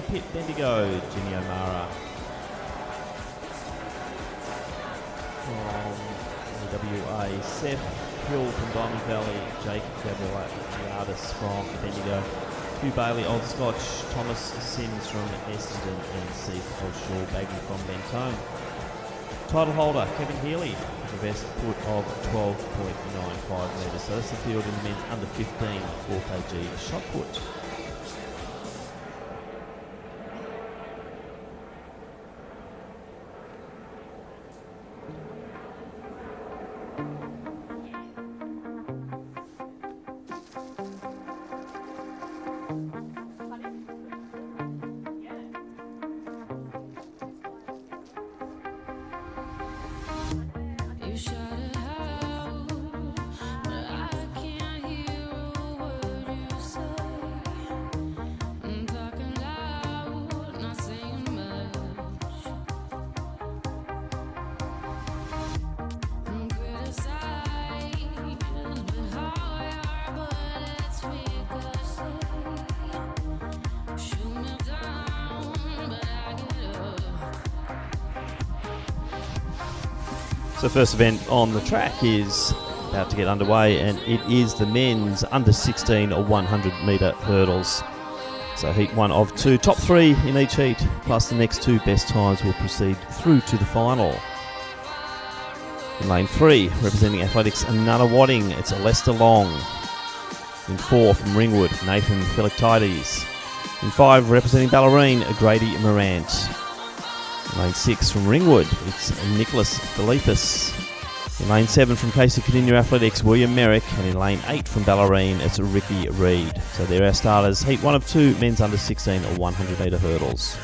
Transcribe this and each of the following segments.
Pit Bendigo, Jimmy O'Mara. From the WA, Seth Hill from Diamond Valley, Jake Gabriel Giardis from Bendigo, Hugh Bailey, Old Scotch, Thomas Sims from Essendon, and Steve O'Shaw Baggy from Mentone. Title holder Kevin Healy with the best put of 12.95 metres. So that's the field in the men's under 15 4 kg shot put. So the first event on the track is about to get underway, and it is the men's under 16 or 100 metre hurdles. So heat 1 of 2, top 3 in each heat, plus the next 2 best times will proceed through to the final. In lane 3, representing Athletics and Nunawading, it's a Lester Long. In 4 from Ringwood, Nathan Philoctides. In 5, representing Ballerine, Grady Morant. In lane 6 from Ringwood, it's Nicholas Philippus. In lane 7 from Casey Cadinia Athletics, William Merrick. And in lane 8 from Ballerine, it's Ricky Reid. So they're our starters. Heat 1 of 2, men's under 16 or 100 metre hurdles.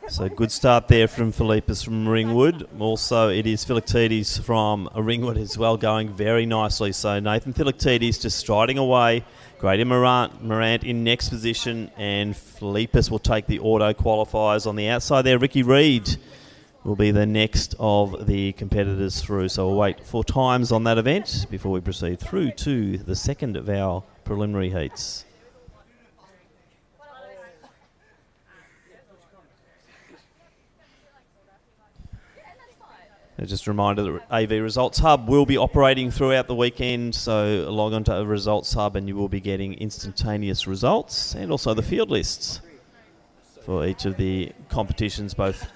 So good start there from Philippus from Ringwood. Also, it is Philoctides from Ringwood as well, going very nicely. So Nathan Philoctides just striding away. Grady Morant in next position, and Philippus will take the auto qualifiers on the outside there. Ricky Reid will be the next of the competitors through. So we'll wait for times on that event before we proceed through to the second of our preliminary heats. Just a reminder that AV Results Hub will be operating throughout the weekend, so log on to the Results Hub and you will be getting instantaneous results and also the field lists for each of the competitions, both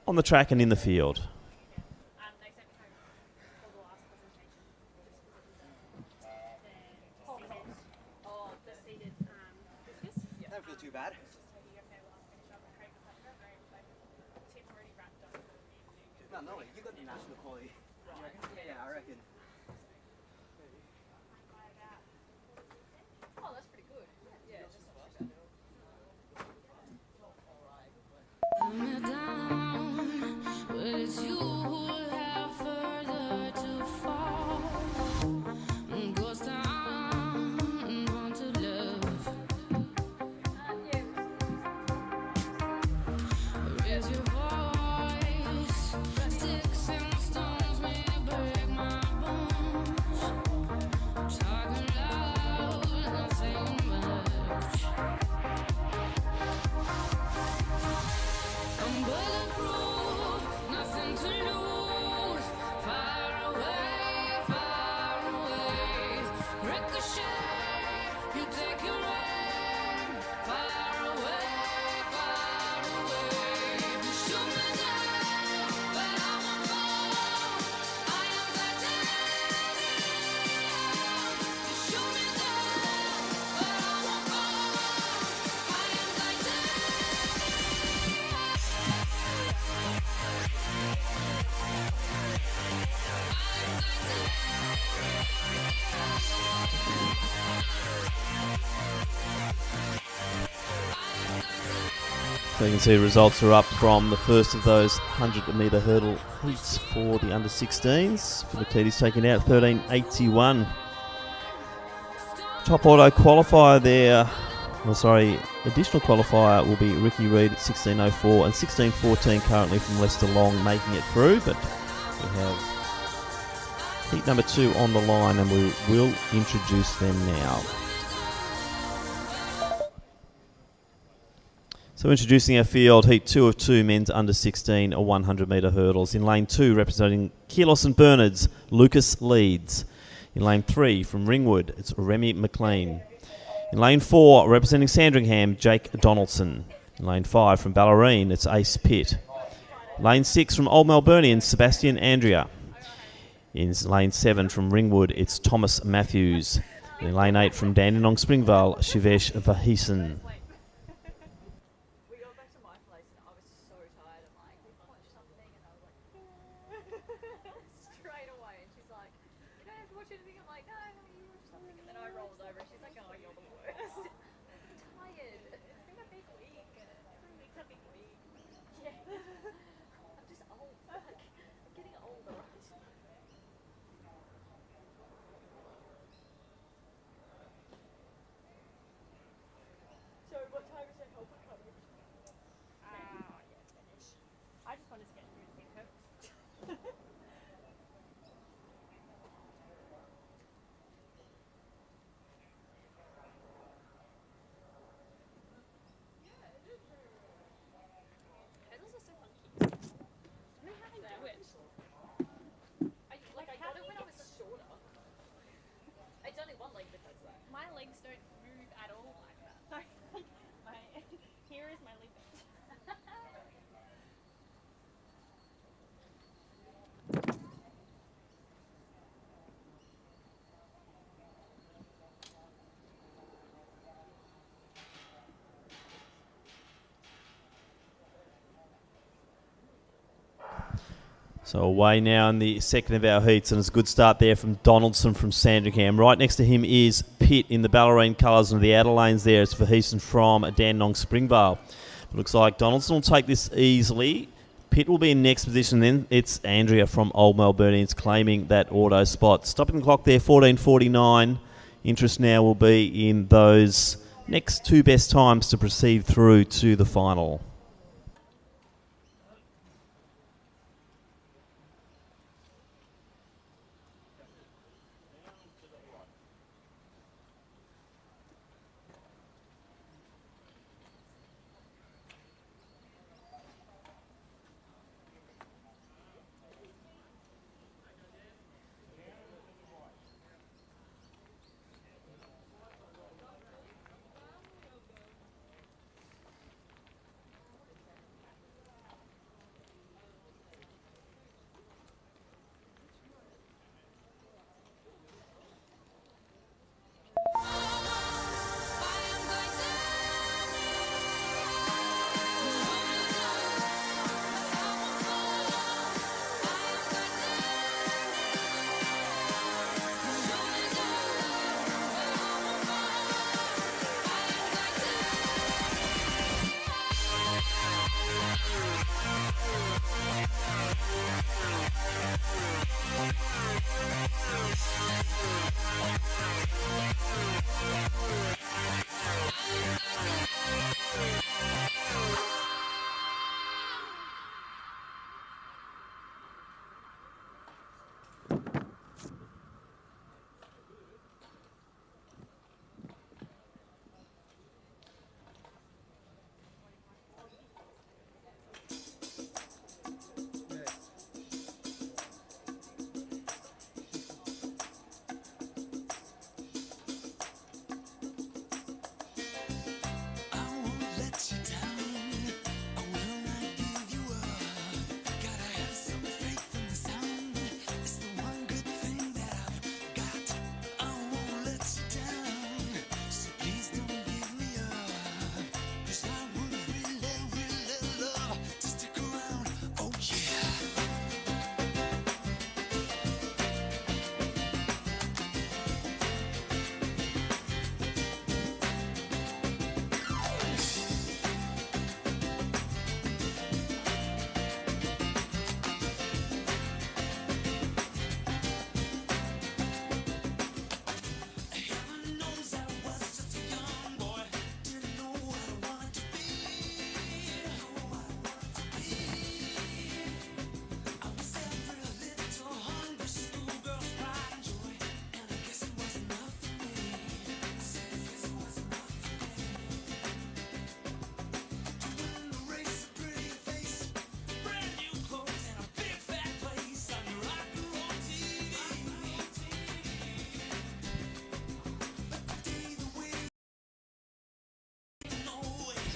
on the track and in the field. Don't feel too bad. No, you got the national quality. Yeah, I reckon. Oh, that's pretty good. Yeah, just not too bad. But it's you who have further to fall. Ghost town, want to love. Raise your voice, sticks and stones. So you can see the results are up from the first of those 100-metre hurdle heats for the under-16s. Philippides taking out 13.81. Top auto qualifier there, additional qualifier will be Ricky Reid at 16.04 and 16.14 currently from Lester Long making it through, but we have heat number 2 on the line and we will introduce them now. So introducing our field, heat 2 of 2, men's under 16 or 100-metre hurdles. In lane 2, representing Keelos and Bernards, Lucas Leeds. In lane 3, from Ringwood, it's Remy McLean. In lane 4, representing Sandringham, Jake Donaldson. In lane 5, from Ballerine, it's Ace Pitt. Lane 6, from Old Melburnian, Sebastian Andrea. In lane 7, from Ringwood, it's Thomas Matthews. In lane 8, from Dandenong Springvale, Shivesh Vahisen. So away now in the second of our heats, and it's a good start there from Donaldson from Sandringham. Right next to him is Pitt in the Ballerine colours, and the outer lanes there is Verheesen from Dandenong Springvale. It looks like Donaldson will take this easily. Pitt will be in next position, then it's Andrea from Old Melburnians claiming that auto spot. Stopping the clock there, 14.49. Interest now will be in those next 2 best times to proceed through to the final.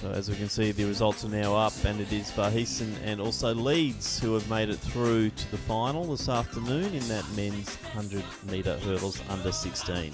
So as we can see, the results are now up, and it is Farheeson and also Leeds who have made it through to the final this afternoon in that men's 100 metre hurdles under 16.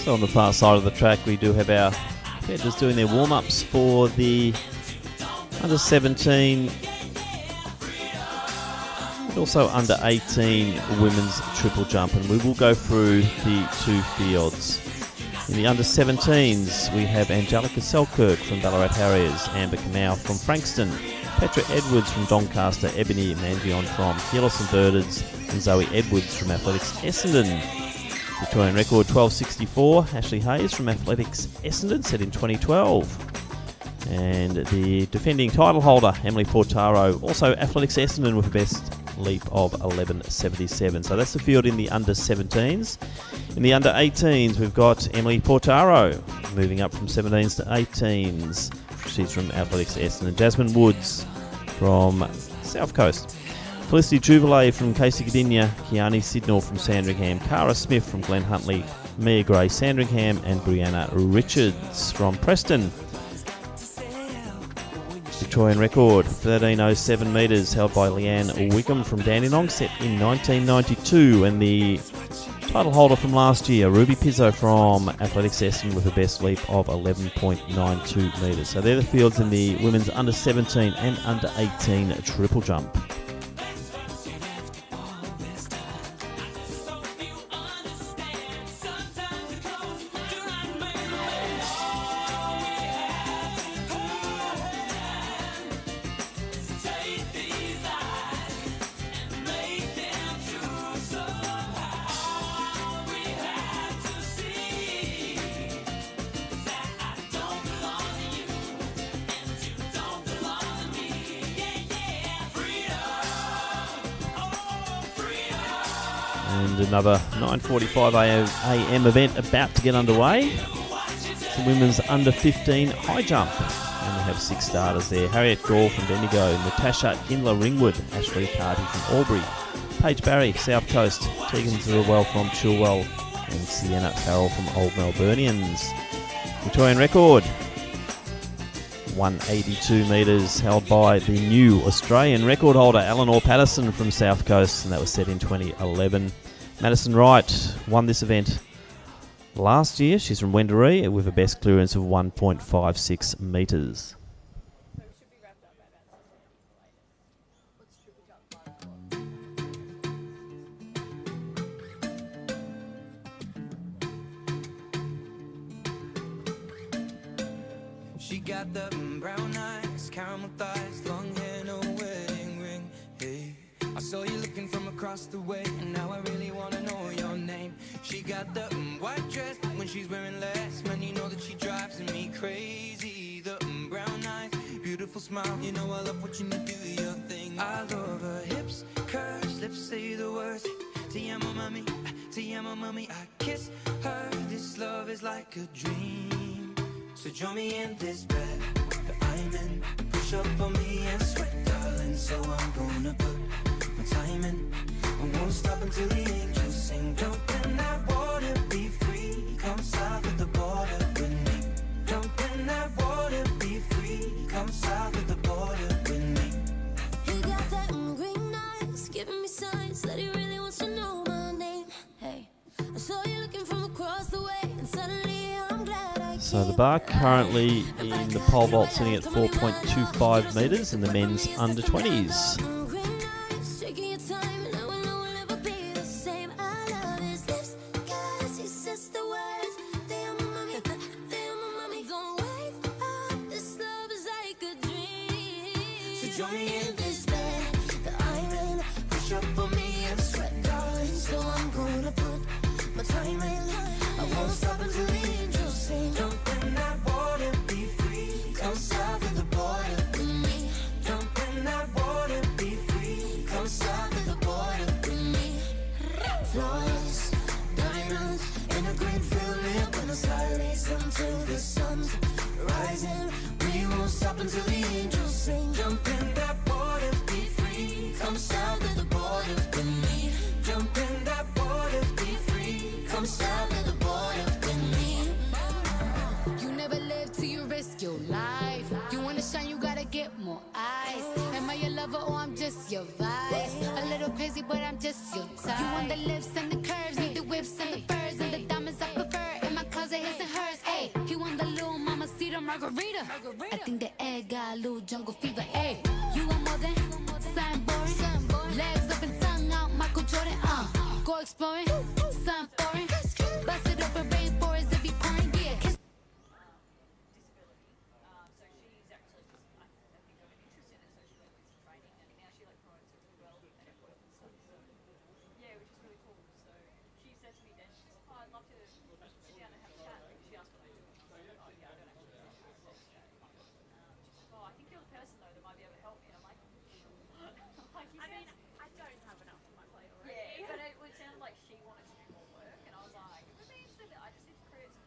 So on the far side of the track, we do have our competitors doing their warm-ups for the under 17 and also under 18 women's triple jump, and we will go through the two fields. In the under 17s, we have Angelica Selkirk from Ballarat Harriers, Amber Kamau from Frankston, Petra Edwards from Doncaster, Ebony Mangion from Keolis and Birdards, and Zoe Edwards from Athletics Essendon. Victorian record 12.64, Ashley Hayes from Athletics Essendon, set in 2012. And the defending title holder, Emily Portaro, also Athletics Essendon with a best leap of 11.77. So that's the field in the under 17s. In the under 18s, we've got Emily Portaro moving up from 17s to 18s. She's from Athletics Essendon. Jasmine Woods from South Coast. Felicity Jubilee from Casey Gdynia, Kiani Sidnall from Sandringham, Cara Smith from Glen Huntley, Mia Gray Sandringham, and Brianna Richards from Preston. Victorian record 13.07 metres held by Leanne Wickham from Dandenong, set in 1992, and the title holder from last year, Ruby Pizzo from Athletics Essendon, with a best leap of 11.92 metres. So they're the fields in the women's under 17 and under 18 triple jump. And another 9:45 a.m. event about to get underway. It's the women's under 15 high jump. And we have 6 starters there. Harriet Gore from Bendigo, Natasha Kindler Ringwood, Ashley Carty from Albury, Paige Barry, South Coast, Tegan Zerwell from Chilwell, and Sienna Farrell from Old Melburnians. Victorian record 182 metres held by the new Australian record holder Eleanor Patterson from South Coast, and that was set in 2011. Madison Wright won this event last year. She's from Wendouree with a best clearance of 1.56 metres. She got the brown eyes, caramel thighs, long hair, no wedding ring. Hey, I saw you looking from across the way, and now I really wanna know your name. She got the white dress, but when she's wearing less, man, you know that she drives me crazy. The brown eyes, beautiful smile, you know I love watching you do your thing. I love her hips, curves, lips say the words. Te amo, mommy, I kiss her. This love is like a dream. So join me in this bed that I'm in. Push up on me and sweat, darling. So I'm gonna put my time in. I won't stop until the angels sing. Jump in that water, be free. Come south of the border with me. Jump in that water, be free. Come south of the border with me. You got that green eyes, giving me signs that he really wants to know my name. Hey, I saw you looking from across the way, and suddenly I'm glad I So the bar currently in the pole vault sitting at 4.25 metres in the men's under 20s. Join me in this bed that I'm in. Push up on me and sweat, darling. So I'm gonna put my time in. I won't stop until the angels sing. Jump in that water, be free. Come south of the border with me. Jump in that water, be free. Come south of the border with me. Flowers, diamonds, in a green field, lit when the sky rays until the sun's rising. We won't stop until the angels sing. Jump in that water, be free. Come south of the border with me. Jump in that water, be free. Come south of the border with me. You never live till you risk your life. You wanna shine, you gotta get more eyes. Am I your lover or I'm just your vice? A little crazy, but I'm just your type. You want the lips and the curves, need the whips and the furs and the diamonds I prefer. In my closet, his and hers. Hey, you want the little mama cedar margarita? I think the egg got a little jungle fever. Hey, you want more than something boring? Legs up and tongue out, Michael Jordan. Go exploring, something foreign. Bust it open, rainforest if you pouring. Yeah, kiss. So she's actually just, I think, got an interest in it, so she went with some training, and now she like promotes it really well and everyone and stuff. So yeah, which is really cool. So she said to me then, she's like, oh, I'd love to sit down and have a chat. Like, she asked what I do. And I was like, oh yeah, I don't actually know. She's like, oh, I think you're the person though that might be able to help me. And I'm like, like I mean, I don't have enough on my plate already. Yeah, but it sounded like she wanted to do more work, and I was like, it would be interesting. I just need to create some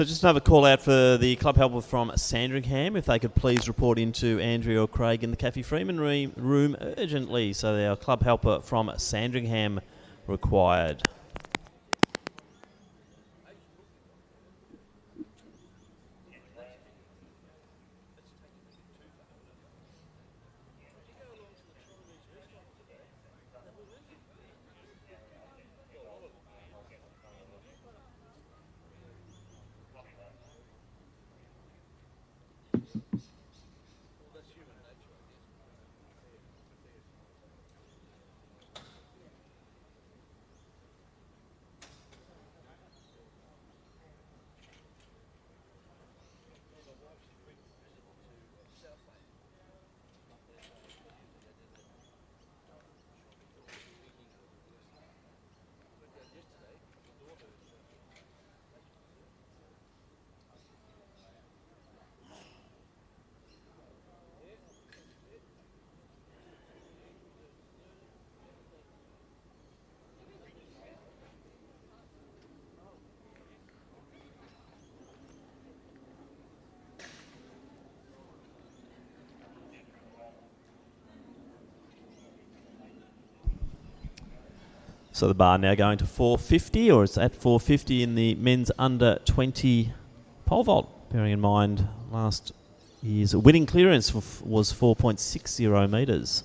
So just another call out for the club helper from Sandringham, if they could please report into Andrea or Craig in the Kathy Freeman room urgently. So our club helper from Sandringham required. So the bar now going to 450, or it's at 450 in the men's under 20 pole vault. Bearing in mind last year's winning clearance was 4.60 metres.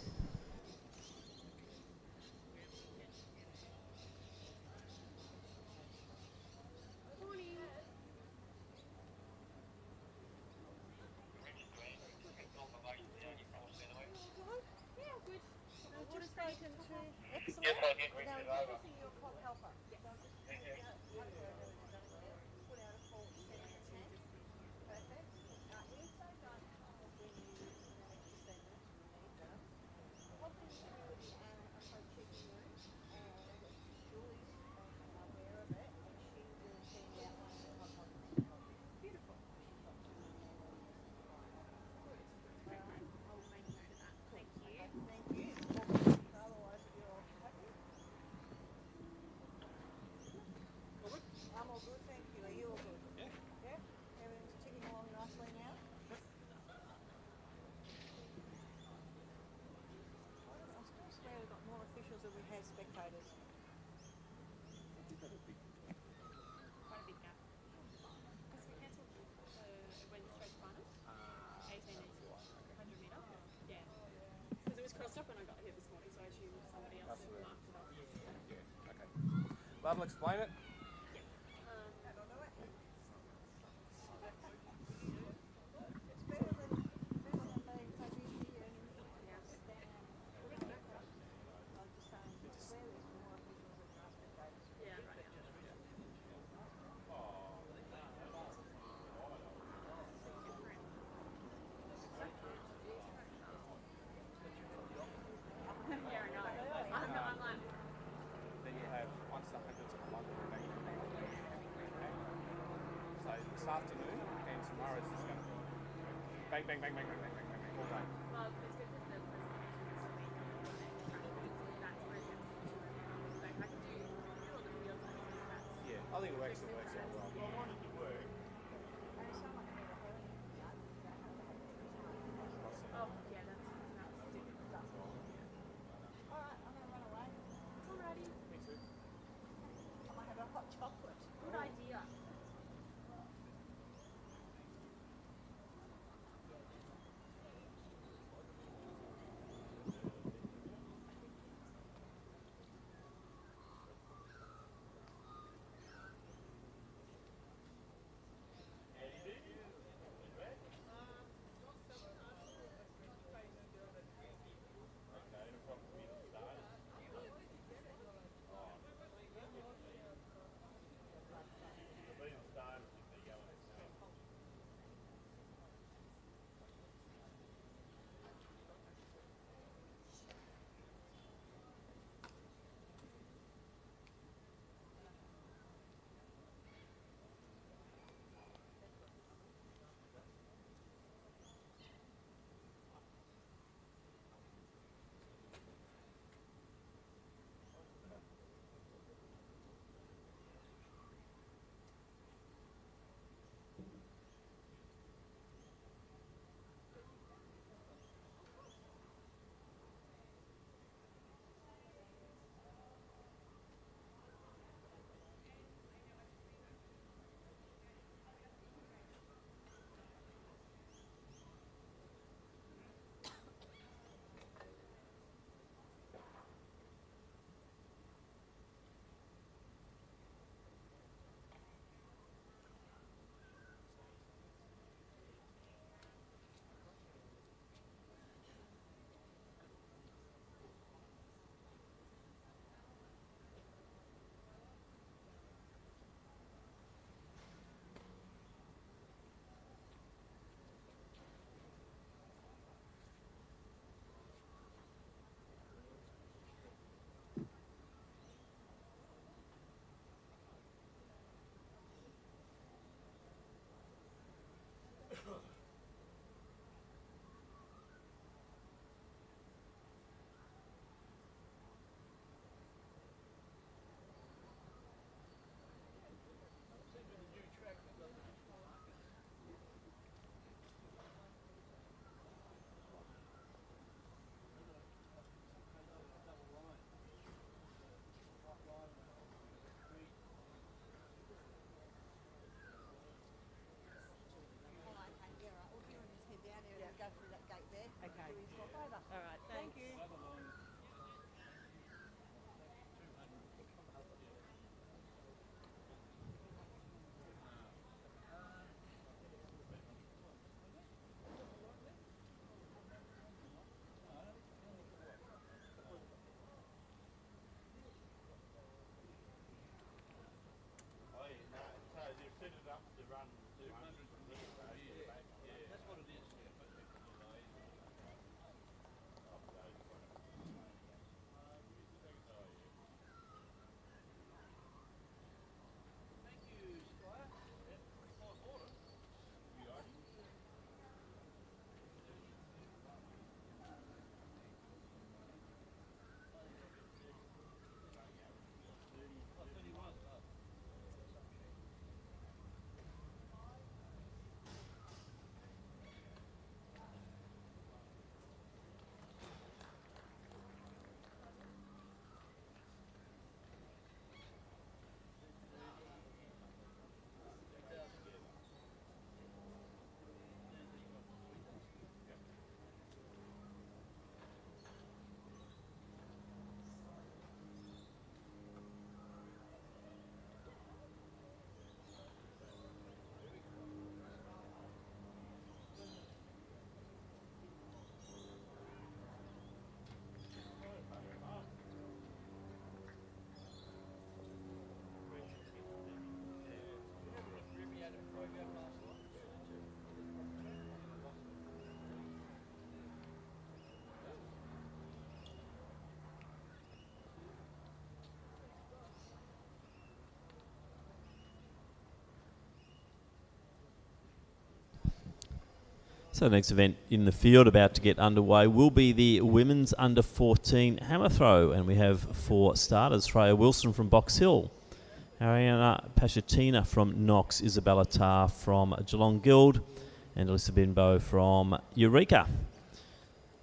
Bob will explain it. Then you have, once the 100's come on, so this afternoon and tomorrow is just going to be bang, bang, bang, bang, bang, bang, bang, bang, bang, all day. Yeah, I think it works out well. So the next event in the field about to get underway will be the women's under 14 hammer throw, and we have 4 starters: Freya Wilson from Box Hill, Ariana Pashatina from Knox, Isabella Tarr from Geelong Guild, and Alyssa Binbo from Eureka.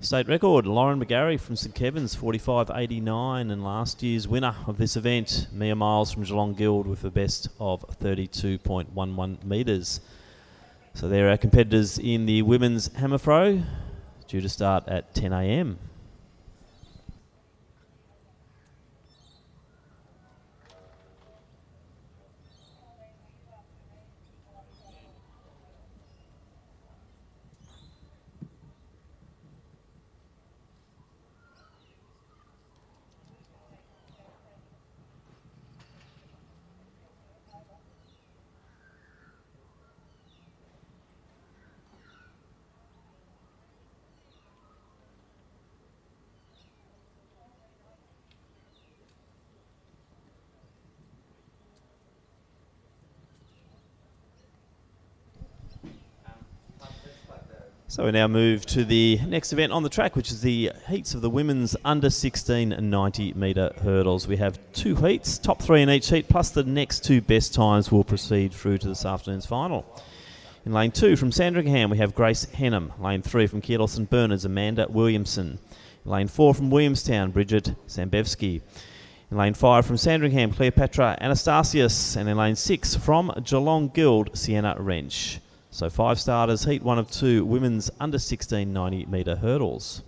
State record, Lauren McGarry from St Kevin's, 45.89, and last year's winner of this event, Mia Miles from Geelong Guild, with a best of 32.11 metres. So there are our competitors in the women's hammer throw, due to start at 10 a.m. So we now move to the next event on the track, which is the heats of the women's under 16 90 metre hurdles. We have 2 heats, top 3 in each heat, plus the next 2 best times will proceed through to this afternoon's final. In lane 2 from Sandringham, we have Grace Henham. Lane 3 from Keelos and Bernards, Amanda Williamson. In lane 4 from Williamstown, Bridget Sambevsky. In lane 5 from Sandringham, Cleopatra Anastasius. And in lane 6 from Geelong Guild, Sienna Wrench. So 5 starters, heat 1 of 2, women's under 16 90 metre hurdles.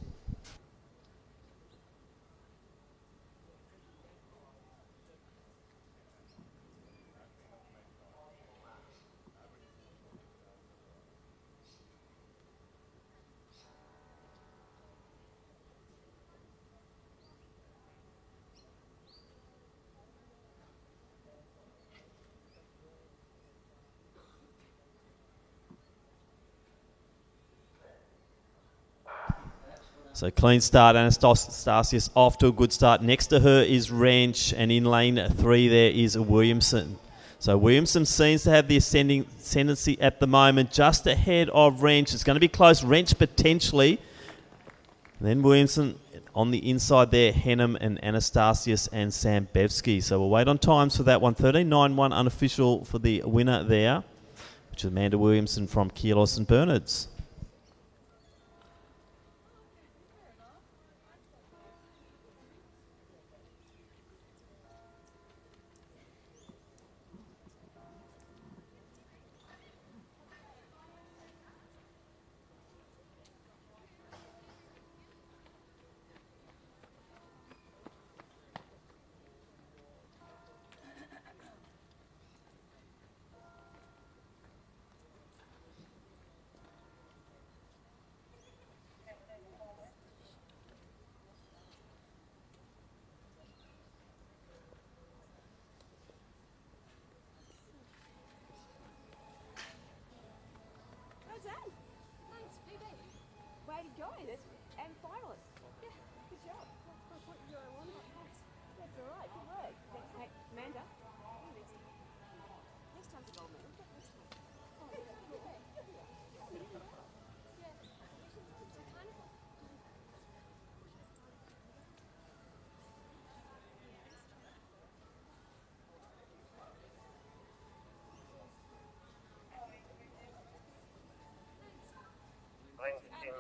So clean start, Anastasius off to a good start. Next to her is Wrench, and in lane 3 there is Williamson. So Williamson seems to have the ascending tendency at the moment, just ahead of Wrench. It's going to be close. Wrench potentially. And then Williamson on the inside there, Henham and Anastasius and Sambevsky. So we'll wait on times for that one. 13.91 unofficial for the winner there, which is Amanda Williamson from Keelos and Bernards.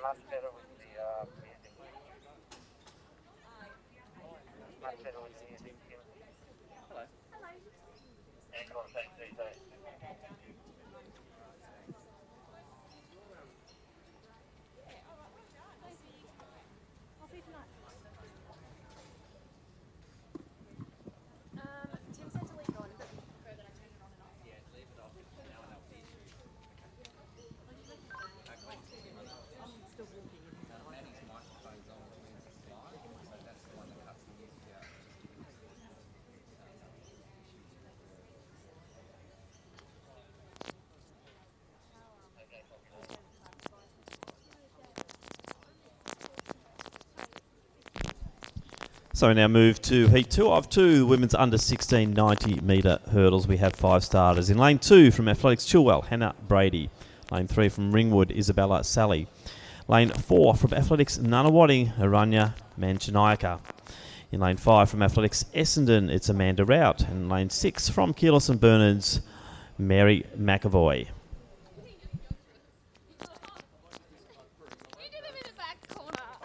Much better with the music. Much better with the music. Hello. Hello. And contact details. Tim said to leave it on and prefer that I turn it on and off. Yeah, leave it off. Now and I'll finish. I'm still walking in. Maddie's microphone's on when it's live, so that's the one that cuts the music out. So we now move to heat 2 of 2, the women's under 16 90 metre hurdles. We have 5 starters. In lane 2 from Athletics Chilwell, Hannah Brady. Lane 3 from Ringwood, Isabella Sally. Lane 4 from Athletics Nunawading, Aranya Manchanaika. In lane 5 from Athletics Essendon, it's Amanda Rout. And lane 6 from Keelos and Bernards, Mary McAvoy.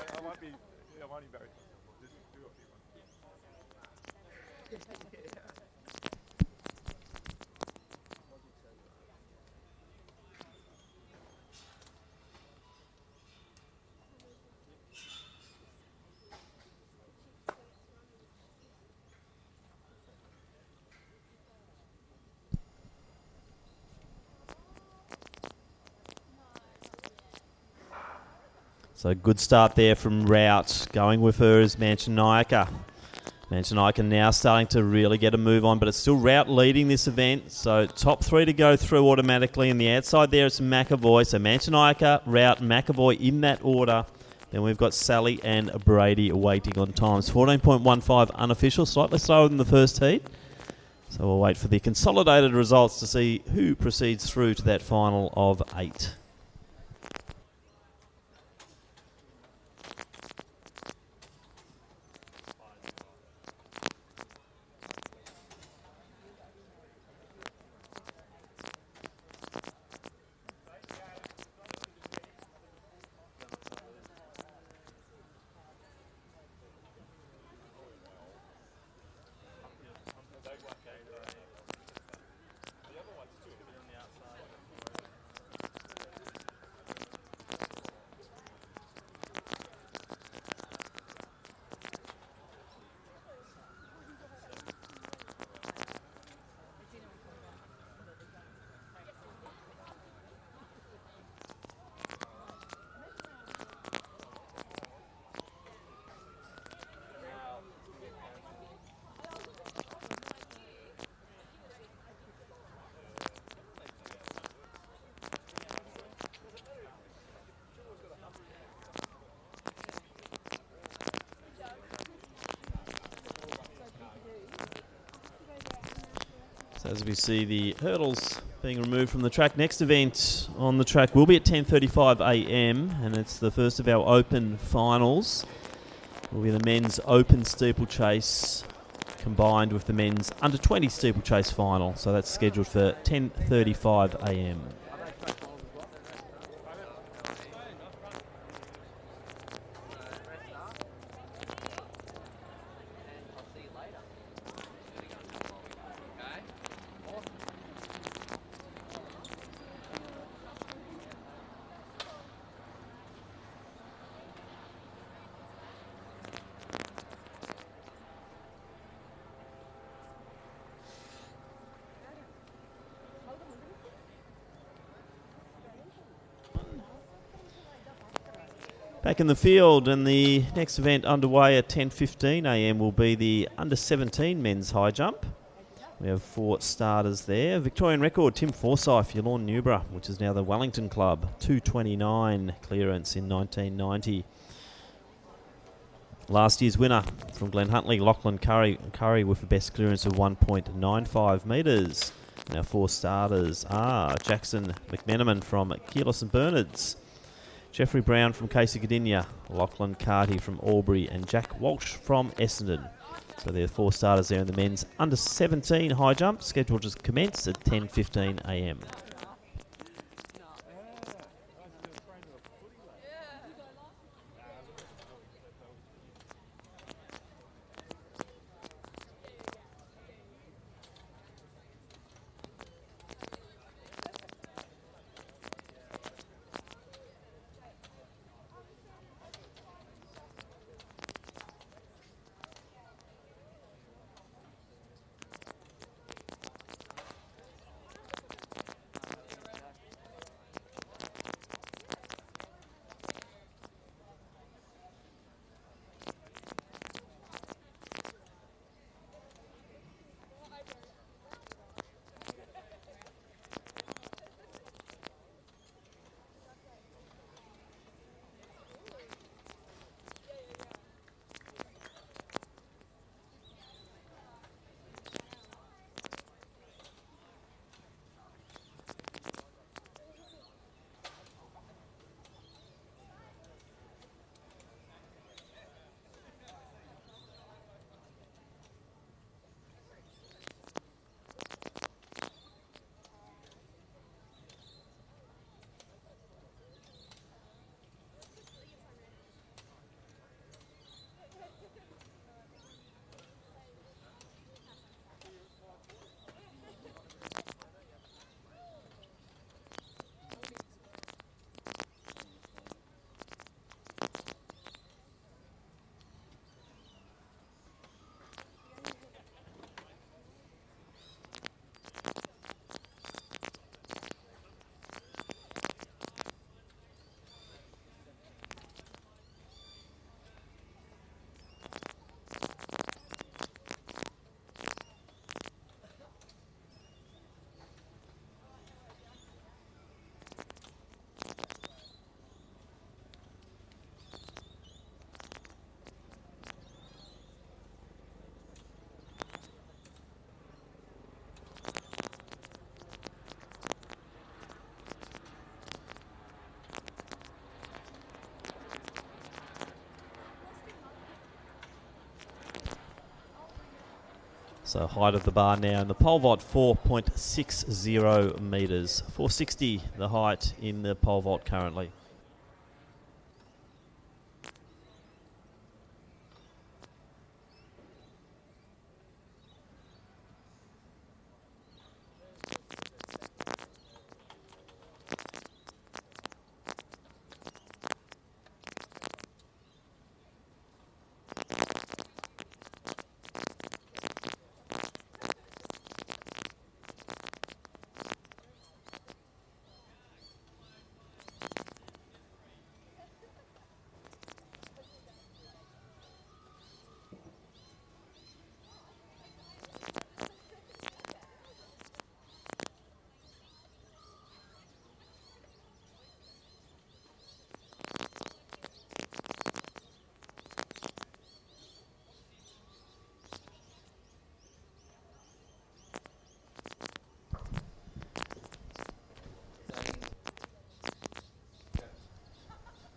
I won't be buried. Just do a few ones. So good start there from Rout. Going with her is Manchanaika. Manchanaika now starting to really get a move on, but it's still Rout leading this event. So top 3 to go through automatically. And the outside there is McAvoy. So Manchanaika, Rout, McAvoy in that order. Then we've got Sally and Brady waiting on times. 14.15 unofficial, slightly slower than the first heat. So we'll wait for the consolidated results to see who proceeds through to that final of 8. So as we see the hurdles being removed from the track, next event on the track will be at 10:35 a.m. and it's the first of our open finals. It will be the men's open steeplechase combined with the men's under 20 steeplechase final. So that's scheduled for 10:35 a.m. Back in the field, and the next event underway at 10:15 a.m. will be the under 17 men's high jump. We have 4 starters there. Victorian record, Tim Forsyth, Yalorn Newborough, which is now the Wellington Club, 2:29 clearance in 1990. Last year's winner from Glen Huntly, Lachlan Curry with the best clearance of 1.95 metres. Now 4 starters are Jackson McMenamin from Keelos and Bernards, Jeffrey Brown from Casey Gdynia, Lachlan Carty from Albury, and Jack Walsh from Essendon. So there are 4 starters there in the men's under 17 high jump, scheduled to commence at 10:15 a.m. So height of the bar now in the pole vault 4.60 metres. 460 the height in the pole vault currently.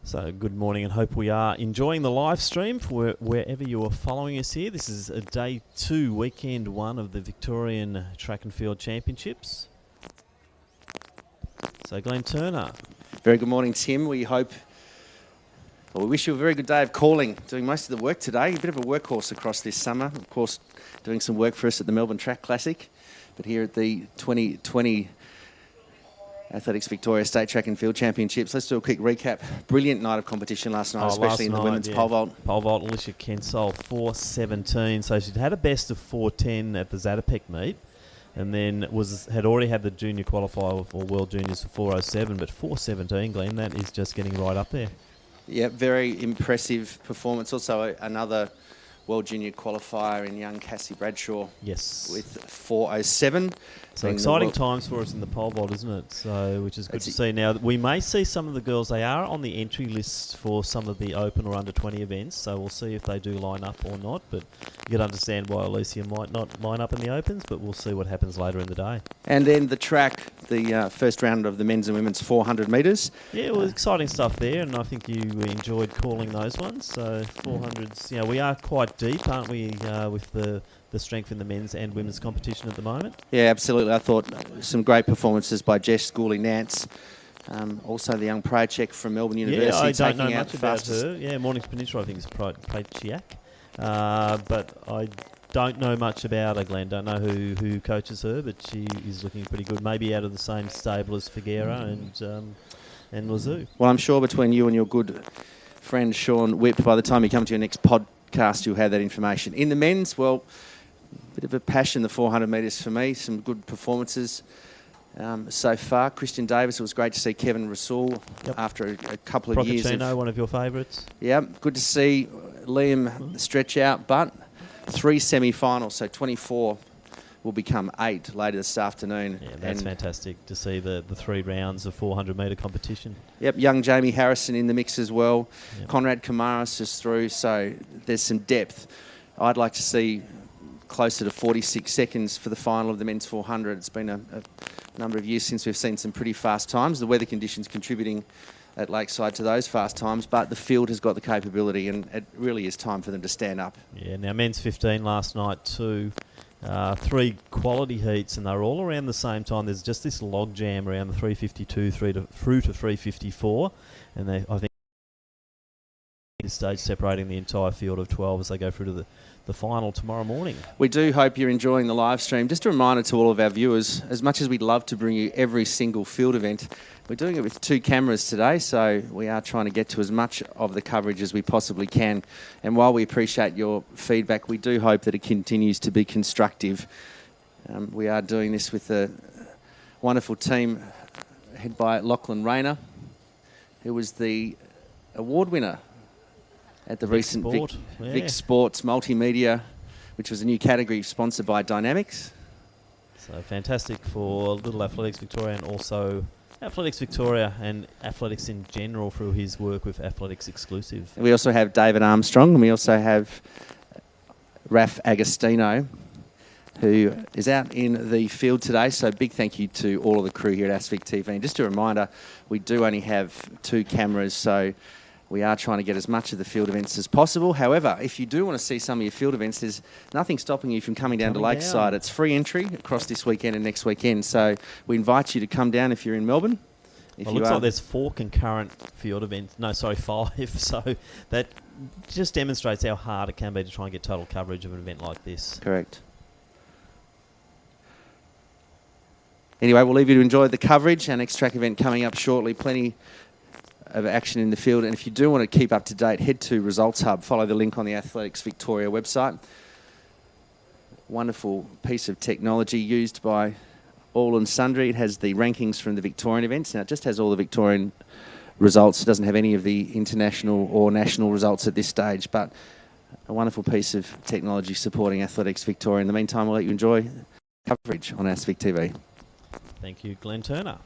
So good morning and hope we are enjoying the live stream for wherever you are following us here. This is a day 2, weekend 1 of the Victorian Track and Field Championships. So Glenn Turner. Very good morning, Tim. We wish you a very good day of calling, doing most of the work today. A bit of a workhorse across this summer. Of course, doing some work for us at the Melbourne Track Classic. But here at the 2020 Athletics Victoria State Track and Field Championships, let's do a quick recap. Brilliant night of competition last night, especially in the women's pole vault. Pole vault, Alicia Kensol, 4.17. So she'd had a best of 4.10 at the Zatopek meet, and then had already had the junior qualifier for World Juniors for 4.07, but 4.17, Glenn, that is just getting right up there. Yeah, very impressive performance. Also another World Junior qualifier in young Cassie Bradshaw. Yes. With 4.07. So exciting times for us in the pole vault, isn't it? So, which is good to see. Now, we may see some of the girls, they are on the entry list for some of the open or under 20 events, so we'll see if they do line up or not, but you can understand why Alicia might not line up in the opens, but we'll see what happens later in the day. And then the track, the first round of the men's and women's 400 metres. Yeah, well, exciting stuff there, and I think you enjoyed calling those ones. So 400s, you know, we are quite deep, aren't we, with the strength in the men's and women's competition at the moment? Yeah, absolutely. I thought some great performances by Jess Gooley-Nance. Also the young Prajek from Melbourne University. Yeah, I don't know much about her. Yeah, Mornings Peninsula, I think, is Prajek. But I don't know much about her, Glenn. Don't know who coaches her, but she is looking pretty good. Maybe out of the same stable as Figuera and Lazoo. Well, I'm sure between you and your good friend Sean Whipp, by the time you come to your next podcast, you'll have that information. In the men's, well, bit of a passion, the 400 metres for me. Some good performances so far. Christian Davis, it was great to see Kevin Rasool after a couple of years. Procacino, one of your favourites. Yeah, good to see Liam stretch out, but 3 semi-finals, so 24 will become 8 later this afternoon. Yeah, that's fantastic to see the 3 rounds of 400 metre competition. Yep, young Jamie Harrison in the mix as well. Yep. Conrad Kamaris is through, so there's some depth. I'd like to see closer to 46 seconds for the final of the men's 400. It's been a number of years since we've seen some pretty fast times. The weather conditions contributing at Lakeside to those fast times, but the field has got the capability, and it really is time for them to stand up. Yeah, now men's 15 last night too. 3 quality heats, and they're all around the same time. There's just this log jam around the 352 through to 354, and I think this stage separating the entire field of 12 as they go through to the final tomorrow morning. We do hope you're enjoying the live stream. Just a reminder to all of our viewers, as much as we'd love to bring you every single field event, we're doing it with 2 cameras today, so we are trying to get to as much of the coverage as we possibly can. And while we appreciate your feedback, we do hope that it continues to be constructive. We are doing this with a wonderful team headed by Lachlan Rayner, who was the award winner at the recent Vic Sports Multimedia, which was a new category sponsored by Dynamics. So fantastic for Little Athletics Victoria, and also Athletics Victoria and athletics in general through his work with Athletics Exclusive. We also have David Armstrong, and we also have Raf Agostino, who is out in the field today. So big thank you to all of the crew here at ASVIC TV. And just a reminder, we do only have 2 cameras, so we are trying to get as much of the field events as possible. However, if you do want to see some of your field events, there's nothing stopping you from coming down to Lakeside. It's free entry across this weekend and next weekend. So we invite you to come down if you're in Melbourne. It looks like there's 4 concurrent field events. No, sorry, 5. So that just demonstrates how hard it can be to try and get total coverage of an event like this. Correct. Anyway, we'll leave you to enjoy the coverage. Our next track event coming up shortly. Plenty of action in the field. And if you do want to keep up to date, head to Results Hub. Follow the link on the Athletics Victoria website. Wonderful piece of technology used by all and sundry. It has the rankings from the Victorian events. Now, it just has all the Victorian results. It doesn't have any of the international or national results at this stage, but a wonderful piece of technology supporting Athletics Victoria. In the meantime, we'll let you enjoy coverage on ASVIC TV. Thank you, Glenn Turner.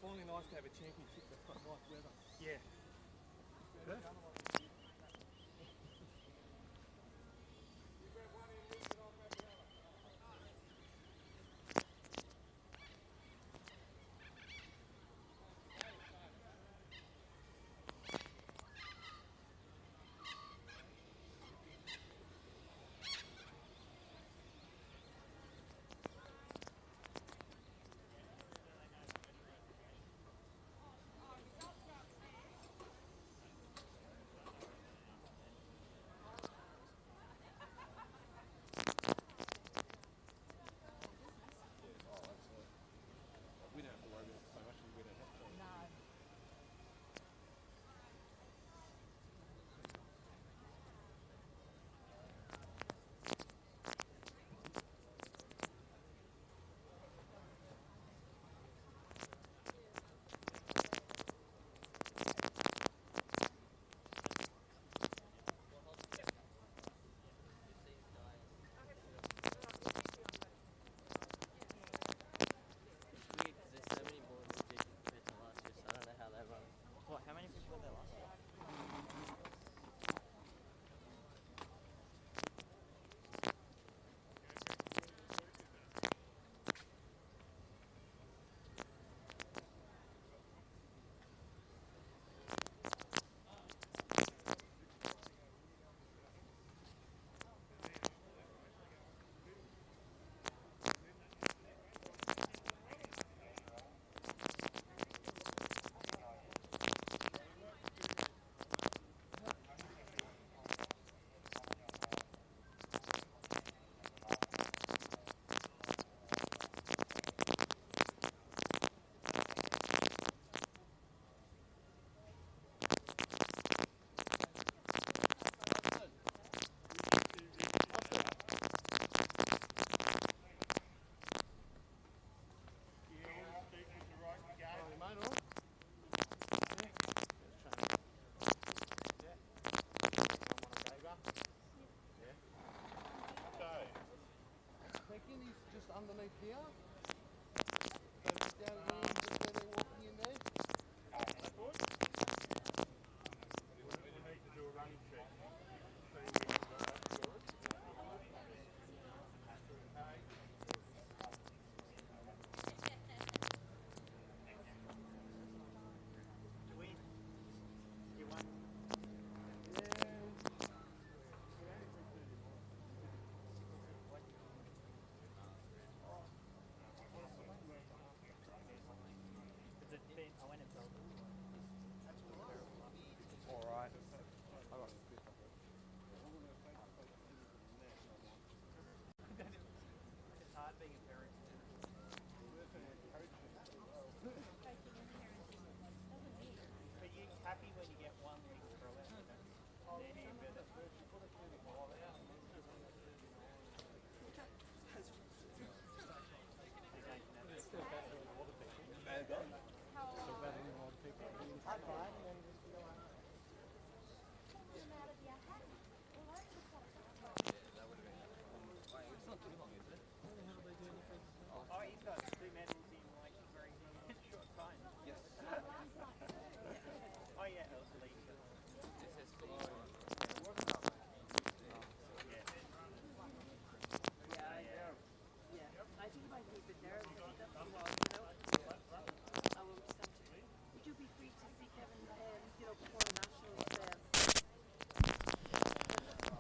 Finally nice to have a championship that's got nice weather. Yeah.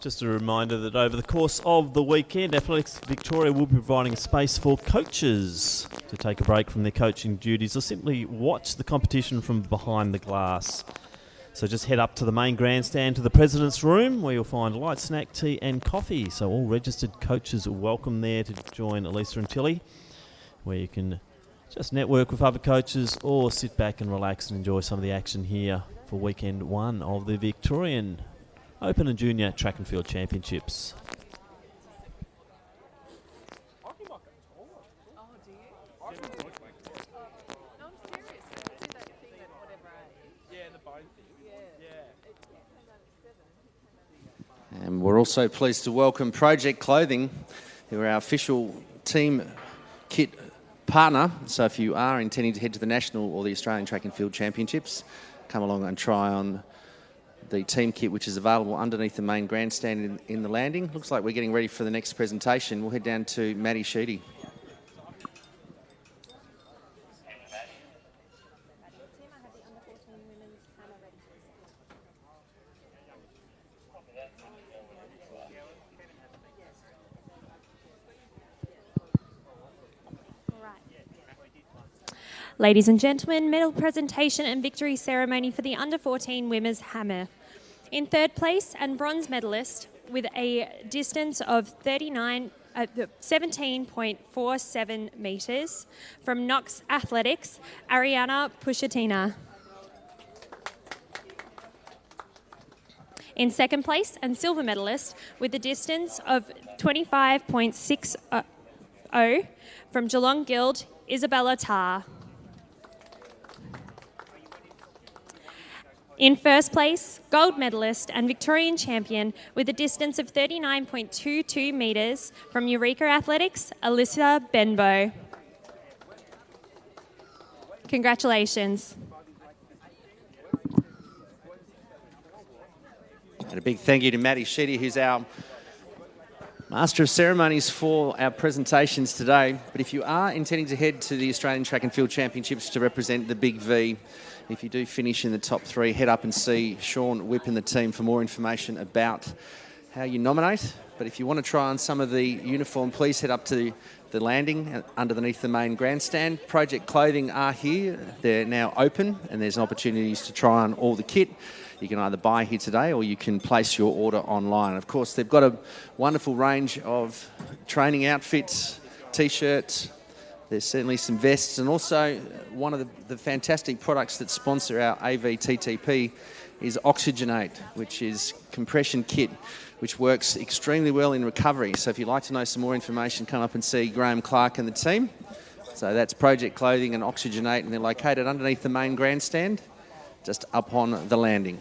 Just a reminder that over the course of the weekend, Athletics Victoria will be providing a space for coaches to take a break from their coaching duties or simply watch the competition from behind the glass. So just head up to the main grandstand to the President's Room where you'll find light snack, tea and coffee. So all registered coaches are welcome there to join Elisa and Tilly, where you can just network with other coaches or sit back and relax and enjoy some of the action here for weekend one of the Victorian Open and Junior Track and Field Championships. And we're also pleased to welcome Project Clothing, who are our official team kit partner. So if you are intending to head to the National or the Australian Track and Field Championships, come along and try on the team kit, which is available underneath the main grandstand in the landing. Looks like we're getting ready for the next presentation. We'll head down to Maddie Sheedy. Ladies and gentlemen, medal presentation and victory ceremony for the under-14 women's hammer. In third place and bronze medalist with a distance of 17.47 metres from Knox Athletics, Ariana Pushatina. In second place and silver medalist with a distance of 25.60 from Geelong Guild, Isabella Tarr. In first place, gold medalist and Victorian champion with a distance of 39.22 metres from Eureka Athletics, Alyssa Benbow. Congratulations. And a big thank you to Maddie Sheedy, who's our Master of Ceremonies for our presentations today. But if you are intending to head to the Australian Track and Field Championships to represent the Big V, if you do finish in the top three, head up and see Sean Whipp and the team for more information about how you nominate. But if you want to try on some of the uniform, please head up to the landing underneath the main grandstand. Project Clothing are here. They're now open and there's opportunities to try on all the kit. You can either buy here today or you can place your order online. Of course, they've got a wonderful range of training outfits, T-shirts. There's certainly some vests, and also one of the fantastic products that sponsor our AVTTP is Oxygenate, which is compression kit, which works extremely well in recovery. So if you'd like to know some more information, come up and see Graham Clark and the team. So that's Project Clothing and Oxygenate, and they're located underneath the main grandstand, just up on the landing.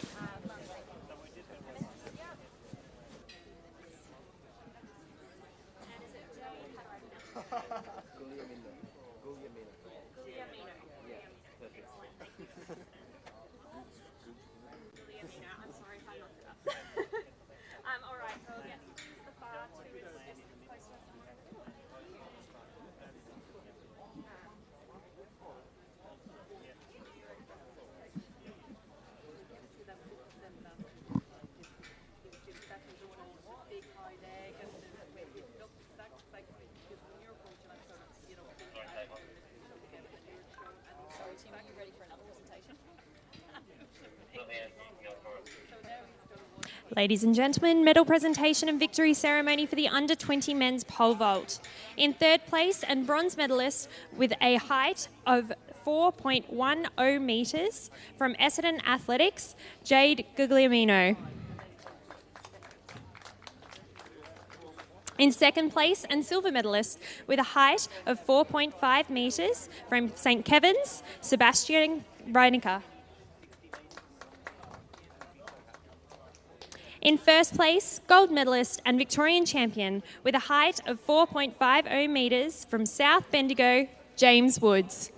Ladies and gentlemen, medal presentation and victory ceremony for the under-20 men's pole vault. In third place and bronze medalist with a height of 4.10 metres from Essendon Athletics, Jade Guglielmino. In second place and silver medalist with a height of 4.5 metres from St Kevin's, Sebastian Reinecker. In first place, gold medalist and Victorian champion with a height of 4.50 metres from South Bendigo, James Woods.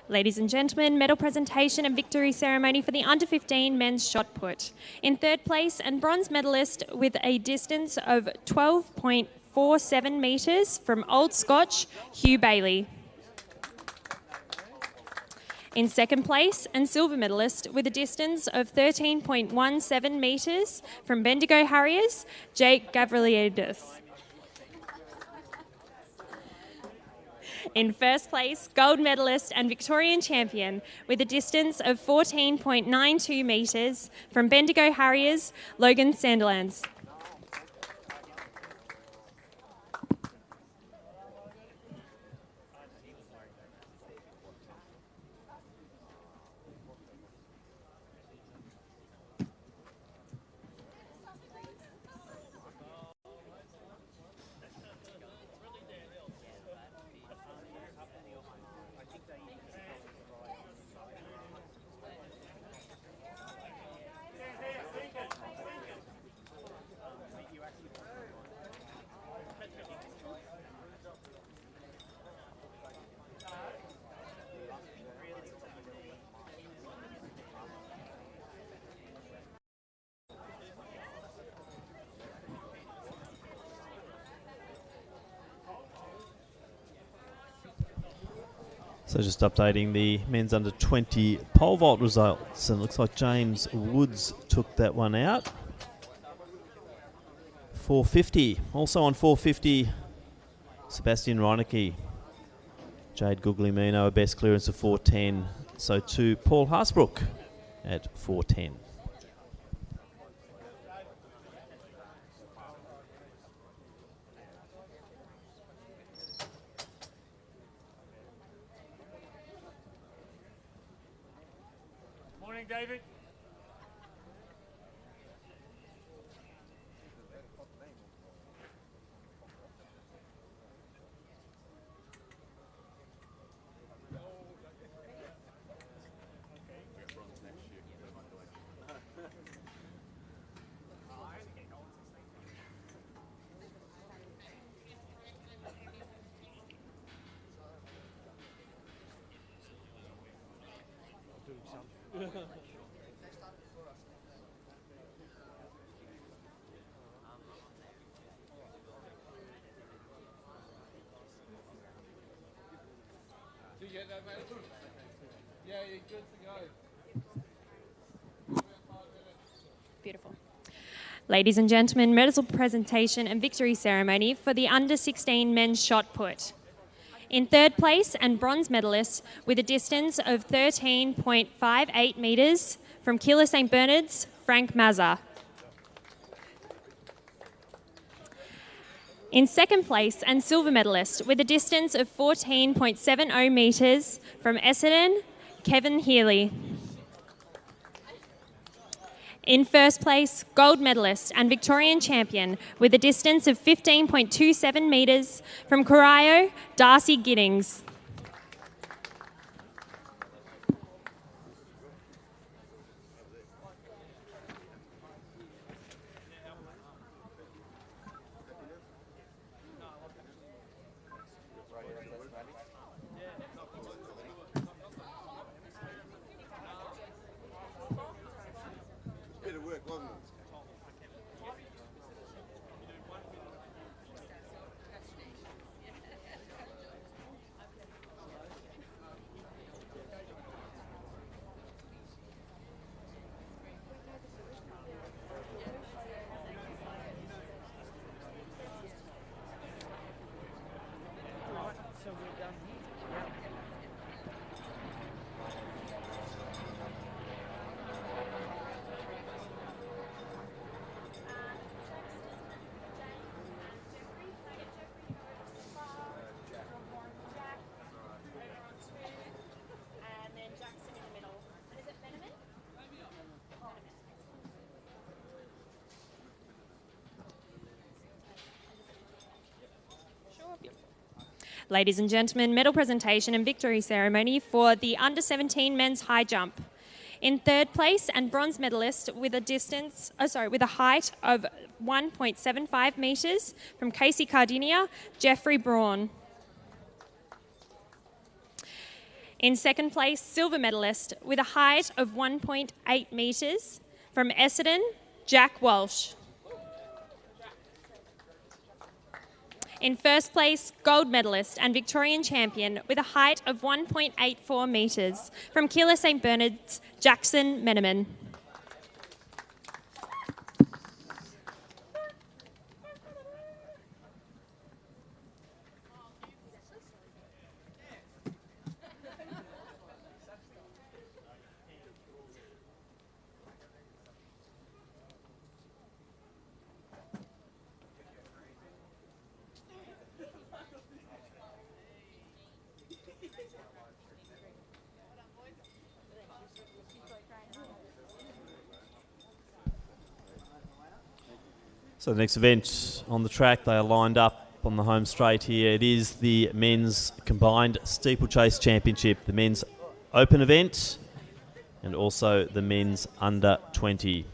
Ladies and gentlemen, medal presentation and victory ceremony for the under-15 men's shot put. In third place and bronze medalist with a distance of 12.47 metres from Old Scotch, Hugh Bailey. In second place and silver medalist with a distance of 13.17 metres from Bendigo Harriers, Jake Gavrilidis. In first place, gold medalist and Victorian champion with a distance of 14.92 metres from Bendigo Harriers, Logan Sandilands. So just updating the men's under 20 pole vault results, and it looks like James Woods took that one out. 450. Also on 450, Sebastian Reinecke. Jade Guglielmino, a best clearance of 410. So to Paul Haasbrook at 410. Morning, David. Did you get that, mate? Yeah, you're good to go. Beautiful. Ladies and gentlemen, medal presentation and victory ceremony for the under-16 men's shot put. In third place and bronze medalist with a distance of 13.58 metres from Keilor St Bernard's, Frank Mazza. In second place and silver medalist with a distance of 14.70 metres from Essendon, Kevin Healy. In first place, gold medalist and Victorian champion with a distance of 15.27 metres from Corio, Darcy Giddings. Ladies and gentlemen, medal presentation and victory ceremony for the under-17 men's high jump. In third place and bronze medalist with a height of 1.75 metres from Casey Cardinia, Jeffrey Braun. In second place, silver medalist with a height of 1.8 metres from Essendon, Jack Walsh. In first place, gold medalist and Victorian champion with a height of 1.84 metres from Keilor St Bernard's, Jackson Meneman. So the next event on the track, they are lined up on the home straight here. It is the men's combined steeplechase championship, the men's open event, and also the men's under 20.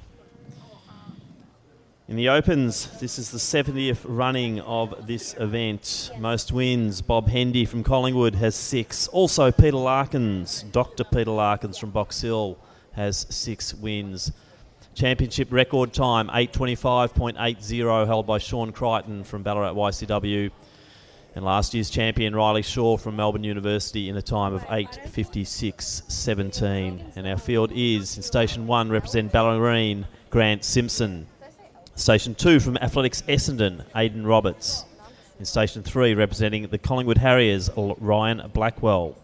In the opens, this is the 70th running of this event. Most wins, Bob Hendy from Collingwood has 6. Also Peter Larkins, Dr. Peter Larkins from Box Hill has 6 wins. Championship record time, 8:25.80, held by Sean Crichton from Ballarat YCW. And last year's champion, Riley Shaw from Melbourne University, in a time of 8:56.17. And our field is, in Station 1, represent Ballerine, Grant Simpson. Station 2 from Athletics Essendon, Aidan Roberts. In Station 3, representing the Collingwood Harriers, Ryan Blackwell.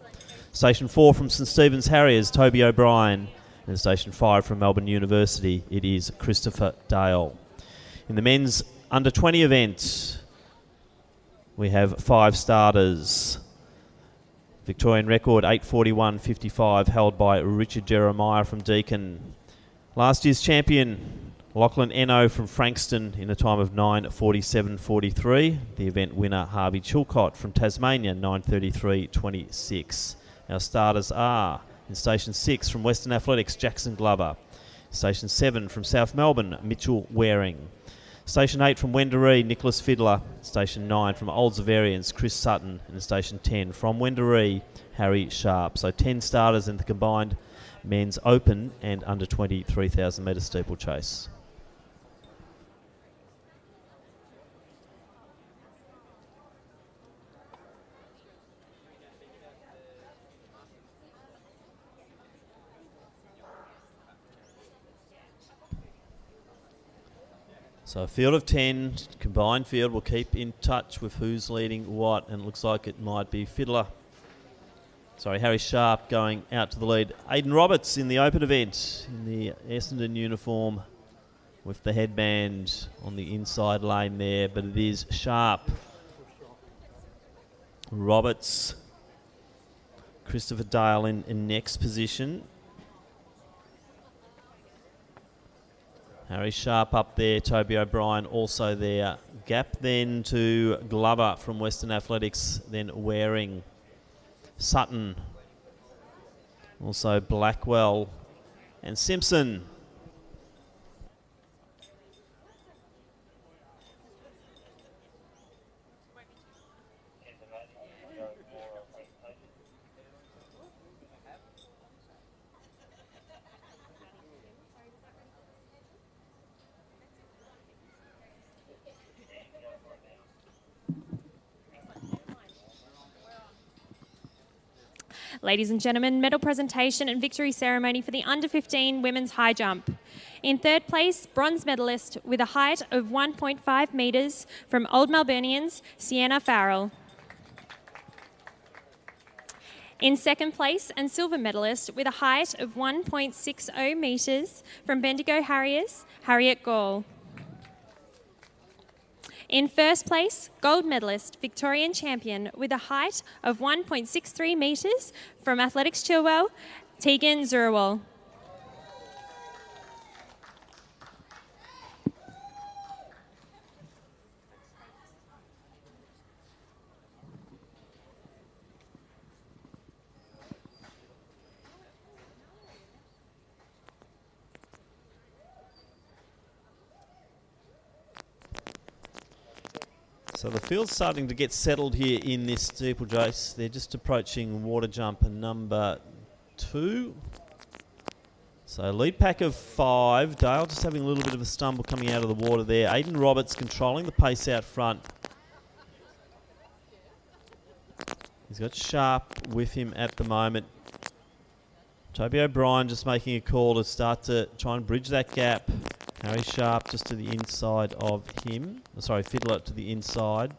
Station 4 from St Stephen's Harriers, Toby O'Brien. And Station 5 from Melbourne University, it is Christopher Dale. In the men's under 20 event, we have 5 starters. Victorian record 8:41.55, held by Richard Jeremiah from Deakin. Last year's champion, Lachlan Eno from Frankston, in a time of 9:47.43. The event winner, Harvey Chilcott from Tasmania, 9:33.26. Our starters are, in Station 6 from Western Athletics, Jackson Glover. Station 7 from South Melbourne, Mitchell Waring. Station 8 from Wendouree, Nicholas Fiddler. Station 9 from Old Zavarians, Chris Sutton. And Station 10 from Wendouree, Harry Sharp. So 10 starters in the combined men's open and under 20 3,000 metre steeplechase. So a field of 10, combined field. We'll keep in touch with who's leading what, and it looks like it might be Harry Sharp going out to the lead. Aidan Roberts in the open event in the Essendon uniform with the headband on the inside lane there, but it is Sharp. Roberts, Christopher Dale in next position. Harry Sharp up there, Toby O'Brien also there. Gap then to Glover from Western Athletics, then Waring. Sutton, also Blackwell, and Simpson. Ladies and gentlemen, medal presentation and victory ceremony for the under-15 women's high jump. In third place, bronze medalist with a height of 1.5 metres from Old Melburnians, Sienna Farrell. In second place, and silver medalist with a height of 1.60 metres from Bendigo Harriers, Harriet Gall. In first place, gold medalist, Victorian champion with a height of 1.63 metres from Athletics Chilwell, Tegan Zurawal. So the field's starting to get settled here in this steeplechase. They're just approaching water jumper number 2. So lead pack of 5. Dale just having a little bit of a stumble coming out of the water there. Aidan Roberts controlling the pace out front. He's got Sharp with him at the moment. Toby O'Brien just making a call to start to try and bridge that gap. Harry Sharp just to the inside of him. Sorry, Fiddler to the inside.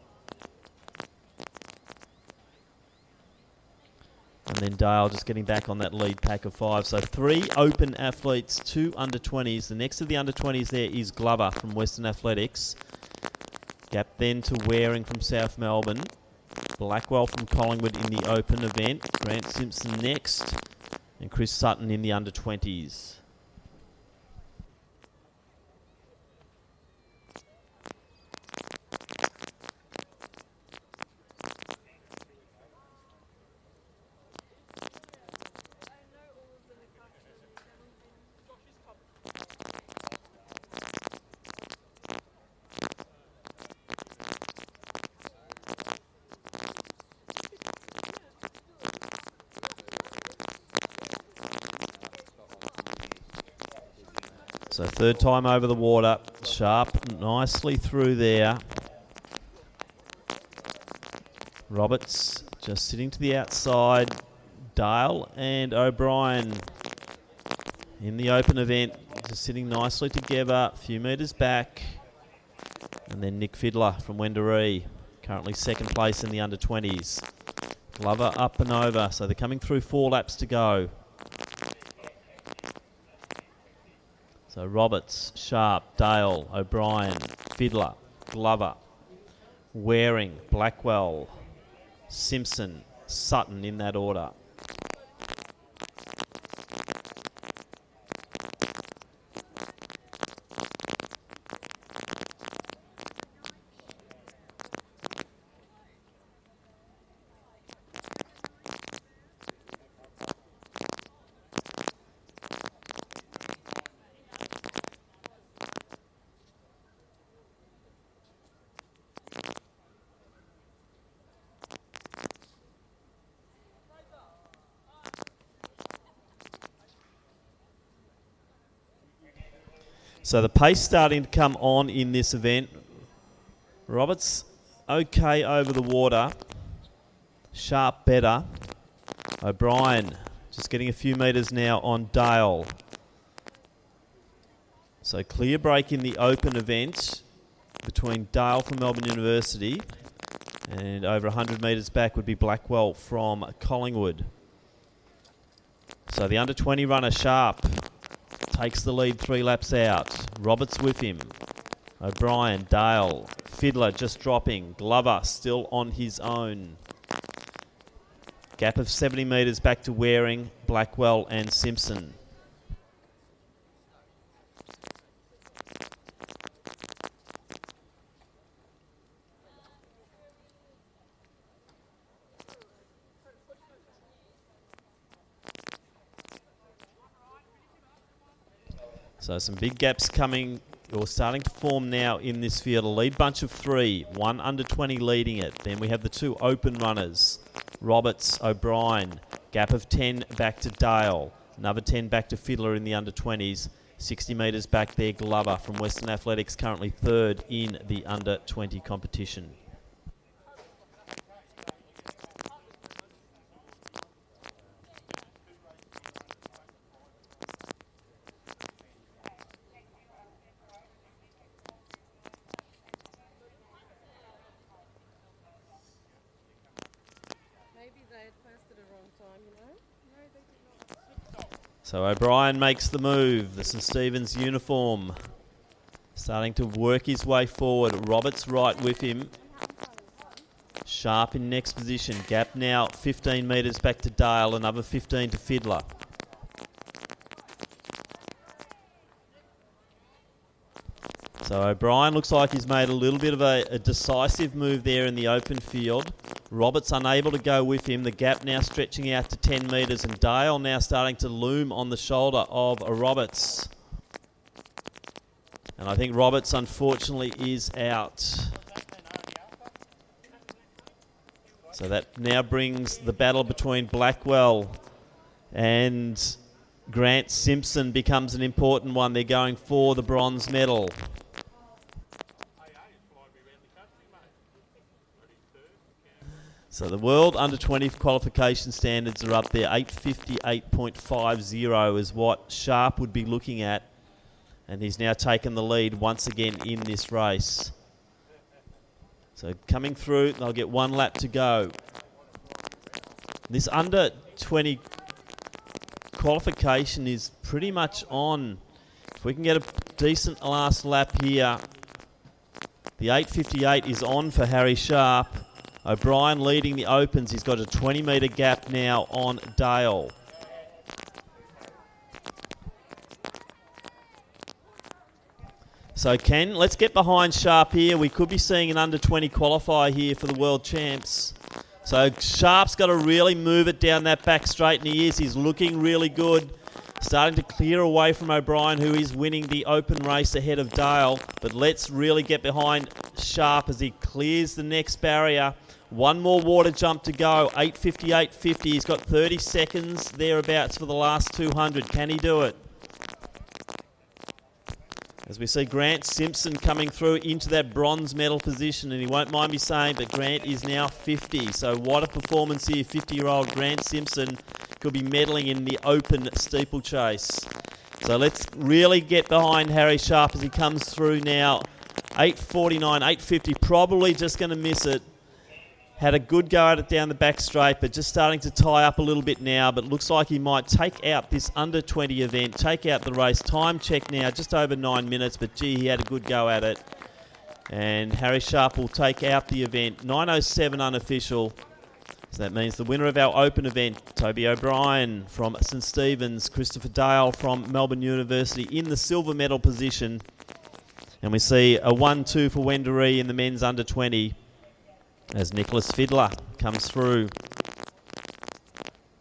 And then Dale just getting back on that lead pack of 5. So 3 open athletes, 2 under-20s. The next of the under-20s there is Glover from Western Athletics. Gap then to Waring from South Melbourne. Blackwell from Collingwood in the open event. Grant Simpson next. And Chris Sutton in the under-20s. So third time over the water. Sharp nicely through there. Roberts just sitting to the outside. Dale and O'Brien in the open event. Just sitting nicely together. A few metres back. And then Nick Fiddler from Wendouree. Currently second place in the under-20s. Glover up and over. So they're coming through 4 laps to go. So Roberts, Sharp, Dale, O'Brien, Fiddler, Glover, Waring, Blackwell, Simpson, Sutton in that order. So the pace starting to come on in this event. Roberts okay over the water. Sharp better. O'Brien just getting a few metres now on Dale. So clear break in the open event between Dale from Melbourne University and over 100 metres back would be Blackwell from Collingwood. So the under-20 runner Sharp takes the lead 3 laps out. Roberts with him. O'Brien, Dale, Fiddler just dropping. Glover still on his own. Gap of 70 metres back to Waring, Blackwell and Simpson. So some big gaps coming or starting to form now in this field. A lead bunch of 3, 1 under-20 leading it. Then we have the 2 open runners, Roberts, O'Brien. Gap of 10 back to Dale. Another 10 back to Fiddler in the under-20s. 60 metres back there, Glover from Western Athletics, currently 3rd in the under-20 competition. So O'Brien makes the move. The St Stephen's uniform starting to work his way forward. Roberts right with him. Sharp in next position. Gap now 15 metres back to Dale. Another 15 to Fiddler. So O'Brien looks like he's made a little bit of a decisive move there in the open field. Roberts unable to go with him. The gap now stretching out to 10 metres and Dale now starting to loom on the shoulder of Roberts. And I think Roberts unfortunately is out. So that now brings the battle between Blackwell and Grant Simpson becomes an important one. They're going for the bronze medal. So the world under 20 qualification standards are up there. 8:58.50 is what Sharp would be looking at. And he's now taken the lead once again in this race. So coming through, they'll get one lap to go. This under 20 qualification is pretty much on. If we can get a decent last lap here, the 8:58 is on for Harry Sharp. O'Brien leading the opens. He's got a 20-metre gap now on Dale. So Ken, let's get behind Sharp here. We could be seeing an under 20 qualifier here for the world champs. So Sharp's got to really move it down that back straight, and he is. He's looking really good. Starting to clear away from O'Brien, who is winning the open race ahead of Dale. But let's really get behind Sharp as he clears the next barrier. One more water jump to go, 8:58.50. He's got 30 seconds thereabouts for the last 200. Can he do it? As we see Grant Simpson coming through into that bronze medal position, and he won't mind me saying, but Grant is now 50. So what a performance here. 50-year-old Grant Simpson could be medaling in the open steeplechase. So let's really get behind Harry Sharp as he comes through now. 8:49, 8:50, probably just going to miss it. Had a good go at it down the back straight, but just starting to tie up a little bit now. But looks like he might take out this under 20 event, take out the race. Time check now, just over 9 minutes, but gee, he had a good go at it. And Harry Sharp will take out the event. 9:07 unofficial. So that means the winner of our open event, Toby O'Brien from St Stephen's, Christopher Dale from Melbourne University in the silver medal position. And we see a 1-2 for Wendouree in the men's under 20. As Nicholas Fiddler comes through.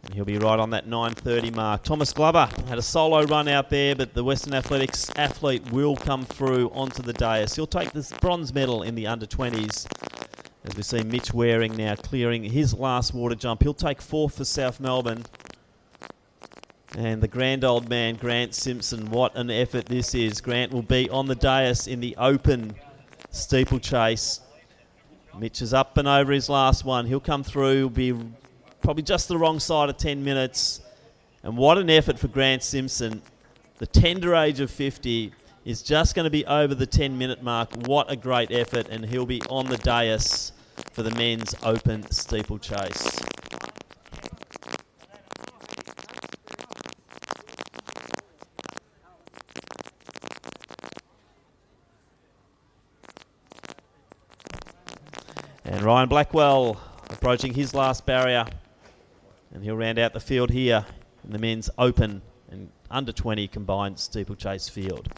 And he'll be right on that 9:30 mark. Thomas Glover had a solo run out there, but the Western Athletics athlete will come through onto the dais. He'll take this bronze medal in the under 20s. As we see Mitch Waring now clearing his last water jump. He'll take 4th for South Melbourne. And the grand old man, Grant Simpson, what an effort this is. Grant will be on the dais in the open steeplechase. Mitch is up and over his last one. He'll come through. He'll be probably just the wrong side of 10 minutes. And what an effort for Grant Simpson. The tender age of 50 is just going to be over the 10-minute mark. What a great effort. And he'll be on the dais for the men's open steeplechase. And Ryan Blackwell approaching his last barrier. And he'll round out the field here in the men's open and under 20 combined steeplechase field.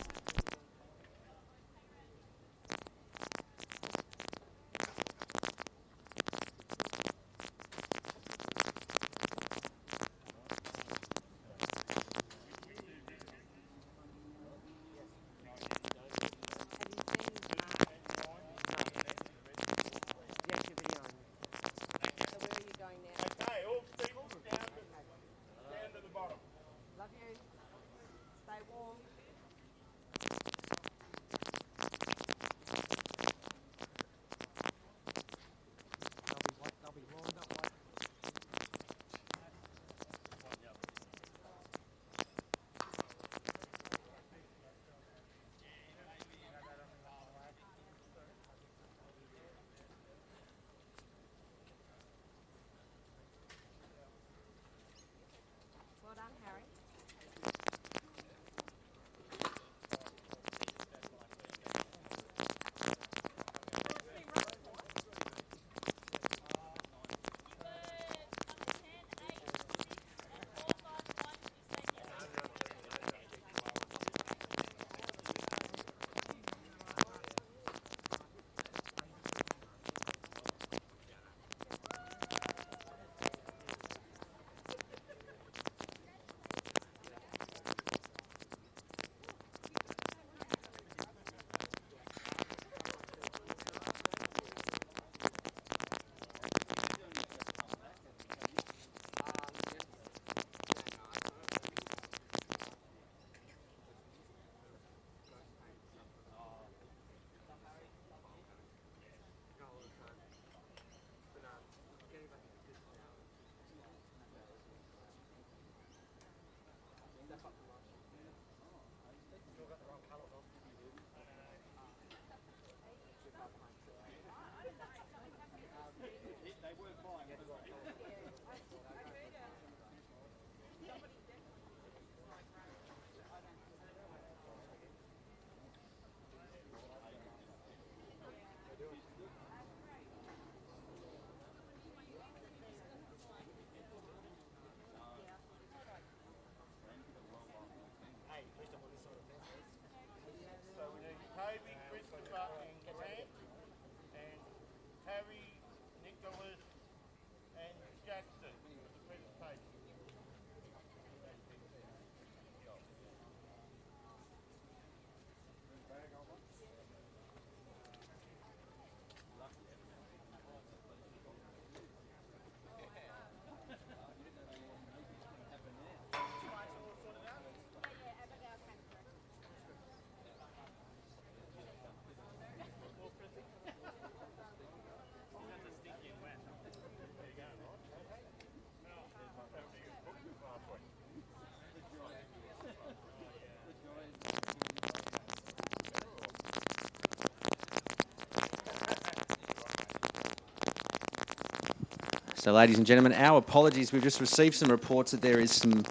So, ladies and gentlemen, our apologies. We've just received some reports that there is some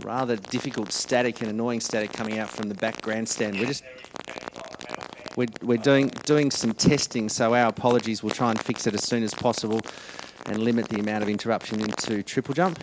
rather difficult static and annoying static coming out from the back grandstand. We're doing some testing, so our apologies. We'll try and fix it as soon as possible and limit the amount of interruption into triple jump.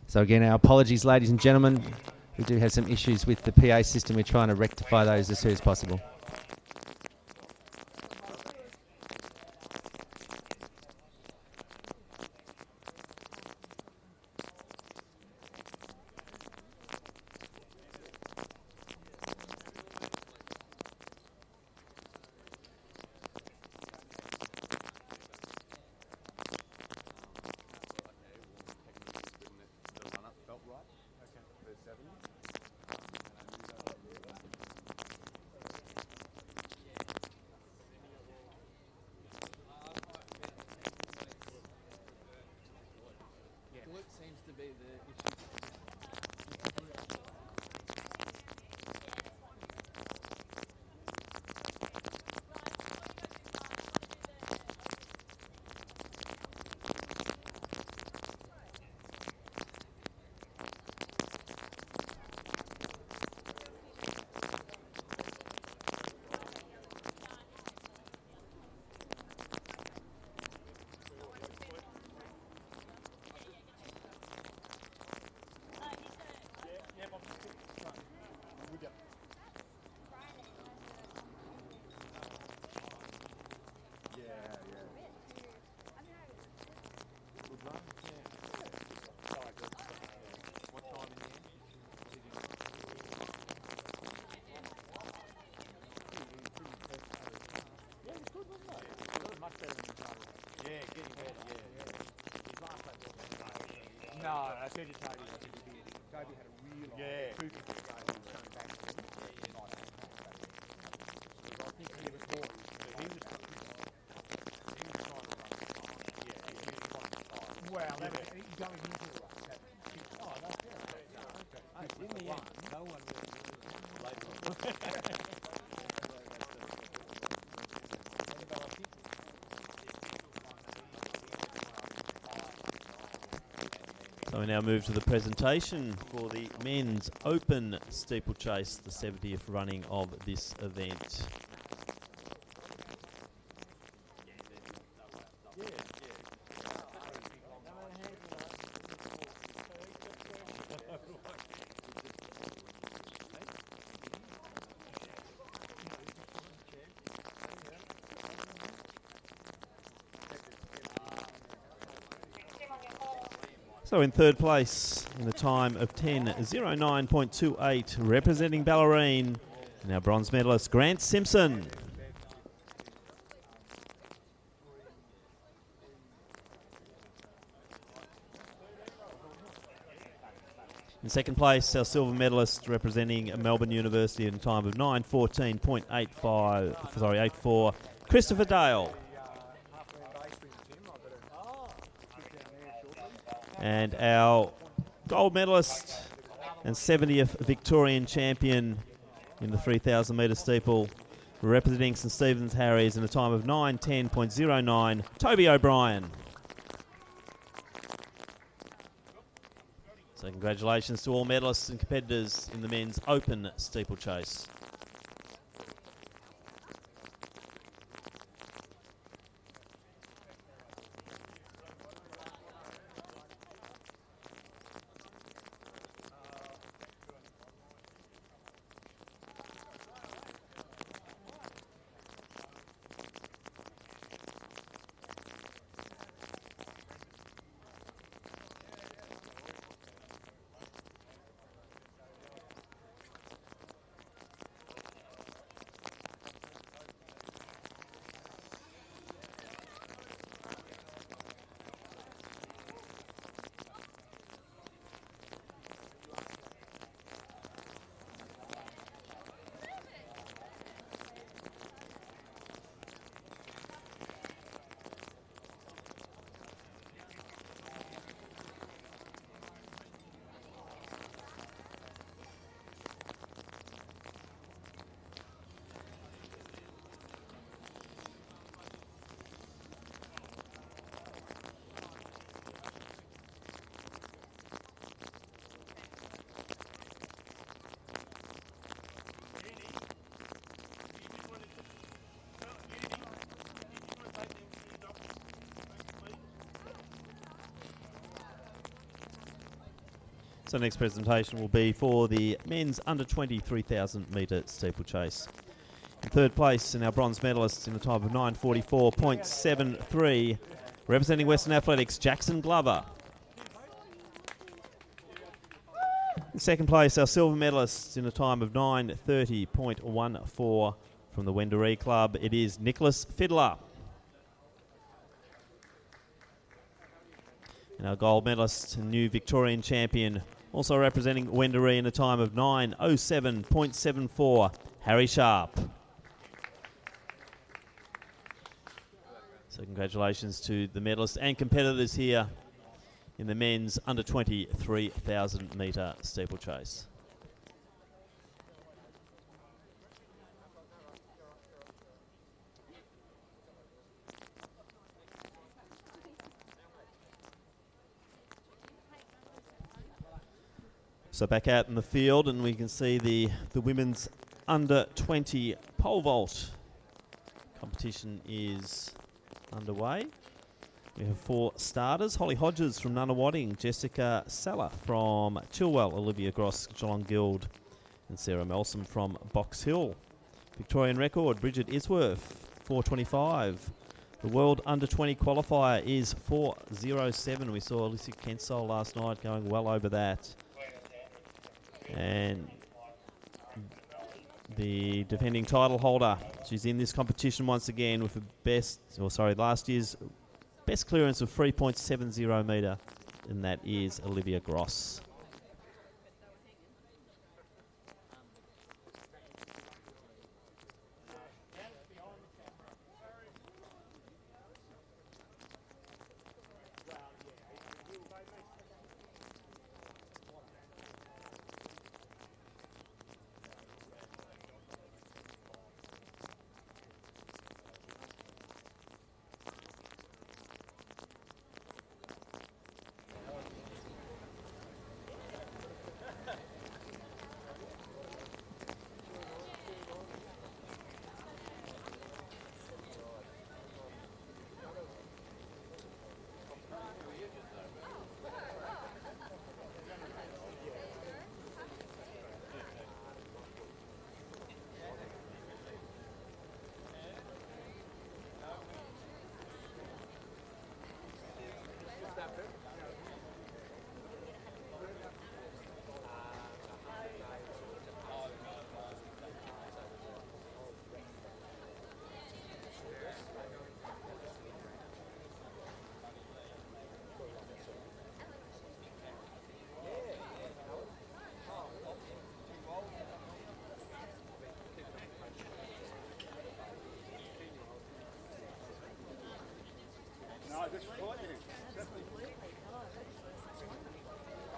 So again, our apologies, ladies and gentlemen. We do have some issues with the PA system. We're trying to rectify those as soon as possible. No, I said to Toby, Toby had a real two different games coming back to him. I think he was more, he was trying to run. Yeah, he was trying to style. Well, he's going into the run. Oh, that's fair. Okay. In the end, no one really So we now move to the presentation for the men's open steeplechase, the 70th running of this event. So in third place, in the time of 10:09.28, representing Ballerine, and our bronze medalist Grant Simpson. In second place, our silver medalist representing Melbourne University in a time of 9:14.84, Christopher Dale. And our gold medalist and 70th Victorian champion in the 3,000 metre steeple, representing St Stephen's Harriers in a time of 9:10.09, Toby O'Brien. So congratulations to all medalists and competitors in the men's open steeplechase. So next presentation will be for the men's under 20 3,000 metre steeplechase. In third place in our bronze medalists in a time of 9:44.73, representing Western Athletics, Jackson Glover. In second place, our silver medalists in a time of 9:30.14 from the Wendouree Club, it is Nicholas Fiddler. And our gold medalist, new Victorian champion, also representing Wendouree in a time of 9:07.74, Harry Sharp. So congratulations to the medalists and competitors here in the men's under 20 3,000 metre steeplechase. So back out in the field, and we can see the women's under 20 pole vault competition is underway. We have 4 starters: Holly Hodges from Nunawading, Jessica Sella from Chilwell, Olivia Gross, Geelong Guild, and Sarah Melson from Box Hill. Victorian record, Bridget Isworth, 4:25. The world under 20 qualifier is 4:07. We saw Alicia Kensole last night going well over that. And the defending title holder, she's in this competition once again with last year's best clearance of 3.70 metre, and that is Olivia Gross.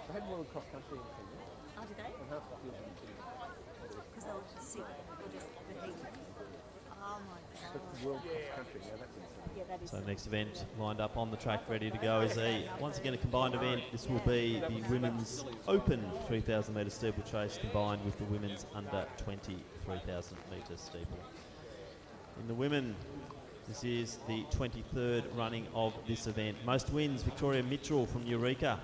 They had World Cross Country in Kenya. Oh, did they? And half the field in Kenya. Because they were sick or just the heat. Oh my But god. the World Cross Country, yeah, that's insane. Yeah, that is. So next event lined up on the track, ready to go, is once again a combined event. This will be the women's open 3,000 metre steeplechase combined with the women's under 20 3,000 metre steeple. In the women, this is the 23rd running of this event. Most wins, Victoria Mitchell from Eureka.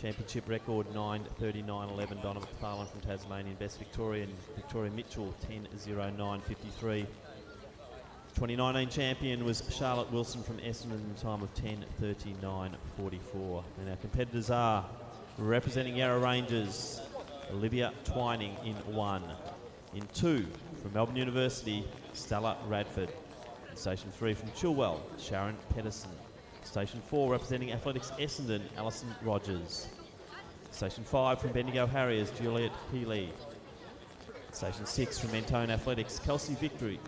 Championship record 9:39.11. Donna McFarlane from Tasmanian. Best Victorian, Victoria Mitchell, 10:09.53. 2019 champion was Charlotte Wilson from Essendon in a time of 10:39.44. And our competitors are representing Yarra Rangers, Olivia Twining in 1. In 2, from Melbourne University, Stella Radford. In Station 3 from Chilwell, Sharon Pedersen. Station 4 representing Athletics Essendon, Alison Rogers. Station 5 from Bendigo Harriers, Juliet Healy. Station 6 from Mentone Athletics, Kelsey Victory.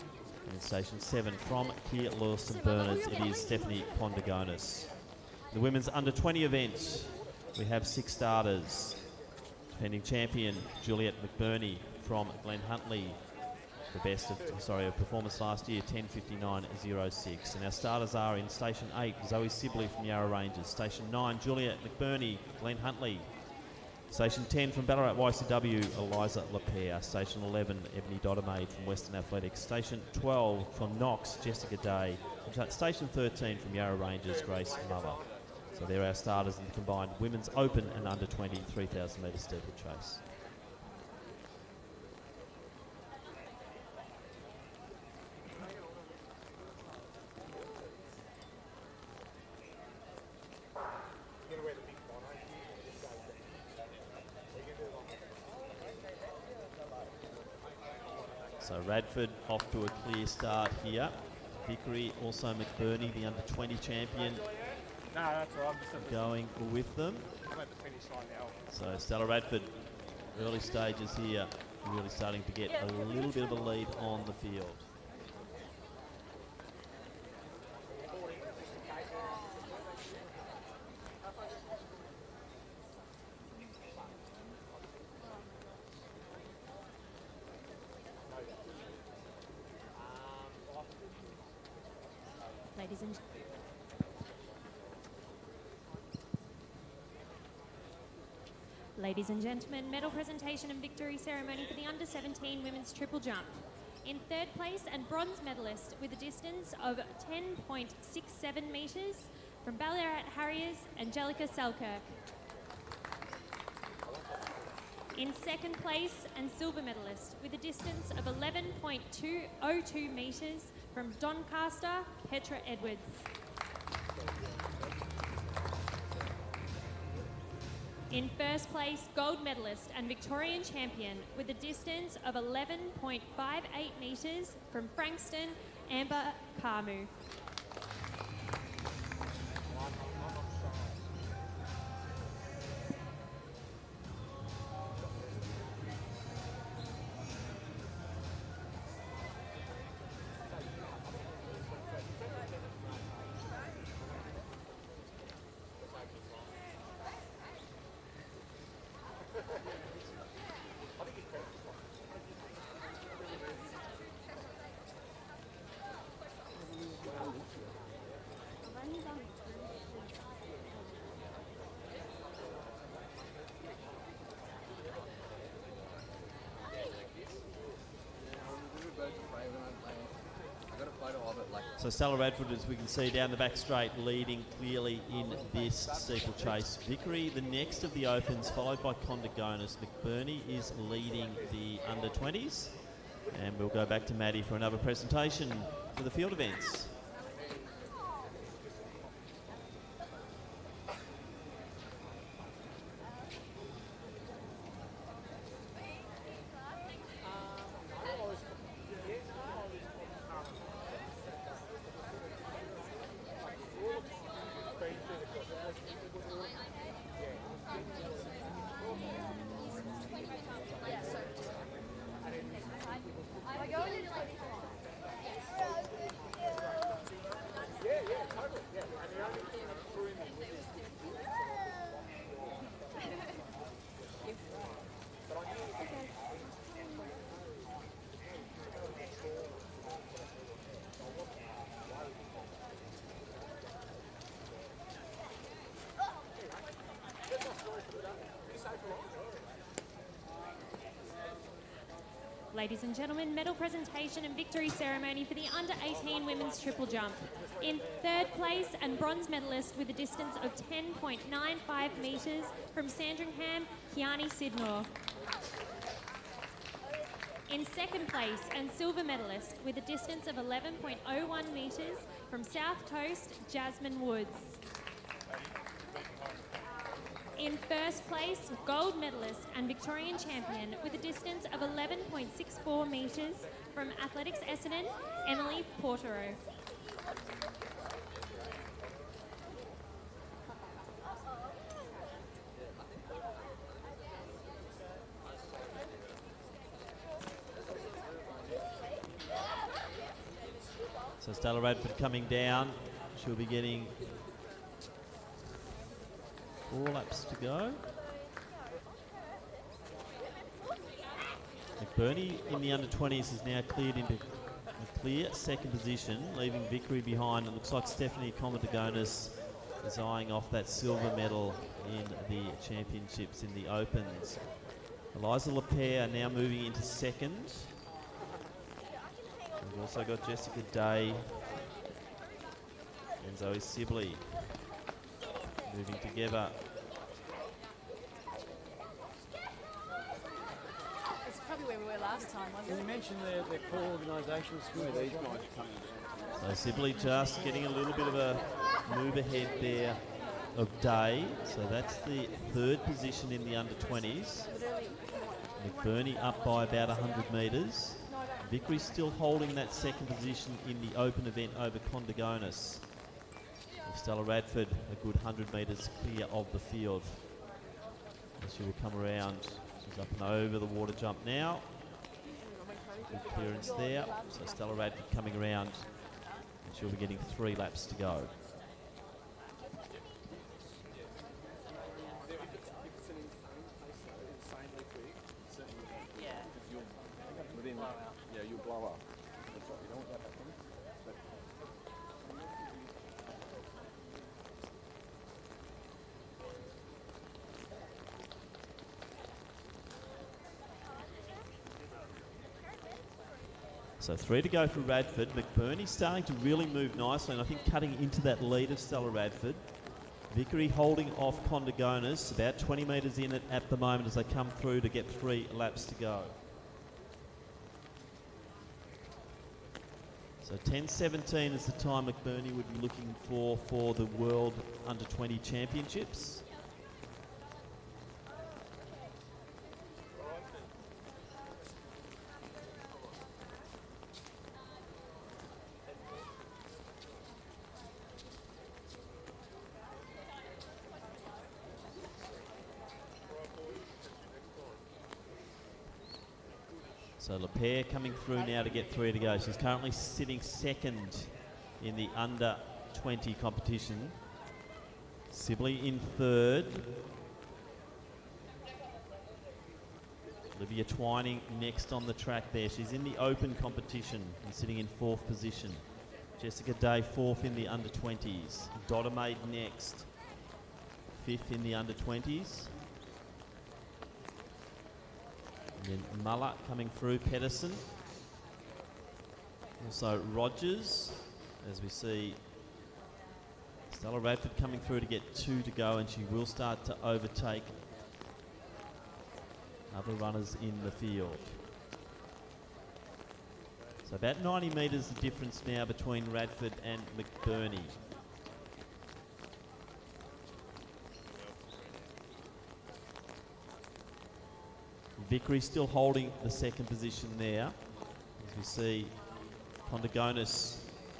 And in Station 7 from Keir Lewis Bernards, it is Stephanie Pondagonis. The women's under 20 event, we have 6 starters. Defending champion, Juliet McBurney from Glen Huntly. The best of performance last year, 10:59.06. And our starters are in Station 8, Zoe Sibley from Yarra Rangers. Station 9, Juliet McBurney, Glen Huntly. Station 10 from Ballarat YCW, Eliza Lapierre. Station 11, Ebony Doddermaid from Western Athletics. Station 12 from Knox, Jessica Day. Station 13 from Yarra Rangers, Grace Mother. So they're our starters in the combined women's open and under 20 3,000 metre steeplechase. So Radford off to a clear start here. Vickery, also McBurney, the under 20 champion, No, that's all right. I'm just going with them. I'm at the finish line now. So Stella Radford, early stages here, really starting to get a little bit of a lead on the field. Ladies and Ladies and gentlemen, medal presentation and victory ceremony for the under-17 women's triple jump. In third place and bronze medalist with a distance of 10.67 metres from Ballarat Harriers, Angelica Selkirk. In second place and silver medalist with a distance of 11.202 metres from Doncaster, Petra Edwards. In first place, gold medalist and Victorian champion with a distance of 11.58 metres from Frankston, Amber Carmu. So Stella Radford, as we can see down the back straight, leading clearly in this steeplechase. Vickery, the next of the opens, followed by Condigonis. McBurney is leading the under-20s. And we'll go back to Maddie for another presentation for the field events. Ladies and gentlemen, medal presentation and victory ceremony for the under-18 women's triple jump. In third place and bronze medalist with a distance of 10.95 metres from Sandringham, Kiani Sidnor. In second place and silver medalist with a distance of 11.01 metres from South Coast, Jasmine Woods. In first place, gold medalist and Victorian champion with a distance of 11.64 metres from Athletics Essendon, Emily Portero. So Stella Radford coming down. She'll be getting 4 laps to go. McBurney in the under-20s is now cleared into a clear second position, leaving Vickery behind. It looks like Stephanie Comatogonis is eyeing off that silver medal in the championships in the Opens. Eliza Lapere now moving into second. We've also got Jessica Day and Zoe Sibley moving together. It's probably where we were last time, wasn't You it? mentioned their core organisational skills. These guys are coming down. So simply just getting a little bit of a move ahead there of Day. So that's the third position in the under-20s. McBurney up by about 100 metres. Vickery still holding that second position in the open event over Condigonis. With Stella Radford a good 100 metres clear of the field. And she will come around. She's up and over the water jump now. Good clearance there. So Stella Radford coming around. And she'll be getting 3 laps to go. Yeah, you'll blow up. That's right, you don't want that happening. So 3 to go for Radford. McBurney starting to really move nicely, and I think cutting into that lead of Stella Radford. Vickery holding off Condigonis, about 20 metres in it at the moment as they come through to get 3 laps to go. So 10:17 is the time McBurney would be looking for the World Under-20 Championships. So LePere coming through now to get 3 to go. She's currently sitting second in the under-20 competition. Sibley in third. Olivia Twining next on the track there. She's in the open competition and sitting in 4th position. Jessica Day 4th in the under-20s. Dodamaid next, 5th in the under-20s. And then Muller coming through, Pedersen. Also Rogers, as we see Stella Radford coming through to get 2 to go, and she will start to overtake other runners in the field. So about 90 metres the difference now between Radford and McBurney. Vickery still holding the second position there. As we see Condigonis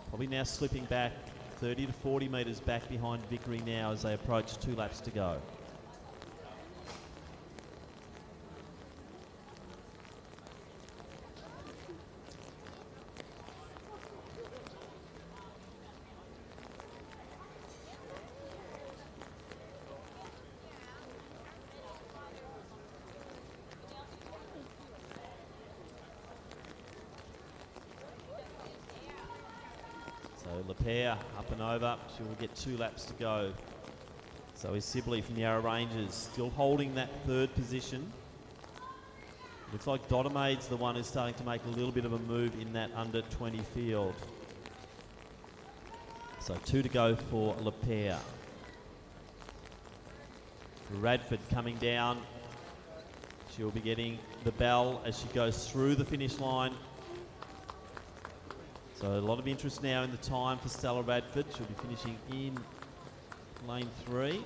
probably now slipping back 30 to 40 metres back behind Vickery now as they approach 2 laps to go. LePere up and over. She will get 2 laps to go. So is Sibley from the Yarra Rangers, still holding that 3rd position. Looks like Dodamaid's the one who's starting to make a little bit of a move in that under-20 field. So 2 to go for LePere. Radford coming down. She'll be getting the bell as she goes through the finish line. So a lot of interest now in the time for Stella Radford. She'll be finishing in lane 3.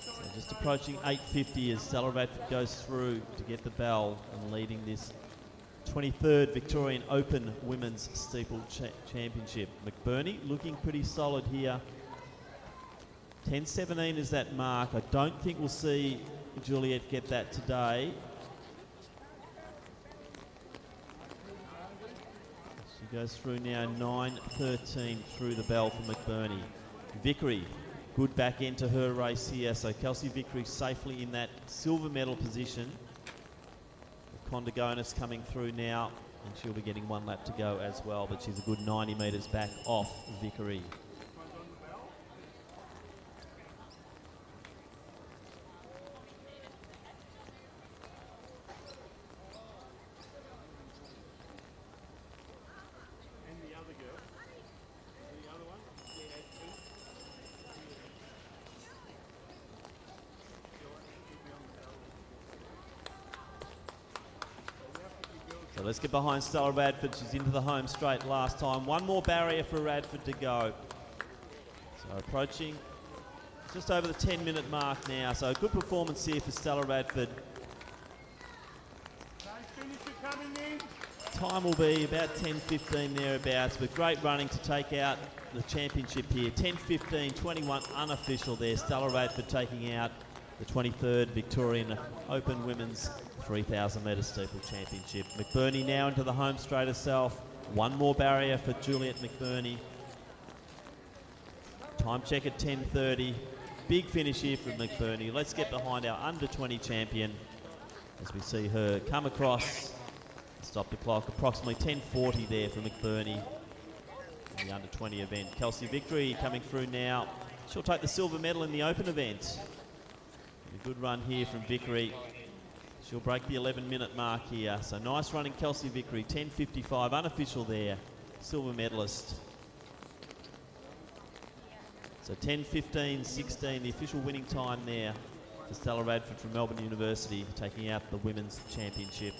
So just approaching 8:50 as Stella Radford goes through to get the bell and leading this 23rd Victorian Open Women's Steeple Championship. McBurney looking pretty solid here. 10:17 is that mark. I don't think we'll see Juliet get that today. She goes through now 9:13 through the bell for McBurney. Vickery, good back end to her race here. So Kelsey Vickery safely in that silver medal position. Condigonis coming through now, and she'll be getting 1 lap to go as well, but she's a good 90 metres back off Vickery. So let's get behind Stella Radford. She's into the home straight last time. One more barrier for Radford to go. So approaching just over the 10-minute mark now. So a good performance here for Stella Radford. Time will be about 10:15 thereabouts, but great running to take out the championship here. 10:15:21 unofficial there. Stella Radford taking out the 23rd Victorian Open Women's 3,000 metre steeple championship. McBurney now into the home straight herself. One more barrier for Juliet McBurney. Time check at 10:30. Big finish here from McBurney. Let's get behind our under-20 champion as we see her come across. Stop the clock. Approximately 10:40 there for McBurney in the under-20 event. Kelsey Victory coming through now. She'll take the silver medal in the open event. A good run here from Vickery. She'll break the 11-minute mark here. So nice running, Kelsey Vickery. 10:55 unofficial there. Silver medalist. So 10:15:16, the official winning time there for Stella Radford from Melbourne University, taking out the women's championship.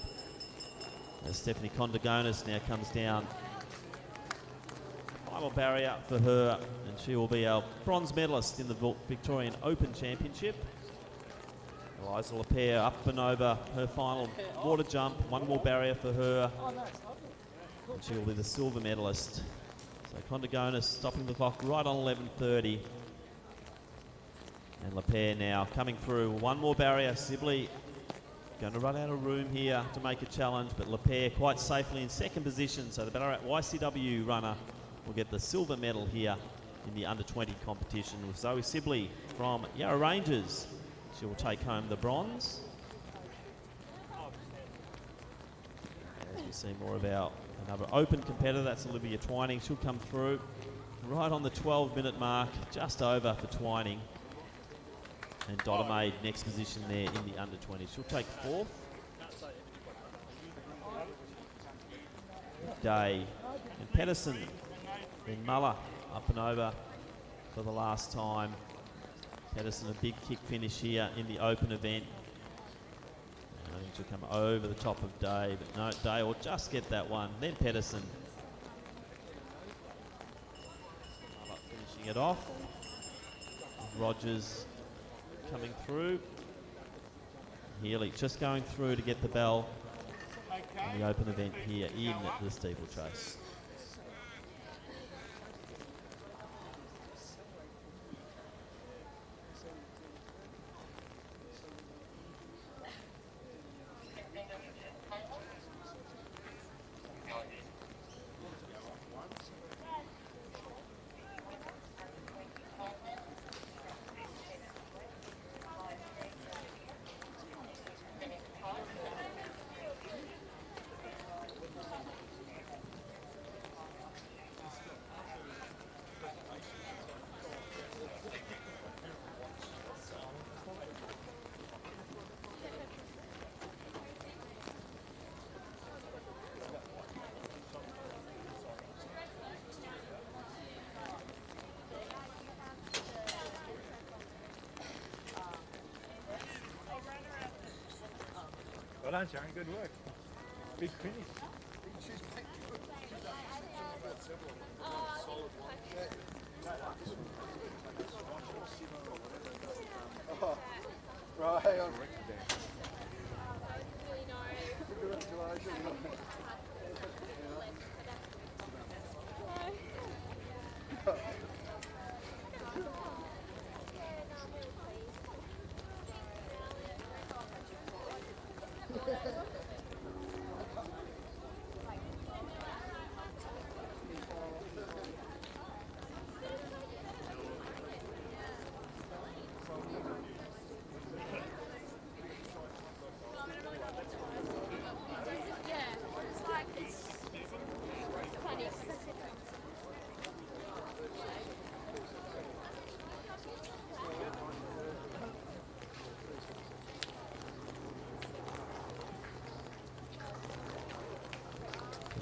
As Stephanie Kondagonis now comes down. Final barrier for her, and she will be our bronze medalist in the Victorian Open Championship. Eliza Lapierre up and over her final water jump. One more barrier for her, and she will be the silver medalist. So Kondagonis stopping the clock right on 11:30. And Lapierre now coming through. One more barrier. Sibley going to run out of room here to make a challenge, but Lapierre quite safely in second position. So the Ballarat YCW runner will get the silver medal here in the under-20 competition with Zoe Sibley from Yarra Rangers. She will take home the bronze. As we see more about another open competitor, that's Olivia Twining. She'll come through right on the 12-minute mark, just over for Twining. And Dottermaid next position there in the under-20. She'll take fourth. Day and Pedersen, then Muller up and over for the last time. Pedersen a big kick finish here in the open event. And I think she'll come over the top of Day, but no, Day will just get that one. Then Pedersen. Muller finishing it off. Rogers coming through. Healy just going through to get the bell in the open event here in the Steeplechase. Well done, Sharon. Good work. Big finish. Oh, right, hang on.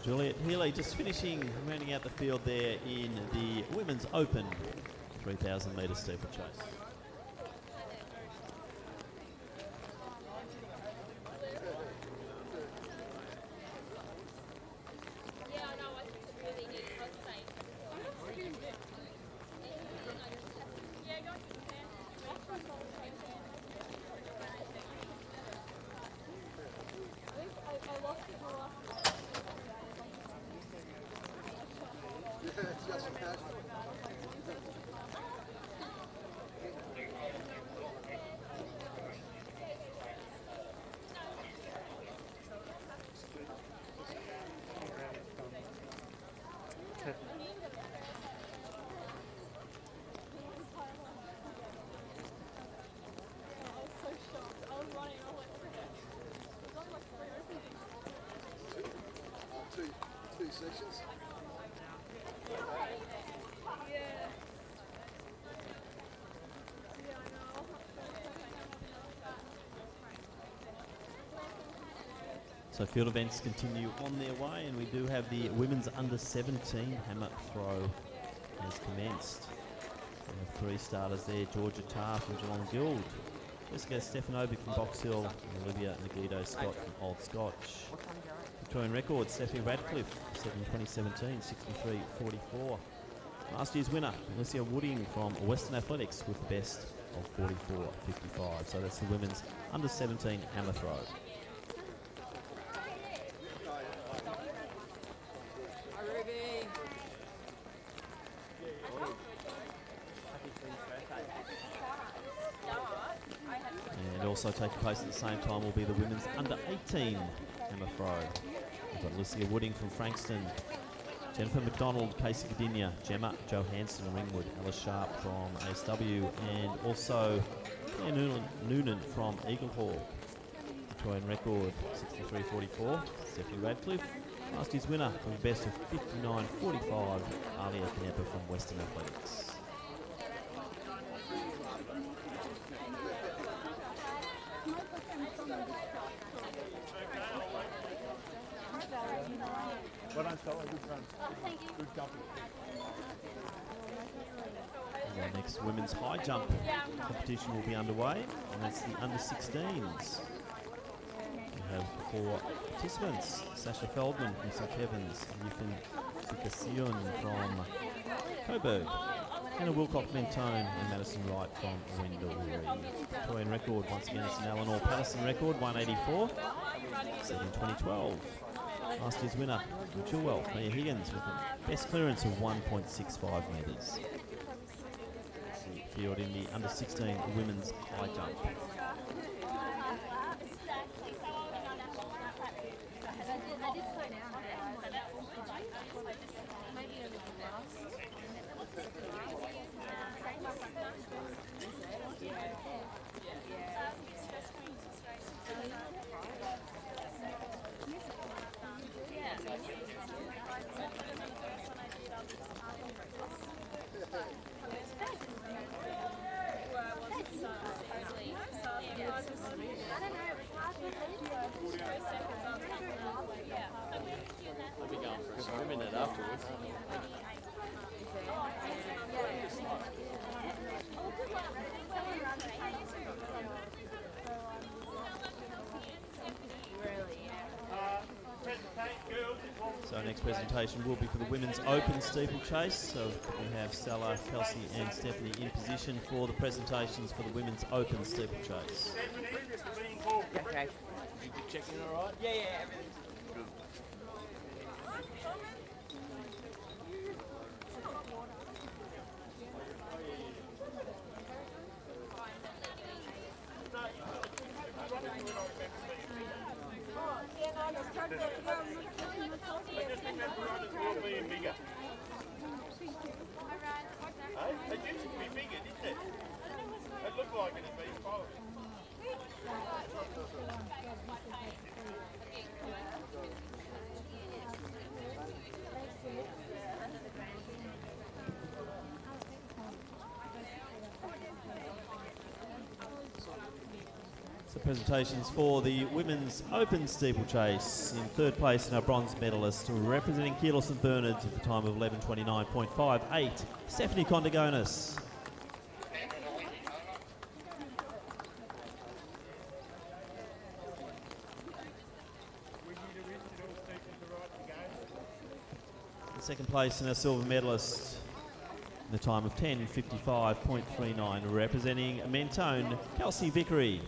Juliet Healy just finishing, rounding out the field there in the Women's Open 3,000 metre steeplechase. Two sections. So field events continue on their way, and we do have the women's under 17 hammer throw has commenced. We have three starters there: Georgia Tarr from Geelong Guild, Jessica Stefanovic from Box Hill, and Olivia Nagito Scott from Old Scotch. Victorian record: Stephanie Radcliffe, 2017, 63.44. Last year's winner, Alicia Wooding from Western Athletics, with the best of 44.55. So that's the women's under 17 hammer throw. And also taking place at the same time will be the women's under 18 hammer throw. We've got Alicia Wooding from Frankston, Jennifer McDonald, Casey Gdynia, Gemma Johansson, Ringwood, Alice Sharp from ASW, and also Claire Noonan from Eaglehawk. Victorian record 63.44. Stephanie Radcliffe, last year's winner from the best of 59.45. Alia Canepa from Western Athletics. Well done, Stella. Good run. Good jumping. Our next women's high jump competition will be underway, and that's the under 16s. We have four participants: Sasha Feldman from St Kevin's, Yifan Sikasion from Coburg, Hannah Wilcock-Mentone, and Madison Wright from Wendell. Victorian record, once again, it's an Eleanor Patterson record, 184, set in 2012. Last year's winner, Chilwell, Mia Higgins, with the best clearance of 1.65 metres. Field in the under 16 women's high jump. We'll be going for a swim in it afterwards. So our next presentation will be for the women's open steeplechase. So we have Stella, Kelsey and Stephanie in position for the presentations for the women's open steeplechase. Okay. You checking all right? Yeah, everything's good. It used to be bigger, didn't it? It looked like it had been polished. So presentations for the women's open steeplechase. In third place in our bronze medalist, representing Keilor St Bernard's at the time of 11:29.58, Stephanie Condigonis. In second place in our silver medalist, in the time of 10:55.39, representing Mentone, Kelsey Vickery.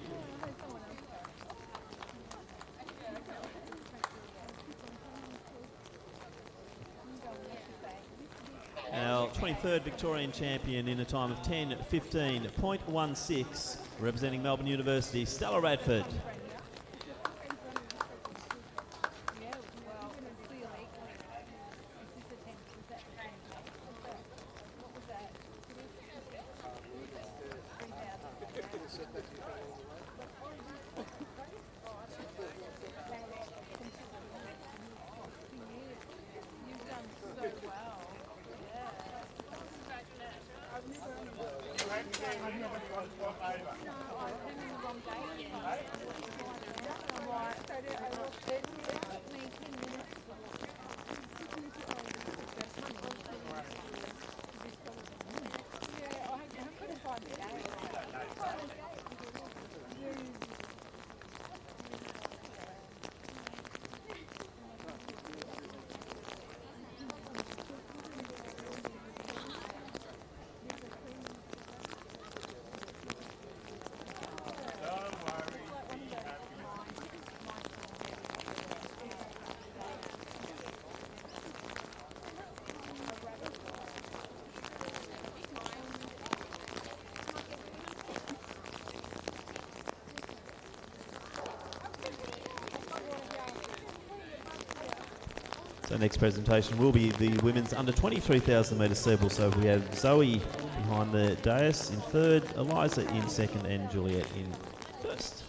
Our our 23rd Victorian champion in a time of 10:15.16, representing Melbourne University, Stella Radford. So next presentation will be the women's under 23,000 metre steeple. So we have Zoe behind the dais in third, Eliza in second, and Juliet in first.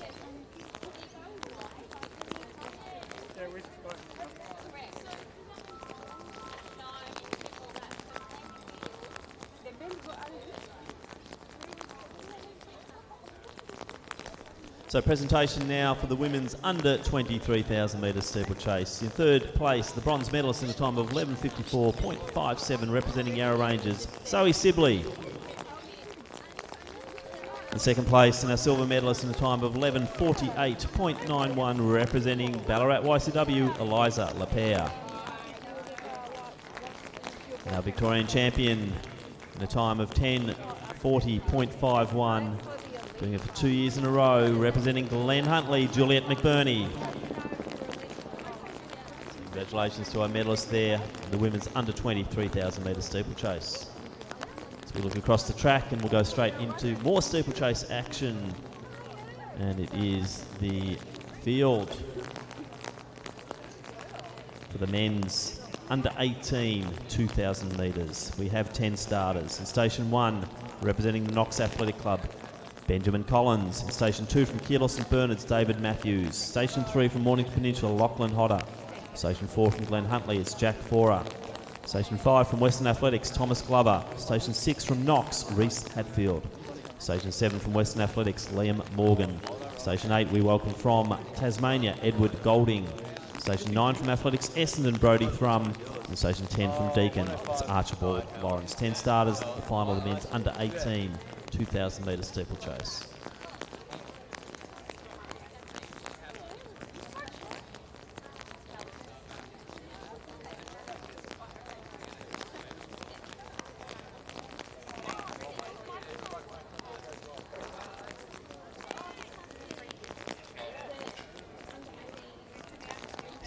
So presentation now for the women's under 23,000 metre steeplechase. In third place, the bronze medalist in a time of 11:54.57, representing Yarra Rangers, Zoe Sibley. In second place, and our silver medalist in a time of 11:48.91, representing Ballarat YCW, Eliza Lapierre. Our Victorian champion in a time of 10:40.51. Doing it for 2 years in a row, representing Glen Huntley, Juliet McBurney. Congratulations to our medalist there in the women's under 23,000 metre steeplechase. So we look across the track and we'll go straight into more steeplechase action. And it is the field for the men's under 18, 2,000 metres. We have 10 starters. In Station 1, representing the Knox Athletic Club, Benjamin Collins. In Station 2 from Keelos St Bernard's, David Matthews. Station 3 from Mornington Peninsula, Lachlan Hodder. Station 4 from Glen Huntley, it's Jack Forer. Station 5 from Western Athletics, Thomas Glover. Station 6 from Knox, Reese Hadfield. Station 7 from Western Athletics, Liam Morgan. Station 8 we welcome from Tasmania, Edward Golding. Station 9 from Athletics, Essendon, Brodie Thrum. And Station 10 from Deakin, it's Archibald Lawrence. 10 starters, the final of the men's under 18. 2,000 metre steeplechase.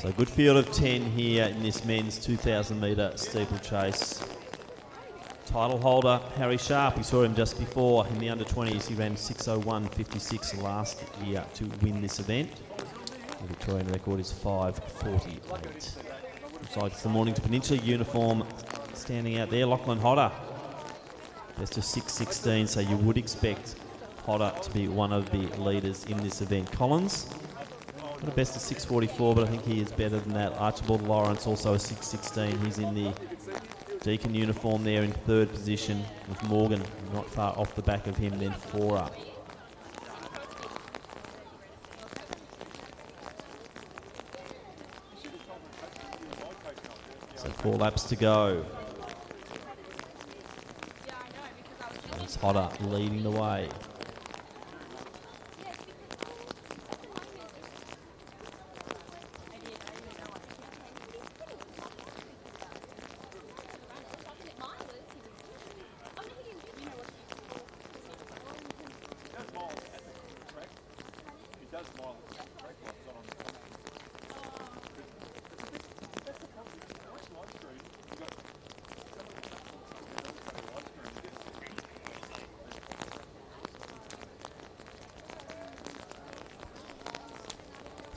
So good field of 10 here in this men's 2,000 metre steeplechase. Title holder Harry Sharp, we saw him just before in the under-20s. He ran 6:01.56 last year to win this event. The Victorian record is 5:48. Looks like it's the Mornington Peninsula uniform standing out there. Lachlan Hodder, best of 6:16, so you would expect Hodder to be one of the leaders in this event. Collins got a best of 6:44, but I think he is better than that. Archibald Lawrence also a 6:16. He's in the Deakin uniform there in third position, with Morgan not far off the back of him, then Forer. So 4 laps to go. It's Hodder leading the way.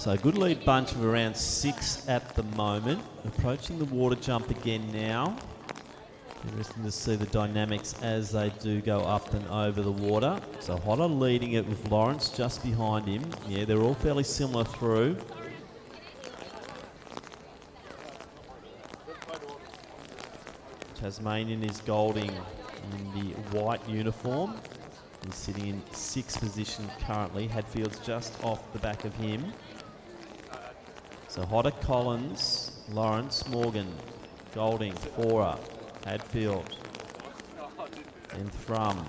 So a good lead bunch of around 6 at the moment. Approaching the water jump again now. Interesting to see the dynamics as they do go up and over the water. So Hodder leading it with Lawrence just behind him. Yeah, they're all fairly similar through. Tasmanian is Golding in the white uniform. He's sitting in 6th position currently. Hadfield's just off the back of him. So Hodder, Collins, Lawrence, Morgan, Golding, Fora, Hadfield, and Thrum.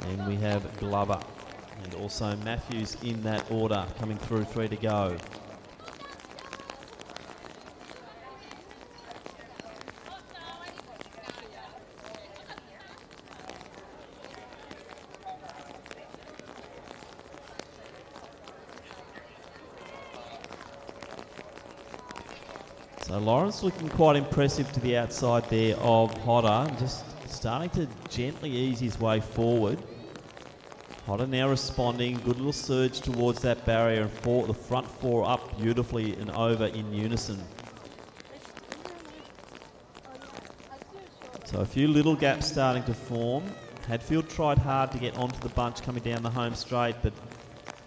And we have Glover and also Matthews in that order, coming through, 3 to go. So Lawrence looking quite impressive to the outside there of Hodder, just starting to gently ease his way forward. Hodder now responding, good little surge towards that barrier, and the front 4 up beautifully and over in unison. So a few little gaps starting to form. Hadfield tried hard to get onto the bunch coming down the home straight, but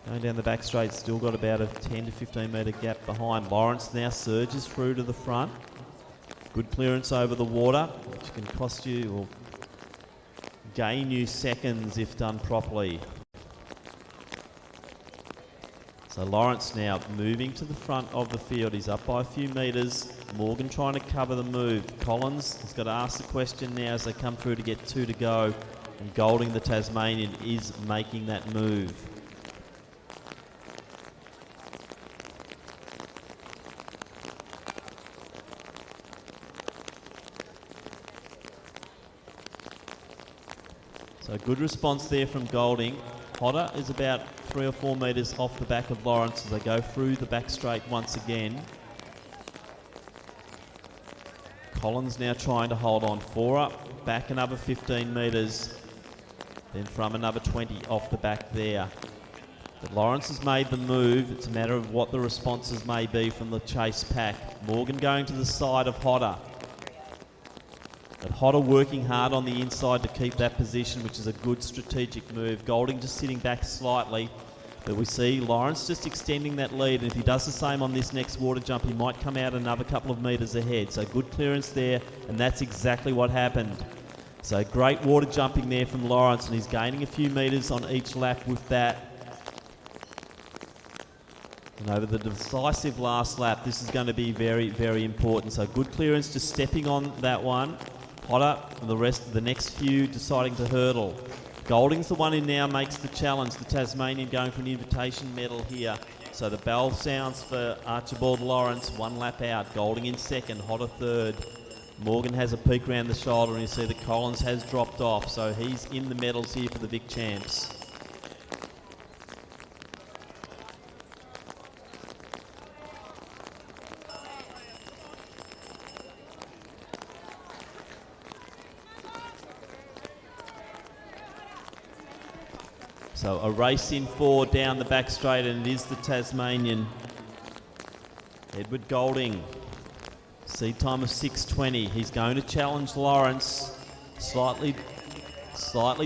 going down the back straight, still got about a 10 to 15 metre gap behind. Lawrence now surges through to the front. Good clearance over the water, which can cost you or gain you seconds if done properly. So Lawrence now moving to the front of the field. He's up by a few metres. Morgan trying to cover the move. Collins has got to ask the question now as they come through to get 2 to go. And Golding, the Tasmanian, is making that move. So good response there from Golding. Hodder is about 3 or 4 metres off the back of Lawrence as they go through the back straight once again. Collins now trying to hold on. 4 up, back another 15 metres. Then from another 20 off the back there. But Lawrence has made the move. It's a matter of what the responses may be from the chase pack. Morgan going to the side of Hodder. But Hodder working hard on the inside to keep that position, which is a good strategic move. Golding just sitting back slightly. But we see Lawrence just extending that lead, and if he does the same on this next water jump, he might come out another couple of metres ahead. So good clearance there, and that's exactly what happened. So great water jumping there from Lawrence, and he's gaining a few metres on each lap with that. And over the decisive last lap, this is going to be very, very important. So good clearance, just stepping on that one. Hodder, and the rest of the next few deciding to hurdle. Golding's the one who now makes the challenge. The Tasmanian going for an invitation medal here. So the bell sounds for Archibald Lawrence, 1 lap out. Golding in 2nd, Hodder 3rd. Morgan has a peek around the shoulder, and you see that Collins has dropped off. So he's in the medals here for the Vic Champs. So a race in 4 down the back straight, and it is the Tasmanian. Edward Golding, seed time of 6:20. He's going to challenge Lawrence. Slightly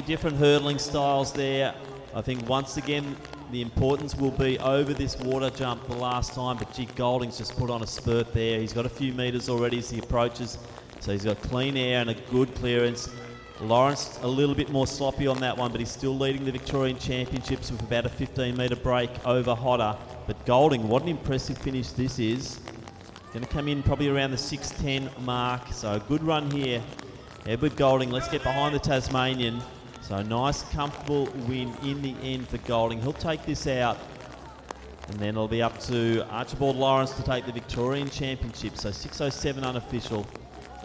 different hurdling styles there. I think once again the importance will be over this water jump the last time, but gee, Golding's just put on a spurt there. He's got a few metres already as he approaches, so he's got clean air and a good clearance. Lawrence a little bit more sloppy on that one, but he's still leading the Victorian Championships with about a 15-metre break over Hodder. But Golding, what an impressive finish this is. Going to come in probably around the 6:10 mark, so a good run here. Edward Golding, let's get behind the Tasmanian. So a nice, comfortable win in the end for Golding. He'll take this out, and then it'll be up to Archibald Lawrence to take the Victorian Championship. So 6:07 unofficial.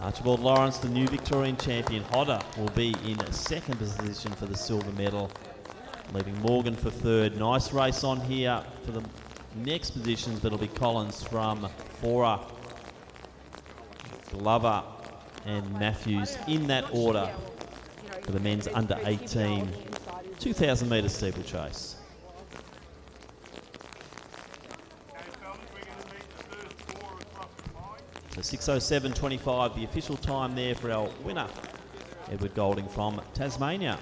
Archibald Lawrence, the new Victorian champion. Hodder will be in 2nd position for the silver medal, leaving Morgan for 3rd. Nice race on here for the next positions, but it'll be Collins from Fora, Glover and Matthews in that order for the men's under 18 2,000 metre steeplechase. So 6:07.25, the official time there for our winner, Edward Golding from Tasmania.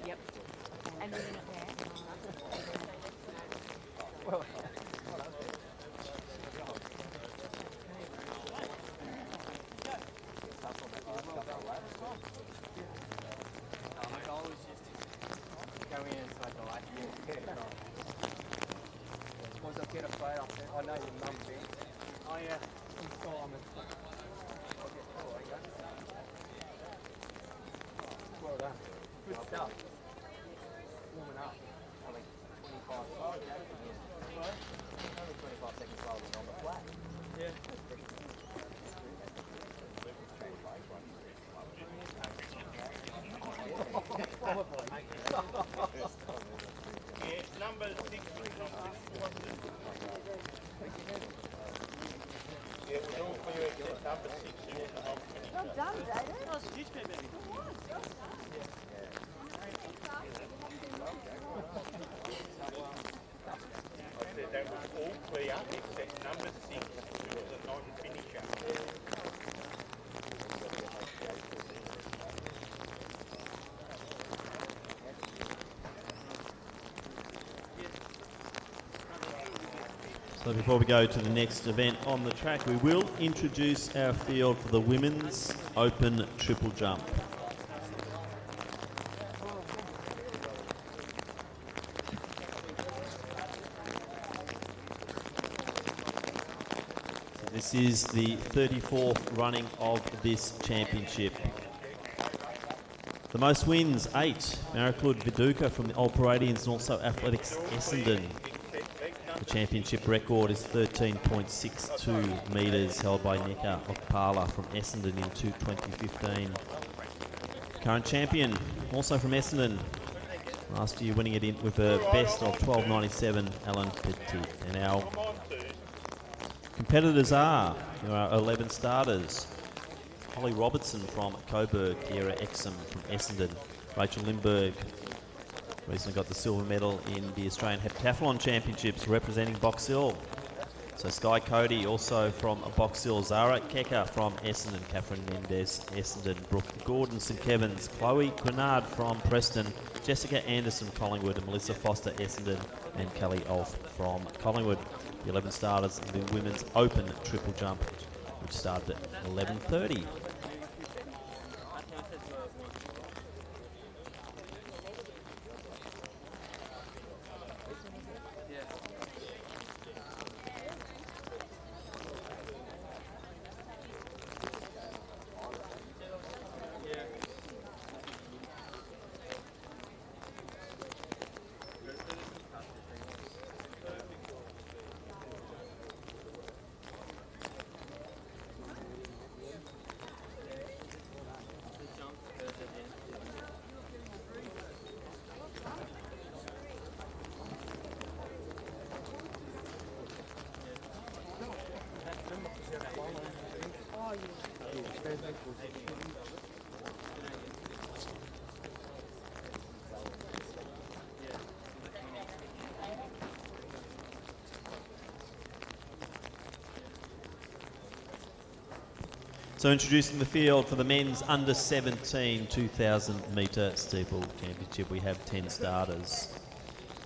Yep. And then up there. I know your mum's in. Oh yeah. Well done. Good stuff. Warming up. Only 25 seconds slower than on the flat. Yeah. Yeah, it's number 6 Yeah, it was all clear except number 6 in the whole finish. Well done, David. I said that was all clear except number 6, which was a non-finisher. So before we go to the next event on the track, we will introduce our field for the women's open triple jump. So this is the 34th running of this championship. The most wins, 8. Mariclud Viduka from the Old Paradians and also Athletics Essendon. The championship record is 13.62 metres, held by Nika Okpala from Essendon in 2015. Current champion, also from Essendon, last year winning it in with a best of 12.97, Alan Petit. And our competitors are, there are 11 starters. Holly Robertson from Coburg, Kiera Exum from Essendon, Rachel Lindberg recently got the silver medal in the Australian Heptathlon Championships representing Box Hill. So Sky Cody also from Box Hill, Zara Keka from Essendon, Catherine Mendes, Essendon, Brooke Gordon, St Kevin's, Chloe Quinard from Preston, Jessica Anderson, Collingwood, and Melissa Foster, Essendon, and Kelly Olf from Collingwood. The 11 starters in the women's open triple jump, which started at 11:30. So introducing the field for the men's under 17 2,000 metre steeple championship, we have 10 starters.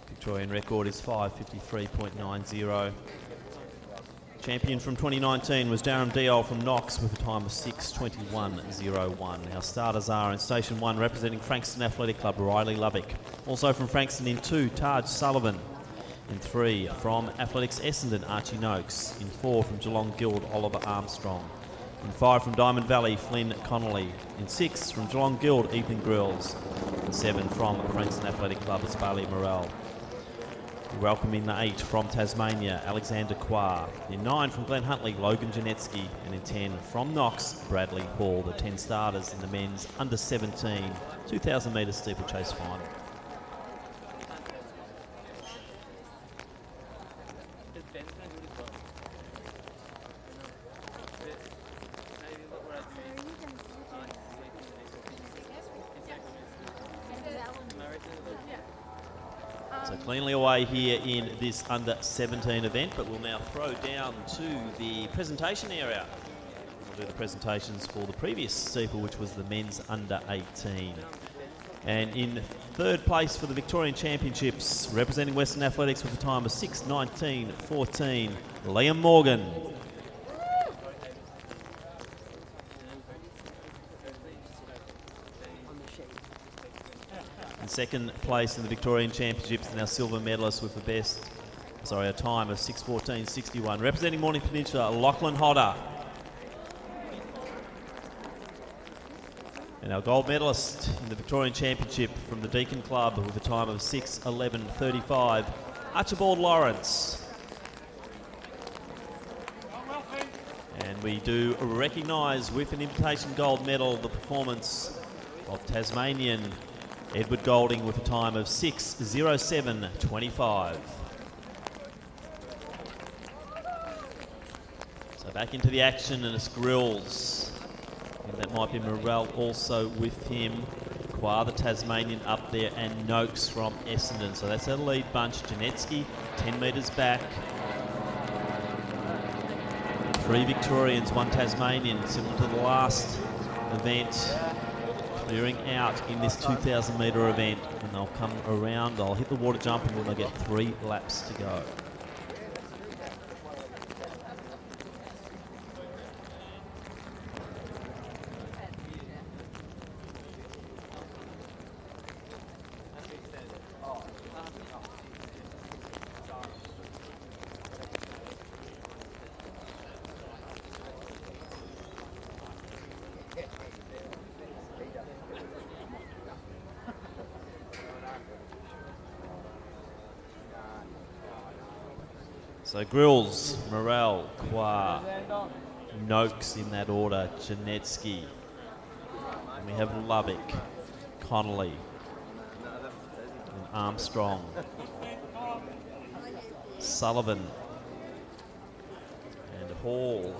Victorian record is 5:53.90. Champion from 2019 was Darren Diol from Knox with a time of 6:21.01. Our starters are in Station 1 representing Frankston Athletic Club, Riley Lovick. Also from Frankston in 2, Taj Sullivan. In 3 from Athletics Essendon, Archie Noakes. In 4 from Geelong Guild, Oliver Armstrong. In 5 from Diamond Valley, Flynn Connolly. In 6 from Geelong Guild, Ethan Grills. In 7 from Frankston Athletic Club, it's Bailey Morrell. Welcoming the 8 from Tasmania, Alexander Quar. In 9 from Glen Huntley, Logan Janetsky. And in 10 from Knox, Bradley Hall. The 10 starters in the men's under 17 2,000 metre steeplechase final. So cleanly away here in this under 17 event, but we'll now throw down to the presentation area. We'll do the presentations for the previous steeple, which was the men's under 18. And in 3rd place for the Victorian Championships, representing Western Athletics with a time of 6:19.14, Liam Morgan. In 2nd place in the Victorian Championships, and our silver medalist with a time of 6:14.61. Representing Morning Peninsula, Lachlan Hodder. And our gold medalist in the Victorian Championship from the Deakin Club with a time of 6:11.35, Archibald Lawrence. And we do recognise with an invitation gold medal the performance of Tasmanian Edward Golding with a time of 6:07.25. So back into the action, and it's Grills. And that might be Morrell also with him. Quar, the Tasmanian, up there, and Noakes from Essendon. So that's our lead bunch. Janetsky 10 metres back. 3 Victorians, 1 Tasmanian, similar to the last event. Clearing out in this 2,000 metre event, and they'll come around, they'll hit the water jump, and then they'll get 3 laps to go. So Grills, Morrell, Quar, Noakes in that order, Janetsky. And we have Lubbock, Connolly, and Armstrong, Sullivan, and Hall.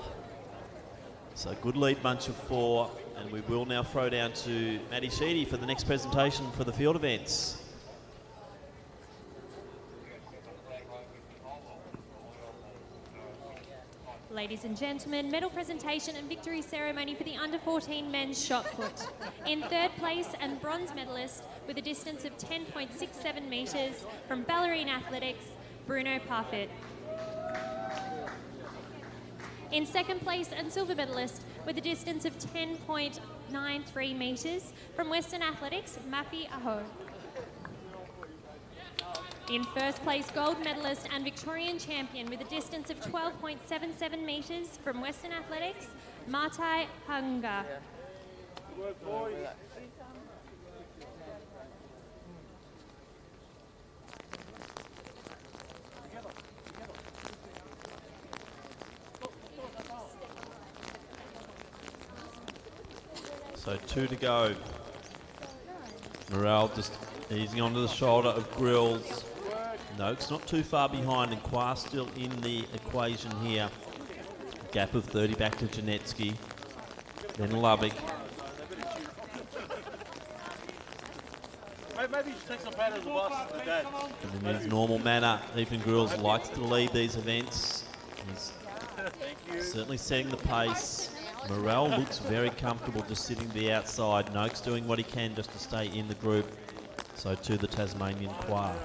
So good lead bunch of 4, and we will now throw down to Matty Sheedy for the next presentation for the field events. Ladies and gentlemen, medal presentation and victory ceremony for the under-14 men's shot put. In 3rd place and bronze medalist with a distance of 10.67 metres from Ballerine Athletics, Bruno Parfit. In 2nd place and silver medalist with a distance of 10.93 metres from Western Athletics, Mafi Aho. In 1st place, gold medalist and Victorian champion with a distance of 12.77 metres from Western Athletics, Martai Hunga. So 2 to go. Morrell just easing onto the shoulder of Grills. Noakes not too far behind, and Quar still in the equation here. Gap of 30 back to Janetsky. Then Lubbock. Maybe you should take some powder to the boss and the dad. And in his normal manner, Ethan Grills likes to lead these events. He's certainly setting the pace. Morrell looks very comfortable just sitting to the outside. Noakes doing what he can just to stay in the group. So to the Tasmanian Quar.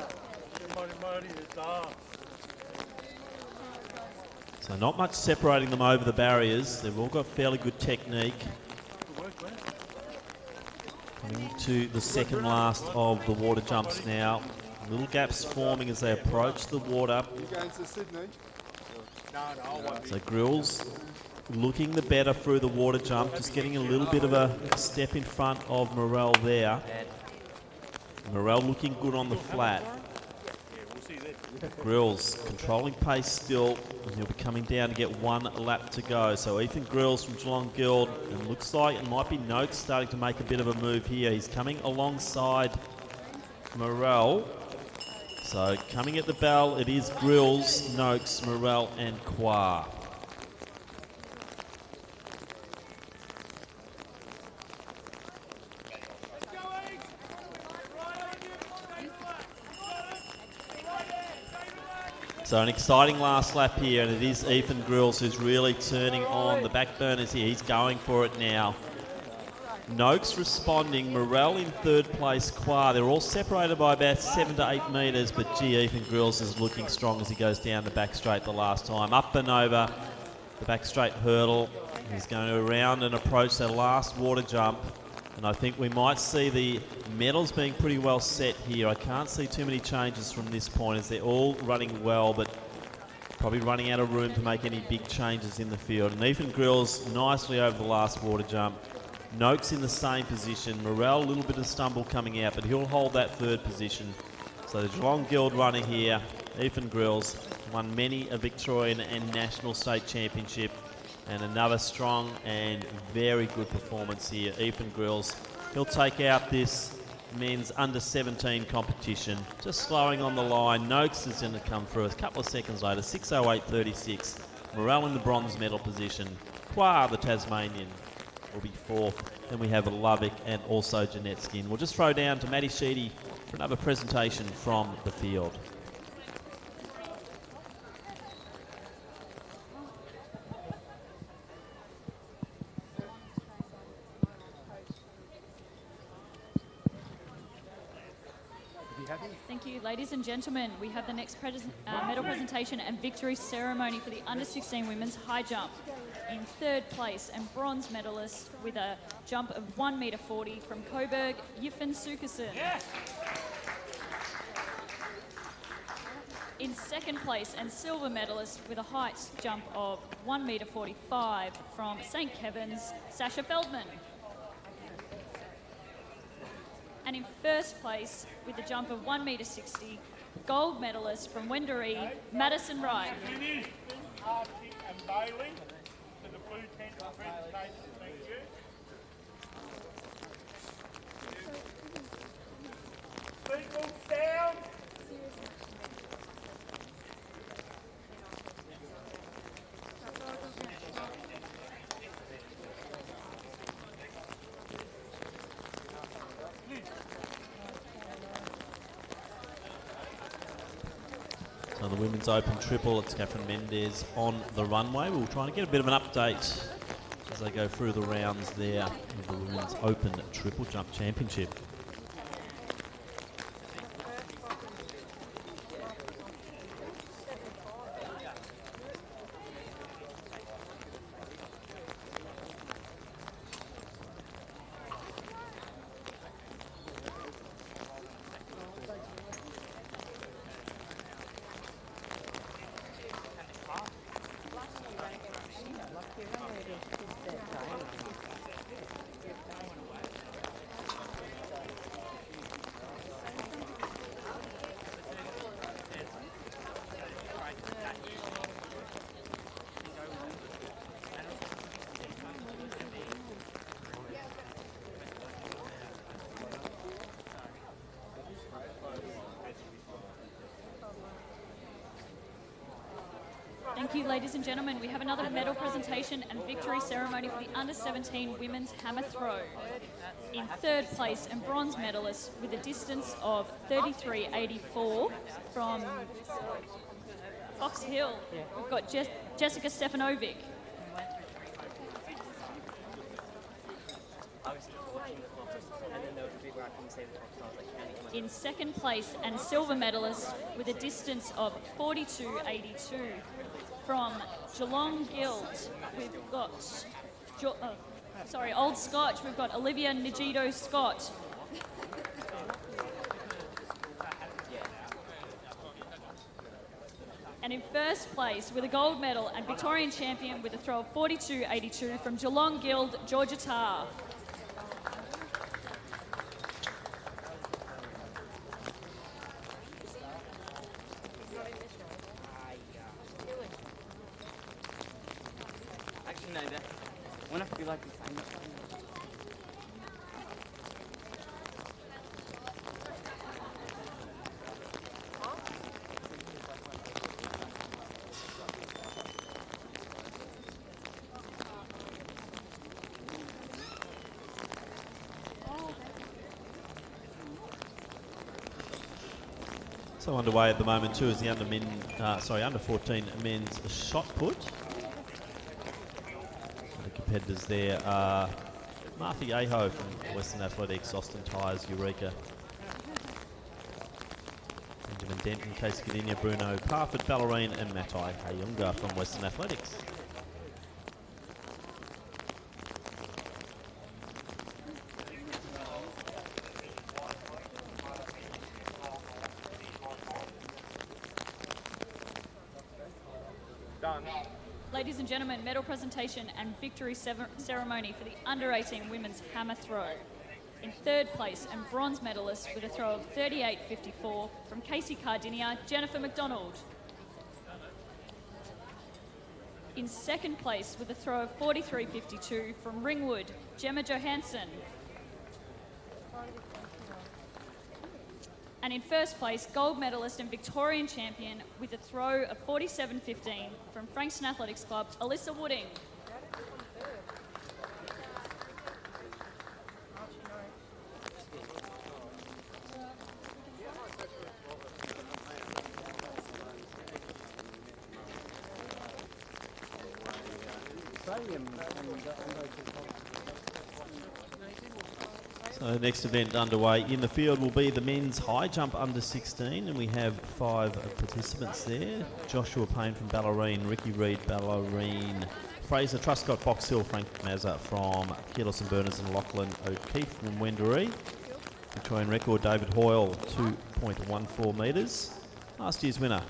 So not much separating them over the barriers. They've all got fairly good technique. Coming to the second last of the water jumps now. Little gaps forming as they approach the water. You going to Sydney? So Grills looking the better through the water jump, just getting a little bit of a step in front of Morel there. Morel looking good on the flat. Grills controlling pace still, and he'll be coming down to get one lap to go. So Ethan Grills from Geelong Guild, and looks like it might be Noakes starting to make a bit of a move here. He's coming alongside Morel. So coming at the bell, it is Grills, Noakes, Morel and Qua. So an exciting last lap here, and it is Ethan Grills who's really turning on the back burners here. He's going for it now. Noakes responding, Morel in third place, Qua. They're all separated by about 7 to 8 metres, but gee, Ethan Grills is looking strong as he goes down the back straight the last time. Up and over the back straight hurdle. He's going to around and approach that last water jump. And I think we might see the medals being pretty well set here. I can't see too many changes from this point as they're all running well, but probably running out of room to make any big changes in the field. And Ethan Grills nicely over the last water jump. Noakes in the same position. Morel, a little bit of stumble coming out, but he'll hold that third position. So the Geelong Guild runner here, Ethan Grills, won many a Victorian and National State Championship. And another strong and very good performance here. Ethan Grills, he'll take out this men's under-17 competition. Just slowing on the line. Noakes is going to come through a couple of seconds later, 6:08.36. Morel in the bronze medal position. Qua, the Tasmanian, will be fourth. Then we have Lovick and also Jeanette Skin. We'll just throw down to Matty Sheedy for another presentation from the field. Thank you, ladies and gentlemen. We have the next medal presentation and victory ceremony for the under-16 women's high jump. In third place and bronze medalist with a jump of 1.40 metre from Coburg, Yiffen Sukerson. In second place and silver medalist with a height jump of 1.45 metre from St. Kevin's, Sasha Feldman. And in first place with a jump of 1.60 metre, gold medalist from Wendouree, Madison Wright. And Bailey to the blue tent for presentation. Thank you. Sequence down. So the women's open triple, it's Catherine Mendez on the runway. We'll try and get a bit of an update as they go through the rounds there of the women's open triple jump championship. Thank you, ladies and gentlemen. We have another medal presentation and victory ceremony for the under-17 women's hammer throw. In third place and bronze medalist with a distance of 33.84 from Fox Hill, we've got Jessica Stefanovic. In second place and silver medalist with a distance of 42.82 from Geelong Guild, we've got Old Scotch, we've got Olivia Nigito Scott. And in first place with a gold medal and Victorian champion with a throw of 42.82 from Geelong Guild, Georgia Tarr. Actually, no, that won't have to be like the same. So underway at the moment too is the under 14 men's shot put. The competitors there are Martha Aho from Western Athletics, Austin Tyres, Eureka, Benjamin Denton, Casey Gadinia, Bruno Parford, Ballerine, and Matai Hayunga from Western Athletics. Ladies and gentlemen, medal presentation and victory ceremony for the under-18 women's hammer throw. In third place and bronze medalist with a throw of 38.54 from Casey Cardinia, Jennifer McDonald. In second place with a throw of 43.52 from Ringwood, Gemma Johansson. And in first place, gold medalist and Victorian champion with a throw of 47.15 from Frankston Athletics Club's Alyssa Wooding. So the next event underway in the field will be the men's high jump under 16, and we have 5 participants there. Joshua Payne from Ballerine, Ricky Reid, Ballerine, Fraser Truscott, Box Hill, Frank Mazza from Keelos and Burners, and Lachlan O'Keefe from Wendouree. Victorian record, David Hoyle, 2.14 metres. Last year's winner,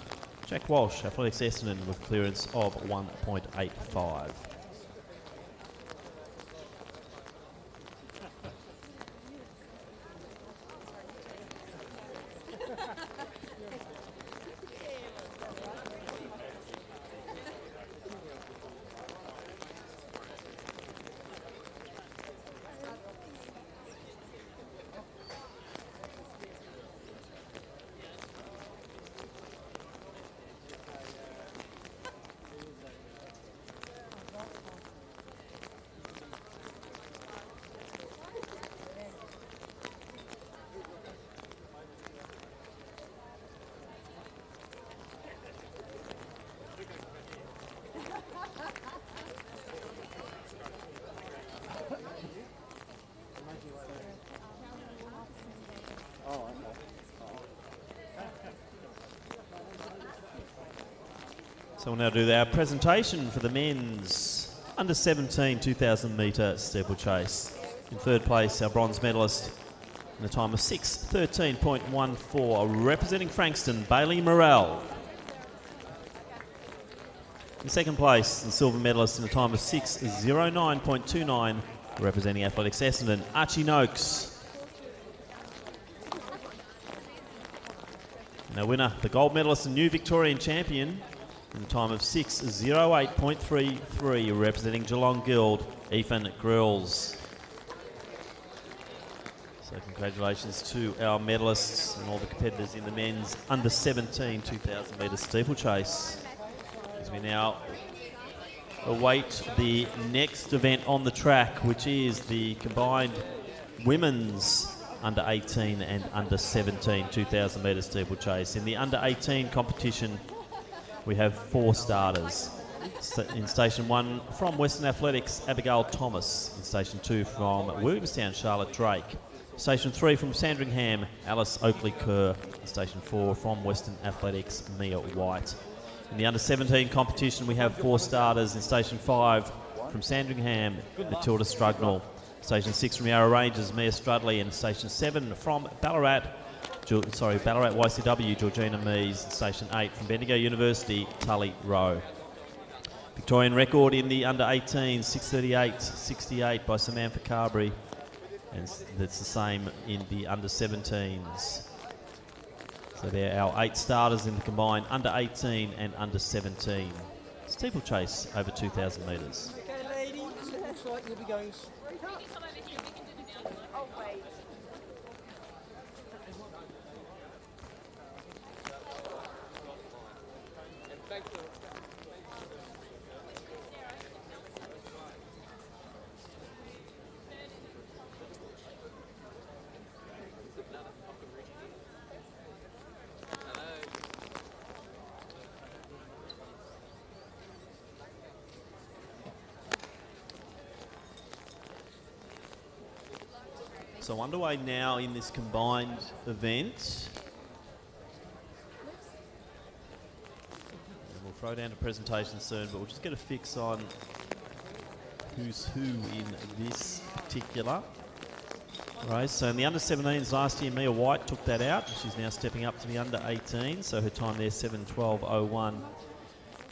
Jack Walsh, Athletics Essendon, with clearance of 1.85. So we'll now do our presentation for the men's under 17 2,000 metre steeplechase. In third place, our bronze medalist in a time of 6:13.14, representing Frankston, Bailey Morrell. In second place, the silver medalist in a time of 6:09.29, representing Athletics Essendon, Archie Noakes. And our winner, the gold medalist and new Victorian champion, in the time of 6:08.33, representing Geelong Guild, Ethan Grills. So congratulations to our medalists and all the competitors in the men's under 17 2,000 metre steeplechase. As we now await the next event on the track, which is the combined women's under 18 and under 17 2,000 metre steeplechase. In the under 18 competition, we have 4 starters. In Station 1 from Western Athletics, Abigail Thomas. In Station 2 from Williamstown, Charlotte Drake. Station 3 from Sandringham, Alice Oakley Kerr. In Station 4 from Western Athletics, Mia White. In the under 17 competition, we have 4 starters. In Station 5 from Sandringham, Matilda Strugnall. Station 6 from Yarra Ranges, Mia Strudley, and Station 7 from Ballarat, Ballarat YCW, Georgina Mees, and Station 8 from Bendigo University, Tully Rowe. Victorian record in the under 18s, 6:38.68 by Samantha Carberry, and that's the same in the under 17s. So they're our 8 starters in the combined under 18 and under 17. Steeplechase over 2,000 metres. Okay, ladies, that's right, you'll be going straight up. Oh, wait. So underway now in this combined event. And we'll throw down to presentation soon, but we'll just get a fix on who's who in this particular race. So in the under 17s last year, Mia White took that out. She's now stepping up to the under 18, so her time there 7:12.01.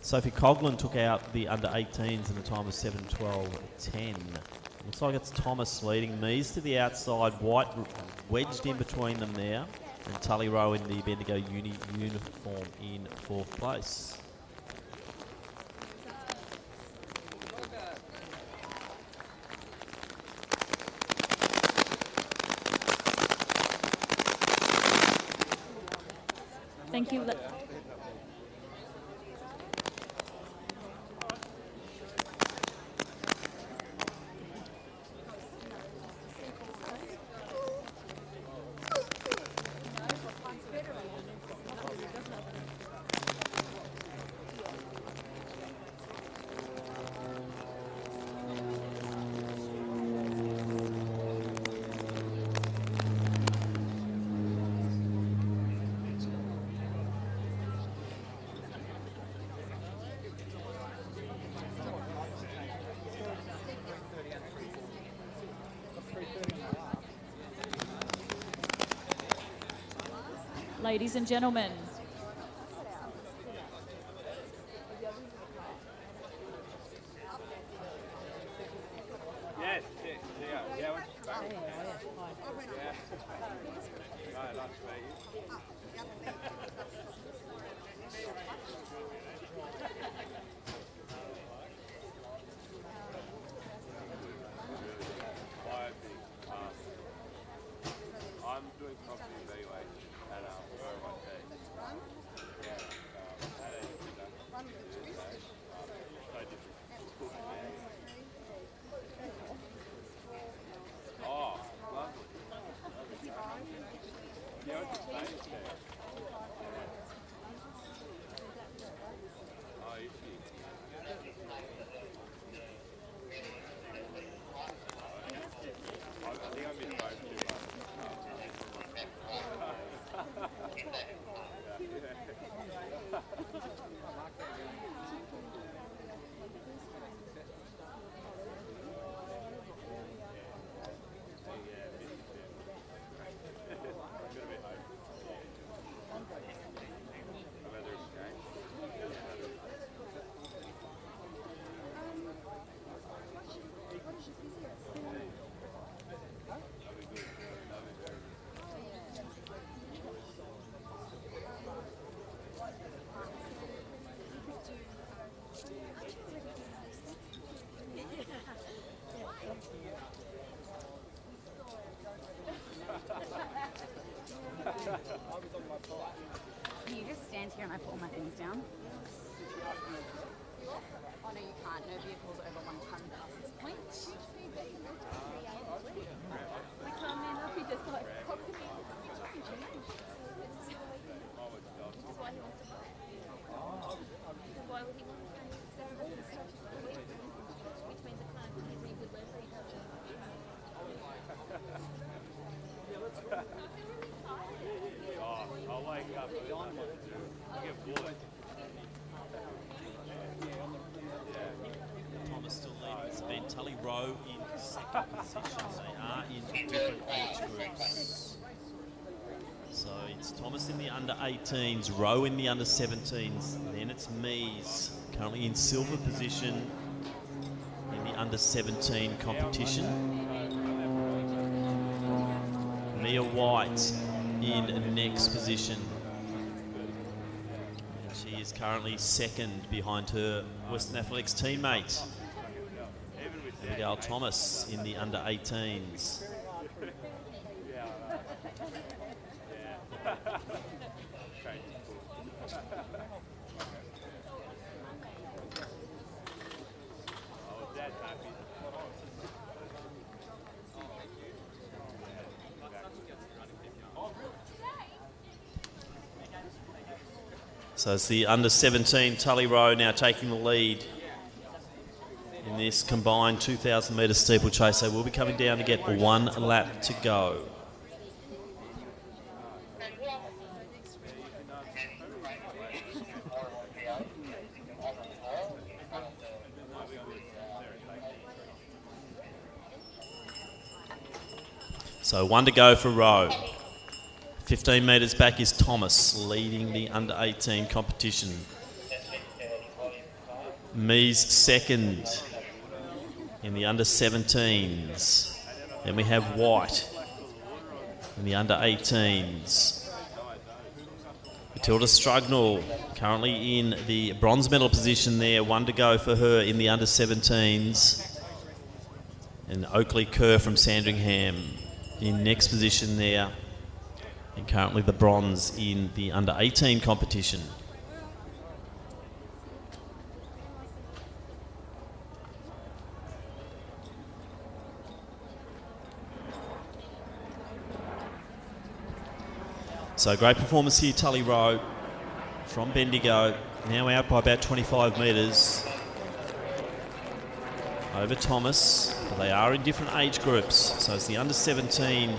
Sophie Coughlin took out the under 18s and the time was 7:12.10. Looks like it's Thomas leading. Mees to the outside, White wedged in between them there, and Tully Rowe in the Bendigo Uni uniform in 4th place. Thank you. Ladies and gentlemen, Yes, yes, yeah, what's your back? Yeah. Right, nice to meet you. I'm doing property evaluation at where am I staying? Yeah, at a Thursday. So different. Oh, lovely. Yeah, what's your name? Oh, you see. I think I missed both too much. Can you just stand here and I put all my things down? Oh no, you can't. No vehicles over 1 ton past this point. I come in, I'll be just like, why would he want to change ceremonies? Which means it can't be really good for each other. I'll wake up and I'll get bored. Thomas still leading. event. Tully Rowe in second position. They are in different age groups. So it's Thomas in the under 18s, Rowe in the under 17s. Then it's Mies, currently in silver position in the under 17 competition. Mia White in next position. And she is currently second behind her Western Athletics teammate, Abigail Thomas, in the under 18s. So it's the under 17 Tully Rowe now taking the lead in this combined 2,000 metre steeplechase. They will be coming down to get 1 lap to go. So 1 to go for Rowe. 15 metres back is Thomas, leading the under 18 competition. Mies second in the under 17s. Then we have White in the under 18s. Matilda Strugnall currently in the bronze medal position there. 1 to go for her in the under 17s. And Oakley Kerr from Sandringham in next position there. And currently the bronze in the under 18 competition. So great performance here, Tully Rowe from Bendigo, now out by about 25 metres over Thomas, but they are in different age groups. So it's the under 17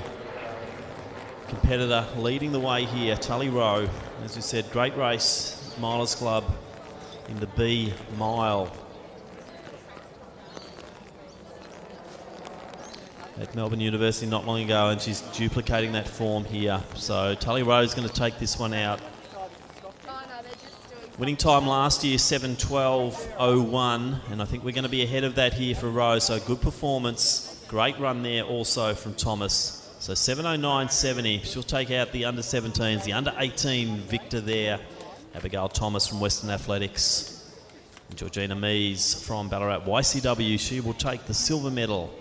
competitor leading the way here, Tully Rowe. As we said, great race, Milers Club in the B mile at Melbourne University not long ago, and she's duplicating that form here. So Tully Rowe is going to take this one out. Winning time last year, 7:12.01, and I think we're going to be ahead of that here for Rowe. So good performance, great run there also from Thomas. So 7:09.70, she'll take out the under 17s, the under 18 victor there, Abigail Thomas from Western Athletics. And Georgina Mies from Ballarat YCW, she will take the silver medal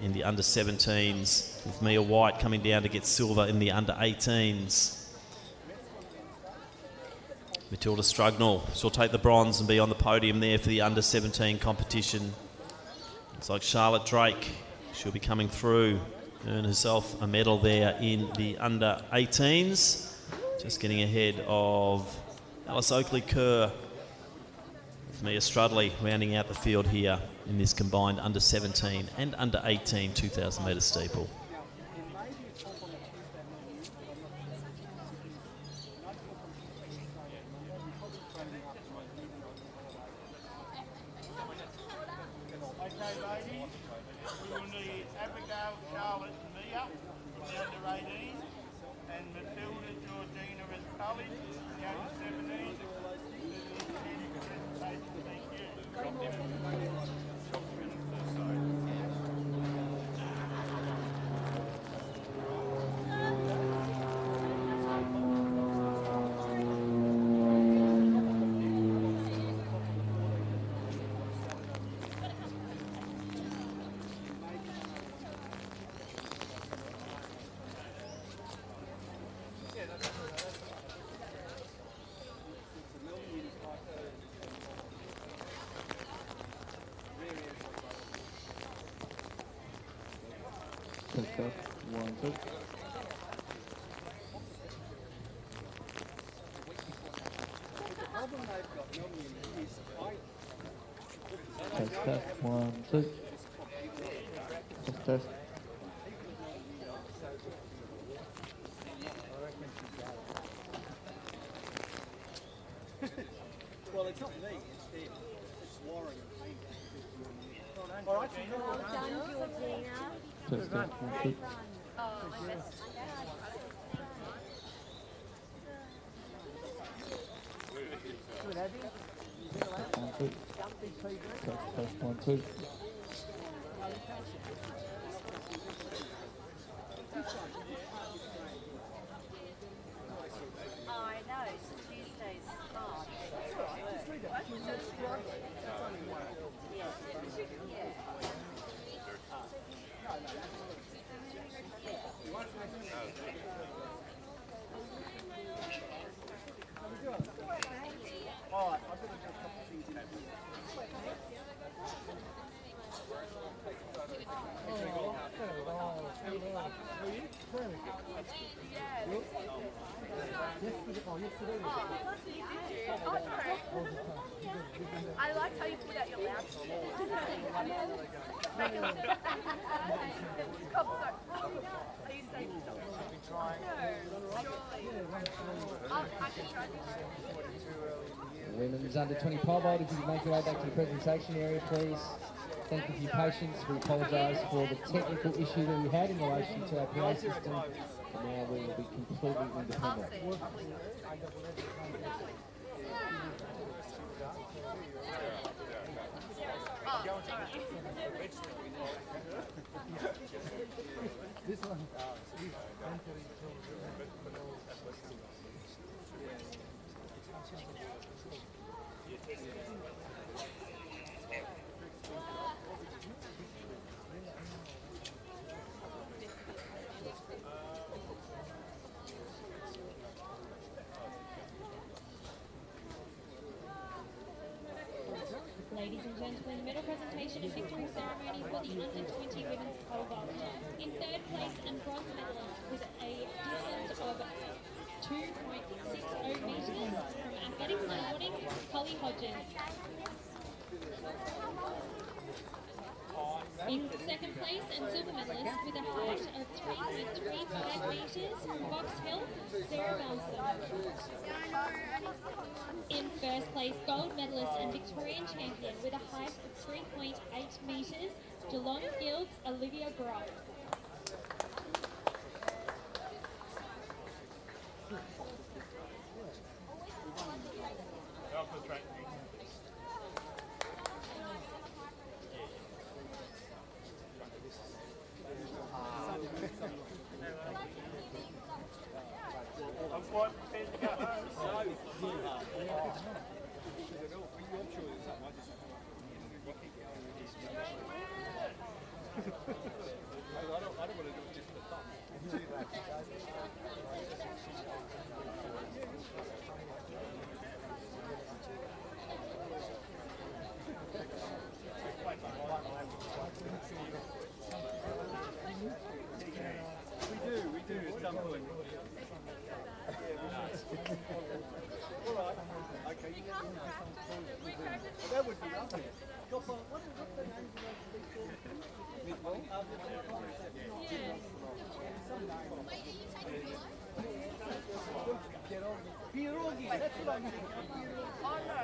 in the under 17s, with Mia White coming down to get silver in the under 18s. Matilda Strugnall, she'll take the bronze and be on the podium there for the under 17 competition. Looks like Charlotte Drake, she'll be coming through, earn herself a medal there in the under 18s. Just getting ahead of Alice Oakley Kerr, with Mia Strudley rounding out the field here in this combined under 17 and under 18 2,000 metre steeple. Well, it's not me, it's him. It's Warren. First up, 1, 2. One, two. First 1, 2. I know, it's Tuesday's hard. Alright, I've got to do a couple of things in that. I liked how you pulled out your loudspeaker. Are you saying stop? No, surely. I can try to. Women's under 20 pole vault, if you could make your way back to the presentation area, please. Thank you for your patience. We apologise for the technical issue that we had in relation to our PA system. And now we will be completely independent. This one. Ladies and gentlemen, medal presentation and victory ceremony for the under-20 women's pole vault. In third place and bronze medalist with a distance of 2.60 metres from athletics snowboarding, Holly Hodges. In second place and silver medalist with a height of 3.35 metres from Box Hill, Sarah Nelson. In first place, gold medalist and Victorian champion with a height of 3.8 metres, Geelong Guilds, Olivia Groff. I'm quite prepared to go home. I don't want to do it just for fun. We do at some point. All right. Okay. That would be lovely. What is the name of Pierogi, that's what I'm thinking. Oh no.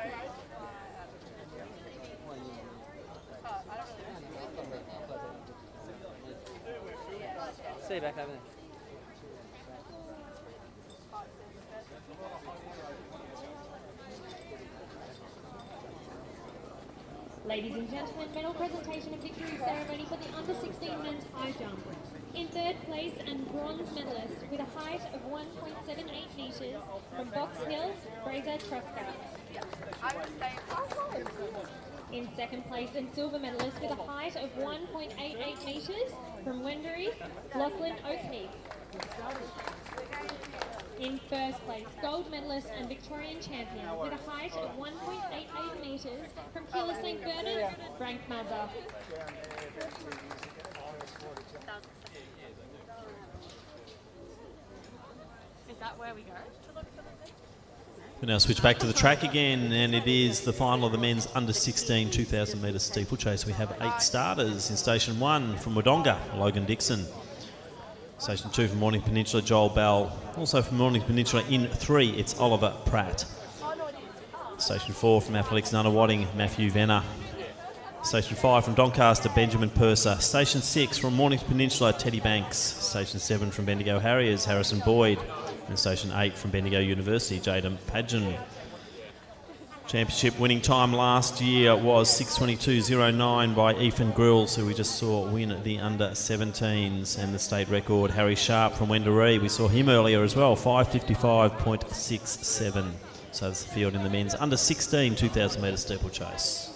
See you back over there. Ladies and gentlemen, medal presentation and victory ceremony for the under-16 men's high jump. In third place and bronze medalist with a height of 1.78 metres from Box Hill, Fraser Truska. In second place and silver medalist with a height of 1.88 metres from Wendouree, Lachlan O'Keefe. In first place, gold medalist and Victorian champion with a height of 1.88 metres from Keilor St Bernard's, Frank Mazza. Is that where we go? We now switch back to the track again, and it is the final of the men's under-16 2,000 metre steeplechase. We have 8 starters in Station 1 from Wodonga, Logan Dixon. Station 2 from Morning Peninsula, Joel Bell. Also from Morning Peninsula in 3, it's Oliver Pratt. Station 4 from Athletics Nunawading, Matthew Venner. Station 5 from Doncaster, Benjamin Purser. Station 6 from Mornington Peninsula, Teddy Banks. Station 7 from Bendigo Harriers, Harrison Boyd. And Station 8 from Bendigo University, Jaden Padgen. Championship winning time last year was 6:22.09 by Ethan Grills, who we just saw win the under-17s, and the state record, Harry Sharp from Wendouree. We saw him earlier as well, 5:55.67. So that's the field in the men's under-16 2,000 metre steeplechase.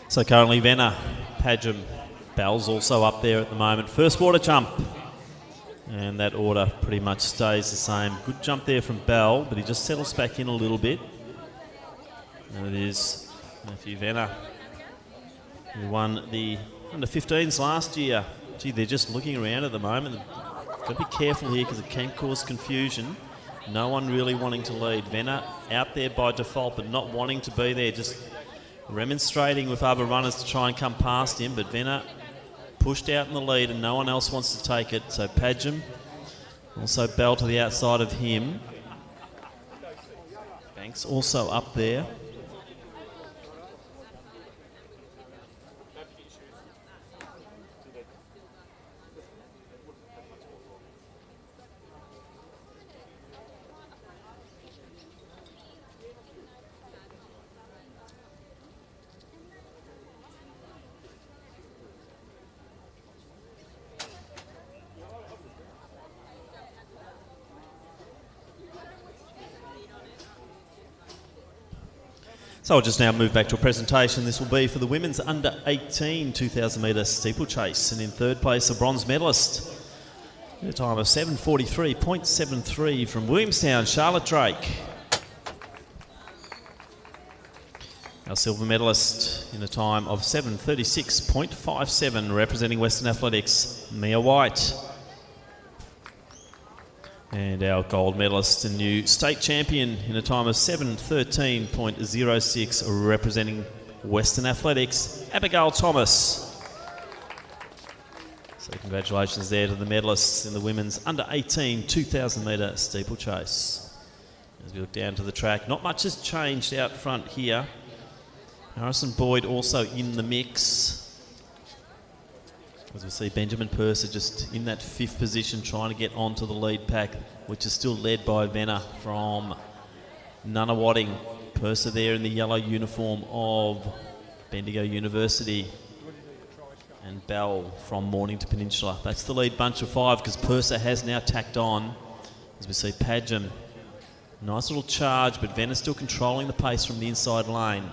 So currently Venner, Padgham, Bell's also up there at the moment. First water jump. And that order pretty much stays the same. Good jump there from Bell, but he just settles back in a little bit. And it is Matthew Venner, who won the under-15s last year. Gee, they're just looking around at the moment. Got to be careful here because it can cause confusion. No one really wanting to lead. Venner out there by default, but not wanting to be there. Just remonstrating with other runners to try and come past him, but Venner pushed out in the lead and no one else wants to take it. So Padgham, also Bell to the outside of him. Banks also up there. So I'll just now move back to a presentation. This will be for the women's under-18 2,000 metre steeplechase. And in third place, a bronze medalist. At a time of 7:43.73 from Williamstown, Charlotte Drake. Our silver medalist in a time of 7:36.57, representing Western Athletics, Mia White. And our gold medalist and new state champion in a time of 7:13.06, representing Western Athletics, Abigail Thomas. So congratulations there to the medalists in the women's under-18 2,000 metre steeplechase. As we look down to the track, not much has changed out front here. Harrison Boyd also in the mix. As we see Benjamin Purser just in that fifth position trying to get onto the lead pack, which is still led by Venner from Nunawading. Purser there in the yellow uniform of Bendigo University. And Bell from Mornington Peninsula. That's the lead bunch of five because Purser has now tacked on. As we see Padgham. Nice little charge, but Venner still controlling the pace from the inside lane.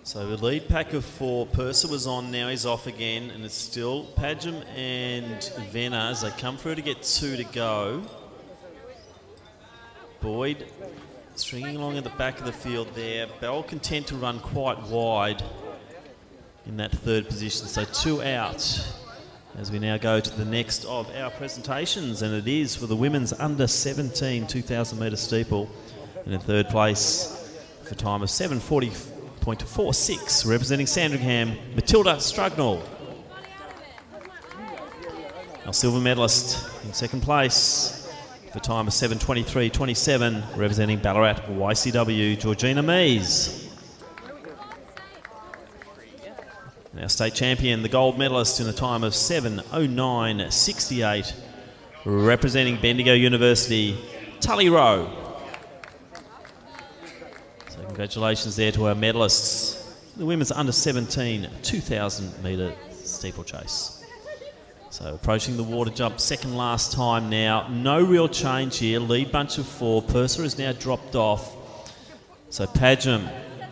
So the lead pack of four, Purser was on, now he's off again, and it's still Padgham and Venner as they come through to get two to go. Boyd stringing along at the back of the field there. Bell content to run quite wide in that third position, so two out as we now go to the next of our presentations, and it is for the women's under-17 2,000 metre steeple. And in third place for time of 7:40.46, representing Sandringham, Matilda Strugnall. Our silver medalist in second place for time of 7:23.27, representing Ballarat YCW, Georgina Mees. Our state champion, the gold medalist in a time of 7:09.68, representing Bendigo University, Tully Rowe. So congratulations there to our medalists. The women's under 17 2,000 metre steeplechase. So approaching the water jump, second last time now. No real change here. Lead bunch of 4. Purser has now dropped off. So Padgham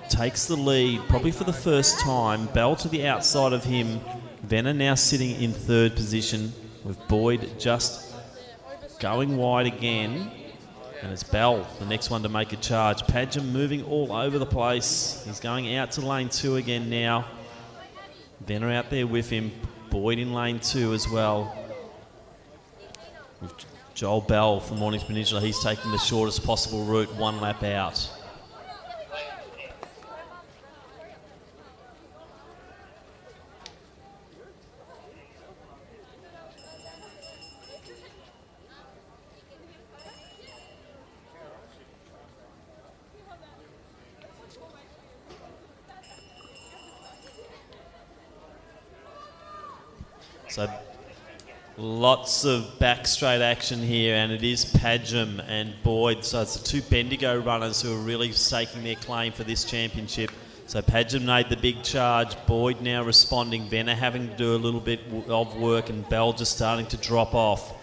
takes the lead, probably for the first time. Bell to the outside of him. Venner now sitting in third position, with Boyd just going wide again. And it's Bell, the next one to make a charge. Padgham moving all over the place. He's going out to lane 2 again now. Venner out there with him. Boyd in lane 2 as well. With Joel Bell from Mornington Peninsula, he's taking the shortest possible route, 1 lap out. So lots of back straight action here, and it is Padgham and Boyd. So it's the 2 Bendigo runners who are really staking their claim for this championship. So Padgham made the big charge. Boyd now responding. Venner having to do a little bit of work, and Bell just starting to drop off.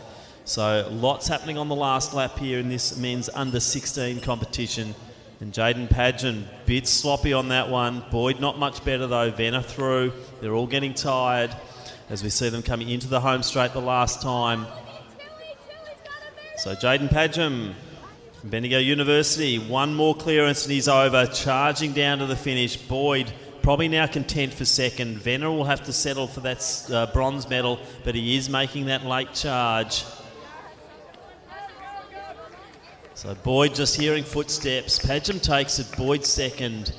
So lots happening on the last lap here in this men's under 16 competition. And Jaden Padgham, bit sloppy on that one. Boyd not much better though. Venner through. They're all getting tired as we see them coming into the home straight the last time. So Jaden Padgham from Bendigo University, 1 more clearance and he's over, charging down to the finish. Boyd probably now content for second. Venner will have to settle for that bronze medal, but he is making that late charge. So Boyd just hearing footsteps. Padgham takes it, Boyd second.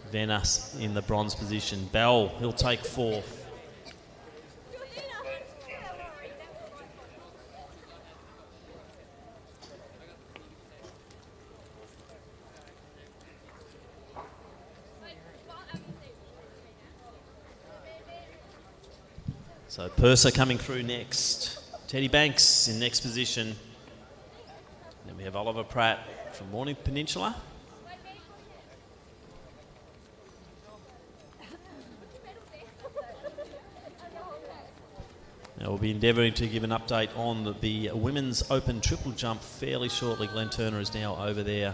Venner in the bronze position. Bell, he'll take 4th. So Purser coming through next. Teddy Banks in next position. Then we have Oliver Pratt from Mornington Peninsula. Now we'll be endeavouring to give an update on the women's open triple jump fairly shortly. Glenn Turner is now over there.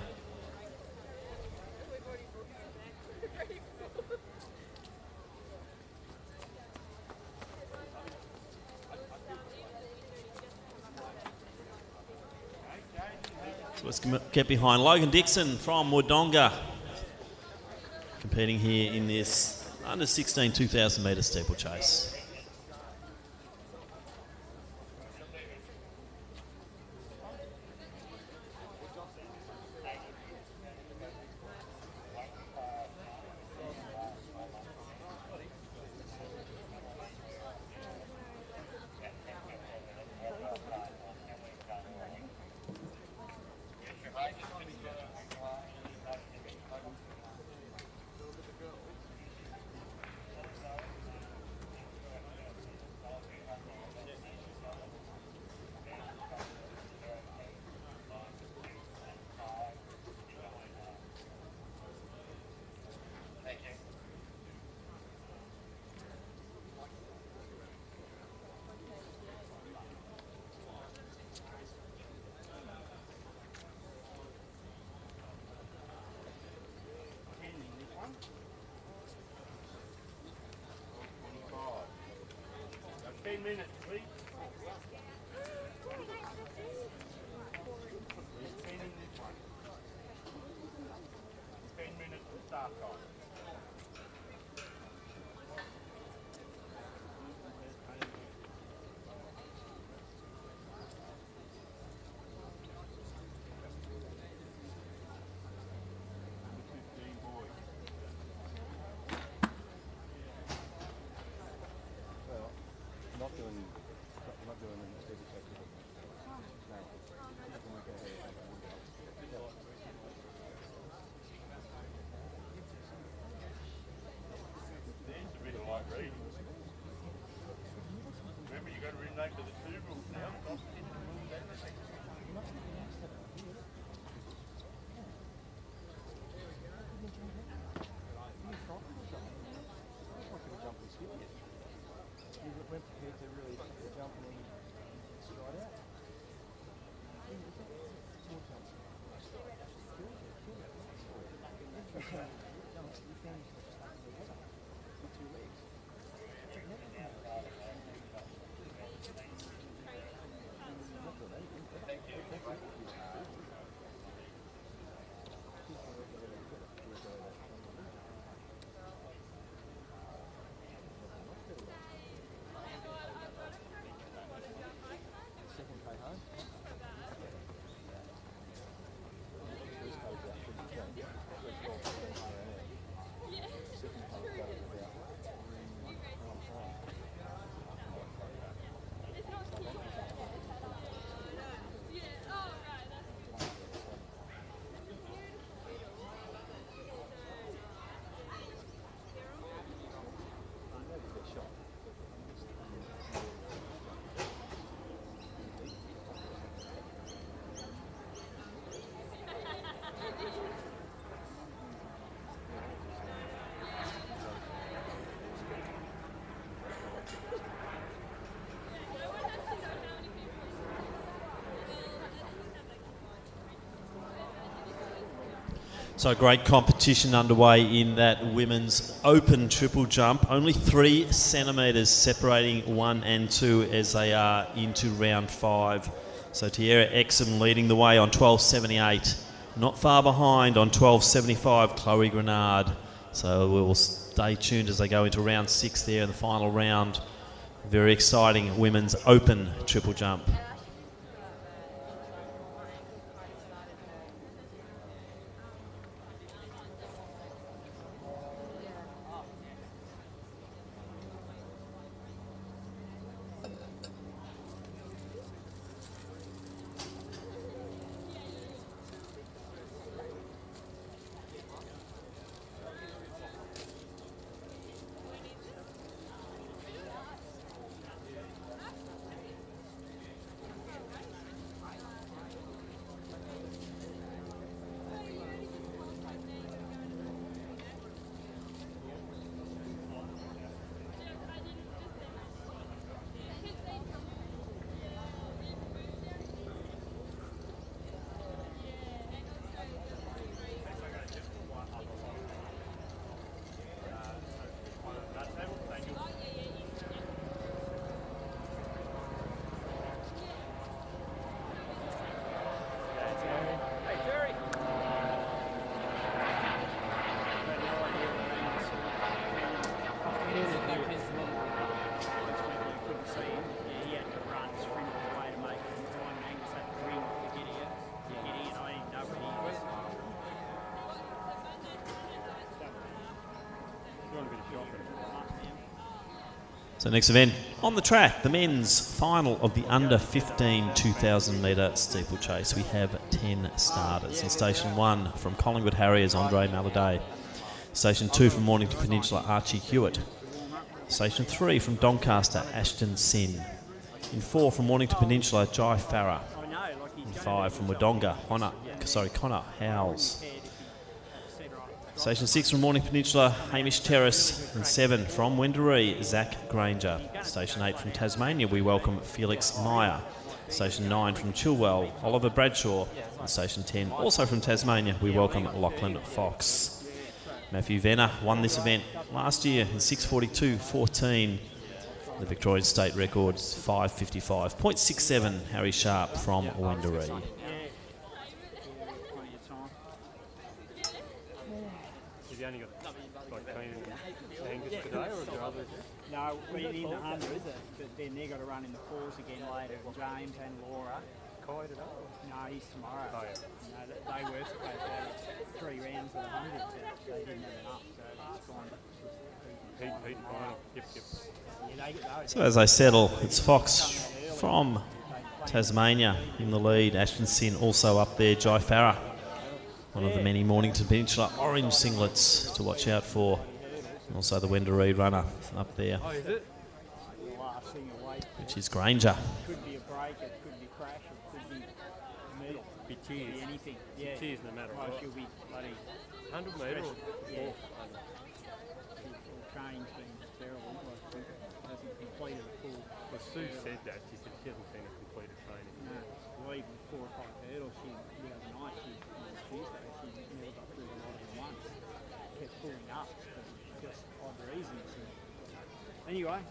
So let's get behind Logan Dixon from Wodonga, competing here in this under 16 2,000 metre steeplechase. Minutes, please. 10 minutes to start time. Not doing So great competition underway in that women's open triple jump. Only 3 centimetres separating 1 and 2 as they are into round 5. So Tierra Exum leading the way on 12.78. Not far behind on 12.75, Chloe Grenard. So we'll stay tuned as they go into round 6 there in the final round. Very exciting women's open triple jump. So next event on the track, the men's final of the under 15 2,000 metre steeplechase. We have 10 starters. In Station 1 from Collingwood Harriers, Andre Maladay. Station 2 from Mornington Peninsula, Archie Hewitt. Station 3 from Doncaster, Ashton Sin. In 4 from Mornington Peninsula, Jai Farah. In 5 from Wodonga, Connor Howells. Station 6 from Mornington Peninsula, Hamish Terrace. And 7 from Wendouree, Zach Granger. Station 8 from Tasmania, we welcome Felix Meyer. Station 9 from Chilwell, Oliver Bradshaw. And Station 10, also from Tasmania, we welcome Lachlan Fox. Matthew Venner won this event last year in 6:42.14. The Victorian state record is 5:55.67. Harry Sharp from Wendouree. Have you only got like Kane and Angus today, or are there others? No, we're in the hundreds, but then they've got to run in the 4s again later. James and Laura. Kai today? No, he's tomorrow. Oh, yeah. No, they were supposed to have 3 rounds of the 100, but they didn't have enough, so it's gone. Pete final. Yep. Yeah, they get those. So as they settle, it's Fox from Tasmania in the lead. Ashton Sin also up there. Jai Farah, one of the many Mornington Peninsula orange singlets to watch out for. And also the Wendouree runner up there, Oh, is it? which is Granger. Could be a break, it could be crash, it could be middle. Be cheers. Could be anything. Yeah. Cheers no matter what. She'll be bloody 100 metre or yeah. Training's been terrible. Like, hasn't completed a full. Well, Sue said that. She said she hasn't seen a completed training. No, well, even 4 or 5 hurdles, the other night, on Tuesday, she never got through a lot of them once. Kept pulling up for just odd reasons. Anyway,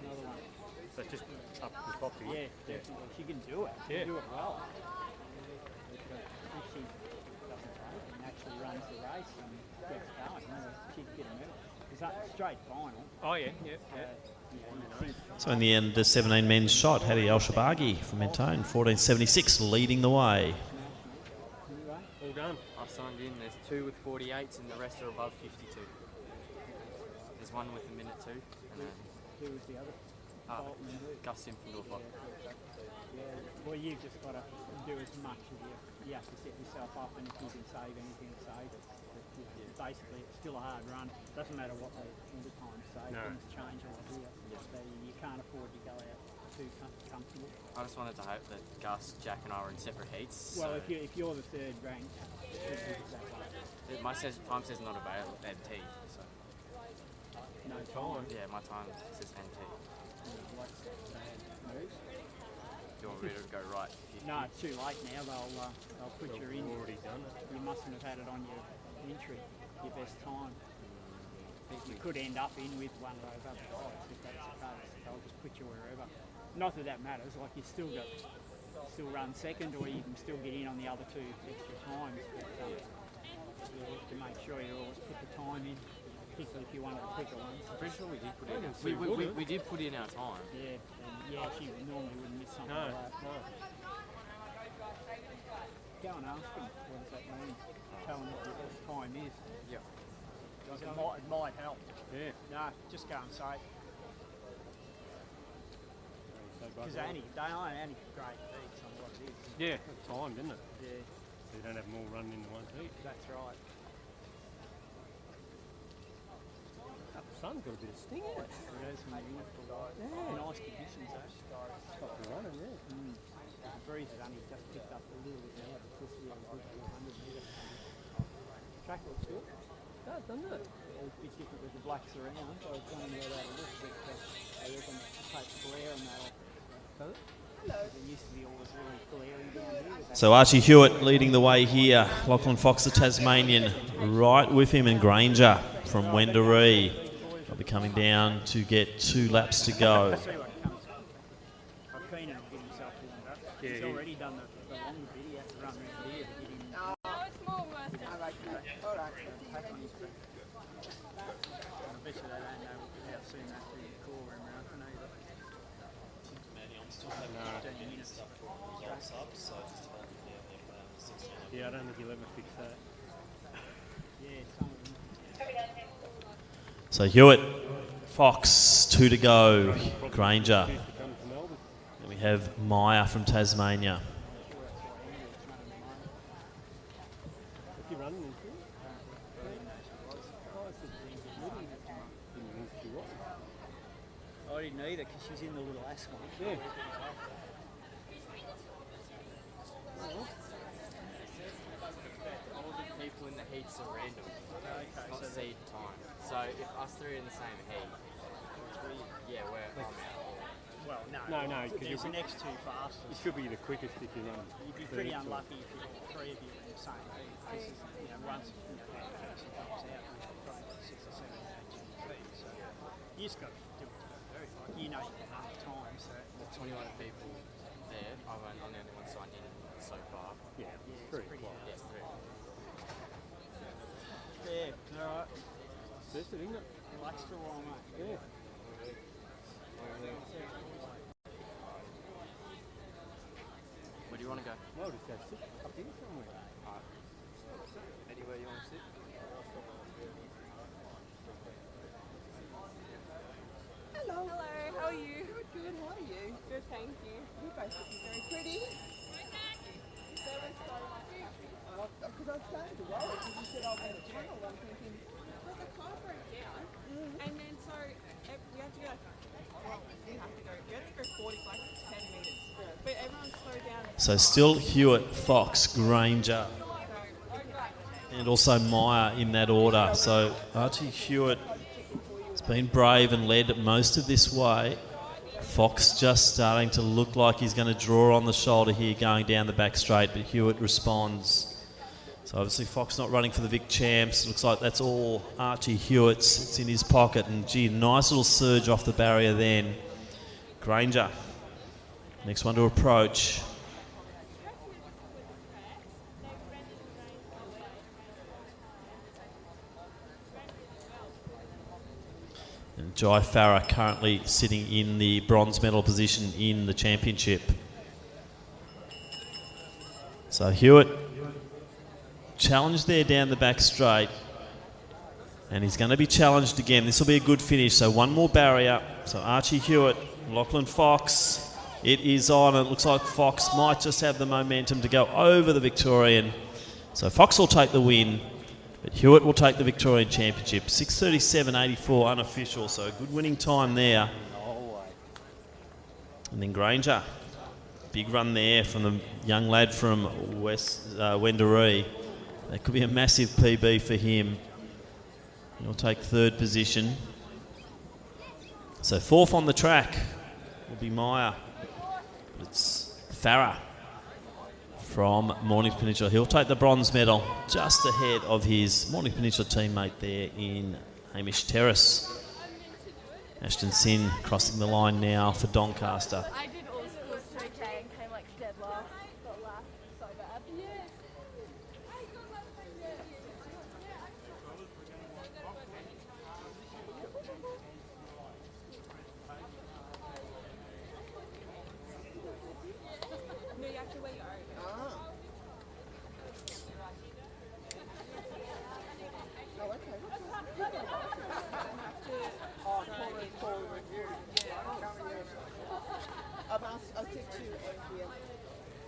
another one. So just up the top here. Yeah, definitely. She can do it. She can do it well. If she doesn't break and actually runs the race and gets going, she can get a medal. Is that straight final? Oh, yeah. So in the end, the 17 men's shot, Hadi Al-Shabagi from Mentone, 14.76, leading the way. All done. I signed in. There's 2 with 48s and the rest are above 52. There's 1 with a minute 2. And then Who was the other? Gus Sim from Norfolk. Yeah, well, you've just got to do as much as you have to set yourself up, and if you can save anything, save it. But, basically, it's still a hard run. Doesn't matter what the end of time say. No. Things change a lot here. So you can't afford to go out too comfortable. I just wanted to hope that Gus, Jack and I were in separate heats. Well, so if you're the 3rd ranked, my time says not available, NT. So. No time. Yeah, my time says NT. you want me to go right? No, it's too late now. They'll put you in. Already done it. You mustn't have had it on your entry, your best time. You could end up in with one of those other guys if that's the case. They'll just put you wherever. Not that that matters. Like you still run second, or you can still get in on the other two extra times. But you have to make sure you always put the time in, particularly if you want the quicker ones. I'm pretty sure we did put in. We did put in our time. Yeah, and she normally wouldn't miss something like that. No. Go and ask them what does that mean. Tell them what the best time is. Yep. It might help. Yeah. No, just go and say. Because they only great heats on what it is. Yeah, time, didn't it? Yeah. So you don't have them all running into one heat. That's right. That sun's got a bit of sting in it. There's some beautiful light. Yeah. Nice conditions though. Stop the running, yeah. The breeze had only just picked up a little bit now, but this year was good 100 metres. Track looks good. It does, doesn't it? It's a bit different with the blacks around, so I was wondering where that would look, but they reckon it takes glare and they'll. It used to be always really glaring down here. So Archie Hewitt leading the way here. Lachlan Fox, the Tasmanian, right with him, and Granger from Wendouree. They'll be coming down to get 2 laps to go. He's already done the longer bit. He has to run around here to get him. No, it's more worth it. I bet you they don't know how soon that through the core room around either. Yeah, I don't think he'll ever fix that. Yeah, some of them. So Hewitt, Fox, 2 to go. Granger. And we have Meyer from Tasmania. What's he running into? I didn't either because she's in the little ass one. Yeah. All the people in the heats are random. It's not seed time. So if us three are in the same heat, yeah, I'm out. Well, no. No, because there's the next 2 fastest. You should be the quickest if you run. You'd be pretty unlucky if you got 3 of you in the same heat. This is, once that person comes out, you've probably got 6 or 7 matches in the feet. So you just got to do it very like you know you can run the time. So The 21 people there, I'm the only one signed in so far. Yeah, it's pretty pretty close. Yes, three. yeah, all right. That's it, isn't it? Relax for a while, mate. Yeah. Where do you want to go? Well, just go sit up here somewhere. Anywhere you want to sit? Hello. Hello, how are you? Good, how are you? Good, thank you. You guys looking very pretty. Because I was starting to worry because you said I'll go to tunnel. I'm thinking, well, the car broke down. And then so we have to go, we have to go 45 to 10 metres. But everyone's slowed down. So still Hewitt, Fox, Granger, and also Meyer in that order. So Archie Hewitt has been brave and led most of this way. Fox just starting to look like he's going to draw on the shoulder here going down the back straight, but Hewitt responds. So obviously Fox not running for the Vic Champs. Looks like that's all Archie Hewitt's. It's in his pocket, and gee, nice little surge off the barrier then. Granger, next one to approach. And Jai Farah currently sitting in the bronze medal position in the championship. So Hewitt challenged there down the back straight, and he's going to be challenged again. This will be a good finish. So one more barrier. So Archie Hewitt, Lachlan Fox, it is on. It looks like Fox might just have the momentum to go over the Victorian. So Fox will take the win, but Hewitt will take the Victorian Championship. 6:37.84 unofficial, so a good winning time there. And then Granger, big run there from the young lad from Wendouree. That could be a massive PB for him. He'll take 3rd position. So 4th on the track will be Meyer. It's Farah from Mornington Peninsula. He'll take the bronze medal just ahead of his Mornington Peninsula teammate there in Hamish Terrace. Ashton Sin crossing the line now for Doncaster. I did all schools 3K and came like dead last. Got last so bad. Yes. No, you have to wear your own. Oh, okay. I said to Andrea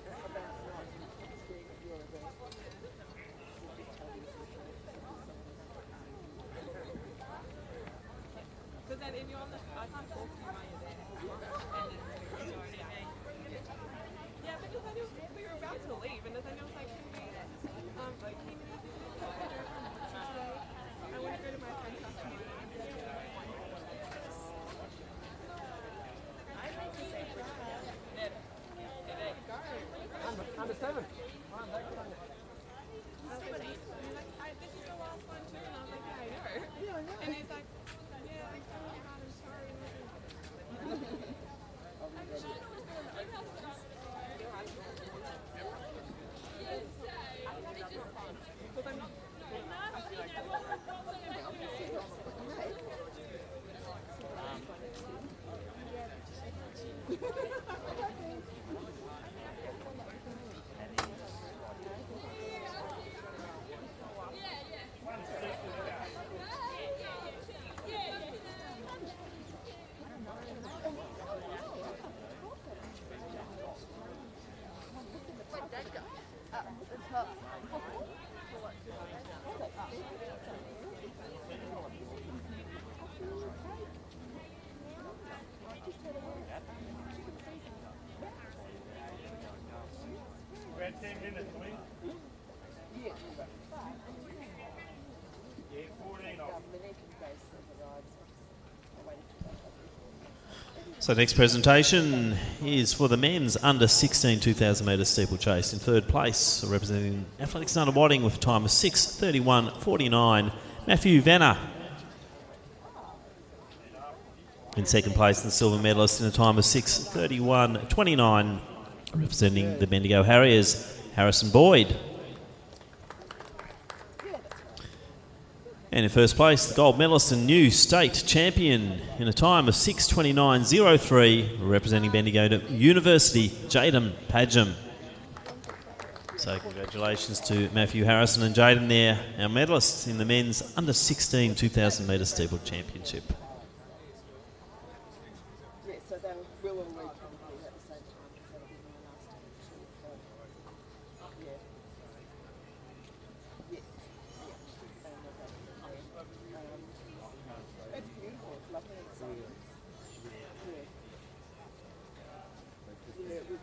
about not being at your event. Because then if you're on the, I can't talk to you while you're there. And then, yeah, but then we were about to leave, and Nathaniel was like, can we, I want to go to my friend's house tomorrow. Under 7. This is the last one too, and I was like, yeah, I know. And he's like, yeah, I'm sorry, I'm sorry. About 10 minutes, please. Yeah. Yeah, 14 off. So next presentation is for the men's under 16 2,000 metre steeplechase. In third place, representing Athletics Under Wadding with a time of 6:31.49, Matthew Venner. In second place, the silver medalist in a time of 6:31.29, representing the Bendigo Harriers, Harrison Boyd. And in first place, the gold medalist and new state champion in a time of 6:29.03, representing Bendigo University, Jaden Padgham. So congratulations to Matthew Harrison and Jaden there, our medalists in the men's under 16 2,000 metre steeple championship. Yeah, so they will all come here at the same time because that'll be my last time. So, yeah. Yes. It's beautiful. It's lovely inside. Yeah. Yeah, it was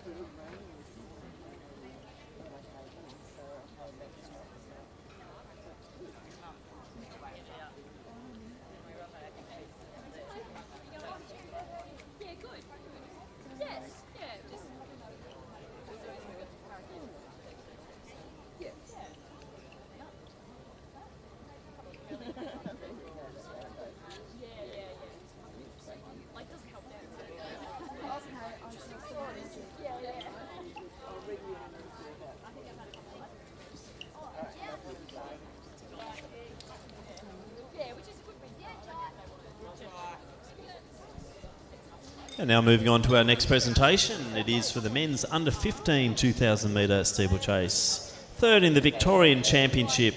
really raining this morning when I came in, so I came back to Yeah, good. Yes, yeah, just. Yeah. Like, doesn't help that. Okay, I'm so sorry. I'll ring you in a minute. Yeah, which is a good thing. And now moving on to our next presentation. It is for the men's under 15 2,000 metre steeplechase. Third in the Victorian Championship,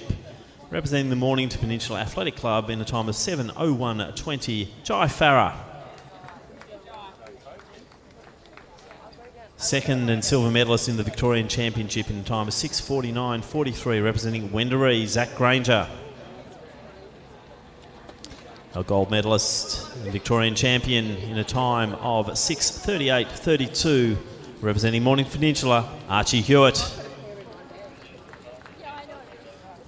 representing the Mornington Peninsula Athletic Club in a time of 7:01.20, Jai Farah. Second and silver medalist in the Victorian Championship in a time of 6:49.43, representing Wendouree, Zach Granger. Our gold medalist and Victorian champion in a time of 6:38.32, representing Mornington Peninsula, Archie Hewitt.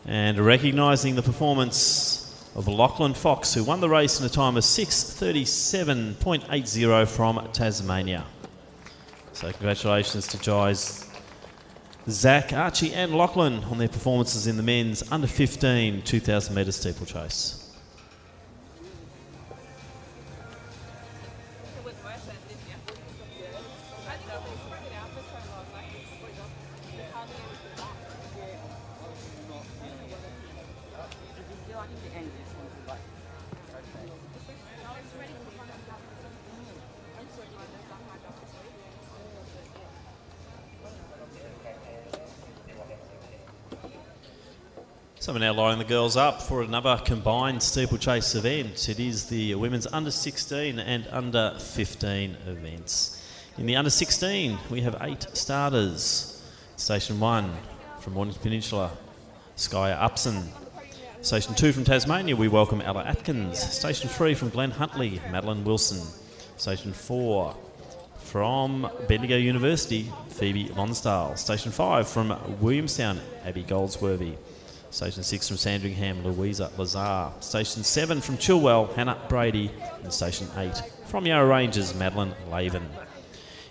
And recognising the performance of Lachlan Fox, who won the race in a time of 6:37.80 from Tasmania. So So congratulations to Jais, Zach, Archie and Lachlan on their performances in the men's under 15 2,000 metre steeplechase. So we're now lining the girls up for another combined steeplechase event. It is the women's under 16 and under 15 events. In the under 16, we have 8 starters. Station 1 from Mornington Peninsula, Skya Upson. Station 2 from Tasmania, we welcome Ella Atkins. Station 3 from Glen Huntly, Madeline Wilson. Station 4 from Bendigo University, Phoebe Lonsdale. Station 5 from Williamstown, Abby Goldsworthy. Station 6 from Sandringham, Louisa Lazar. Station 7 from Chilwell, Hannah Brady. And Station 8 from Yarra Rangers, Madeline Laven.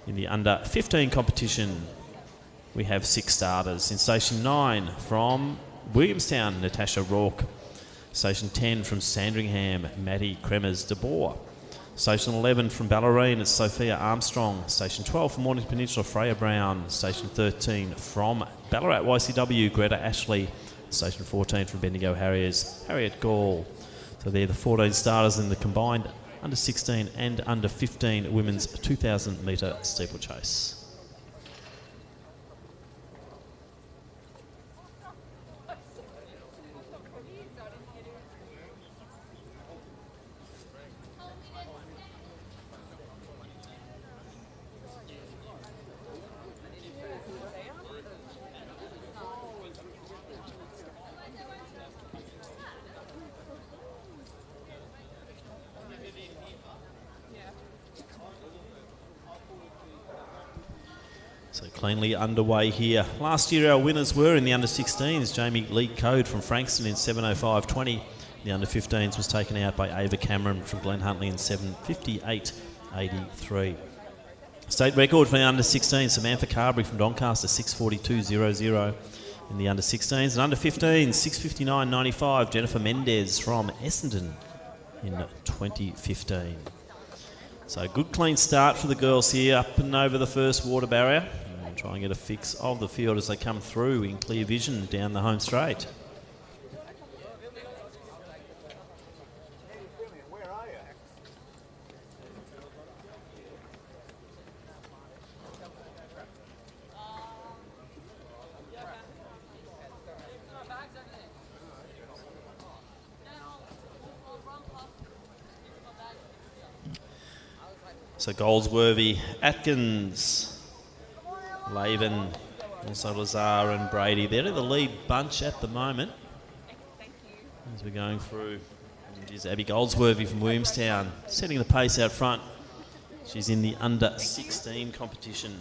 In the under 15 competition, we have 6 starters. In Station 9 from Williamstown, Natasha Rourke. Station 10 from Sandringham, Maddie Kremers de Boer. Station 11 from Ballerine, it's Sophia Armstrong. Station 12 from Mornington Peninsula, Freya Brown. Station 13 from Ballarat YCW, Greta Ashley. Station 14 from Bendigo Harriers, Harriet Gall. So they're the 14 starters in the combined under 16 and under 15 women's 2,000 metre steeplechase. So cleanly underway here. Last year our winners were in the under 16s, Jamie Lee Code from Frankston in 7:05.20. The under 15s was taken out by Ava Cameron from Glen Huntly in 7:58.83. State record for the under 16, Samantha Carberry from Doncaster, 6:42.00 in the under 16s. And under 15s, 6:59.95, Jennifer Mendez from Essendon in 2015. So a good clean start for the girls here, up and over the first water barrier. And try and get a fix of the field as they come through in clear vision down the home straight. So Goldsworthy, Atkins, Laven, also Lazar and Brady. They're the lead bunch at the moment as we're going through. And it is Abby Goldsworthy from Williamstown setting the pace out front. She's in the under 16 competition.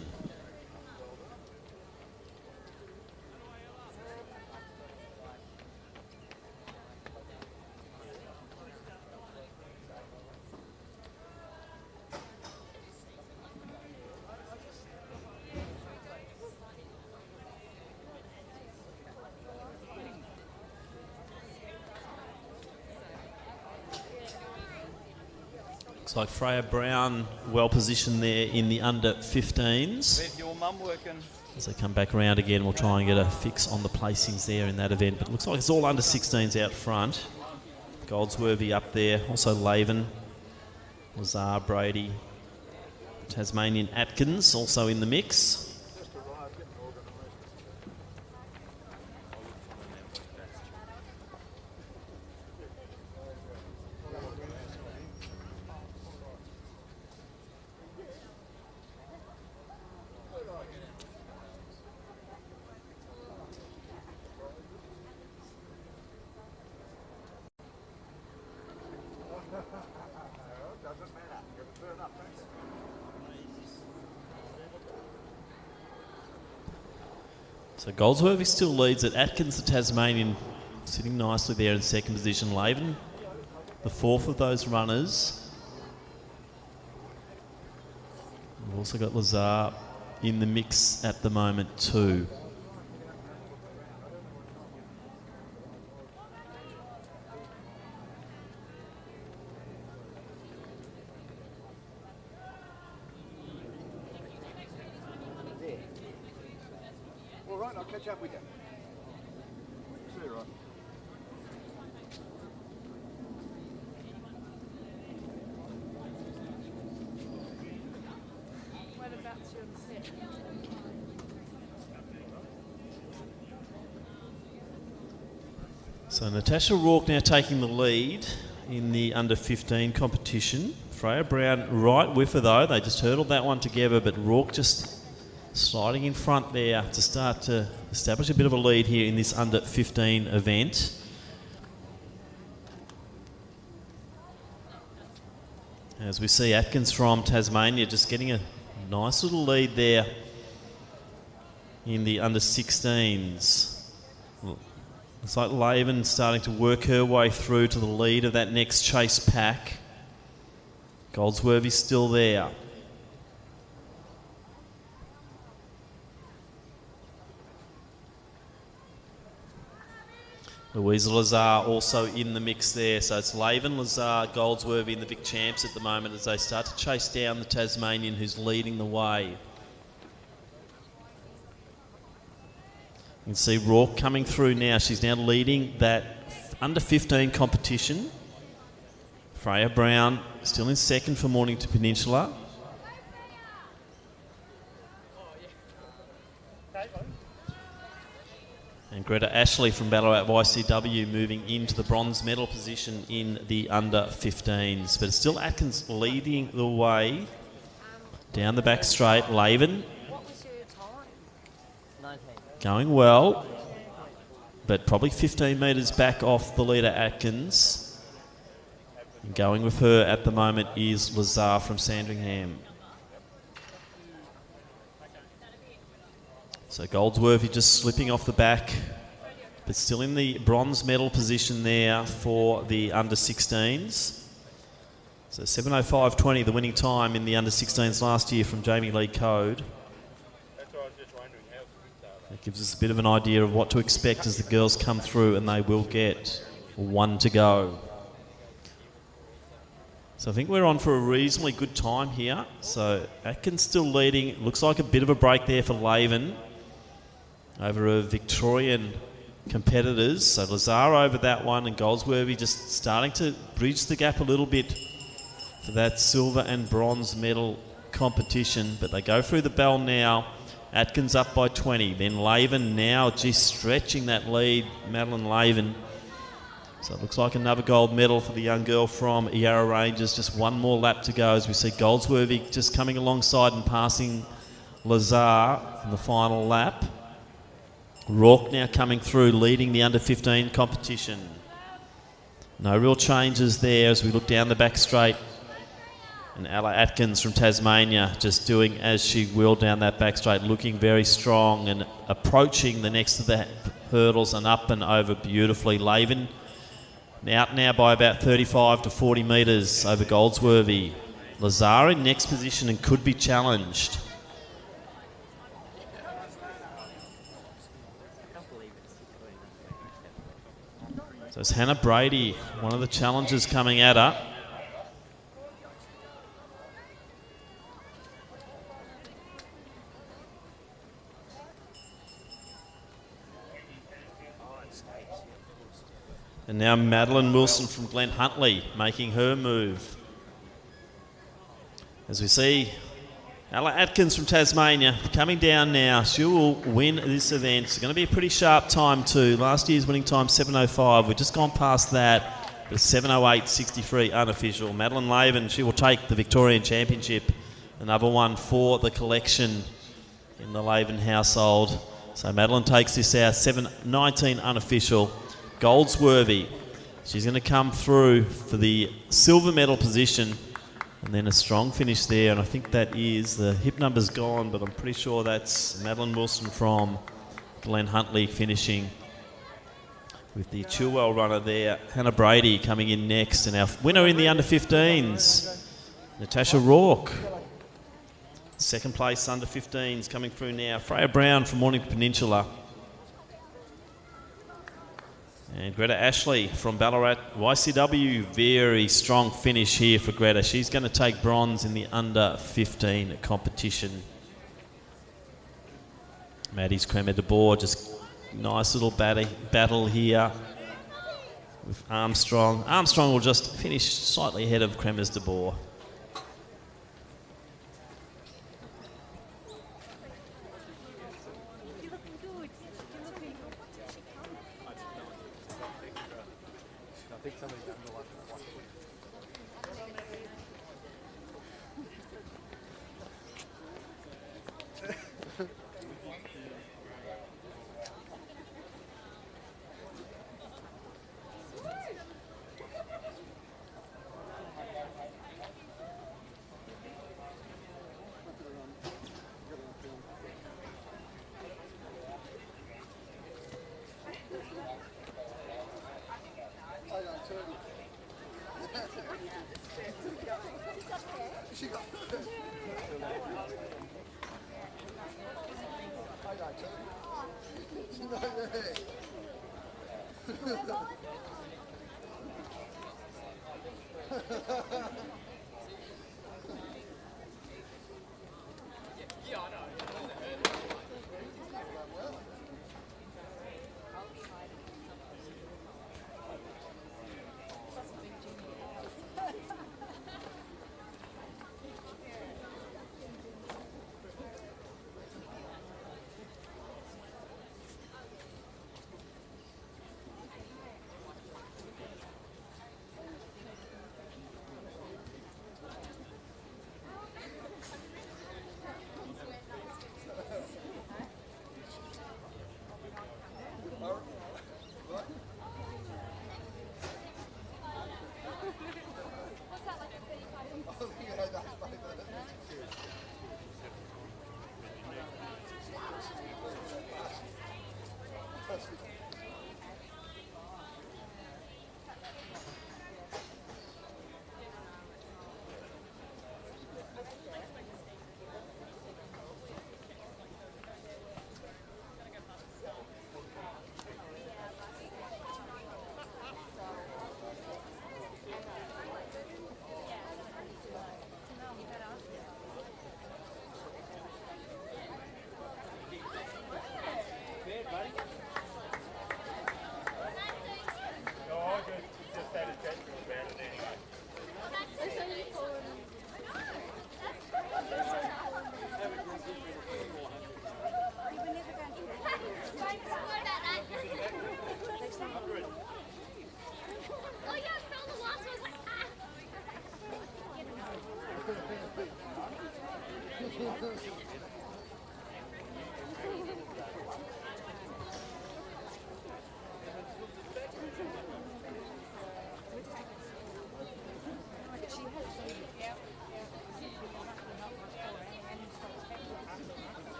Looks like Freya Brown well positioned there in the under 15s. Where's your mum working? As they come back around again, we'll try and get a fix on the placings there in that event. But it looks like it's all under 16s out front. Goldsworthy up there, also Laven, Lazar, Brady, Tasmanian Atkins also in the mix. So Goldsworthy still leads it. Atkins, the Tasmanian, sitting nicely there in second position. Laven, the fourth of those runners. We've also got Lazar in the mix at the moment too. All right, I'll catch up with you. See you, right. Whereabouts you're on the set? So Natasha Rourke now taking the lead in the under 15 competition. Freya Brown right with her though. They just hurdled that one together, but Rourke just sliding in front there to start to establish a bit of a lead here in this under 15 event. As we see Atkins from Tasmania just getting a nice little lead there in the under 16s. Looks like Laven starting to work her way through to the lead of that next chase pack. Goldsworthy's still there. Louisa Lazar also in the mix there. So it's Laven, Lazar, Goldsworthy and the Vic Champs at the moment as they start to chase down the Tasmanian who's leading the way. You can see Rourke coming through now. She's now leading that under 15 competition. Freya Brown still in second for Mornington Peninsula. And Greta Ashley from Ballarat YCW moving into the bronze medal position in the under 15s. But it's still Atkins leading the way down the back straight. Laven going well, but probably 15 metres back off the leader Atkins. And going with her at the moment is Lazar from Sandringham. So Goldsworthy just slipping off the back, but still in the bronze medal position there for the under 16s. So 7:05.20, the winning time in the under 16s last year from Jamie Lee Code. That gives us a bit of an idea of what to expect as the girls come through, and they will get one to go. So I think we're on for a reasonably good time here. So Atkins still leading. It looks like a bit of a break there for Laven over her Victorian competitors. So Lazar over that one, and Goldsworthy just starting to bridge the gap a little bit for that silver and bronze medal competition. But they go through the bell now. Atkins up by 20. Then Laven now just stretching that lead, Madeline Laven. So it looks like another gold medal for the young girl from Yarra Ranges. Just one more lap to go as we see Goldsworthy just coming alongside and passing Lazar in the final lap. Rourke now coming through, leading the under 15 competition. No real changes there as we look down the back straight. And Ella Atkins from Tasmania just doing as she will down that back straight, looking very strong and approaching the next of the hurdles and up and over beautifully. Laven out now by about 35 to 40 metres over Goldsworthy. Lazar in next position and could be challenged. So it's Hannah Brady, one of the challengers coming at her. And now Madeline Wilson from Glen Huntley making her move. As we see Ella Atkins from Tasmania coming down now. She will win this event. It's going to be a pretty sharp time too. Last year's winning time 7:05. We've just gone past that. But 7:08.63 unofficial. Madeline Laven, she will take the Victorian Championship. Another one for the collection in the Laven household. So Madeline takes this out. 7:19 unofficial. Goldsworthy, she's going to come through for the silver medal position, and then a strong finish there, and I think that is, the hip number's gone, but I'm pretty sure that's Madeline Wilson from Glen Huntley finishing with the Chilwell runner there. Hannah Brady coming in next, and our winner in the under 15s, Natasha Rourke. Second place under 15s coming through now. Freya Brown from Mornington Peninsula. And Greta Ashley from Ballarat YCW. Very strong finish here for Greta. She's going to take bronze in the under 15 competition. Maddie's Creme de Bois, just nice little battle here with Armstrong. Armstrong will just finish slightly ahead of Cremes de Bois. I think somebody's done the one.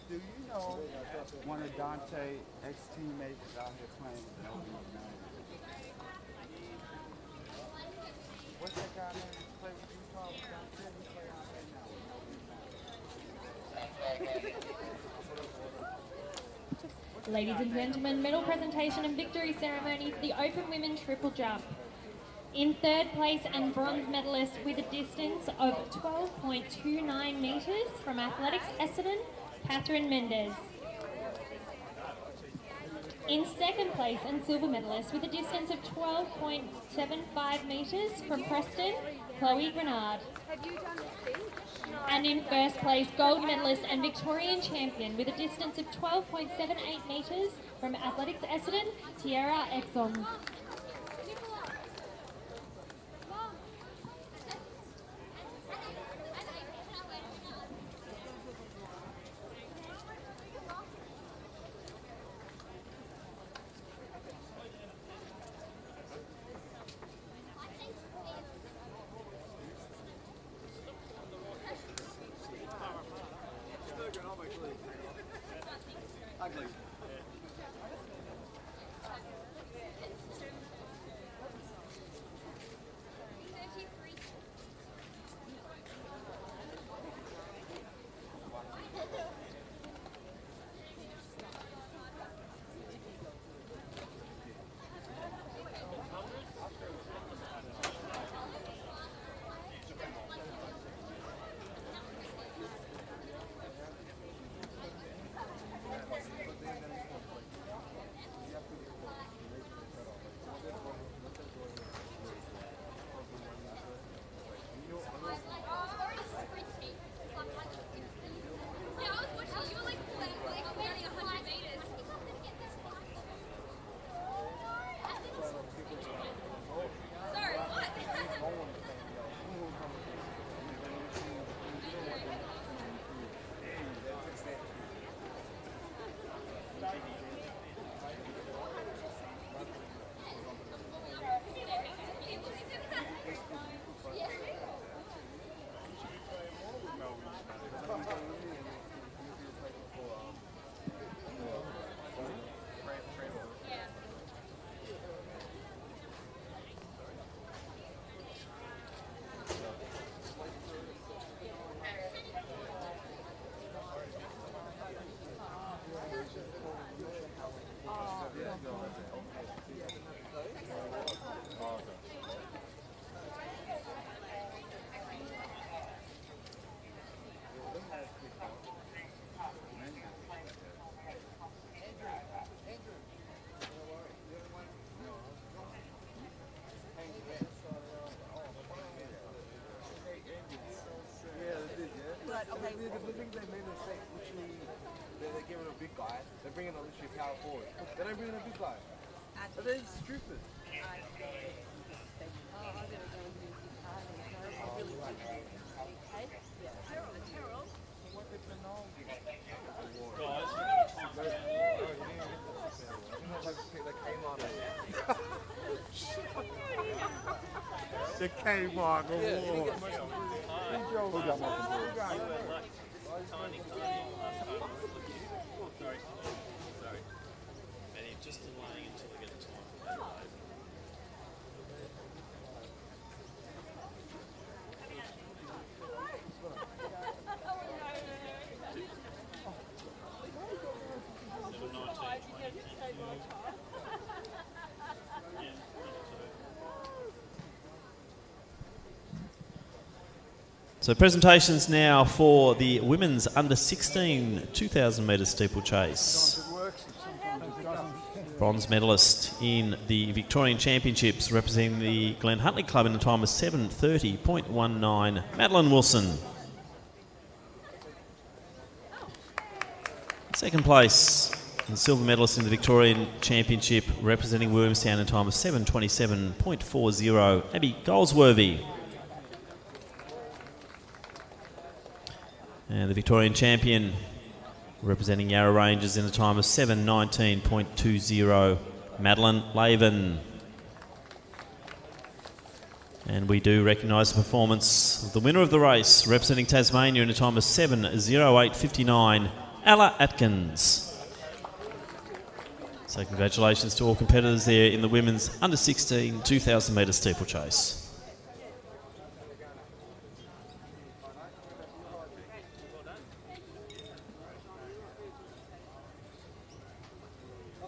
Do you know one of Dante's ex-teammates is out here playing with no name? What's that guy name that played with Utah with Dante? He play out there now. Ladies and gentlemen, medal presentation and victory ceremony for the Open Women Triple Jump. In third place and bronze medalist with a distance of 12.29 metres from Athletics Essendon, Catherine Mendes. In second place and silver medalist with a distance of 12.75 metres from Preston, Chloe Grenard. Have you done the speech? No. And in first place, gold medalist and Victorian champion with a distance of 12.78 metres from Athletics Essendon, Tiara Exum. The thing they made a mistake, literally, they're getting rid of a big guy, they're bringing in literally a power forward. They don't bring in a big guy. But they're stupid. The K-Mark Award. Who got more control? Sorry. Benny, just delaying until we get the time. So presentations now for the women's under 16 2,000 metre steeplechase. Bronze medalist in the Victorian Championships representing the Glen Huntly Club in a time of 7:30.19, Madeline Wilson. Second place, and silver medalist in the Victorian Championship representing Williamstown in a time of 7:27.40, Abby Goldsworthy. And the Victorian champion representing Yarra Rangers in a time of 7:19.20, Madeline Laven. And we do recognise the performance of the winner of the race representing Tasmania in a time of 7:08.59, Ella Atkins. So congratulations to all competitors there in the women's under 16 2,000 metre steeplechase.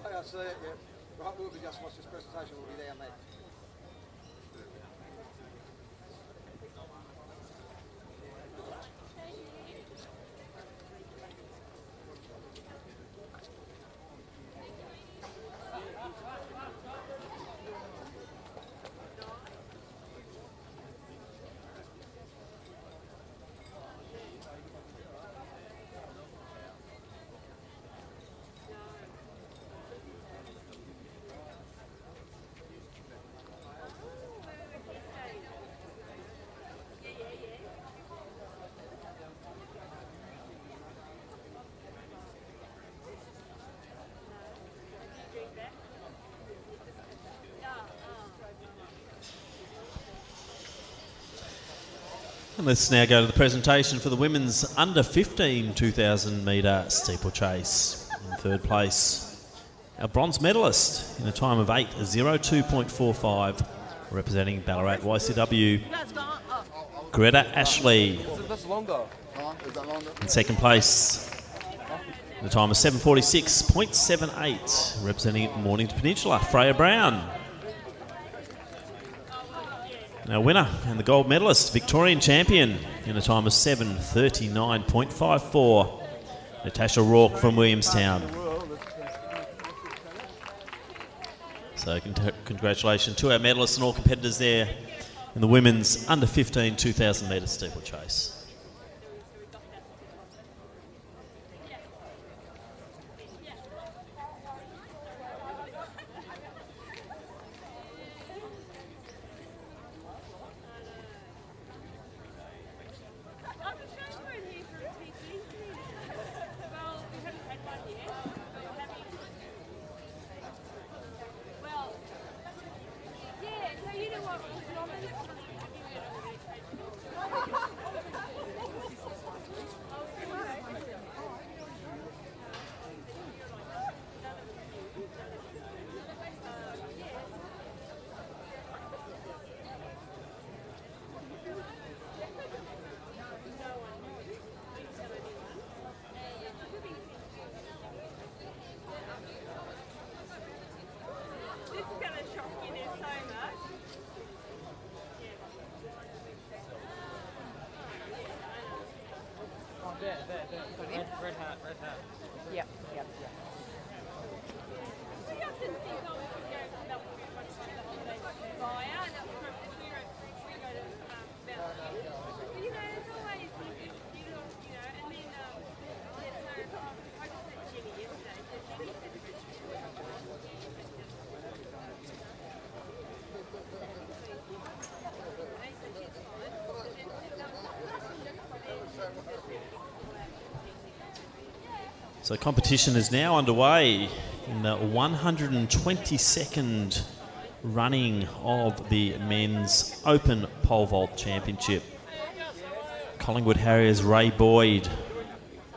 I see it, yeah. Right, we'll be just watch this presentation, we'll be down there. And let's now go to the presentation for the women's under 15 2,000 metre steeplechase. In third place, our bronze medalist in a time of 8:02.45, representing Ballarat YCW, Greta Ashley. That's longer. In second place, in a time of 7:46.78, representing Mornington Peninsula, Freya Brown. Our winner and the gold medalist, Victorian champion, in a time of 7:39.54, Natasha Rourke from Williamstown. So congratulations to our medalists and all competitors there in the women's under 15 2,000 metre steeplechase. Red hat. Yep. So competition is now underway in the 122nd running of the Men's Open Pole Vault Championship. Collingwood Harriers' Ray Boyd,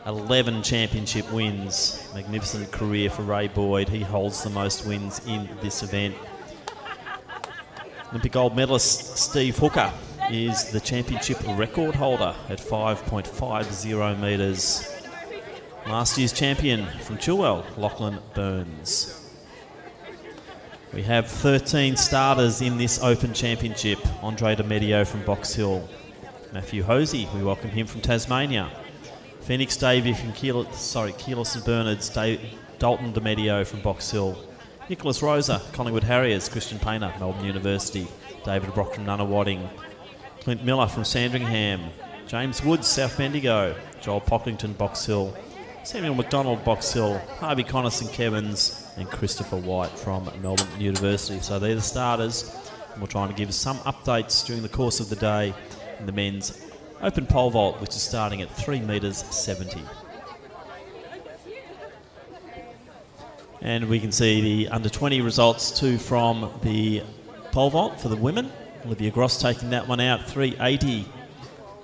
11 championship wins. Magnificent career for Ray Boyd. He holds the most wins in this event. Olympic gold medalist Steve Hooker is the championship record holder at 5.50 metres. Last year's champion from Chilwell, Lachlan Burns. We have 13 starters in this Open Championship. Andre DeMedio from Box Hill. Matthew Hosey, we welcome him from Tasmania. Phoenix Davey from Keelis and Bernards. Dalton DeMedio from Box Hill. Nicholas Rosa, Collingwood Harriers. Christian Painter, Melbourne University. David Brock from Nunawading. Clint Miller from Sandringham. James Woods, South Bendigo. Joel Pocklington, Box Hill. Samuel McDonald, Box Hill, Harvey Connison, Kevins, and Christopher White from Melbourne University. So they're the starters. And we're trying to give some updates during the course of the day in the men's open pole vault, which is starting at 3.70 metres. And we can see the under 20 results too from the pole vault for the women. Olivia Gross taking that one out, 3.80.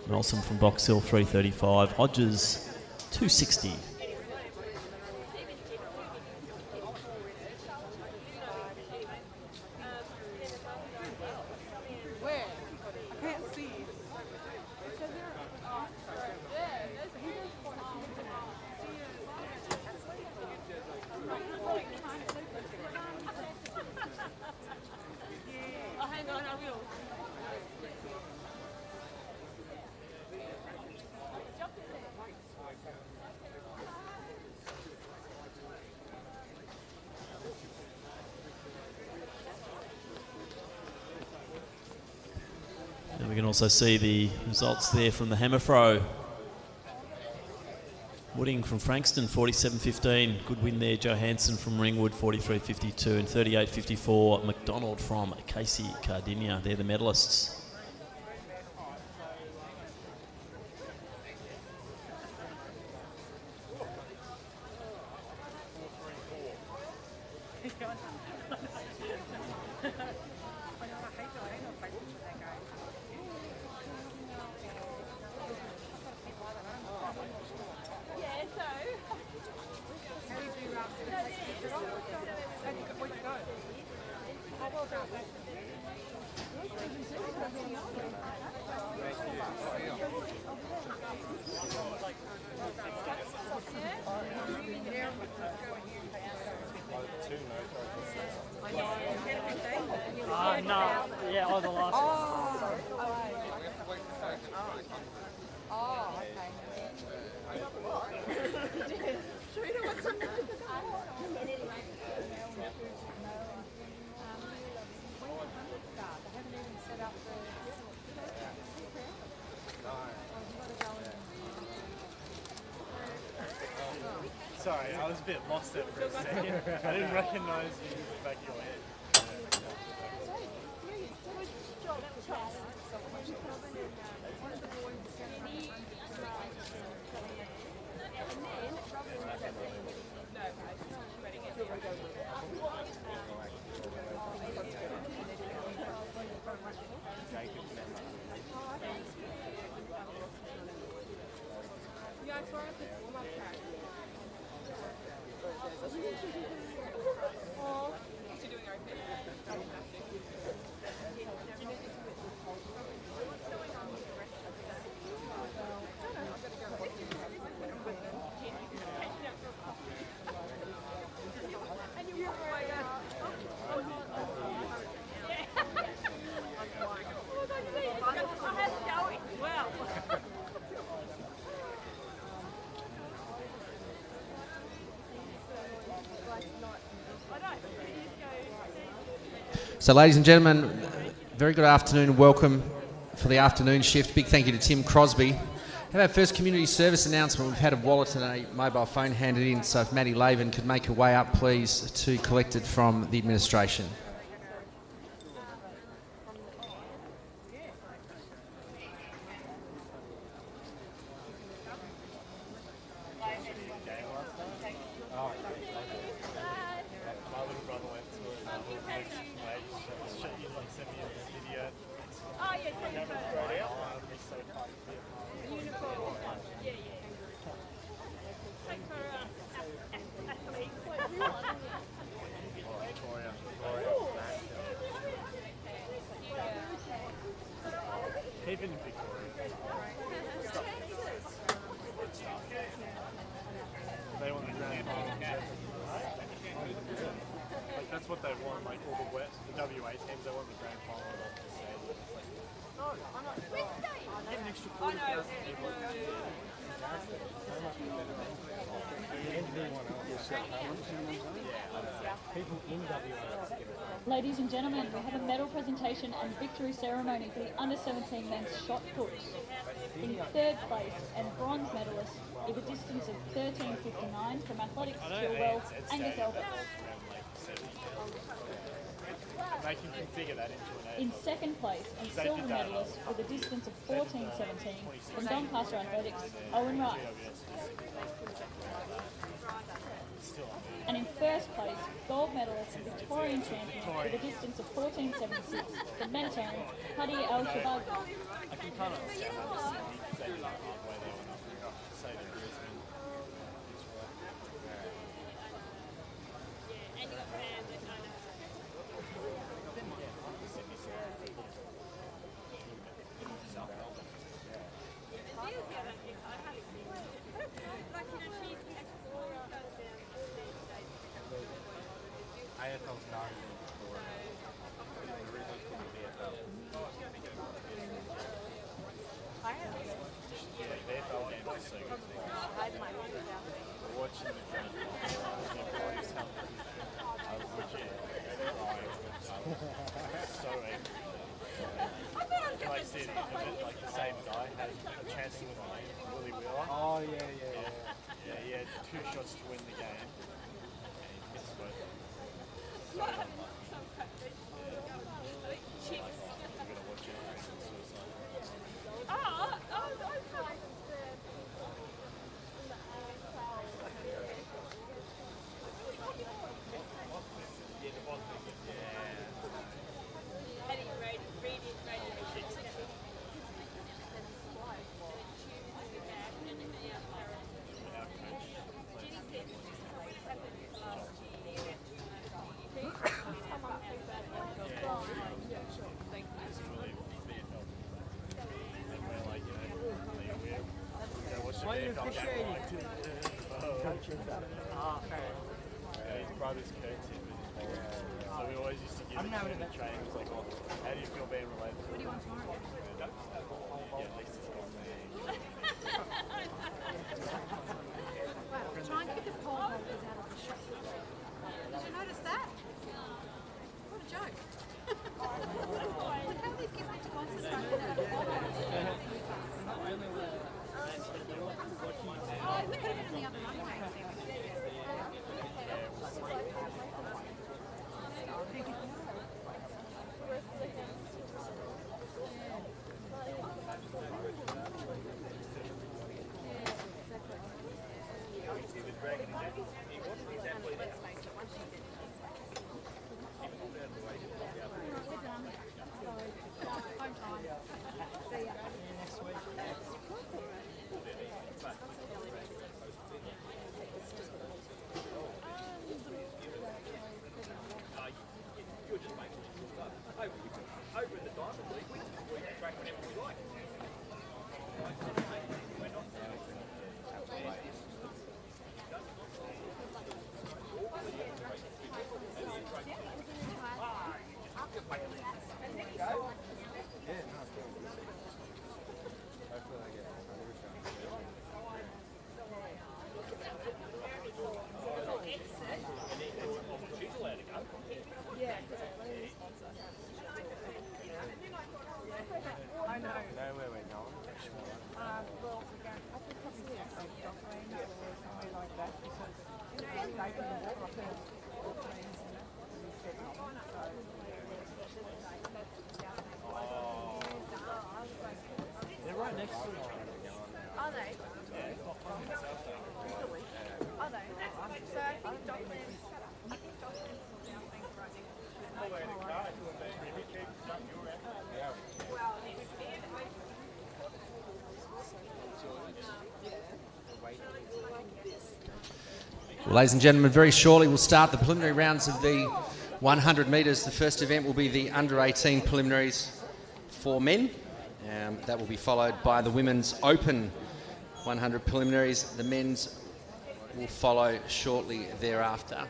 Nelson from Box Hill, 3.35. Hodges, 2.60. And we can also see the results there from the hammer throw. Wooding from Frankston, 47.15. Good win there. Johansson from Ringwood, 43.52 and 38.54. McDonald from Casey Cardinia. They're the medalists. Yeah, oh, the last Oh, oh, okay. Sharita, what's on that? Sorry, I was a bit lost there for a second. I didn't recognise you back your head. So, ladies and gentlemen, very good afternoon and welcome for the afternoon shift. Big thank you to Tim Crosby. Have our first community service announcement. We've had a wallet and a mobile phone handed in, so if Maddie Laven could make her way up, please, to collect it from the administration. Even in Victorian. They want the grand final. Like, that's what they want, like all the West, the WA teams, they want the grand final off the stadium. It's like, no, I'm not. Get an extra 40,000 people. People in WA. Ladies and gentlemen, we have a medal presentation and victory ceremony for the under-17 men's shot put. In third place and bronze medalist with a distance of 13.59 from Athletics Chilwell, Angus Elvis. They can configure that into an In second place and silver medalist with a distance of 14.17 from Doncaster Athletics, Owen Rice. And in first place, gold medalist and Victorian champion with a distance of 14.76 from Mentone, Hadi El Shabag. I can kind of say halfway they went up, say to Brisbane. AFL's known for the reason it's called the VFL. Yeah, the AFL games are so good. We're watching the grand final. I was legit crying. I was so angry. And like said, like the same guy had a chance to win Willie Wheeler. Oh, yeah. Yeah, he had 2 shots to win the game. And he missed both of them. So unlucky. We're gonna watch Generation Suicide. Yeah, the boss yeah. His brother's Kurtz, but his So we always used to give it to the training. It was like, oh, how do you feel being related? What do you want tomorrow? Yeah, at least it's got me. Wow, try and keep the pole holders out of the shot. Did you notice that? What a joke. Look how these kids need to concentrate on that pole holders. Oh, we could have been in the other runway. They're right next to each other. Are they? Are they? So I think Docklands is now things right next Well, ladies and gentlemen, very shortly we'll start the preliminary rounds of the 100 metres. The first event will be the under-18 preliminaries for men. That will be followed by the women's open 100 preliminaries. The men's will follow shortly thereafter.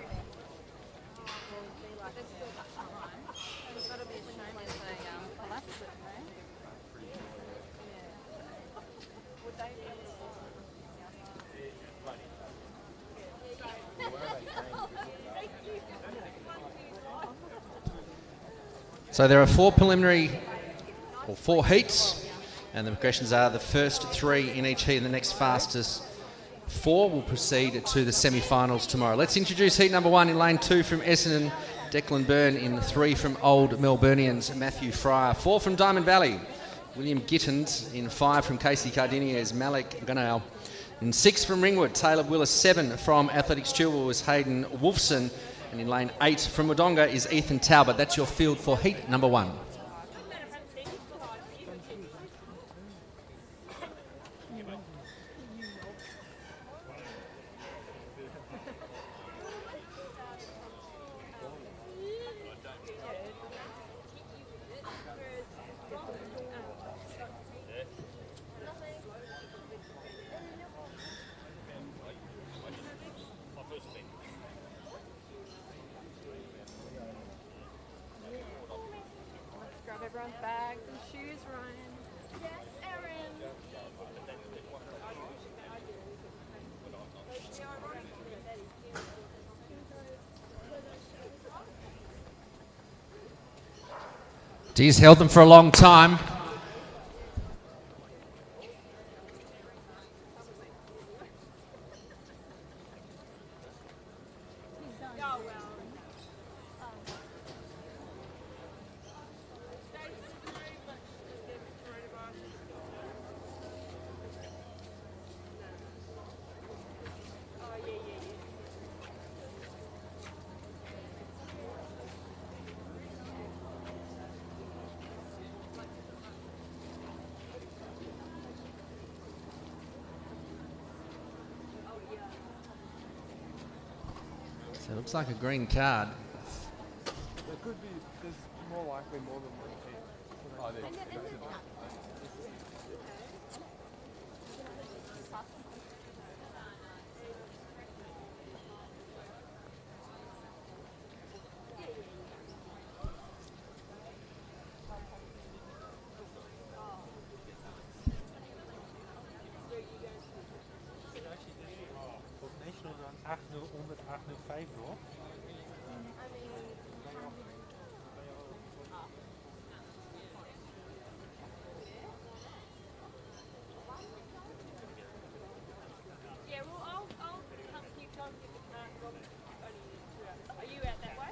So there are four heats, and the progressions are the first three in each heat, and the next fastest four will proceed to the semi-finals tomorrow. Let's introduce heat number one. In lane 2 from Essendon, Declan Byrne. In 3 from Old Melburnians, Matthew Fryer. 4 from Diamond Valley, William Gittins. In 5 from Casey Cardiniers, Malik Gunale. In 6 from Ringwood, Taylor Willis. 7 from Athletics Chilwell is Hayden Wolfson. And in lane 8 from Wodonga is Ethan Talbot. That's your field for heat number one. Grab everyone's bags and shoes, Ryan. Yes, Erin. Dee's held them for a long time. So it looks like a green card. There could be, there's more likely more than one team. Oh, there. Dave Raw? Yeah, well, I'll help you go and get the car. Are you out that way?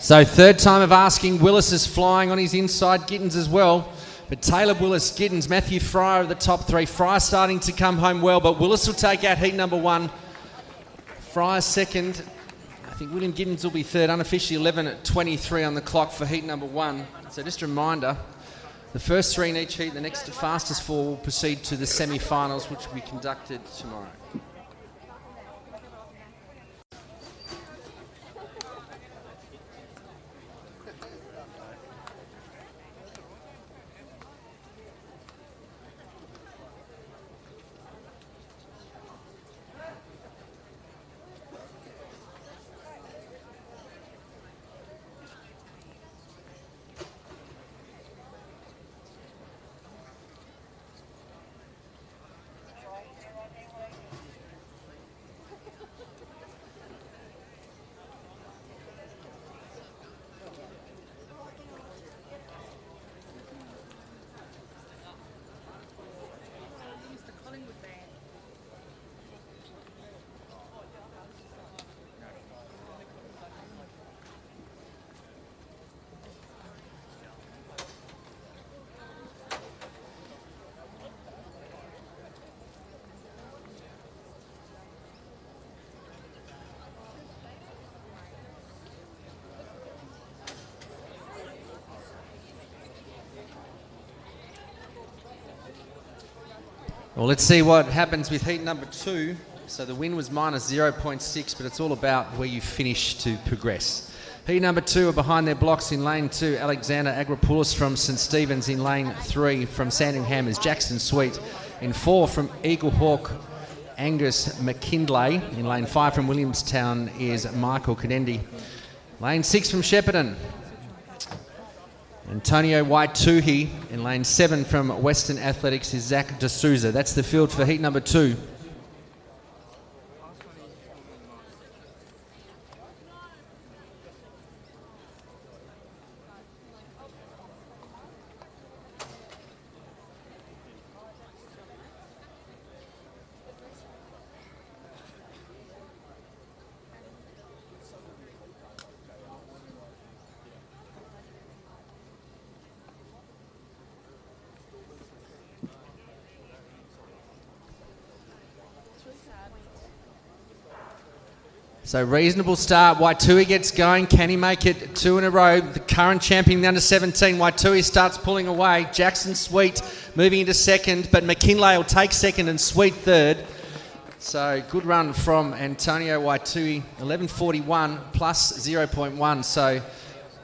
So third time of asking. Willis is flying on his inside. Gittins as well. But Taylor, Willis, Gittins, Matthew Fryer are the top three. Fryer starting to come home well, but Willis will take out heat number one. Fryer second. I think William Gittins will be third. Unofficially 11:23 on the clock for heat number one. So just a reminder, the first three in each heat, the next fastest four will proceed to the semi-finals, which will be conducted tomorrow. Well, let's see what happens with heat number two. So the win was minus 0.6, but it's all about where you finish to progress. Heat number two are behind their blocks in lane two. Alexander Agropoulos from St Stephen's in lane three. From Sandringham is Jackson Sweet. In four from Eagle Hawk, Angus McKindlay. In lane five from Williamstown is Michael Cadendi. Lane six from Shepparton, Antonio Waituhi. In lane 7 from Western Athletics is Zach D'Souza. That's the field for heat number two. So reasonable start. Waitui gets going. Can he make it two in a row? The current champion, the under-17, Waitui starts pulling away. Jackson Sweet moving into second, but McKinlay will take second and Sweet third. So good run from Antonio Waitui. 11:41 plus 0.1. So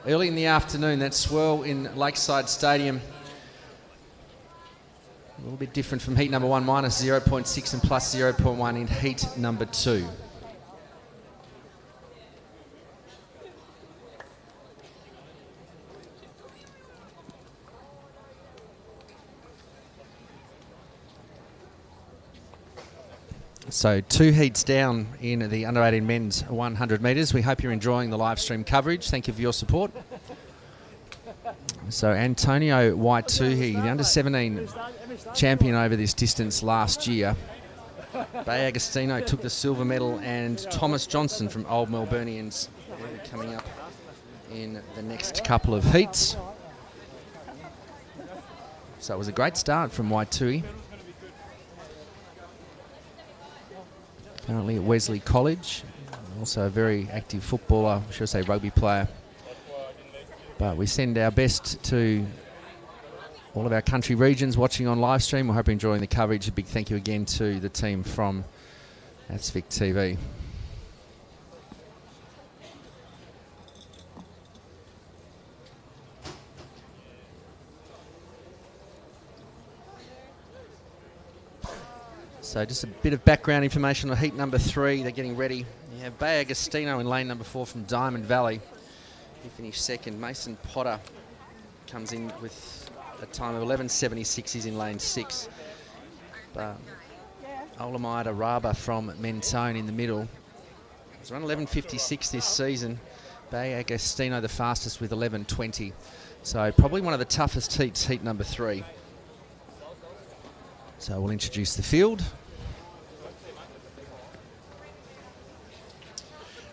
early in the afternoon, that swirl in Lakeside Stadium. A little bit different from heat number one, minus 0.6 and plus 0.1 in heat number two. So 2 heats down in the under-18 men's 100 metres. We hope you're enjoying the live stream coverage. Thank you for your support. So Antonio Waituhi, the under-17 champion over this distance last year. Bay Agostino took the silver medal, and Thomas Johnson from Old Melburnians coming up in the next couple of heats. So it was a great start from Waitui. Currently at Wesley College, also a very active footballer, should I say rugby player. But we send our best to all of our country regions watching on live stream. We hope you're enjoying the coverage. A big thank you again to the team from AtsVic TV. So just a bit of background information on heat number 3. They're getting ready. You have Bay Agostino in lane number 4 from Diamond Valley. He finished second. Mason Potter comes in with a time of 11:76. He's in lane 6. But Olamide Araba from Mentone in the middle. It's run 11.56 this season. Bay Agostino the fastest with 11.20. So probably one of the toughest heats, heat number 3. So we'll introduce the field.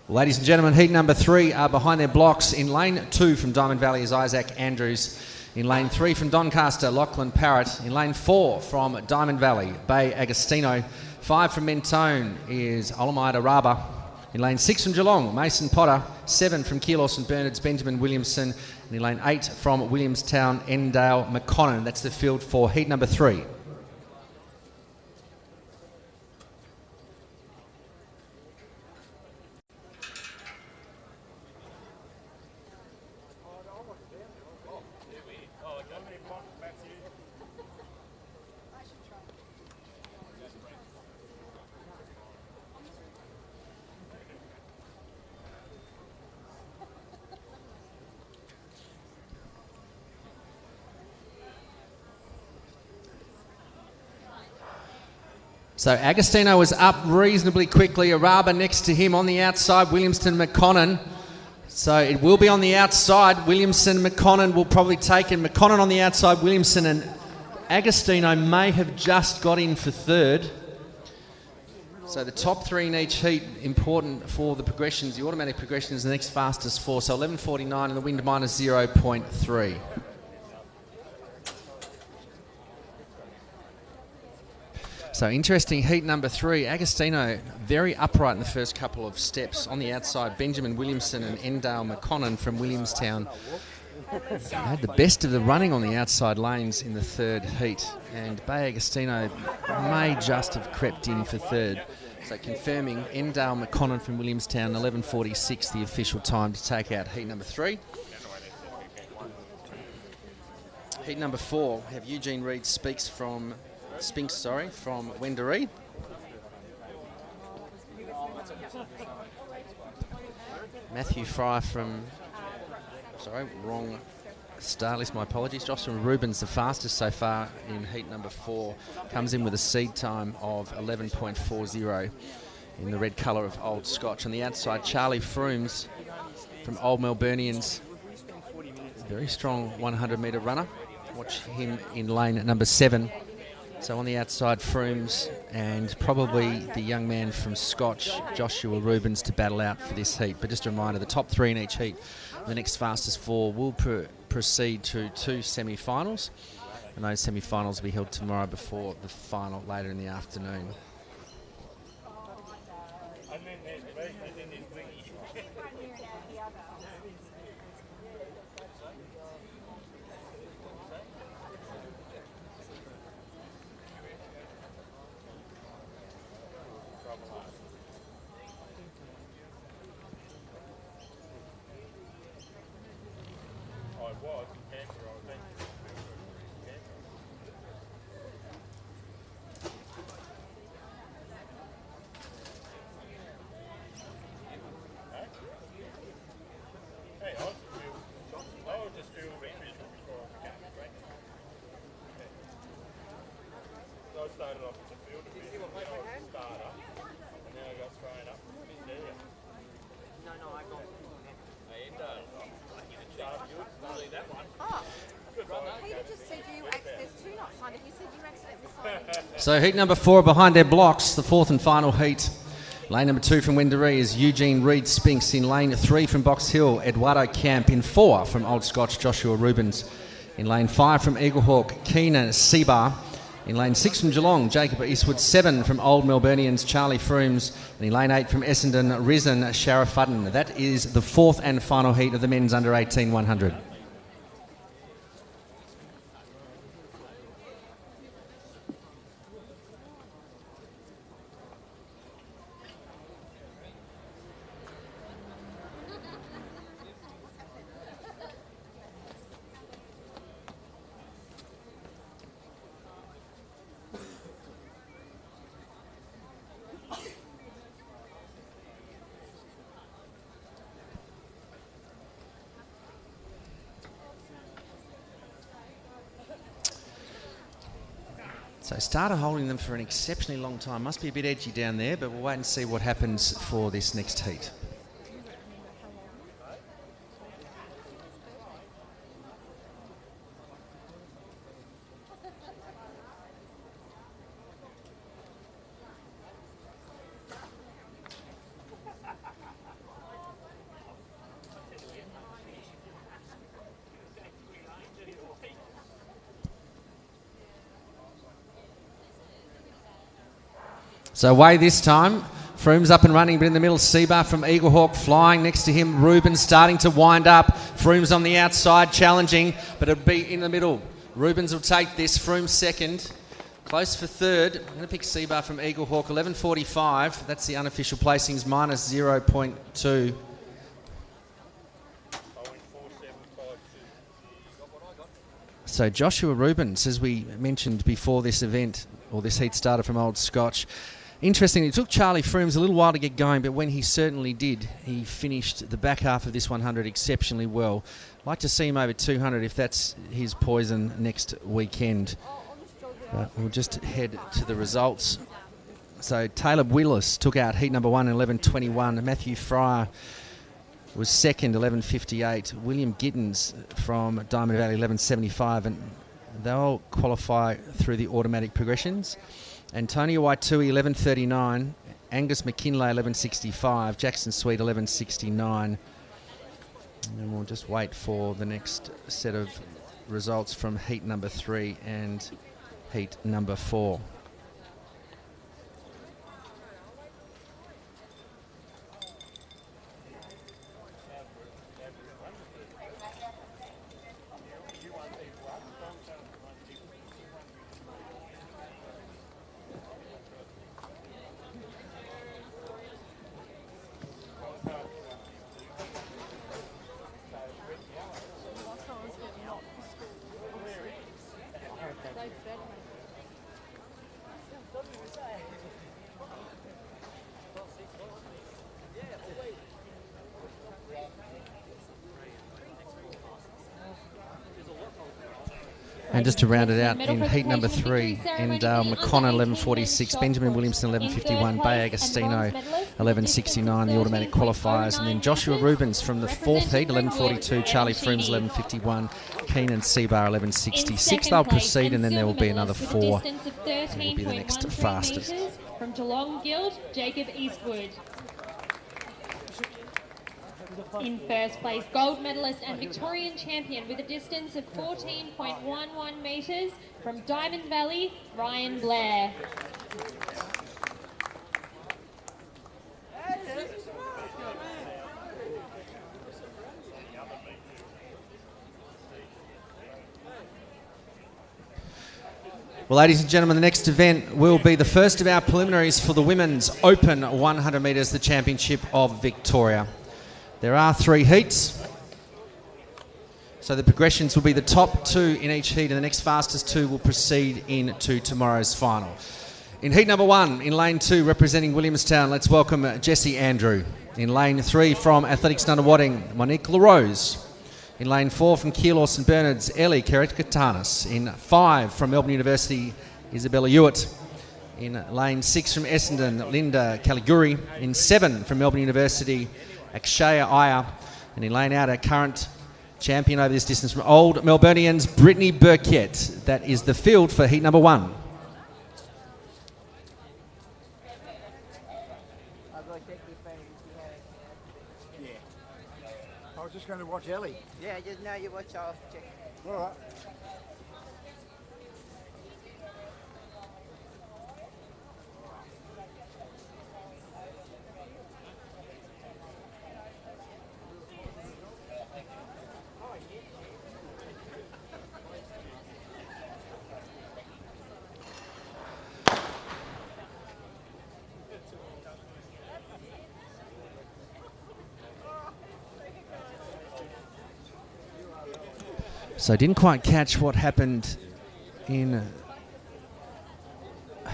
Ladies and gentlemen, heat number 3 are behind their blocks. In lane 2 from Diamond Valley is Isaac Andrews. In lane 3 from Doncaster, Lachlan Parrott. In lane 4 from Diamond Valley, Bay Agostino. 5 from Mentone is Olamide Araba. In lane 6 from Geelong, Mason Potter. 7 from Keelos and Bernard's, Benjamin Williamson. And in lane 8 from Williamstown, Endale McConnon. That's the field for heat number 3. So Agostino was up reasonably quickly. Araba next to him on the outside, Williamston McConnon. So it will be on the outside. Williamson McConnon will probably take it. McConnon on the outside, Williamson, and Agostino may have just got in for third. So the top 3 in each heat, important for the progressions. The automatic progression is the next fastest 4. So 11.49 and the wind minus 0.3. So interesting, heat number 3. Agostino very upright in the first couple of steps. On the outside, Benjamin Williamson and Endale McConnon from Williamstown had the best of the running on the outside lanes in the third heat. And Bay Agostino may just have crept in for third. So confirming Endale McConnon from Williamstown, 11.46, the official time to take out heat number 3. Heat number 4, have Eugene Reid Spinks from Wendouree. Matthew Fry from, wrong star list, my apologies. Joshua Rubens, the fastest so far in heat number 4, comes in with a seed time of 11.40 in the red colour of Old Scotch. On the outside, Charlie Froomes from Old Melburnians, very strong 100-metre runner. Watch him in lane number 7. So on the outside, Froomes and probably the young man from Scotch, Joshua Rubens, to battle out for this heat. But just a reminder, the top 3 in each heat, the next fastest 4 will proceed to 2 semi-finals. And those semi-finals will be held tomorrow before the final later in the afternoon. Started off in the field a bit, starter, and then I got thrown up. No, I got that one. Oh, Peter just said there's 2 not signed. If you said you accidentally signed it. So heat number 4 behind their blocks, the 4th and final heat. Lane number 2 from Wendouree is Eugene Reid Spinks. In lane 3 from Box Hill, Eduardo Camp. In 4 from Old Scotch, Joshua Rubens. In lane 5 from Eaglehawk, Keenan Seabar. In lane 6 from Geelong, Jacob Eastwood. 7 from Old Melburnians, Charlie Froomes. And in lane 8 from Essendon, Risen Sharafuddin. That is the 4th and final heat of the men's under 18 100. So starter holding them for an exceptionally long time. Must be a bit edgy down there, but we'll wait and see what happens for this next heat. So away this time. Froome's up and running, but in the middle, Seabar from Eaglehawk flying next to him. Rubens starting to wind up. Froome's on the outside, challenging, but it'll be in the middle. Rubens will take this. Froome second. Close for third. I'm going to pick Seabar from Eaglehawk, 11.45. That's the unofficial placings, minus 0.2. So Joshua Rubens, as we mentioned before this event, or this heat started from Old Scotch. Interestingly, it took Charlie Froomes a little while to get going, but when he certainly did, he finished the back half of this 100 exceptionally well. I'd like to see him over 200 if that's his poison next weekend. But we'll just head to the results. So Taylor Willis took out heat number 1 in 11.21. Matthew Fryer was second, 11.58. William Giddens from Diamond Valley, 11.75. And they'll qualify through the automatic progressions. Antonio Waitui, 11.39. Angus McKinlay, 11.65. Jackson Sweet, 11.69. And we'll just wait for the next set of results from heat number 3 and heat number 4. And just to round it out, in heat number 3, Endale McConnor, 11.46, Benjamin Williamson, 11.51, Bay Agostino, 11.69, the automatic qualifiers, and then Joshua Rubens from the 4th heat, 11.42, Charlie Froomes, 11.51, Keenan Seabar, 11.66. They'll proceed, and then there will be another 4, and will be the next fastest. From Geelong Guild, Jacob Eastwood. In first place, gold medalist and Victorian champion with a distance of 14.11 metres from Diamond Valley, Ryan Blair. Well, ladies and gentlemen, the next event will be the first of our preliminaries for the Women's Open 100 metres, the Championship of Victoria. There are 3 heats, so the progressions will be the top 2 in each heat, and the next fastest 2 will proceed into tomorrow's final. In heat number 1, in lane 2, representing Williamstown, let's welcome Jessie Andrew. In lane 3, from Athletics Nunawading, Monique LaRose. In lane 4, from Keilor St Bernard's, Ellie Kerekatanis. In 5, from Melbourne University, Isabella Hewitt. In lane 6, from Essendon, Linda Caliguri. In 7, from Melbourne University, Akshaya Iyer. And in lane out, our current champion over this distance from Old Melburnians, Brittany Burkett. That is the field for heat number 1. I was just going to watch Ellie. Yeah, now you watch, I'll check. All right. So didn't quite catch what happened in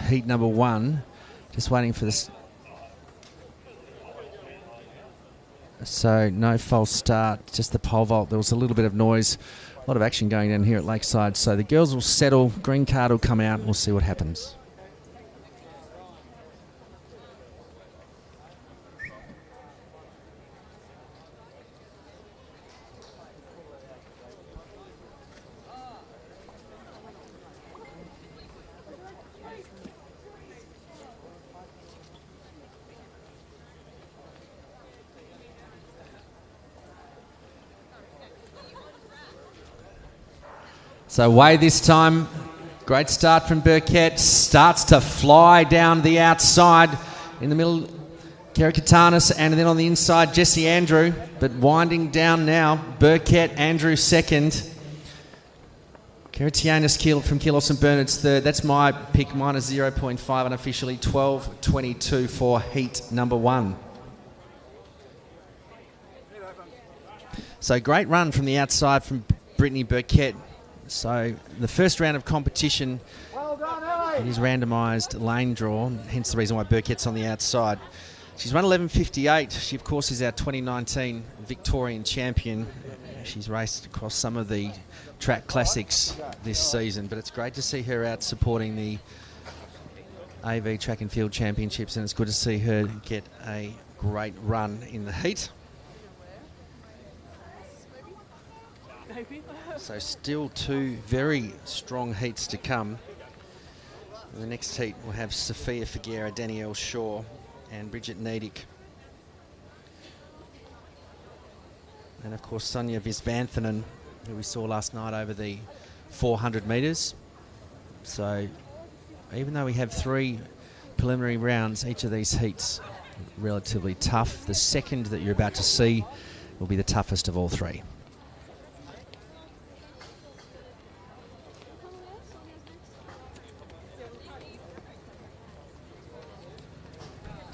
heat number 1. Just waiting for this So no false start, just the pole vault. There was a little bit of noise, a lot of action going down here at Lakeside. So the girls will settle, green card will come out, and we'll see what happens. So away this time. Great start from Burkett. Starts to fly down the outside. In the middle, Kerikatanis, and then on the inside, Jesse Andrew. But winding down now, Burkett, Andrew second. Kerikatanis from Kilos and Bernard's third. That's my pick, minus 0.5 unofficially. 12.22 for heat number 1. So great run from the outside from Brittany Burkett. So the first round of competition, it is randomised lane draw, hence the reason why Burkett's on the outside. She's run 11.58. She, of course, is our 2019 Victorian champion. She's raced across some of the track classics this season, but it's great to see her out supporting the AV Track and Field Championships, and it's good to see her get a great run in the heat. So still 2 very strong heats to come. In the next heat we'll have Sophia Figuera, Danielle Shaw and Bridget Nedick. And of course Sonia Visvanthanen, who we saw last night over the 400 metres. So even though we have 3 preliminary rounds, each of these heats relatively tough. The second that you're about to see will be the toughest of all 3.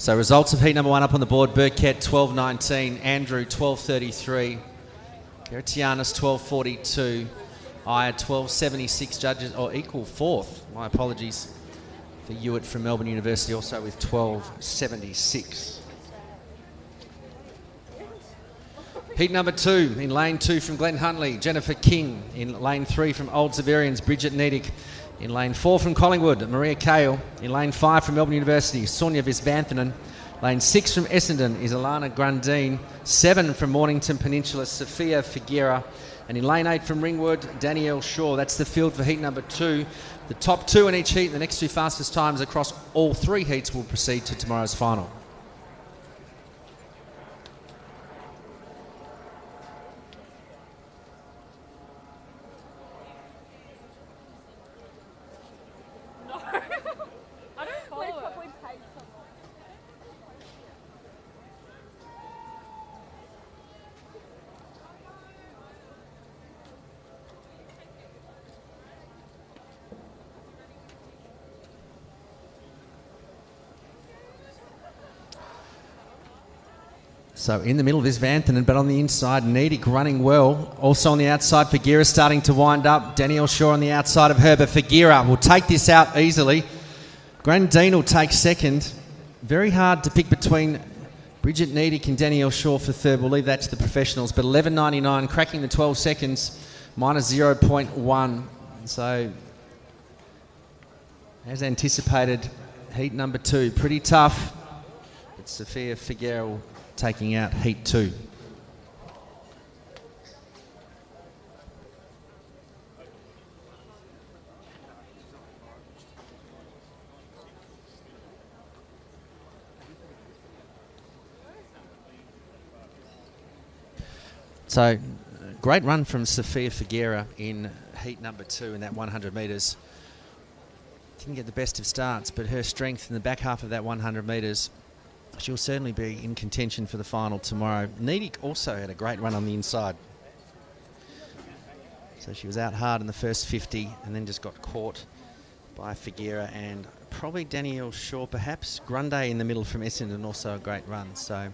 So results of heat number 1 up on the board. Burkett 12.19, Andrew 12.33, Keritianis 12.42, Aya 12.76, judges, or equal 4th, my apologies, for Hewitt from Melbourne University, also with 12.76. Heat number 2, in lane 2 from Glen Huntley, Jennifer King. In lane 3 from Old Severians, Bridget Nedick. In lane 4 from Collingwood, Maria Kale. In lane 5 from Melbourne University, Sonia Visvanthanen. Lane 6 from Essendon is Alana Grundine. 7 from Mornington Peninsula, Sophia Figuera. And in lane 8 from Ringwood, Danielle Shaw. That's the field for heat number 2. The top 2 in each heat, the next 2 fastest times across all 3 heats will proceed to tomorrow's final. So in the middle of this Vanthanen, but on the inside, Nedick running well. Also on the outside, Figuera starting to wind up. Danielle Shaw on the outside of her, but Figuera will take this out easily. Grandine will take second. Very hard to pick between Bridget Nedick and Danielle Shaw for third. We'll leave that to the professionals, but 11.99, cracking the 12 seconds, minus 0.1. So, as anticipated, heat number 2, pretty tough. But Sophia Figuera will taking out heat 2. So, great run from Sophia Figuera in heat number 2 in that 100 metres. Didn't get the best of starts, but her strength in the back half of that 100 metres, she'll certainly be in contention for the final tomorrow. Nedick also had a great run on the inside. So she was out hard in the first 50 and then just got caught by Figuera and probably Danielle Shaw perhaps. Grundy in the middle from Essendon, also a great run. So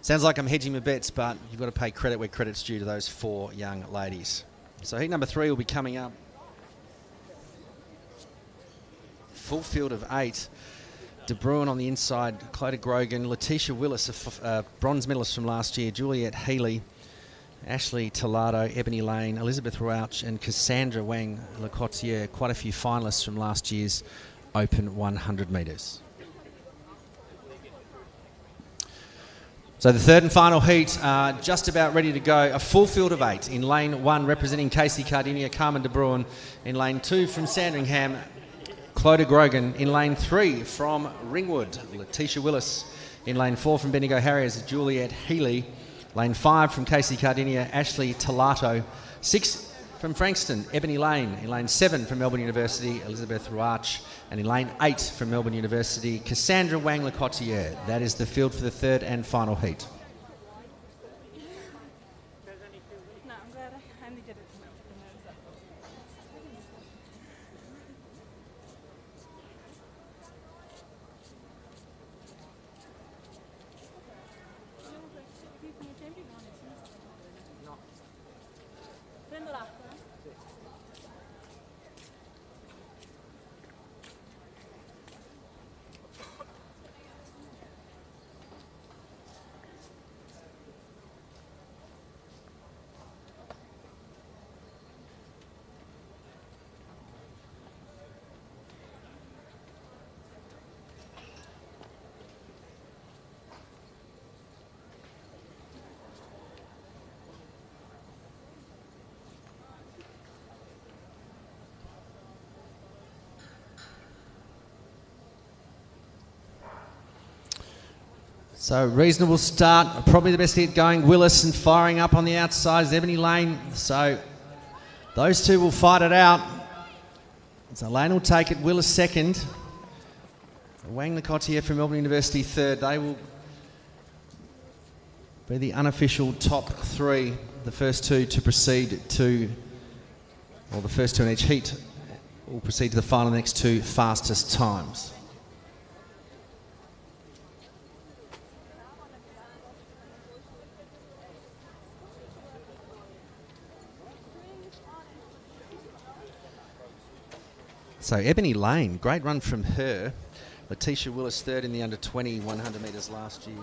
sounds like I'm hedging my bets, but you've got to pay credit where credit's due to those 4 young ladies. So heat number 3 will be coming up. Full field of 8. De Bruin on the inside, Clodagh Grogan, Letitia Willis, a bronze medalist from last year, Juliette Healy, Ashley Tolado, Ebony Lane, Elizabeth Rouch and Cassandra Wang Lecotier, quite a few finalists from last year's Open 100 metres. So the third and final heat are just about ready to go. A full field of 8 in lane 1 representing Casey Cardinia, Carmen De Bruin. In lane 2 from Sandringham, Clodagh Grogan. In lane 3 from Ringwood, Letitia Willis. In lane 4 from Bendigo Harriers, Juliette Healy. Lane 5 from Casey Cardinia, Ashley Tolato. 6 from Frankston, Ebony Lane. In lane 7 from Melbourne University, Elizabeth Rouch. And in lane 8 from Melbourne University, Cassandra Wang Lecotier. That is the field for the third and final heat. No, I'm glad I only did it to make the nerves up. Prendola. So reasonable start, probably the best hit going. Willis and firing up on the outside is Ebony Lane. So those two will fight it out. So Lane will take it, Willis second. Wang Lecotier from Melbourne University third. They will be the unofficial top 3. The first 2 to proceed to, or the first 2 in each heat will proceed to the final next 2 fastest times. So Ebony Lane, great run from her. Letitia Willis third in the under 20 100 metres last year.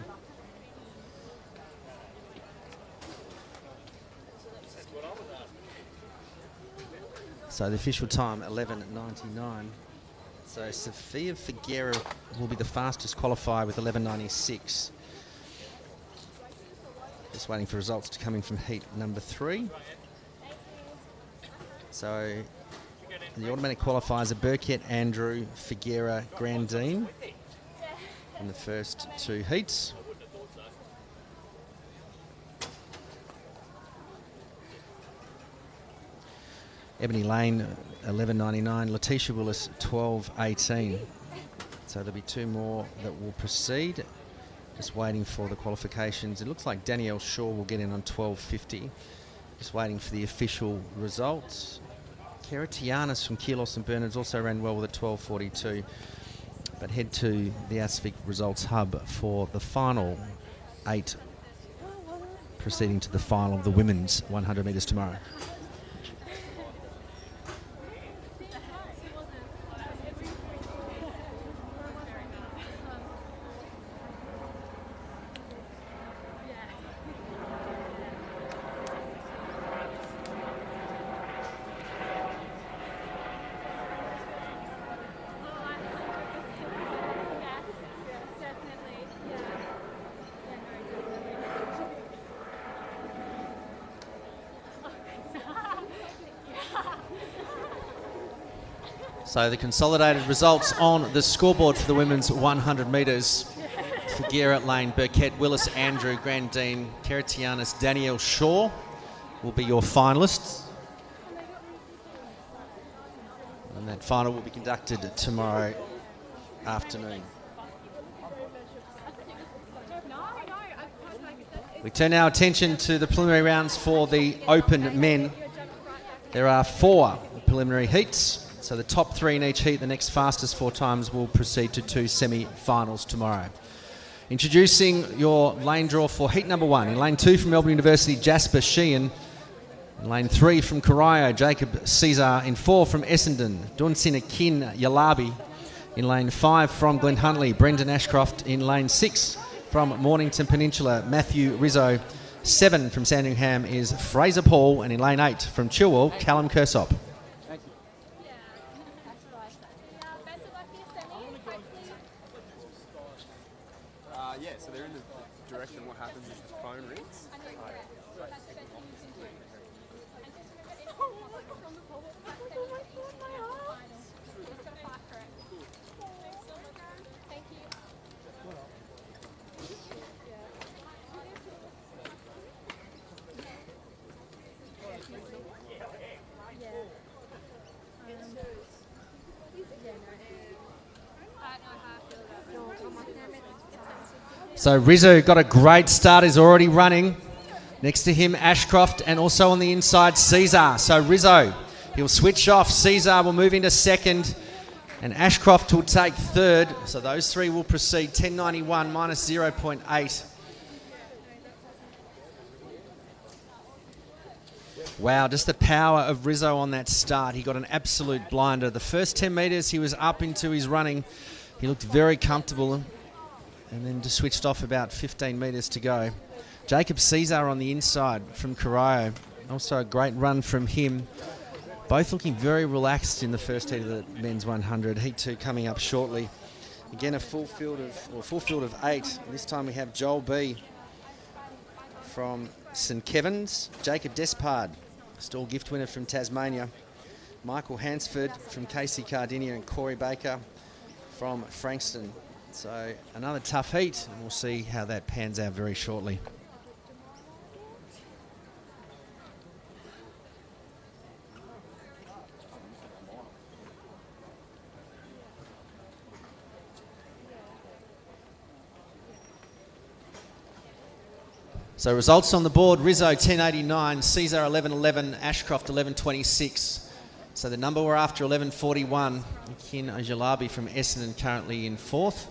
So the official time 11:99. So Sophia Figuera will be the fastest qualifier with 11:96. Just waiting for results to come in from heat number 3. So the automatic qualifiers are Burkett, Andrew, Figuera, Grandine in the first 2 heats. Ebony Lane, 11:99. Letitia Willis, 12:18. So there'll be 2 more that will proceed. Just waiting for the qualifications. It looks like Danielle Shaw will get in on 12:50. Just waiting for the official results. Kara Tianis from Keelos and Bernards also ran well with a 12:42. But head to the ASFIC results hub for the final 8 proceeding to the final of the women's 100 metres tomorrow. So the consolidated results on the scoreboard for the women's 100 metres. Figuera, Lane, Burkett, Willis, Andrew, Grandine, Keratianis, Danielle Shaw will be your finalists. And that final will be conducted tomorrow afternoon. We turn our attention to the preliminary rounds for the Open men. There are 4 preliminary heats. So the top 3 in each heat, the next fastest 4 times, will proceed to 2 semi-finals tomorrow. Introducing your lane draw for heat number 1. In lane 2 from Melbourne University, Jasper Sheehan. In lane 3 from Corio, Jacob Caesar. In 4 from Essendon, Dunsina Kin Yalabi. In lane 5 from Glen Huntley, Brendan Ashcroft. In lane 6 from Mornington Peninsula, Matthew Rizzo. 7 from Sandringham is Fraser Paul, and in lane 8 from Chilwell, Callum Kersop. Yeah, so they're in the direction. What happens is the phone rings. So Rizzo got a great start, is already running. Next to him, Ashcroft, and also on the inside, Caesar. So Rizzo, he'll switch off. Caesar will move into second, and Ashcroft will take third. So those three will proceed. 10.91 minus 0.8. Wow, just the power of Rizzo on that start. He got an absolute blinder. The first 10 metres, he was up into his running. He looked very comfortable, and then just switched off about 15 metres to go. Jacob Caesar on the inside from Corio. Also a great run from him. Both looking very relaxed in the first heat of the men's 100. Heat 2 coming up shortly. Again, a full field of 8. This time we have Joel B from St Kevin's, Jacob Despard, stall gift winner from Tasmania, Michael Hansford from Casey Cardinia, and Corey Baker from Frankston. So another tough heat, and we'll see how that pans out very shortly. So results on the board: Rizzo 10.89, Caesar 11.11, Ashcroft 11.26. So the number we're after, 11.41. Kin Ojalabi from Essendon currently in fourth.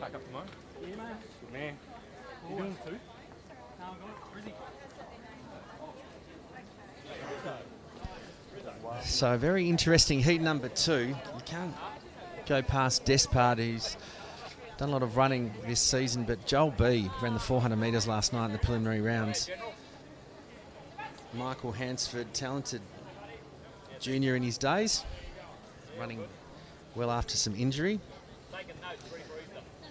Back up to Mo. Yeah, man. Good man. You doing two? No, I'm going. Where is he? So a very interesting heat number 2. You can't go past Despard, who's done a lot of running this season, but Joel B ran the 400 metres last night in the preliminary rounds. Michael Hansford, talented junior in his days, running well after some injury.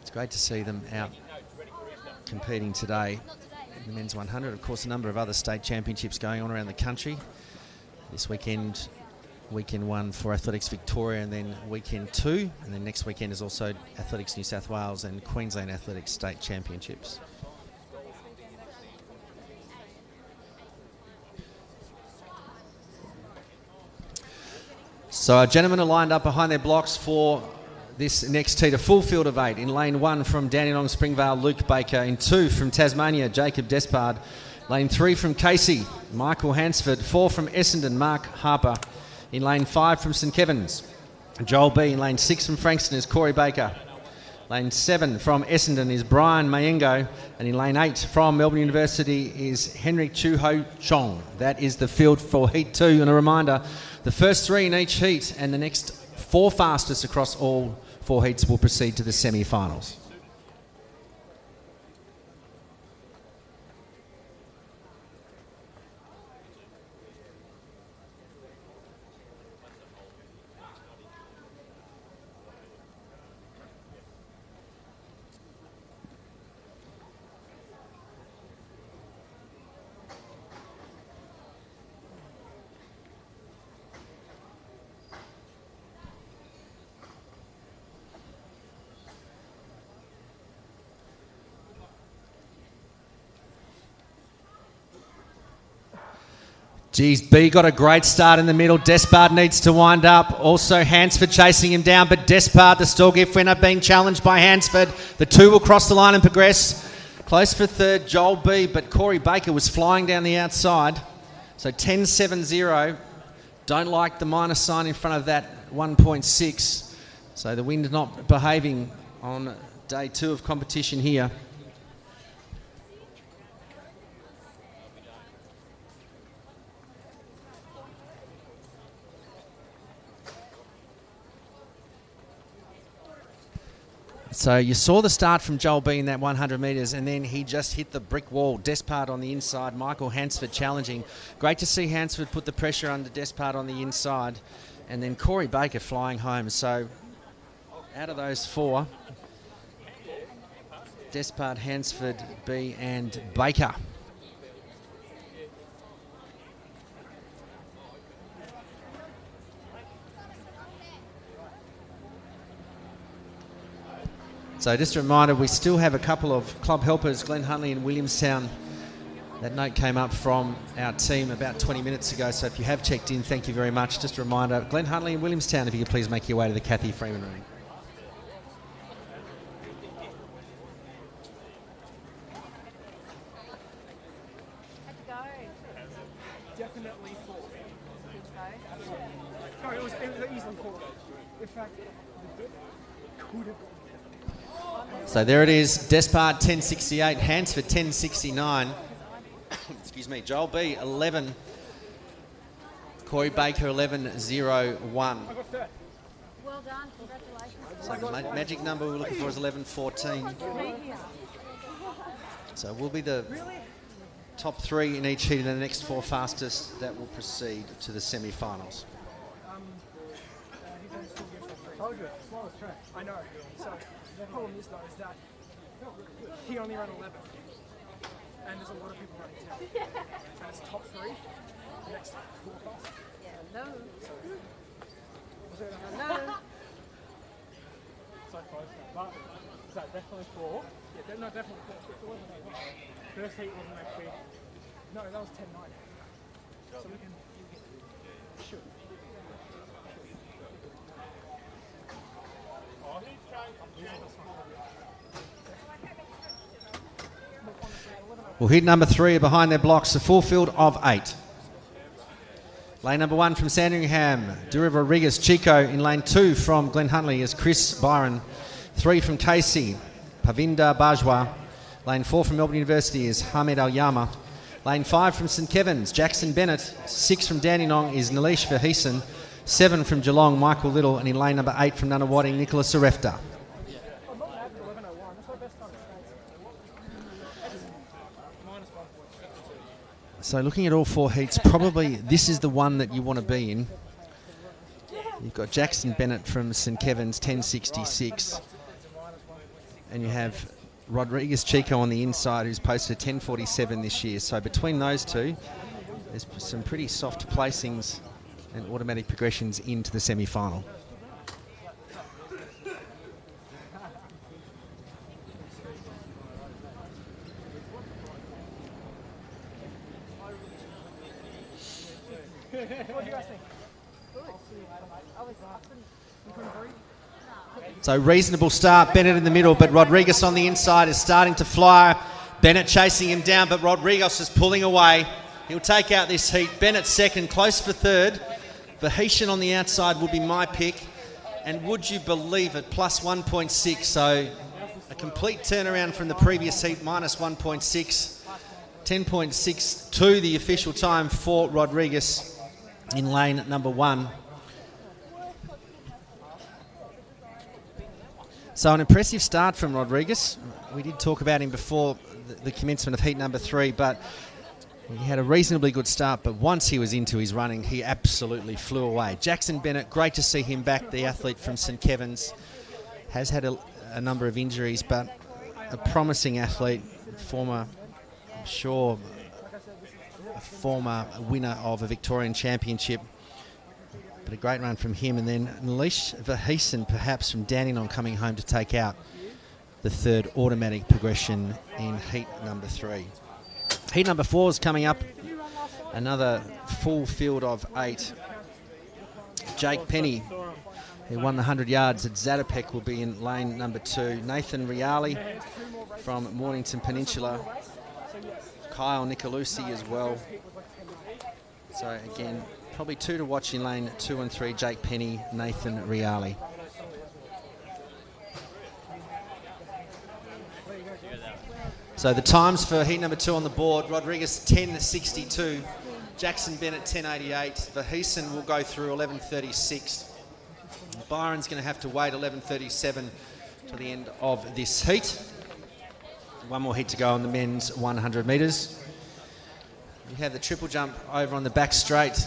It's great to see them out competing today in the men's 100. Of course, a number of other state championships going on around the country. This weekend, weekend 1 for Athletics Victoria, and then weekend 2, and then next weekend is also Athletics New South Wales and Queensland Athletics State Championships. So our gentlemen are lined up behind their blocks for this next heat, a full field of 8. In lane 1 from Dandenong Springvale, Luke Baker. In 2 from Tasmania, Jacob Despard. Lane 3 from Casey, Michael Hansford. 4 from Essendon, Mark Harper. In lane 5 from St Kevin's, Joel B. In lane 6 from Frankston is Corey Baker. Lane 7 from Essendon is Brian Mayengo. And in lane 8 from Melbourne University is Henrik Chu Ho Chong. That is the field for Heat 2. And a reminder, the first 3 in each heat and the next 4 fastest across all 4 heats will proceed to the semi-finals. Geez, B got a great start in the middle. Despard needs to wind up. Also Hansford chasing him down, but Despard, the stall gift winner, being challenged by Hansford. The 2 will cross the line and progress. Close for third, Joel B, but Corey Baker was flying down the outside. So 10.70. Don't like the minus sign in front of that 1.6. So the wind not behaving on day 2 of competition here. So you saw the start from Joel B in that 100 metres, and then he just hit the brick wall. Despard on the inside, Michael Hansford challenging. Great to see Hansford put the pressure under Despard on the inside, and then Corey Baker flying home. So out of those four, Despard, Hansford, B and Baker. So just a reminder, we still have a couple of club helpers, Glenn Huntley and Williamstown. That note came up from our team about 20 minutes ago, so if you have checked in, thank you very much. Just a reminder, Glenn Huntley and Williamstown, if you could please make your way to the Kathy Freeman Room. Definitely 4. No, it was easily 4. In fact, could have. So there it is, Despard 1068, Hansford 1069. Excuse me, Joel B 11, Corey Baker 11.01. Well done, congratulations. So the magic number we're looking for is 11.14. So we'll be the top 3 in each heat, and the next 4 fastest that will proceed to the semi-finals. Told you, slowest track. I know. So the problem is though is that he only ran 11, and there's a lot of people running 10. And it's top 3. The next 4 fast. Yeah, no. Was it No. So close now. But is that definitely 4? Yeah, no, definitely 4. First heat wasn't actually. No, that was 10.9. So we can. Shoot. Well, heat number 3 are behind their blocks, a full field of 8. Lane number 1 from Sandringham, Dura Rodriguez. Chico in lane 2 from Glen Huntley is Chris Byron. 3 from Casey, Pavinda Bajwa. Lane 4 from Melbourne University is Hamed Al-Yama. Lane 5 from St Kevin's, Jackson Bennett. 6 from Dandenong is Nilesh Verheesen. 7 from Geelong, Michael Little. And in lane number 8 from Nunawading, Nicholas Arefta. So looking at all 4 heats, probably this is the one that you want to be in. You've got Jackson Bennett from St Kevin's, 10.66. And you have Rodriguez Chico on the inside, who's posted 10.47 this year. So between those two, there's some pretty soft placings and automatic progressions into the semi-final. What do you guys think? So reasonable start, Bennett in the middle, but Rodriguez on the inside is starting to fly. Bennett chasing him down, but Rodriguez is pulling away. He'll take out this heat. Bennett second, close for third. Verheesen on the outside would be my pick. And would you believe it, plus 1.6. So a complete turnaround from the previous heat, minus 1.6. 10.62 the official time for Rodriguez in lane number 1. So an impressive start from Rodriguez. We did talk about him before the commencement of heat number 3, but he had a reasonably good start, but once he was into his running, he absolutely flew away. Jackson Bennett, great to see him back, the athlete from St Kevin's. Has had a number of injuries, but a promising athlete, former, I'm sure, a former winner of a Victorian championship. But a great run from him. And then Nilesh Verheesen, perhaps from Dandenong, coming home to take out the third automatic progression in heat number 3. Heat number 4 is coming up. Another full field of 8. Jake Penny, who won the 100 yards at Zatopek, will be in lane number 2. Nathan Riali from Mornington Peninsula. Kyle Nicolucci as well. So again, probably 2 to watch in lane 2 and 3, Jake Penny, Nathan Riali. So the times for heat number 2 on the board, Rodriguez 10.62, Jackson Bennett 10.88, Verheesen will go through 11.36. Byron's going to have to wait 11.37. to the end of this heat. One more heat to go on the men's 100 metres. We have the triple jump over on the back straight.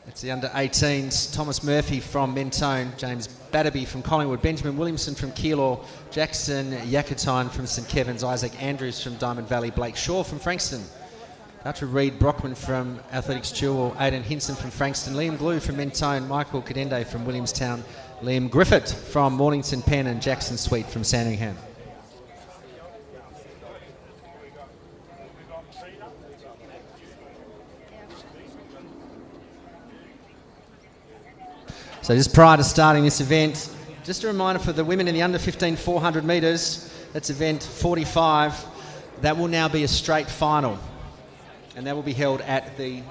It's the under-18s. Thomas Murphy from Mentone, James Batterby from Collingwood, Benjamin Williamson from Keilor, Jackson Yakatine from St Kevin's, Isaac Andrews from Diamond Valley, Blake Shaw from Frankston, Dr. Reed Brockman from Athletics Jewel, Aidan Hinson from Frankston, Liam Glue from Mentone, Michael Cadende from Williamstown, Liam Griffith from Mornington Penn, and Jackson Sweet from Sandringham. So just prior to starting this event, just a reminder for the women in the under 15 400 metres, that's event 45, that will now be a straight final, and that will be held at the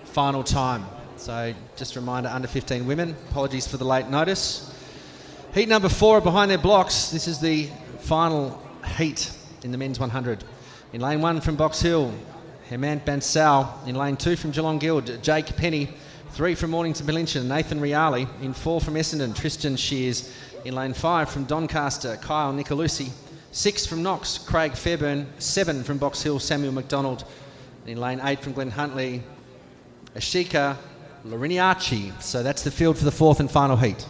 final time. So just a reminder, under 15 women, apologies for the late notice. Heat number 4 are behind their blocks. This is the final heat in the men's 100. In lane 1 from Box Hill, Hemant Bansal. In lane 2 from Geelong Guild, Jake Penny. 3 from Mornington Belinchon, Nathan Riali. In 4 from Essendon, Tristan Shears. In lane 5 from Doncaster, Kyle Nicolucci. 6 from Knox, Craig Fairburn. 7 from Box Hill, Samuel McDonald. In lane 8 from Glen Huntley, Ashika Loriniaci. So that's the field for the 4th and final heat.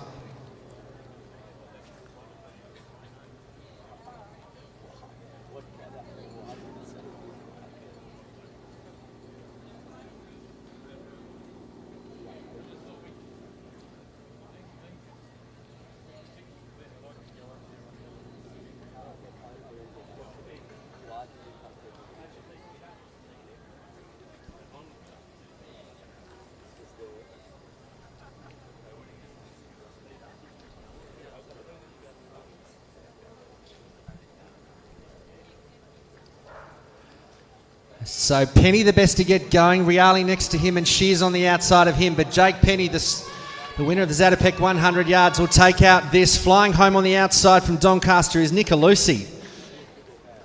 So Penny the best to get going, Riali next to him and Shears on the outside of him, but Jake Penny, the winner of the Zatopek 100 yards, will take out this. Flying home on the outside from Doncaster is Nicolucci.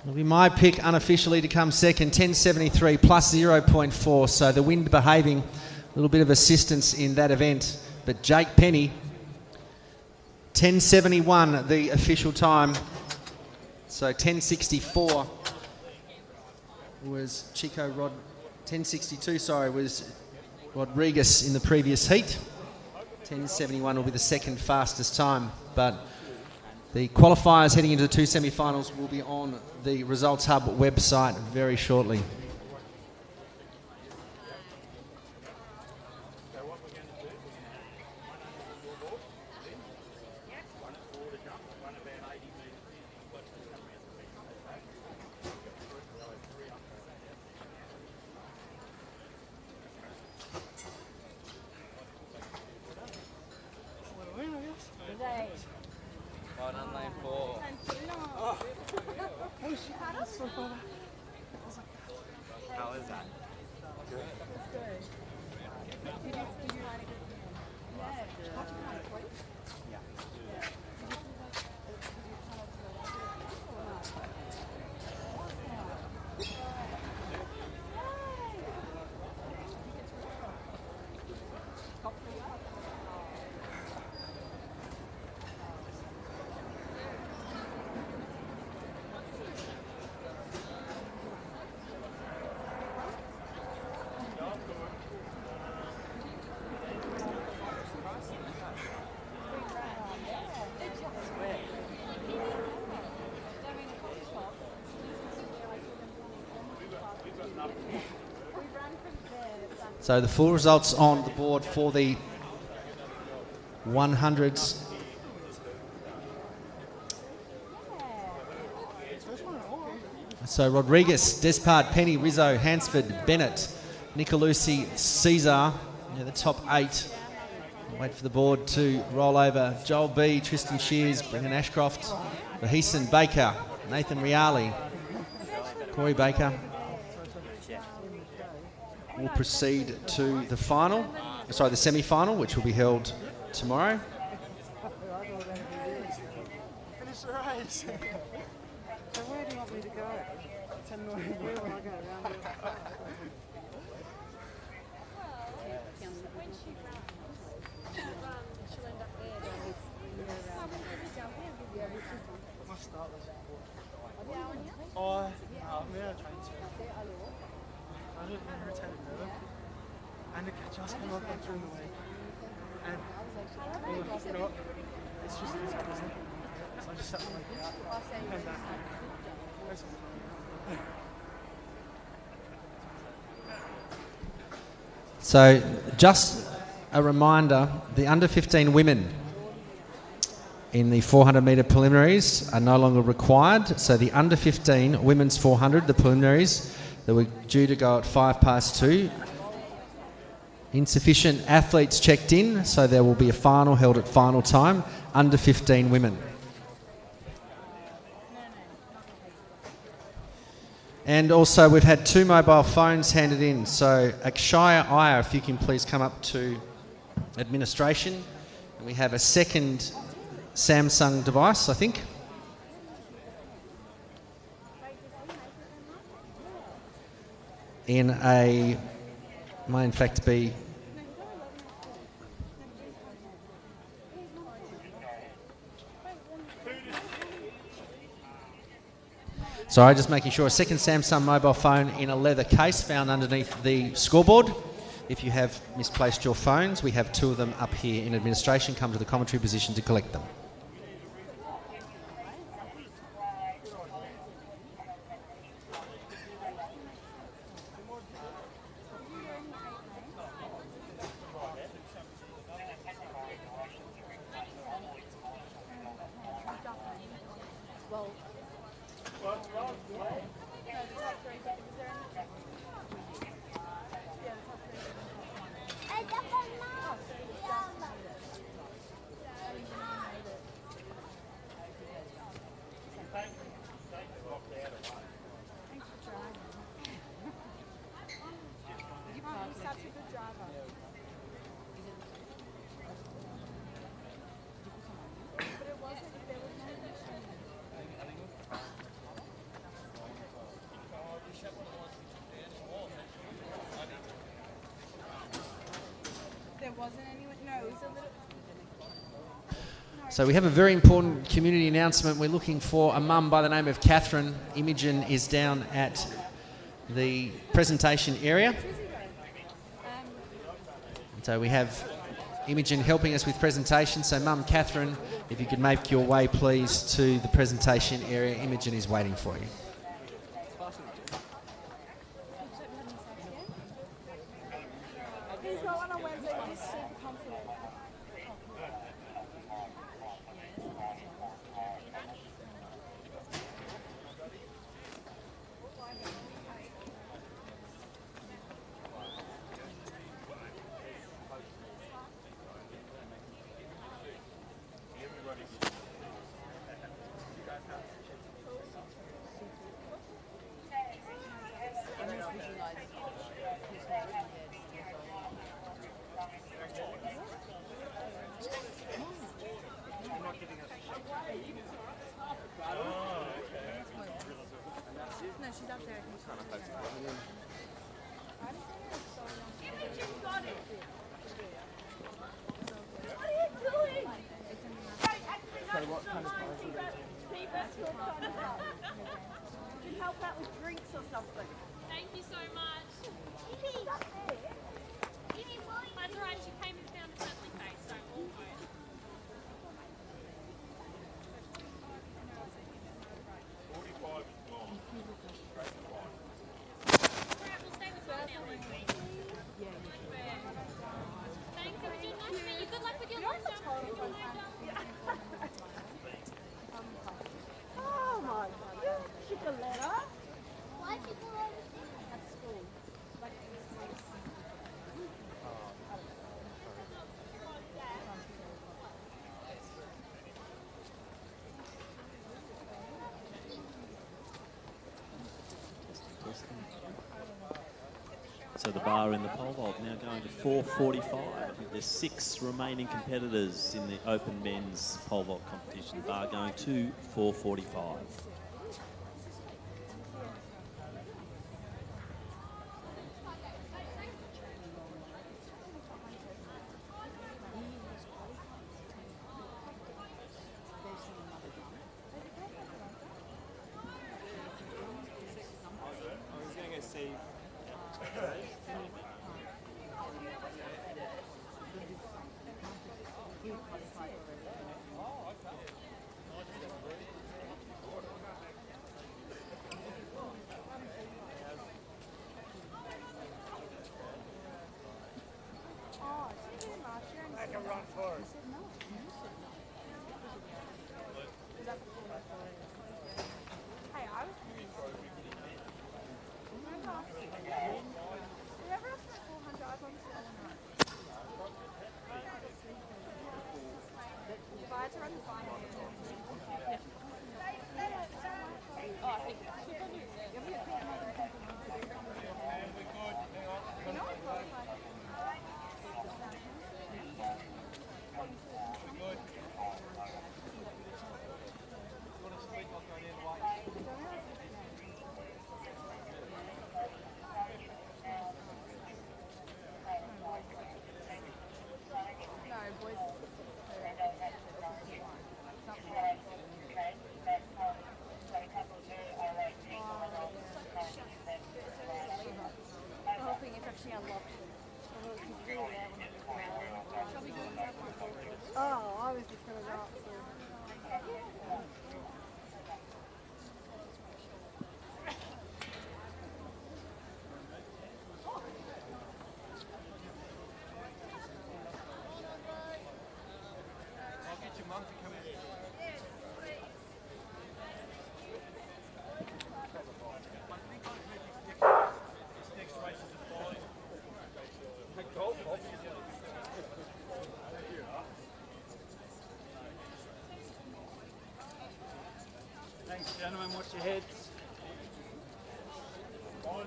It'll be my pick unofficially to come second, 10.73 plus 0.4, so the wind behaving, a little bit of assistance in that event, but Jake Penny, 10.71 the official time, so 10.64 was Chico Rod, 10.62, sorry, was Rodriguez in the previous heat. 10.71 will be the second fastest time, but the qualifiers heading into the 2 semi-finals will be on the Results Hub website very shortly. Well done, lane 4. How is that? Good. So the full results on the board for the 100s. So Rodriguez, Despard, Penny, Rizzo, Hansford, Bennett, Nicolucci, Caesar, the top 8. Wait for the board to roll over. Joel B, Tristan Shears, Brendan Ashcroft, Raheeson Baker, Nathan Riali, Corey Baker. We'll proceed to the final, sorry, the semi-final, which will be held tomorrow. Finish the race. So where do you want me to go? Where will I go? Around She'll end up there. start was important. Oh, we had a training session. I was an irritated nerve. And the catch came up during the week. And I was like, you know what? It's just this business. So I just sat the week out. Came back. So just a reminder, the under 15 women in the 400 metre preliminaries are no longer required. So the under 15 women's 400, the preliminaries that were due to go at 2:05. Insufficient athletes checked in, so there will be a final held at final time, under 15 women. And also we've had 2 mobile phones handed in. So Akshaya Iyer, if you can please come up to administration. And we have a second Samsung device, I think. Might in fact be sorry, just making sure, a second Samsung mobile phone in a leather case found underneath the scoreboard. If you have misplaced your phones, we have 2 of them up here in administration. Come to the commentary position to collect them. So we have a very important community announcement. We're looking for a mum by the name of Catherine. Imogen is down at the presentation area. And so we have Imogen helping us with presentation. So Mum Catherine, if you could make your way please to the presentation area. Imogen is waiting for you. So the bar in the pole vault now going to 4:45. I think there's 6 remaining competitors in the open men's pole vault competition. Bar going to 4:45. Make a run for it. Hey, I was whoever else went 400, I was on the slow one. If I had to run the final, Oh, I was just going to go up to... I'll get your mum to come in. This next race is a five. Golf, Thanks, gentlemen. Watch your heads. Probably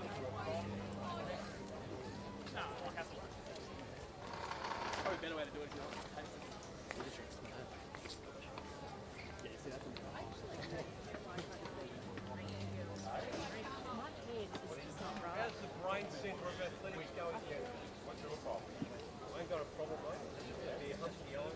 a better way to do it if you want. How's the brain centre of athletics going here? What's your problem? I ain't got a problem, mate. Be a humpy yellow.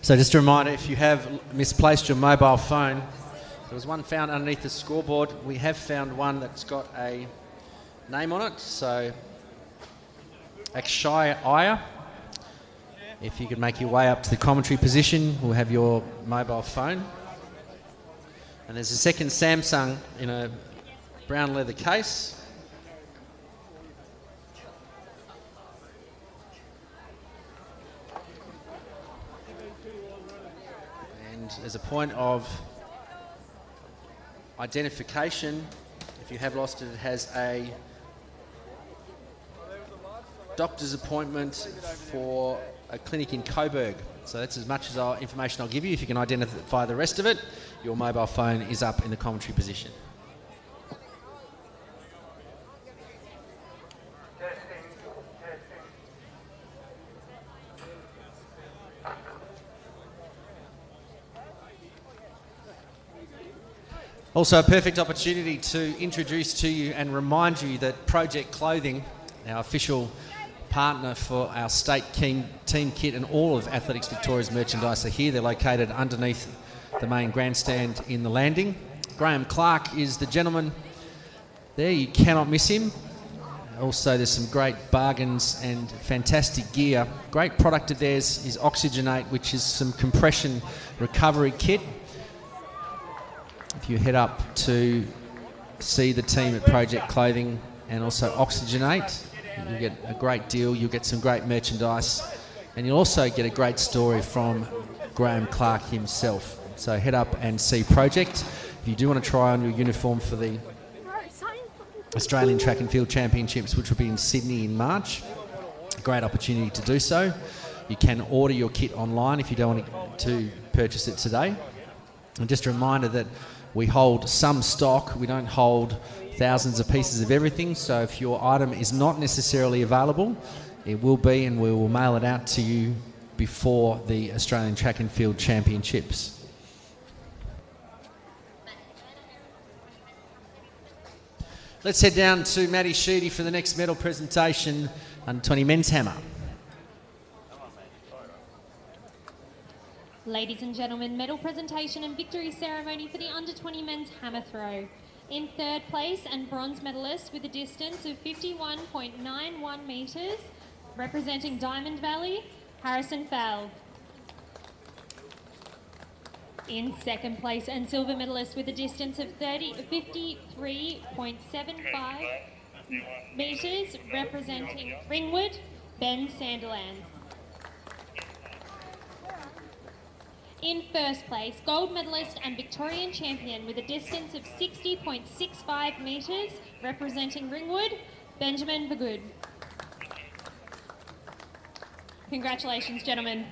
So just a reminder, if you have misplaced your mobile phone, there was one found underneath the scoreboard. We have found one that's got a name on it. So Akshay Iyer, if you could make your way up to the commentary position, we'll have your mobile phone. And there's a second Samsung in a brown leather case. And as a point of identification, if you have lost it, it has a doctor's appointment for a clinic in Coburg. So that's as much as information I'll give you. If you can identify the rest of it, your mobile phone is up in the commentary position. Also, a perfect opportunity to introduce to you and remind you that Project Clothing, our official partner for our state team kit and all of Athletics Victoria's merchandise, are here. They're located underneath the main grandstand in the landing. Graham Clark is the gentleman there. You cannot miss him. Also, there's some great bargains and fantastic gear. Great product of theirs is Oxygenate, which is some compression recovery kit. If you head up to see the team at Project Clothing and also Oxygenate, you'll get a great deal. You'll get some great merchandise, and you'll also get a great story from Graham Clark himself. So head up and see Project. If you do want to try on your uniform for the Australian Track and Field Championships, which will be in Sydney in March, a great opportunity to do so. You can order your kit online if you don't want to purchase it today. And just a reminder that we hold some stock. We don't hold thousands of pieces of everything. So if your item is not necessarily available, it will be, and we will mail it out to you before the Australian Track and Field Championships. Let's head down to Matty Sheedy for the next medal presentation, under 20 men's hammer. Ladies and gentlemen, medal presentation and victory ceremony for the under 20 men's hammer throw. In third place and bronze medalist with a distance of 51.91 metres, representing Diamond Valley, Harrison Fell. In second place and silver medalist with a distance of 53.75 metres, representing Ringwood, Ben Sanderland. In first place, gold medalist and Victorian champion with a distance of 60.65 metres, representing Ringwood, Benjamin Bagood. Congratulations, gentlemen.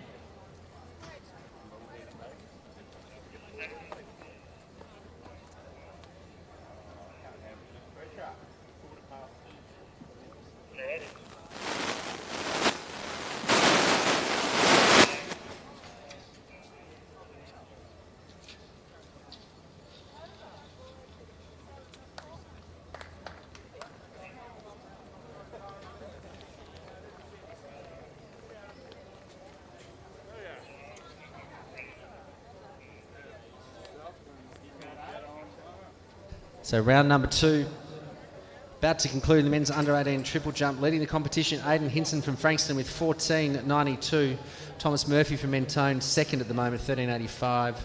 So round number 2, about to conclude the men's under 18 triple jump. Leading the competition, Aidan Hinson from Frankston with 14.92. Thomas Murphy from Mentone, second at the moment, 13.85.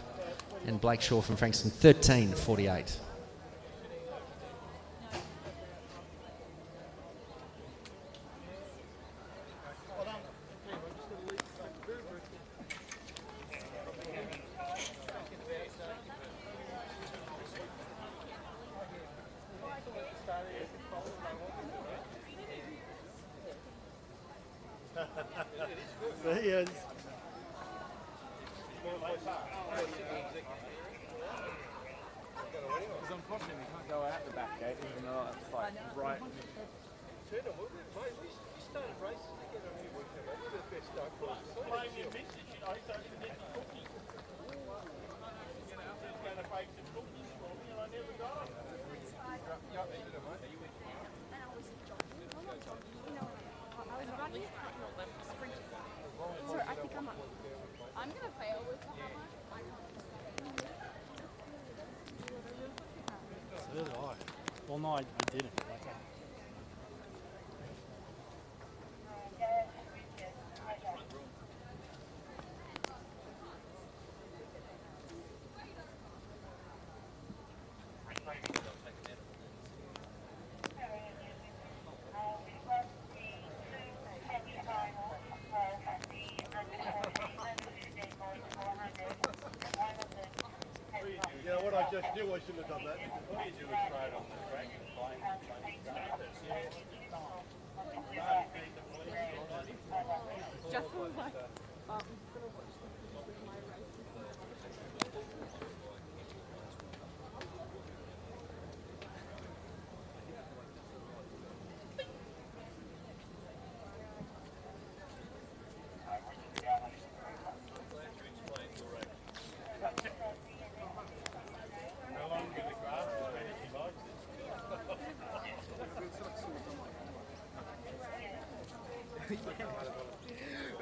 And Blake Shaw from Frankston, 13.48. Yes. Because unfortunately we can't go out the back gate, even though it's like right. Sorry, I think I'm gonna fail with the hammer. So did I. Well, no, I didn't. You know what I just did? I shouldn't have done that. Justin was like,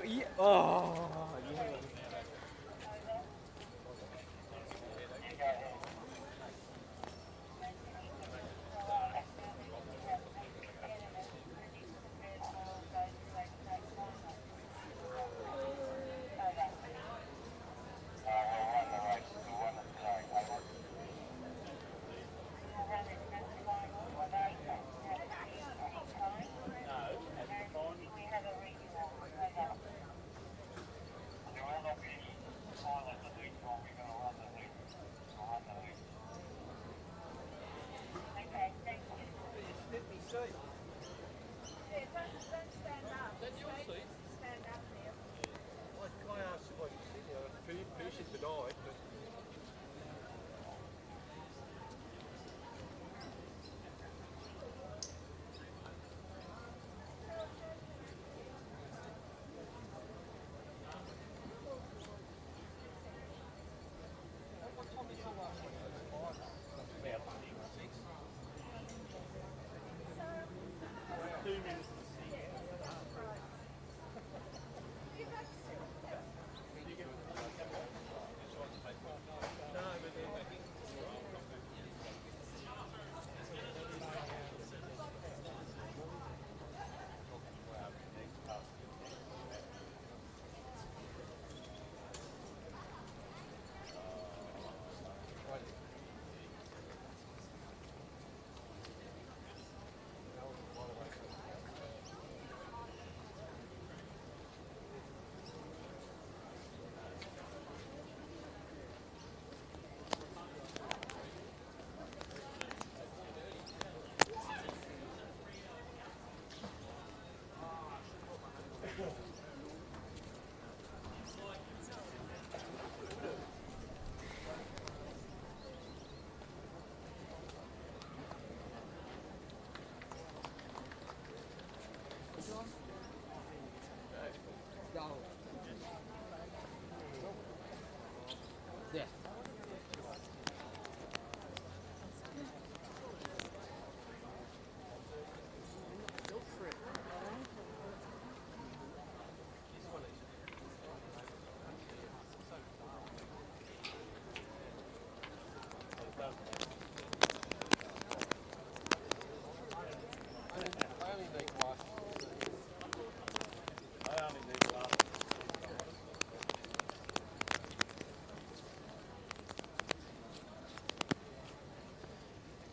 Yeah. Oh, yeah.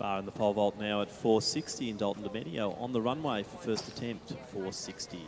Bar in the pole vault now at 460 in Dalton Domenio on the runway for first attempt, 460.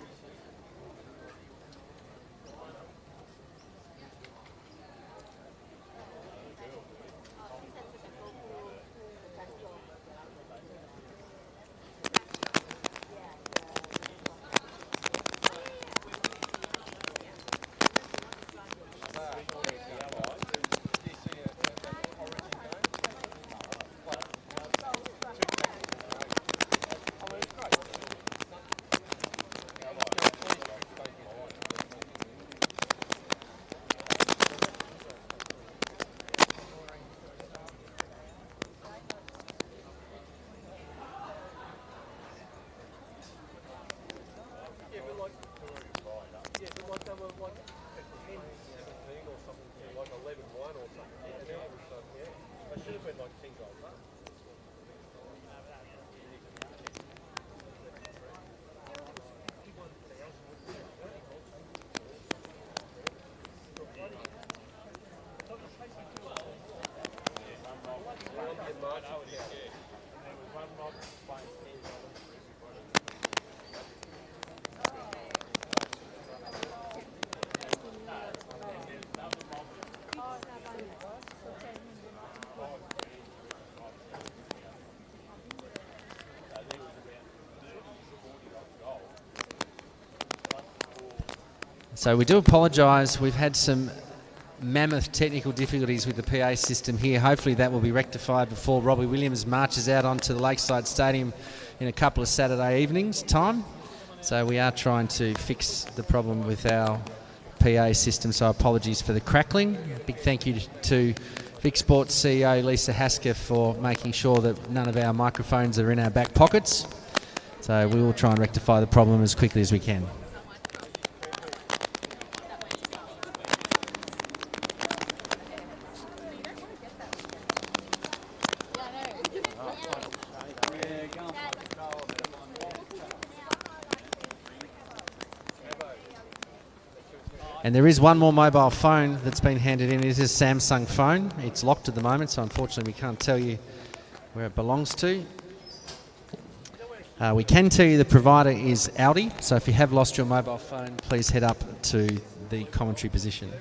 So we do apologise. We've had some mammoth technical difficulties with the PA system here. Hopefully that will be rectified before Robbie Williams marches out onto the Lakeside Stadium in a couple of Saturday evenings' time. So we are trying to fix the problem with our PA system, so apologies for the crackling. A big thank you to Vic Sports CEO Lisa Hasker for making sure that none of our microphones are in our back pockets. So we will try and rectify the problem as quickly as we can. And there is one more mobile phone that's been handed in. It is a Samsung phone. It's locked at the moment, so unfortunately we can't tell you where it belongs to. We can tell you the provider is Audi, so if you have lost your mobile phone, please head up to the commentary position.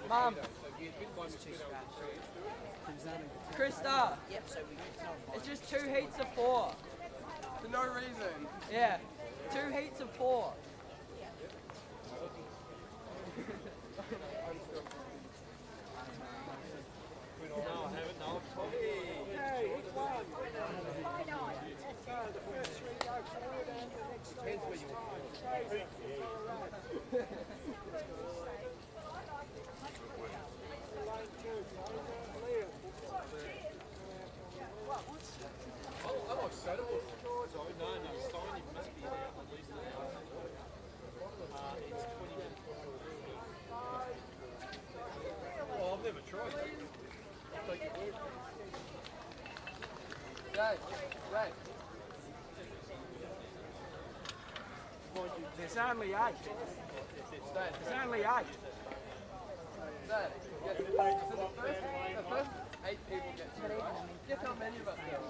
Mum. Krista. It's just 2 heats of 4. For no reason. Yeah. 2 heats of 4. There's only 8. There's only 8. The first 8 people get through, right? Guess how many of us there are?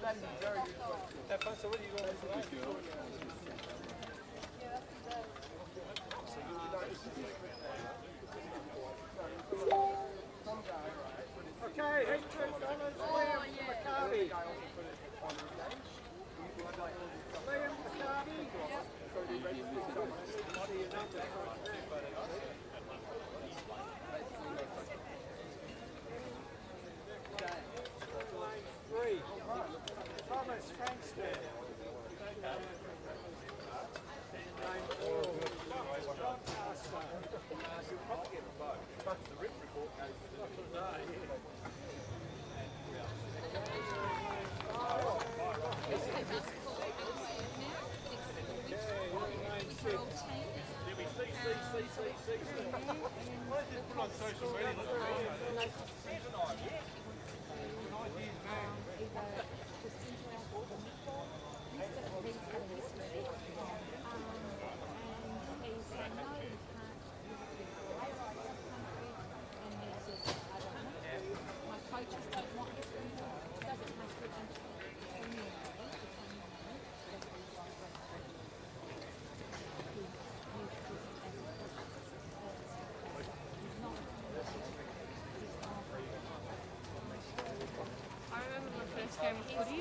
That is a very good question. So what are you going to do? Okay, heat 2 fellas, clear for Maccabi. I remember my first game of footy.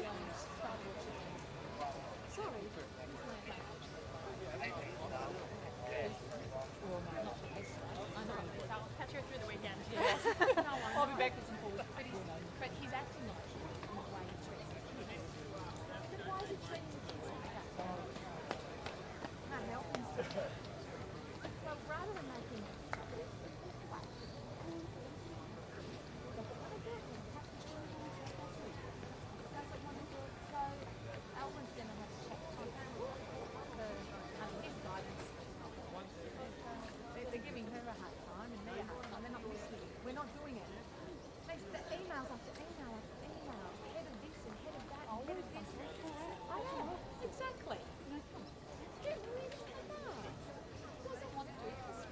Sorry. I'll catch her through the weekend. I'll be back with some food. But he's acting like in the way he treats kids. Then why is he treating kids like that? Can't help himself. Well, rather than making they're giving her a hard time and me a hard time. They're not listening. We're not doing it. Makes the emails after email after email. Head of this and head of that and head of this. I know. Exactly. Get rid of that. Doesn't want to do this.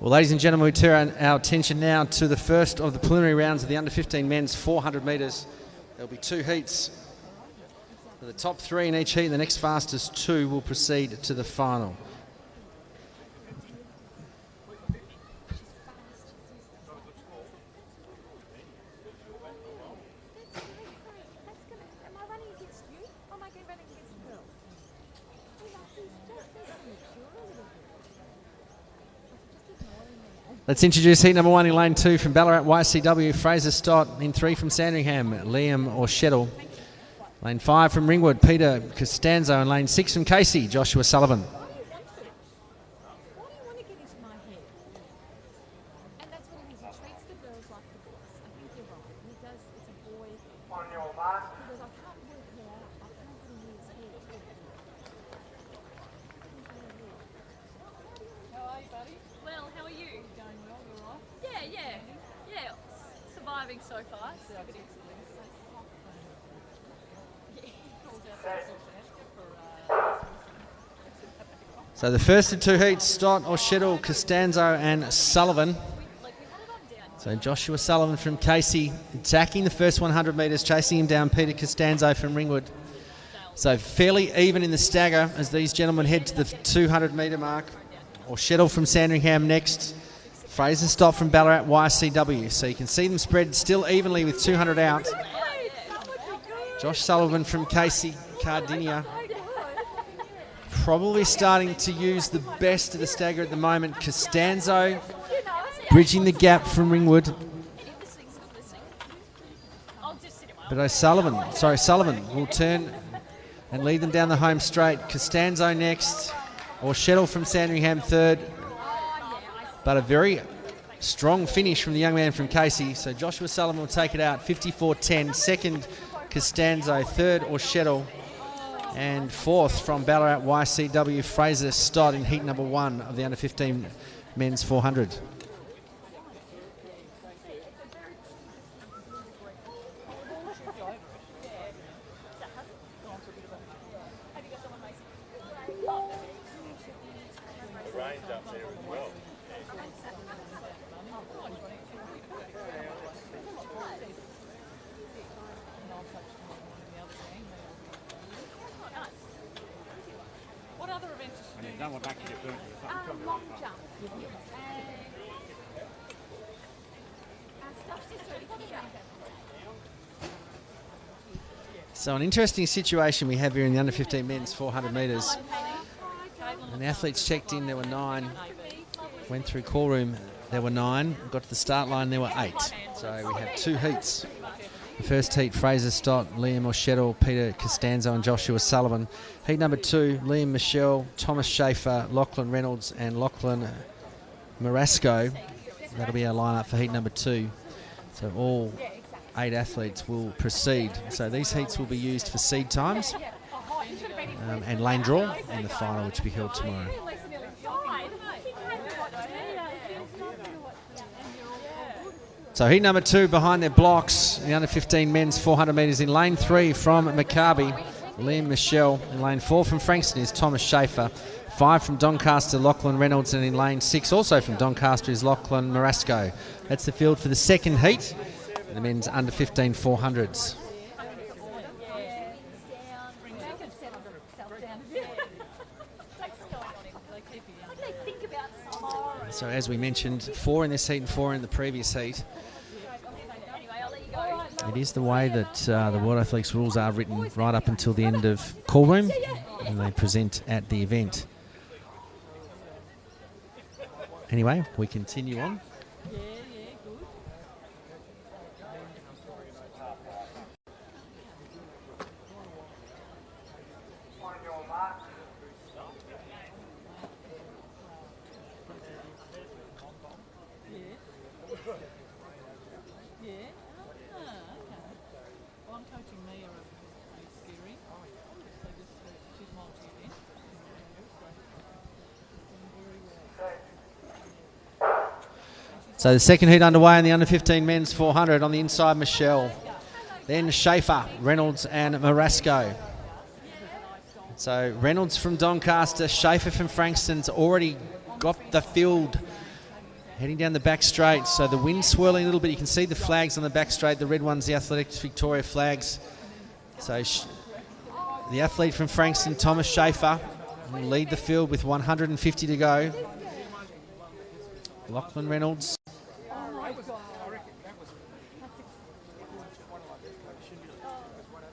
Well, ladies and gentlemen, we turn our attention now to the first of the preliminary rounds of the under-15 men's 400 metres. There'll be 2 heats. For the top 3 in each heat, the next fastest 2 will proceed to the final. Let's introduce heat number 1 in lane 2 from Ballarat YCW, Fraser Stott. In 3 from Sandringham, Liam Orchettle. Lane 5 from Ringwood, Peter Costanzo. And lane 6 from Casey, Joshua Sullivan. Well, how are you? Going well, you all right? Yeah. Surviving so far. So the first of 2 heats, Stott, Orchettle, Costanzo and Sullivan. So Joshua Sullivan from Casey attacking the first 100 metres, chasing him down Peter Costanzo from Ringwood. So fairly even in the stagger as these gentlemen head to the 200 metre mark. Orchettle from Sandringham next. Fraser Stott from Ballarat YCW. So you can see them spread still evenly with 200 out. Josh Sullivan from Casey, Cardinia. Probably starting to use the best of the stagger at the moment. Costanzo bridging the gap from Ringwood. But Sullivan will turn and lead them down the home straight. Costanzo next. Orchettle from Sandringham third. But a very strong finish from the young man from Casey. So Joshua Sullivan will take it out 54-10. Second, Costanzo. Third, Orchettle. And fourth from Ballarat YCW, Fraser Stott in heat number 1 of the under-15 men's 400. What other events And you don't want back to get burnt. long jump. Stuff's just ready for the jump. So an interesting situation we have here in the under-15 men's 400 metres. And the athletes checked in, there were 9. Went through call room, there were 9. Got to the start line, there were 8. So we have 2 heats. The first heat, Fraser Stott, Liam O'Shettle, Peter Costanzo and Joshua Sullivan. Heat number 2, Liam Michelle, Thomas Schaefer, Lachlan Reynolds and Lachlan Marasco. That'll be our lineup for heat number 2. So all 8 athletes will proceed. So these heats will be used for seed times and lane draw in the final, which will be held tomorrow. So heat number 2 behind their blocks, the under 15 men's 400 metres in lane 3 from Maccabi, Liam Michelle. In lane 4 from Frankston is Thomas Schaefer. 5 from Doncaster, Lachlan Reynolds, and in lane 6 also from Doncaster is Lachlan Marasco. That's the field for the second heat, the men's under 15 400s. So as we mentioned, 4 in this heat and 4 in the previous heat. It is the way that the World Athletics rules are written right up until the end of call room, and they present at the event. Anyway, we continue on. So the second heat underway in the under 15 men's 400. On the inside, Michelle. Then Schaefer, Reynolds and Marasco. So Reynolds from Doncaster, Schaefer from Frankston's already got the field heading down the back straight. So the wind swirling a little bit. You can see the flags on the back straight. The red one's the Athletics Victoria flags. So the athlete from Frankston, Thomas Schaefer, will lead the field with 150 to go. Lachlan Reynolds.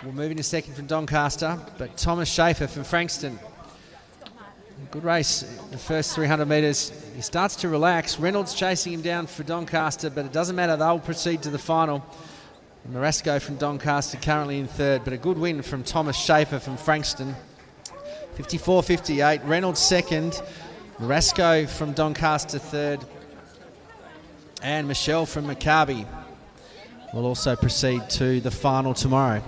We'll move in a second from Doncaster, but Thomas Schaefer from Frankston. Good race, the first 300 metres. He starts to relax. Reynolds chasing him down for Doncaster, but it doesn't matter. They'll proceed to the final. Marasco from Doncaster currently in third, but a good win from Thomas Schaefer from Frankston. 54.58. Reynolds second. Marasco from Doncaster third. And Michelle from Maccabi will also proceed to the final tomorrow.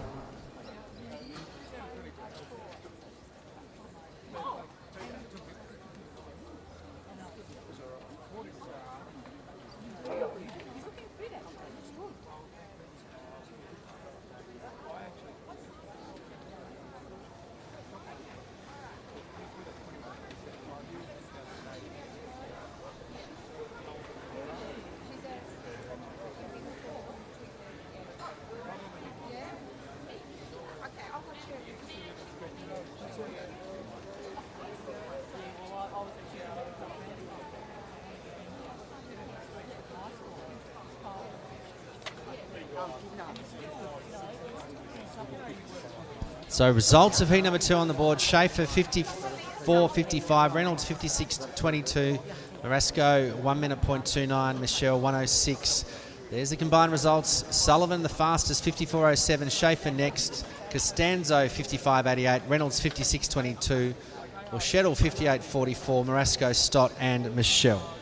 So results of heat number 2 on the board. Schaefer 54.55, Reynolds 56.22, Marasco 1 minute .29, Michelle 1:06. There's the combined results. Sullivan the fastest, 54.07, Schaefer next, Costanzo 55.88, Reynolds 56.22, O'Shettle 58.44, Marasco, Stott and Michelle.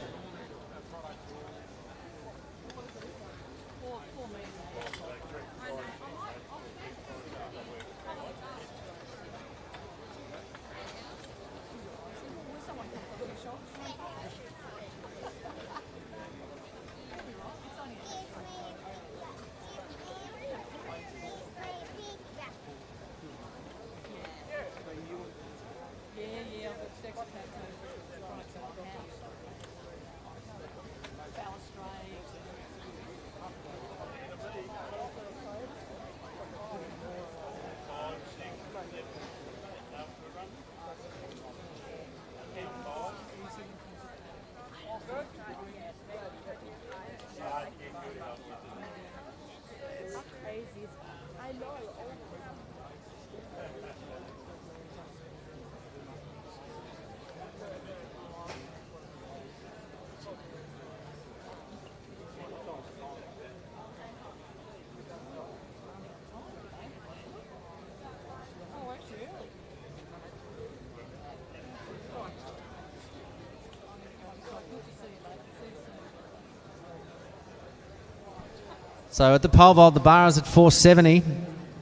So at the pole vault, the bar is at 470.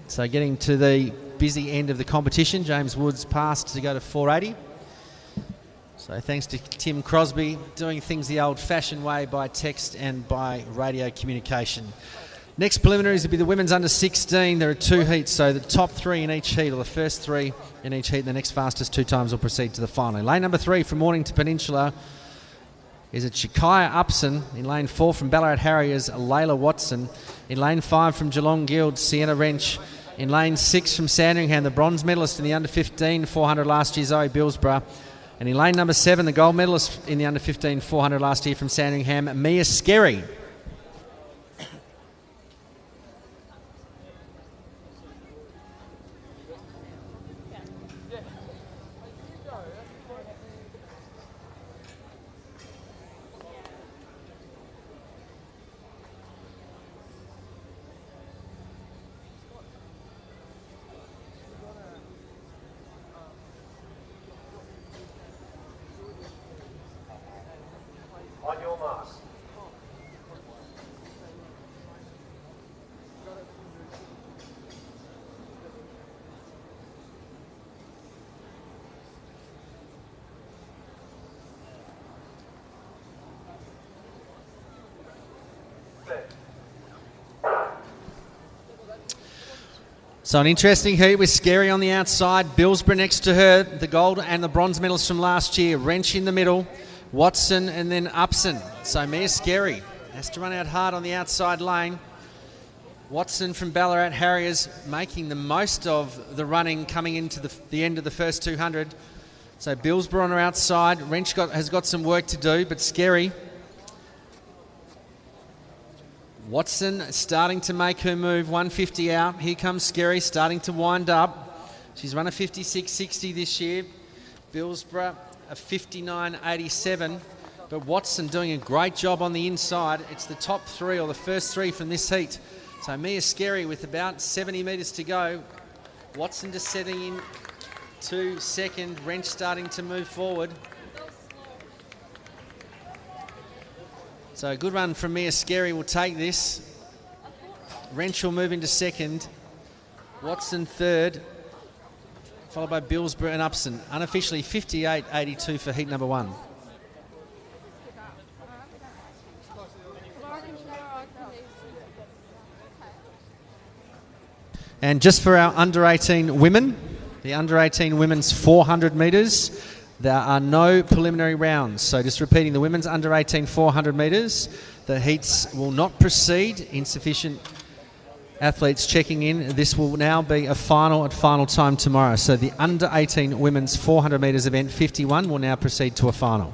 So getting to the busy end of the competition. James Woods passed to go to 480. So thanks to Tim Crosby doing things the old-fashioned way by text and by radio communication. Next preliminaries will be the women's under 16. There are 2 heats, so the top 3 in each heat, or the first 3 in each heat, and the next fastest 2 times will proceed to the final. In lane number 3 from Mornington Peninsula is it Shakaya Upson. In lane 4 from Ballarat Harriers, Layla Watson. In lane 5 from Geelong Guild, Sienna Wrench. In lane 6 from Sandringham, the bronze medalist in the under 15 400 last year, Zoe Billsborough. And in lane number 7, the gold medalist in the under 15 400 last year from Sandringham, Mia Skerry. On your mark. So an interesting heat with Skerry on the outside, Billsborough next to her, the gold and the bronze medals from last year, Wrench in the middle, Watson and then Upson. So Mia Skerry has to run out hard on the outside lane. Watson from Ballarat Harriers making the most of the running coming into the end of the first 200. So Billsborough on her outside. Wrench has got some work to do, but Skerry. Watson starting to make her move, 150 out. Here comes Skerry starting to wind up. She's run a 56.60 this year. Billsborough a 59.87. But Watson doing a great job on the inside. It's the top 3 or the first 3 from this heat. So Mia Skerry with about 70 metres to go. Watson just setting in to second. Wrench starting to move forward. So a good run from Mia Skerry will take this. Wrench will move into second. Watson third. Followed by Billsborough and Upson. Unofficially 58.82 for heat number 1. And just for our under 18 women, the under 18 women's 400 metres, there are no preliminary rounds. So just repeating, the women's under 18 400 metres, the heats will not proceed. Insufficient athletes checking in. This will now be a final at final time tomorrow. So the under 18 women's 400 metres event 51 will now proceed to a final.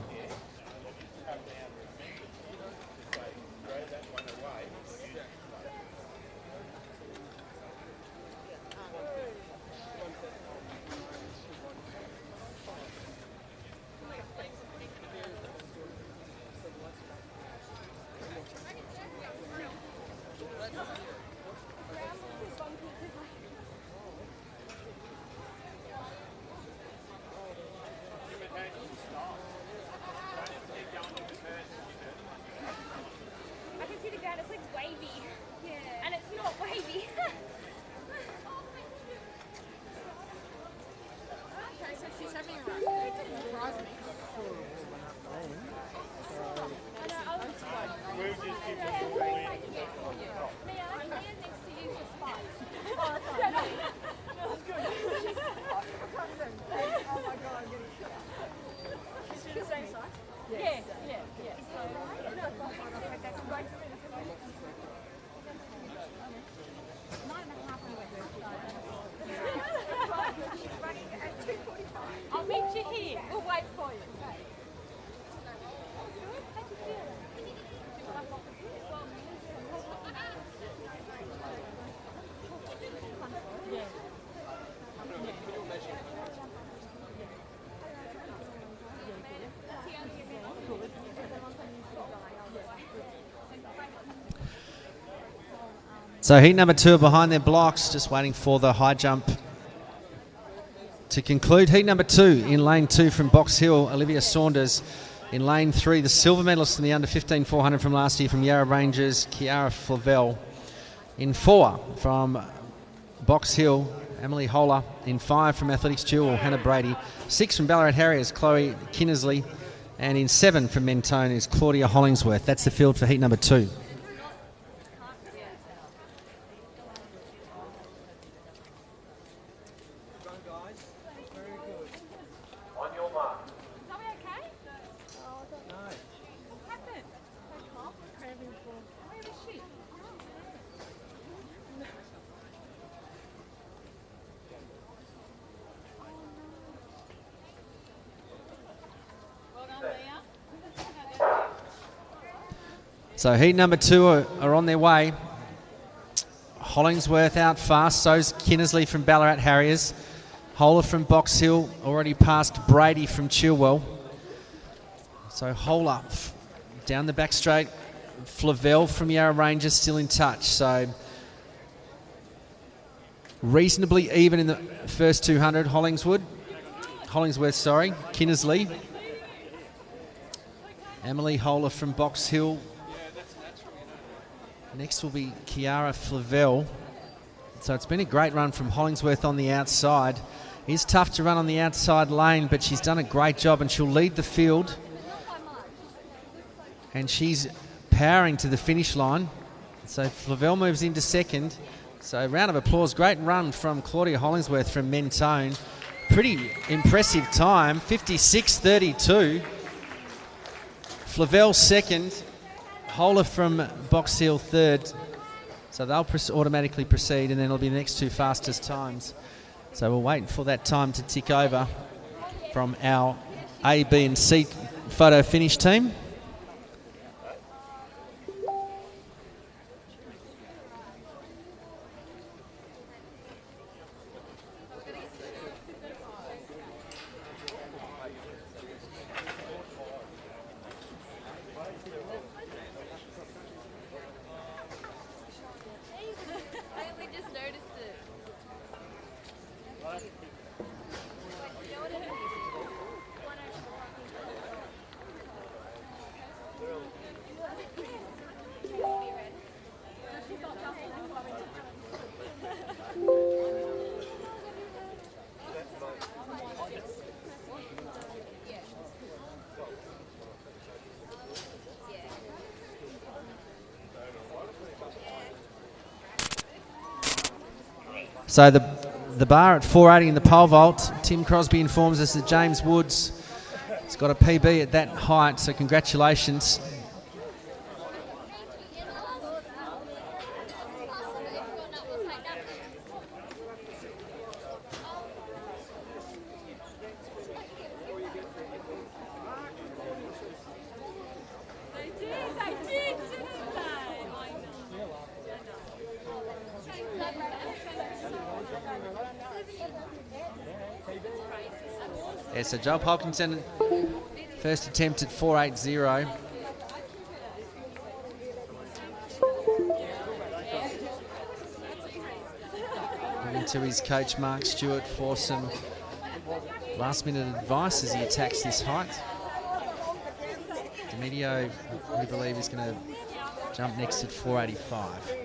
I'll meet you here. We'll wait for you. So heat number 2 are behind their blocks, just waiting for the high jump to conclude. Heat number 2 in lane 2 from Box Hill, Olivia Saunders. In lane 3, the silver medalist in the under 15 400 from last year from Yarra Rangers, Kiara Flavel. In 4 from Box Hill, Emily Holler. In 5 from Athletics Jewel, Hannah Brady. 6 from Ballarat Harriers, Chloe Kinnersley. And in 7 from Mentone is Claudia Hollingsworth. That's the field for heat number 2. So heat number 2 are on their way. Hollingsworth out fast, so's Kinnersley from Ballarat Harriers. Holler from Box Hill, already past Brady from Chilwell. So Holler down the back straight. Flavelle from Yarra Rangers still in touch. So reasonably even in the first 200. Hollingsworth, Kinnersley. Emily Holler from Box Hill. Next will be Kiara Flavelle. So it's been a great run from Hollingsworth on the outside. It's tough to run on the outside lane, but she's done a great job and she'll lead the field. And she's powering to the finish line. So Flavelle moves into second. So round of applause. Great run from Claudia Hollingsworth from Mentone. Pretty impressive time, 56.32. Flavelle second. Holler from Box Hill third. So they'll automatically proceed, and then it'll be the next 2 fastest times. So we'll wait for that time to tick over from our A, B and C photo finish team. So the bar at 480 in the pole vault. Tim Crosby informs us that James Woods has got a PB at that height, so congratulations. Yeah, so Joel Polkinson, first attempt at 480. Moving to his coach Mark Stewart for some last minute advice as he attacks this height. Demedio, we believe, is going to jump next at 485.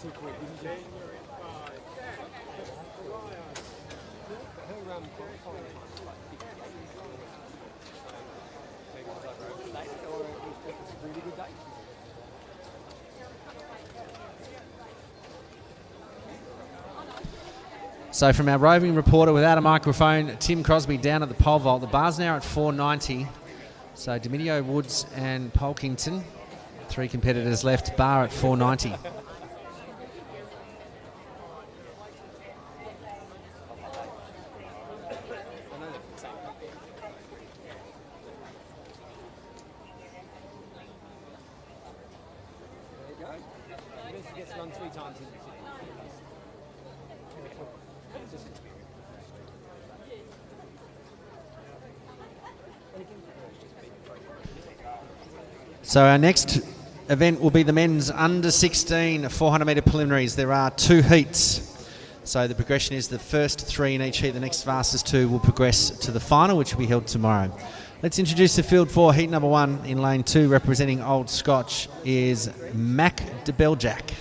too quick, isn't she? Her qualifying time was like 58. So maybe it's like overstated, or it's a really good day. So from our roving reporter without a microphone, Tim Crosby down at the pole vault. The bar's now at 490. So Dominio, Woods and Polkington, 3 competitors left, bar at 490. So our next event will be the men's under 16 400 metre preliminaries. There are 2 heats. So the progression is the first 3 in each heat. The next fastest 2 will progress to the final, which will be held tomorrow. Let's introduce the field for heat number 1 in lane 2, representing Old Scotch, is Mac de Beljac.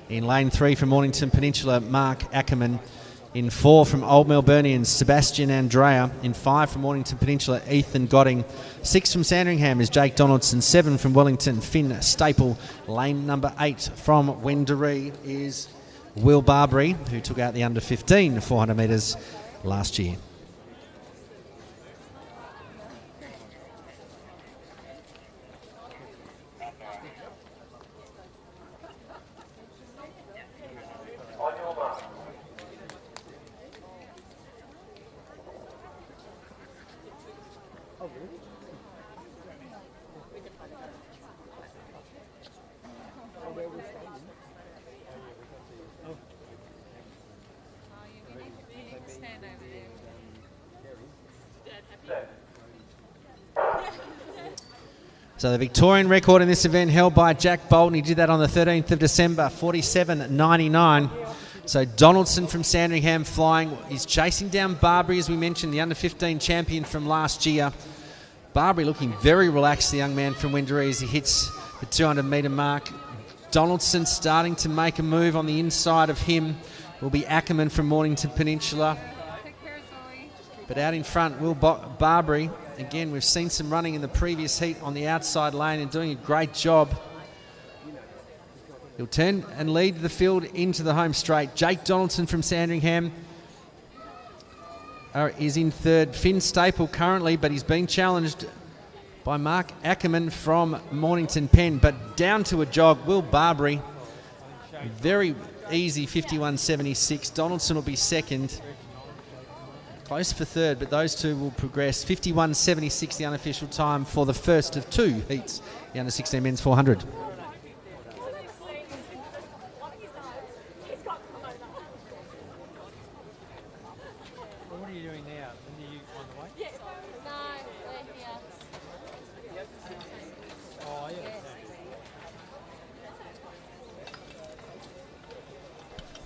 In lane 3 from Mornington Peninsula, Mark Ackerman. In 4 from Old Melburnians, Sebastian Andrea. In 5 from Mornington Peninsula, Ethan Godding. 6 from Sandringham is Jake Donaldson. 7 from Wellington, Finn Staple. Lane number 8 from Wendouree is Will Barbary, who took out the under 15 400 metres last year. So the Victorian record in this event held by Jack Bolton. He did that on the 13th of December, 47.99. So Donaldson from Sandringham flying. He's chasing down Barbary, as we mentioned, the under-15 champion from last year. Barbary looking very relaxed, the young man from Wendouree, as he hits the 200-metre mark. Donaldson starting to make a move on the inside of him. Will be Ackerman from Mornington Peninsula. But out in front, Will Barbary. Again, we've seen some running in the previous heat on the outside lane and doing a great job. He'll turn and lead the field into the home straight. Jake Donaldson from Sandringham is in third. Finn Staple currently, but he's been challenged by Mark Ackerman from Mornington Pen. But down to a jog, Will Barbary. Very easy 51.76. Donaldson will be second. Close for third, but those two will progress. 51.76, the unofficial time for the first of 2 heats, the under 16 men's 400. What are you doing now? Are you on the way? Yeah. No, we're here. Oh, yeah.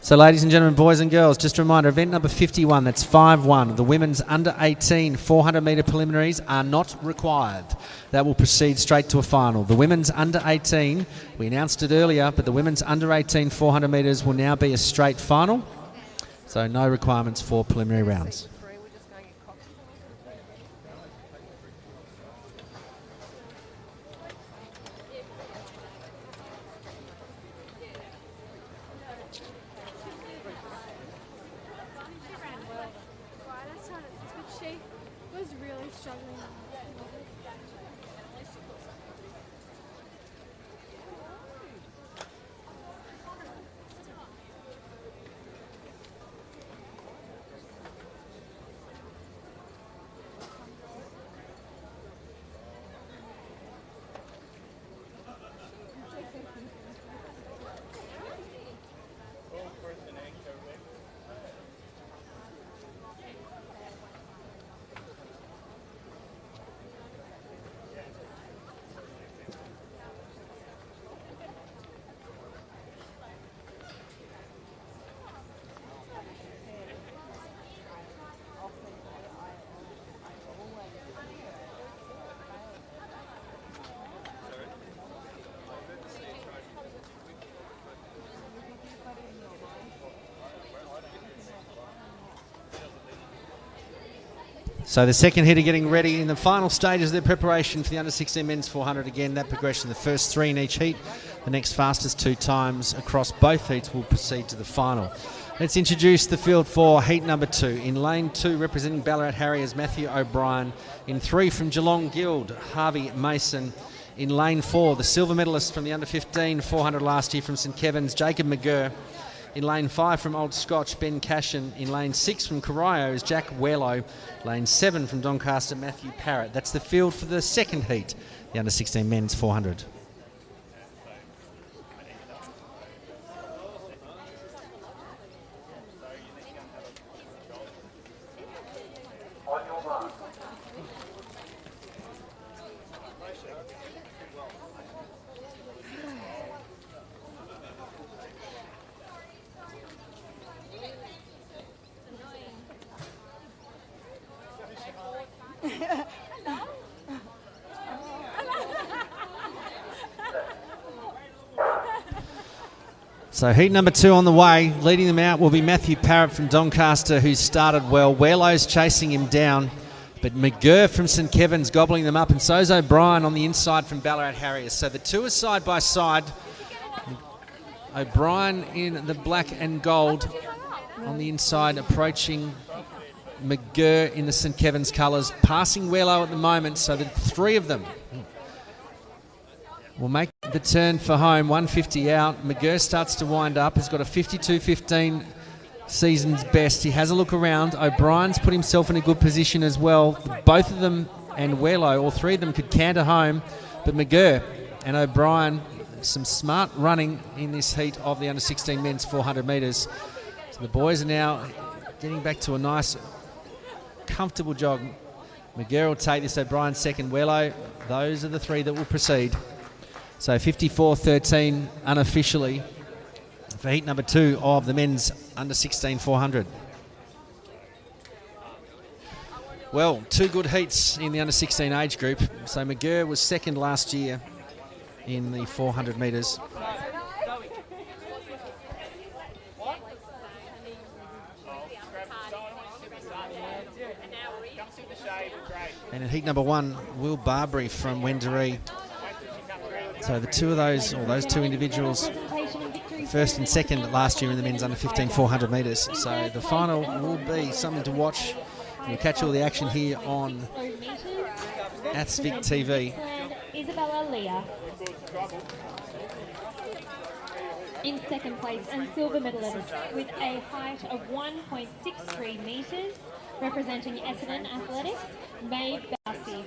So ladies and gentlemen, boys and girls, just a reminder, event number 51, that's 5-1. The women's under 18 400 metre preliminaries are not required. That will proceed straight to a final. The women's under 18, we announced it earlier, but the women's under 18 400 metres will now be a straight final. So no requirements for preliminary rounds. She was really struggling. So the second heater getting ready in the final stages of their preparation for the under-16 men's 400. Again, that progression, the first 3 in each heat. The next fastest 2 times across both heats will proceed to the final. Let's introduce the field for heat number 2. In lane 2, representing Ballarat Harriers, Matthew O'Brien. In 3 from Geelong Guild, Harvey Mason. In lane 4, the silver medalist from the under-15 400 last year from St Kevin's, Jacob McGurr. In lane 5 from Old Scotch, Ben Cashin. In lane 6 from Corio is Jack Werlo. Lane 7 from Doncaster, Matthew Parrott. That's the field for the second heat, the under-16 men's 400. So heat number 2 on the way. Leading them out will be Matthew Parrott from Doncaster, who's started well. Werlo's chasing him down, but McGurr from St Kevin's gobbling them up, and so's O'Brien on the inside from Ballarat Harriers. So the two are side by side. O'Brien in the black and gold on the inside, approaching McGurr in the St Kevin's colours, passing Werlo at the moment, so the 3 of them will make the turn for home. 150 out. McGurr starts to wind up. He's got a 52.15 season's best. He has a look around. O'Brien's put himself in a good position as well. Both of them and Werlo, all 3 of them, could canter home. But McGurr and O'Brien, some smart running in this heat of the under-16 men's 400 metres. So the boys are now getting back to a nice, comfortable jog. McGurr will take this. O'Brien second. Werlo, those are the 3 that will proceed. So 54.13 unofficially for heat number 2 of the men's under-16 400. Well, 2 good heats in the under-16 age group. So McGurr was second last year in the 400 metres. And in heat number 1, Will Barbary from Wendouree. So the 2 of those, or those 2 individuals, first and second last year in the men's under-15 400 metres. So the final will be something to watch. You'll catch all the action here on Athsvic TV. Isabella Leah. In second place and silver medalist with a height of 1.63 metres, representing Essendon Athletics, Maeve Bousey.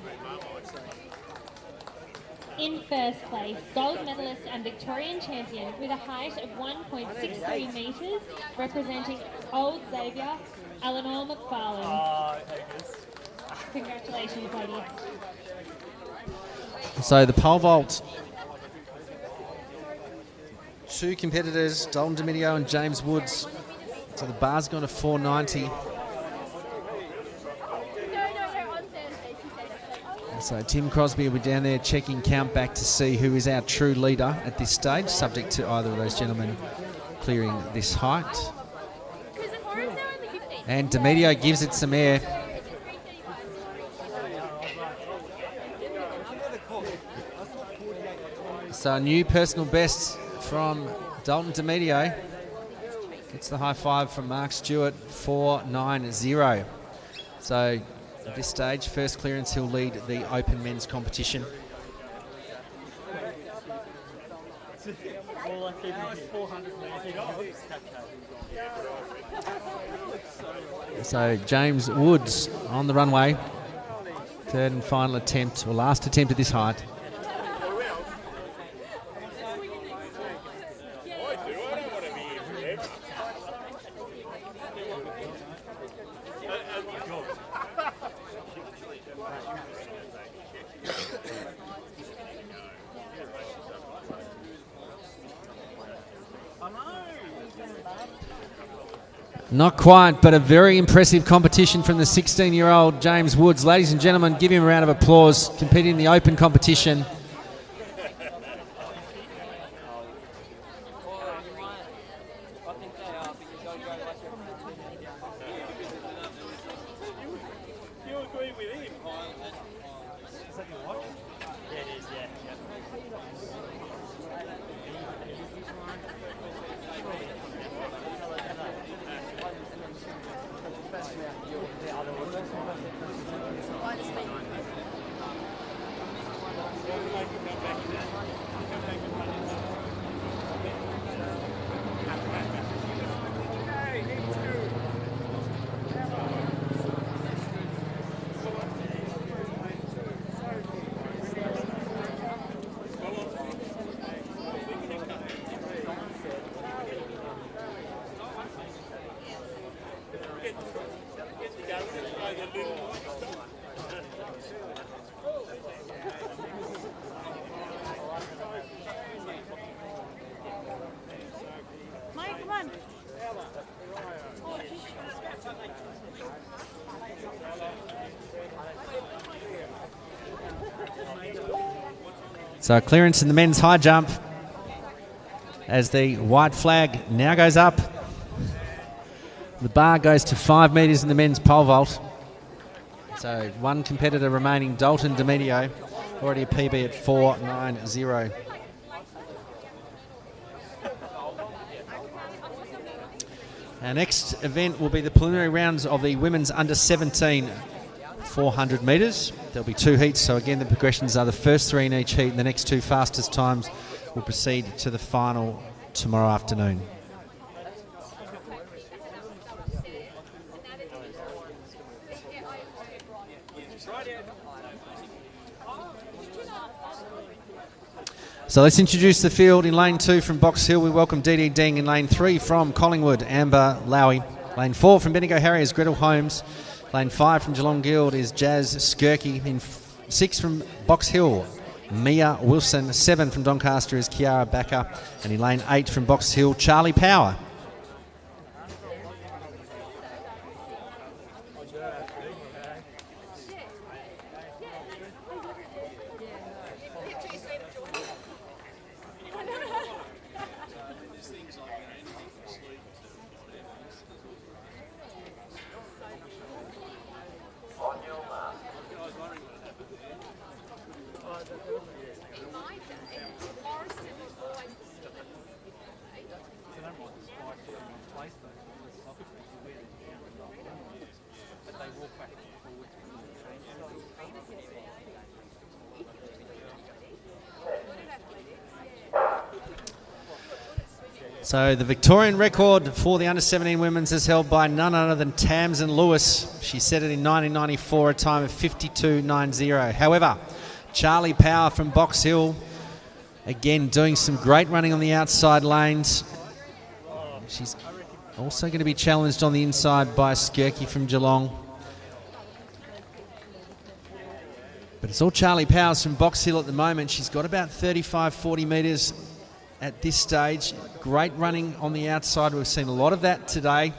In first place, gold medalist and Victorian champion with a height of 1.63 metres, representing Old Xavier, Eleanor McFarlane. Congratulations, ladies. So the pole vault, 2 competitors, Dalton Domidio and James Woods. So the bar's gone to 490. So Tim Crosby will be down there checking count back to see who is our true leader at this stage, subject to either of those gentlemen clearing this height. And Domidio gives it some air. So a new personal best from Dalton Domidio. Gets the high five from Mark Stewart, 4.90. So at this stage, first clearance, he'll lead the open men's competition. So James Woods on the runway. Third and final attempt, or last attempt at this height. Not quite, but a very impressive competition from the 16-year-old James Woods. Ladies and gentlemen, give him a round of applause, competing in the open competition. Mike, come on. So clearance in the men's high jump as the white flag now goes up. The bar goes to 5 metres in the men's pole vault. So one competitor remaining, Dalton Demedio, already a PB at 4.90. Our next event will be the preliminary rounds of the women's under 17 400 metres. There'll be 2 heats, so again the progressions are the first 3 in each heat, and the next 2 fastest times will proceed to the final tomorrow afternoon. So let's introduce the field. In lane 2 from Box Hill, we welcome Dee Deng. In lane 3 from Collingwood, Amber Lowy. Lane 4 from Bendigo Harriers, Gretel Holmes. Lane 5 from Geelong Guild is Jazz Skirky. In 6 from Box Hill, Mia Wilson. 7 from Doncaster is Kiara Backer. And in lane 8 from Box Hill, Charlie Power. So the Victorian record for the under-17 women's is held by none other than Tamsin Lewis. She set it in 1994, a time of 52.90. However, Charlie Power from Box Hill, again doing some great running on the outside lanes. She's also going to be challenged on the inside by Skirky from Geelong. But it's all Charlie Powers from Box Hill at the moment. She's got about 35, 40 metres at this stage. Great running on the outside. We've seen a lot of that today.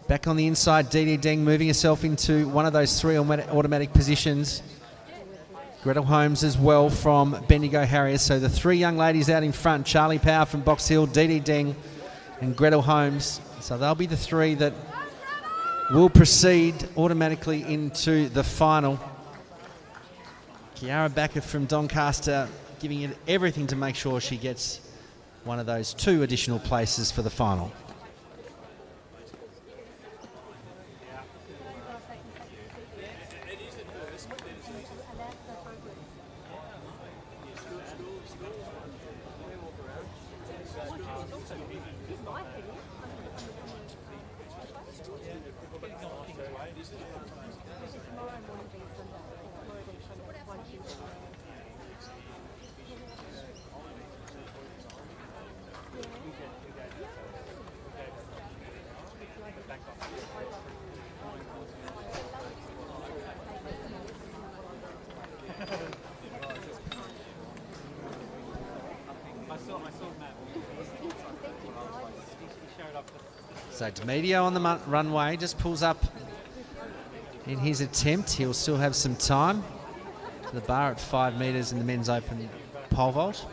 Back on the inside, Dee Deng moving herself into one of those 3 automatic positions. Gretel Holmes as well from Bendigo Harriers. So the 3 young ladies out in front, Charlie Power from Box Hill, Dee Deng and Gretel Holmes. So they'll be the 3 that will proceed automatically into the final. Kiara Backer from Doncaster giving it everything to make sure she gets one of those 2 additional places for the final. So Demedio on the runway just pulls up in his attempt. He'll still have some time. To the bar at 5 metres in the men's open pole vault.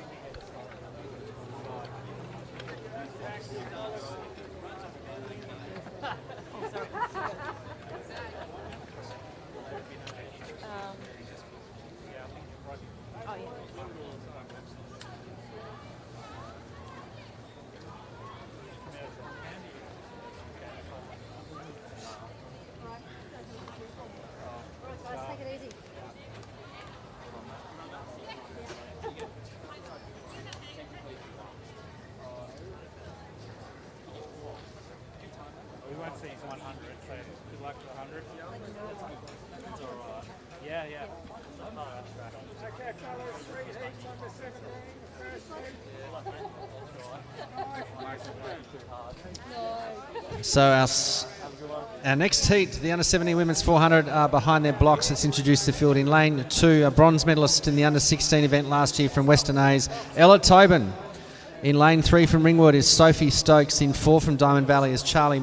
overseas 100, so good luck to 100. That's all right. Yeah, yeah. Okay, fellas, 3 heats under 17. The first heat. So our next heat, the under 17 women's 400 are behind their blocks. Let's introduce the field in lane 2, a bronze medalist in the under 16 event last year from Western A's, Ella Tobin. In lane 3 from Ringwood is Sophie Stokes. In 4 from Diamond Valley is Charlie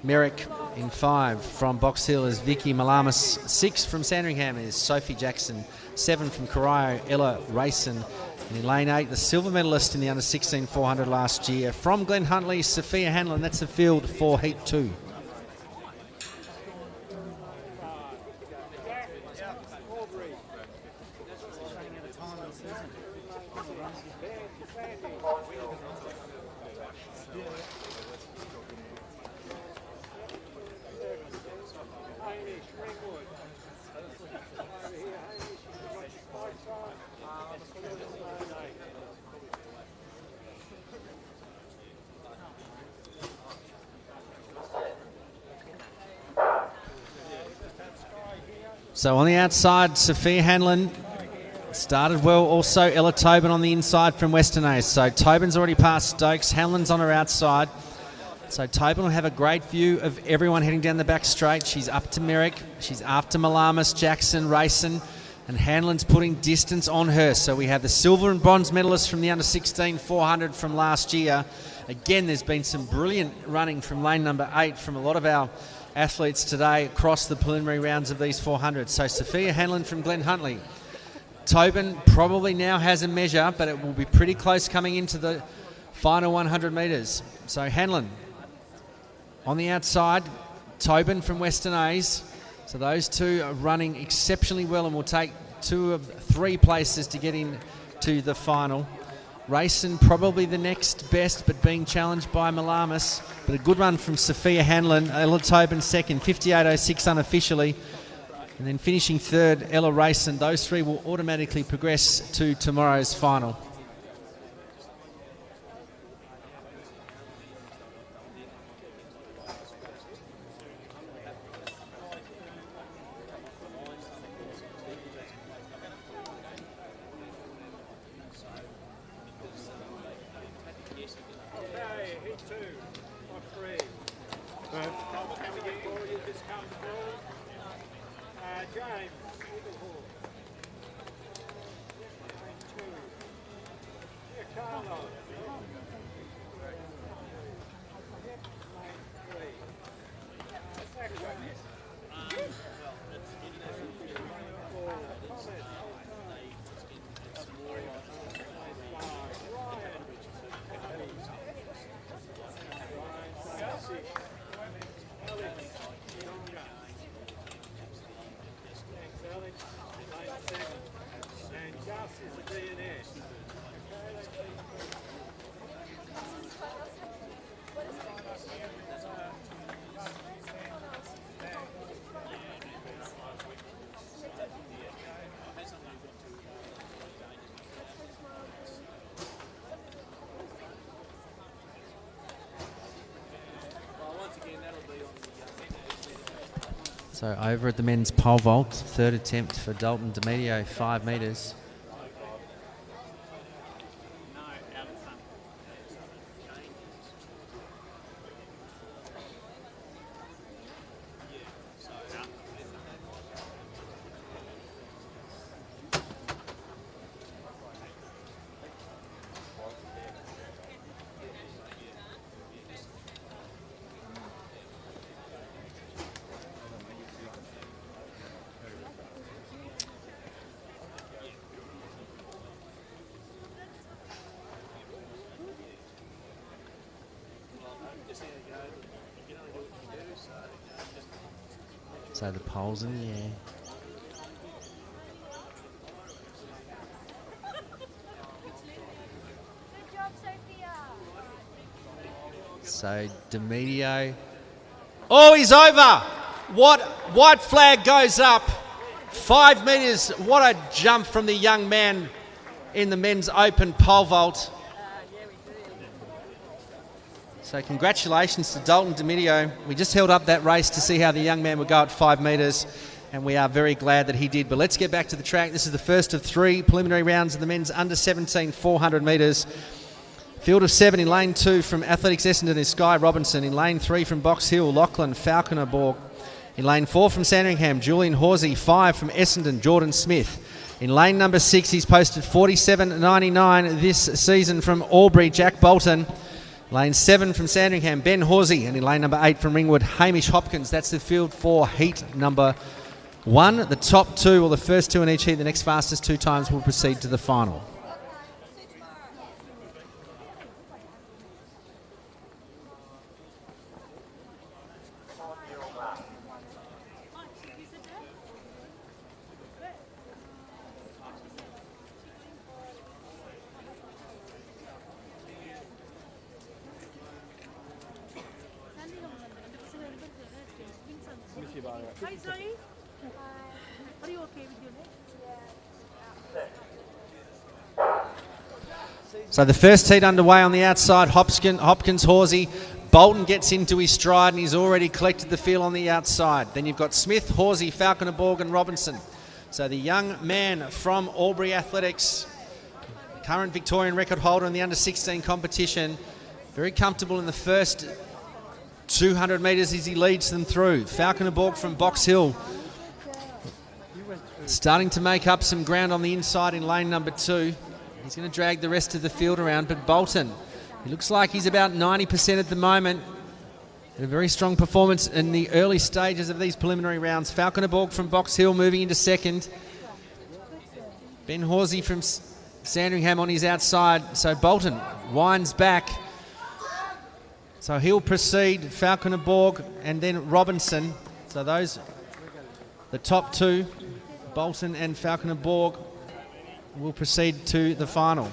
Merrick. In 5 from Box Hill is Vicky Malamas. 6 from Sandringham is Sophie Jackson. 7 from Corio, Ella Rayson. And in lane 8, the silver medalist in the under 16 400 last year from Glen Huntley, Sophia Hanlon. That's the field for heat 2. So on the outside, Sophia Hanlon started well. Also, Ella Tobin on the inside from Western A's. So Tobin's already passed Stokes. Hanlon's on her outside. So Tobin will have a great view of everyone heading down the back straight. She's up to Merrick. She's after Malamas, Jackson, Rayson. And Hanlon's putting distance on her. So we have the silver and bronze medalists from the under 16 400 from last year. Again, there's been some brilliant running from lane number 8 from a lot of our athletes today across the preliminary rounds of these 400. So Sophia Hanlon from Glen Huntley. Tobin probably now has a measure, but it will be pretty close coming into the final 100 metres. So Hanlon on the outside, Tobin from Western A's. So those two are running exceptionally well and will take 2 of 3 places to get into the final. Rayson probably the next best, but being challenged by Malamas. But a good run from Sophia Hanlon. Ella Tobin second, 58.06 unofficially. And then finishing third, Ella Rayson. Those 3 will automatically progress to tomorrow's final. So over at the men's pole vault, 3rd attempt for Dalton Demedio, 5 metres. So the pole's in the air. Good job, Sophia. So Demedio. Oh, he's over. What white flag goes up. 5 metres. What a jump from the young man in the men's open pole vault. So congratulations to Dalton Domidio. We just held up that race to see how the young man would go at 5 metres, and we are very glad that he did. But let's get back to the track. This is the first of 3 preliminary rounds of the men's under 17 400 metres. Field of 7 in lane 2 from Athletics Essendon is Sky Robinson. In lane 3 from Box Hill, Lachlan Falconer-Borg. In lane 4 from Sandringham, Julian Horsey. 5 from Essendon, Jordan Smith. In lane number 6, he's posted 47.99 this season from Albury, Jack Bolton. Lane 7 from Sandringham, Ben Horsey. And in lane number 8 from Ringwood, Hamish Hopkins. That's the field for heat number 1. The top 2, or the first 2 in each heat, the next fastest 2 times will proceed to the final. Hi, sorry. Are you okay with your name? So the first heat underway on the outside, Hopkins, Horsey. Bolton gets into his stride and he's already collected the field on the outside. Then you've got Smith, Horsey, Falconer-Borg and Robinson. So the young man from Albury Athletics, current Victorian record holder in the under-16 competition, very comfortable in the first 200 metres as he leads them through. Falconer-Borg from Box Hill starting to make up some ground on the inside in lane number 2. He's going to drag the rest of the field around, but Bolton, he looks like he's about 90% at the moment. A very strong performance in the early stages of these preliminary rounds. Falconer-Borg from Box Hill moving into second. Ben Horsey from Sandringham on his outside. So Bolton winds back. So he'll proceed, Falconer-Borg and then Robinson. So those, the top 2, Bolton and Falconer-Borg, will proceed to the final.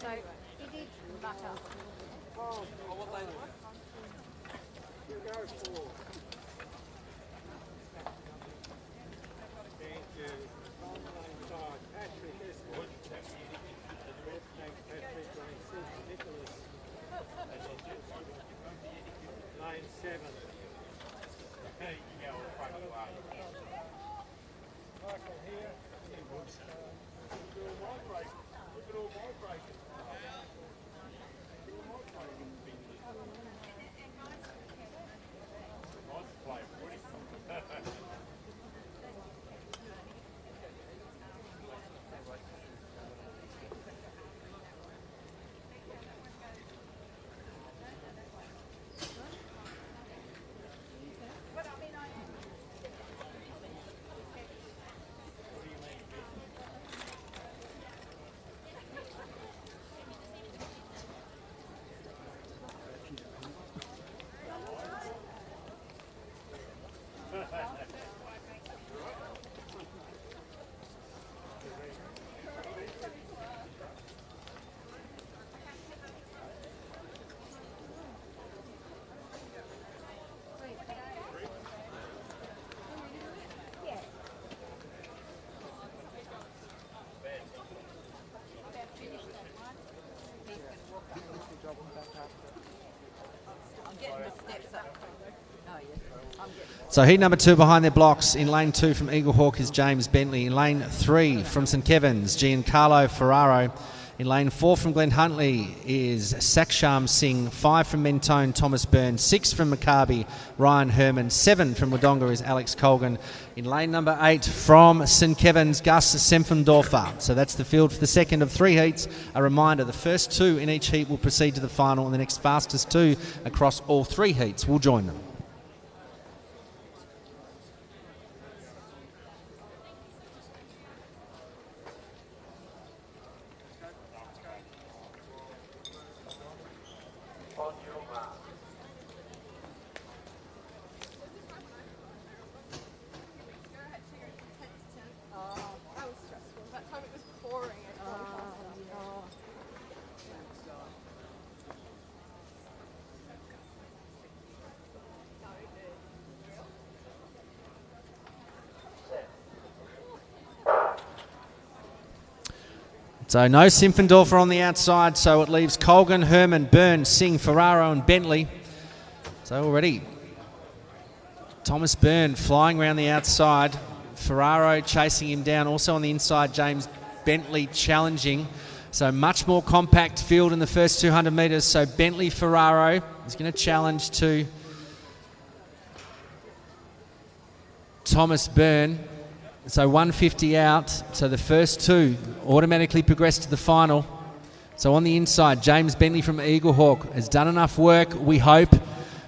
So, he did butter. Line 7. Michael here. Look at all my breakers. So heat number 2 behind their blocks. In lane 2 from Eagle Hawk is James Bentley. In lane 3 from St Kevin's, Giancarlo Ferraro. In lane 4 from Glen Huntley is Saksham Singh. 5 from Mentone, Thomas Byrne. 6 from Maccabi, Ryan Herman. 7 from Wodonga is Alex Colgan. In lane number 8 from St Kevin's, Gus Sempfendorfer. So that's the field for the second of 3 heats. A reminder, the first 2 in each heat will proceed to the final, and the next fastest 2 across all 3 heats will join them. So no Simpfendorfer on the outside, so it leaves Colgan, Herman, Byrne, Singh, Ferraro and Bentley. So already Thomas Byrne flying around the outside. Ferraro chasing him down. Also on the inside, James Bentley challenging. So much more compact field in the first 200 metres. So Bentley, Ferraro is going to challenge to Thomas Byrne. So 150 out. So the first two automatically progress to the final. So on the inside, James Bentley from Eaglehawk has done enough work, we hope.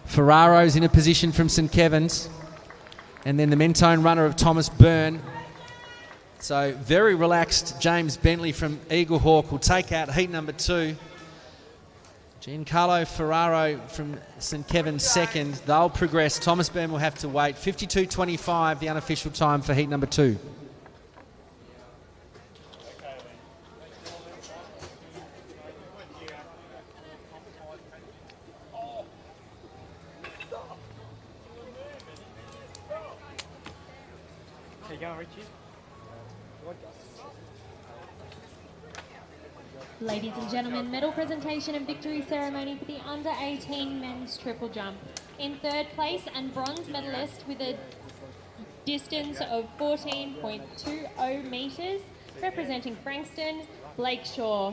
Ferraro's in a position from St Kevin's. And then the Mentone runner of Thomas Byrne. So very relaxed James Bentley from Eaglehawk will take out heat number 2. Giancarlo Ferraro from St Kevin's second. They'll progress. Thomas Byrne will have to wait. 52.25, the unofficial time for heat number 2. There you go, Richie. Ladies and gentlemen, medal presentation and victory ceremony for the under-18 men's triple jump. In third place and bronze medalist with a distance of 14.20 metres, representing Frankston, Blake Shaw.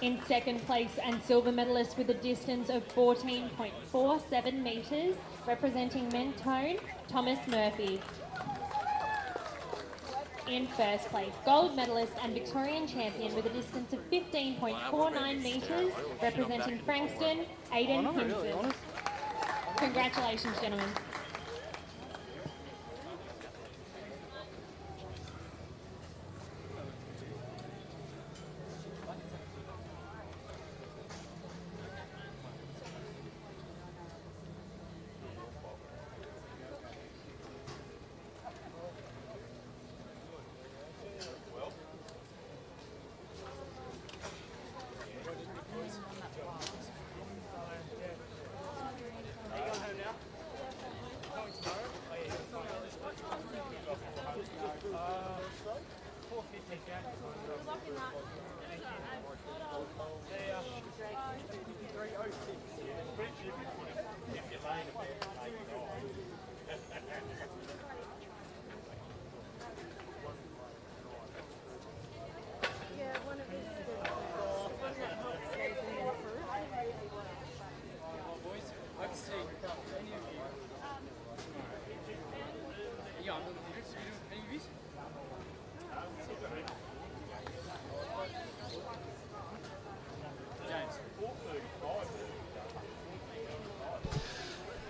In second place and silver medalist with a distance of 14.47 metres, representing Mentone, Thomas Murphy. In first place, gold medalist and Victorian champion with a distance of 15.49 metres, representing Frankston, Aidan Hinson. Congratulations, gentlemen.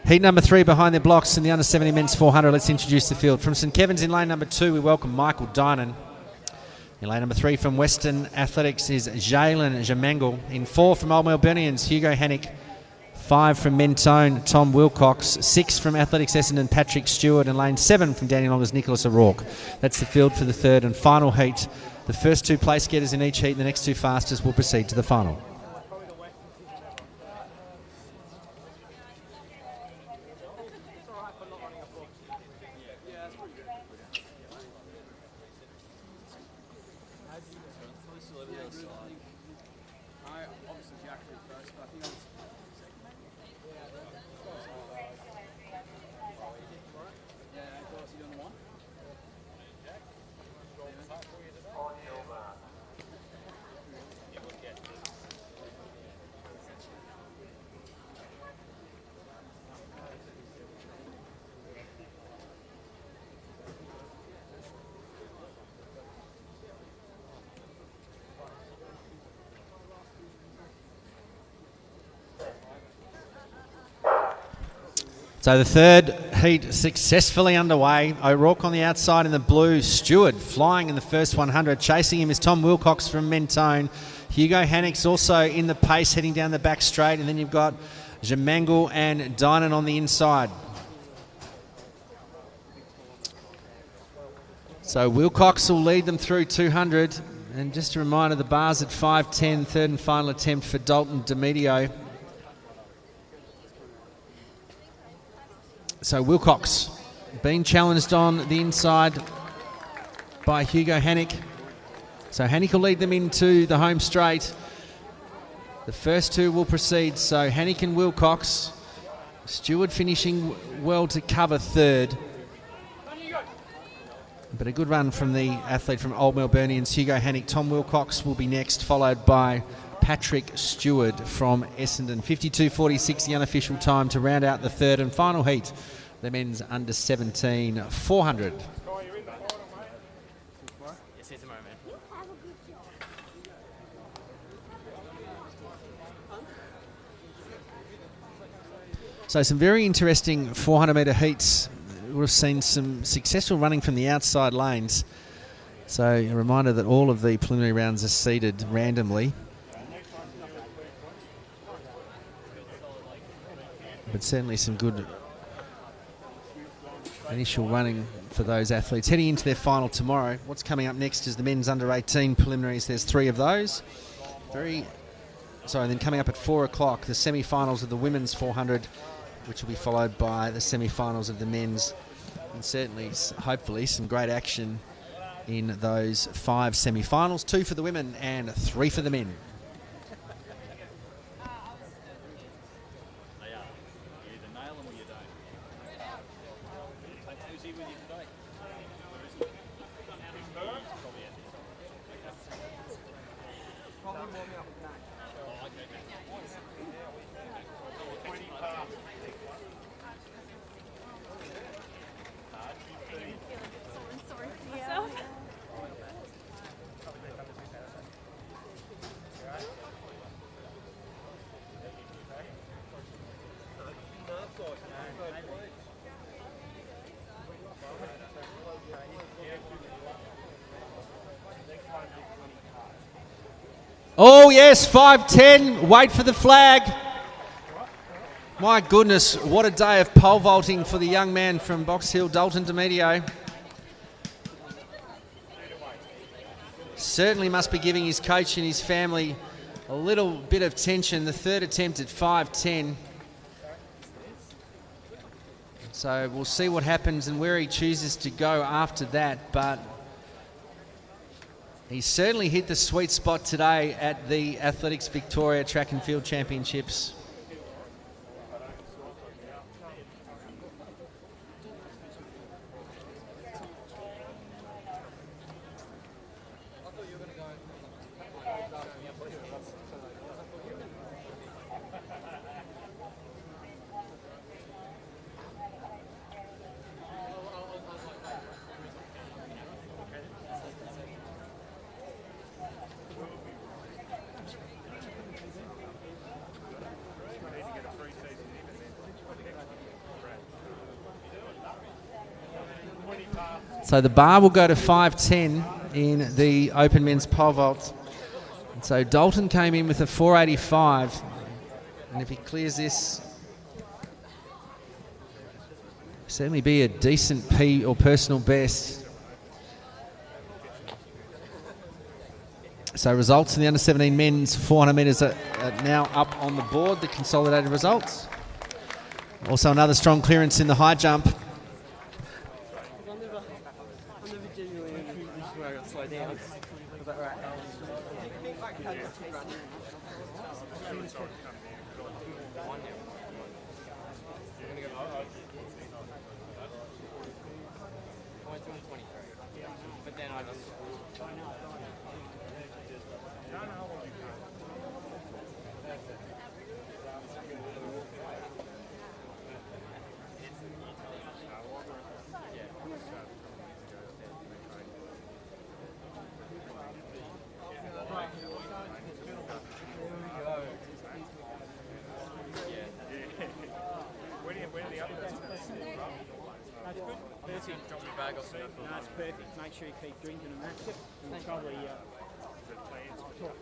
Heat number 3 behind the blocks in the under-70 men's 400. Let's introduce the field. From St Kevin's in lane number 2, we welcome Michael Dynan. In lane number 3 from Western Athletics is Jalen Jamangle. In 4 from Old Melburnians, Hugo Hannick. 5 from Mentone, Tom Wilcox. 6 from Athletics Essendon, Patrick Stewart. And lane 7 from Danny Longer's Nicholas O'Rourke. That's the field for the third and final heat. The first 2 place getters in each heat and the next 2 fastest will proceed to the final. So the third heat successfully underway. O'Rourke on the outside in the blue. Stewart flying in the first 100. Chasing him is Tom Wilcox from Mentone. Hugo Hannick's also in the pace heading down the back straight. And then you've got Jamangle and Dynan on the inside. So Wilcox will lead them through 200. And just a reminder, the bar's at 5:10. Third and final attempt for Dalton Demedio. So Wilcox being challenged on the inside by Hugo Hannick. So Hannick will lead them into the home straight. The first two will proceed, so Hannick and Wilcox. Stewart finishing well to cover third. But a good run from the athlete from Old Melburnians, Hugo Hannick. Tom Wilcox will be next, followed by Patrick Stewart from Essendon. 52.46 the unofficial time to round out the third and final heat. The men's under 17 400. Yes, it's a moment. So some very interesting 400-metre heats. We've seen some successful running from the outside lanes. So a reminder that all of the preliminary rounds are seeded randomly. But certainly some good initial running for those athletes. Heading into their final tomorrow. What's coming up next is the men's under 18 preliminaries. There's 3 of those. Then coming up at 4 o'clock, the semi-finals of the women's 400, which will be followed by the semi-finals of the men's. And certainly, hopefully, some great action in those 5 semi-finals. 2 for the women and 3 for the men. Oh yes, 5:10, wait for the flag. My goodness, what a day of pole vaulting for the young man from Box Hill, Dalton DeMedio. Certainly must be giving his coach and his family a little bit of tension. The third attempt at 5:10. So we'll see what happens and where he chooses to go after that, but he certainly hit the sweet spot today at the Athletics Victoria Track and Field Championships. So the bar will go to 5:10 in the open men's pole vault. And so Dalton came in with a 485, and if he clears this, certainly be a decent P or personal best. So results in the under 17 men's 400 metres are now up on the board, the consolidated results. Also another strong clearance in the high jump. No, it's perfect. Make sure you keep drinking and that. We'll probably I'll talk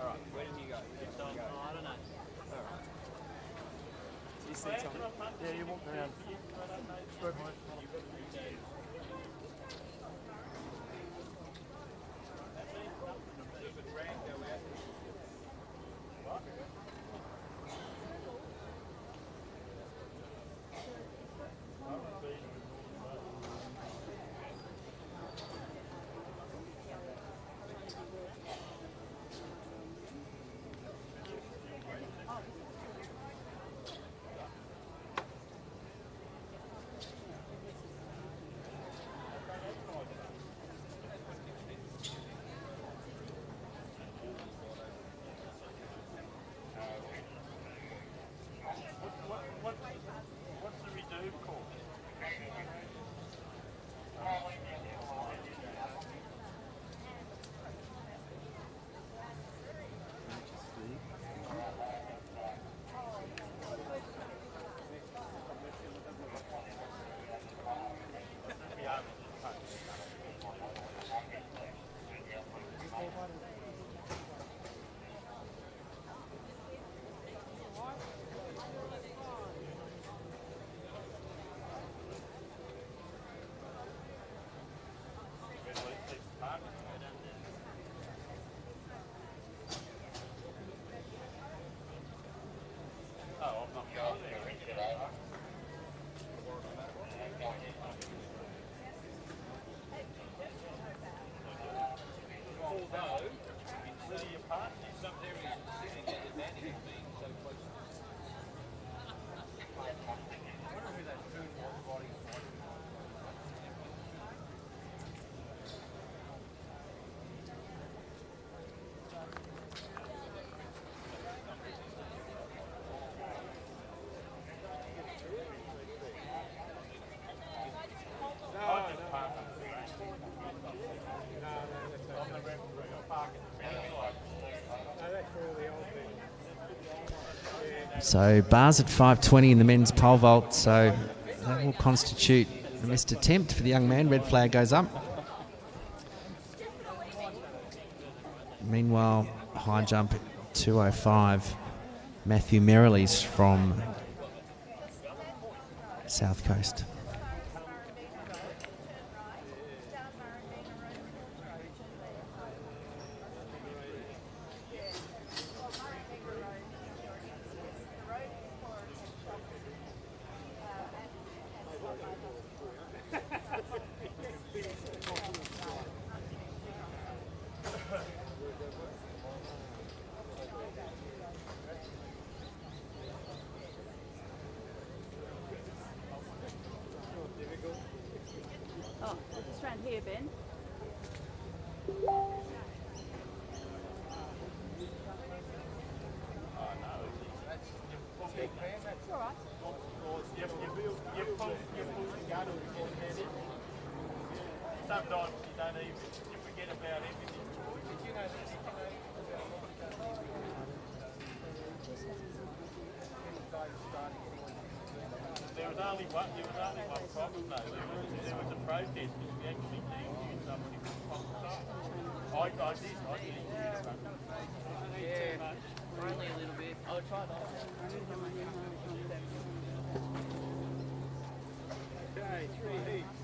Alright, see something. Yeah, you walk around. What's the reserve called? So bars at 5:20 in the men's pole vault, so that will constitute a missed attempt for the young man. Red flag goes up. Meanwhile, high jump 2:05. Matthew Merrilees from South Coast. Oh, just around here, Ben. It's all right. Sometimes you don't even, you forget about everything. There was only one problem though. There was a protest because we actually DQ'd somebody from Pakistan. I did. Yeah, only a little bit. I'll try that. Okay, 3 heats.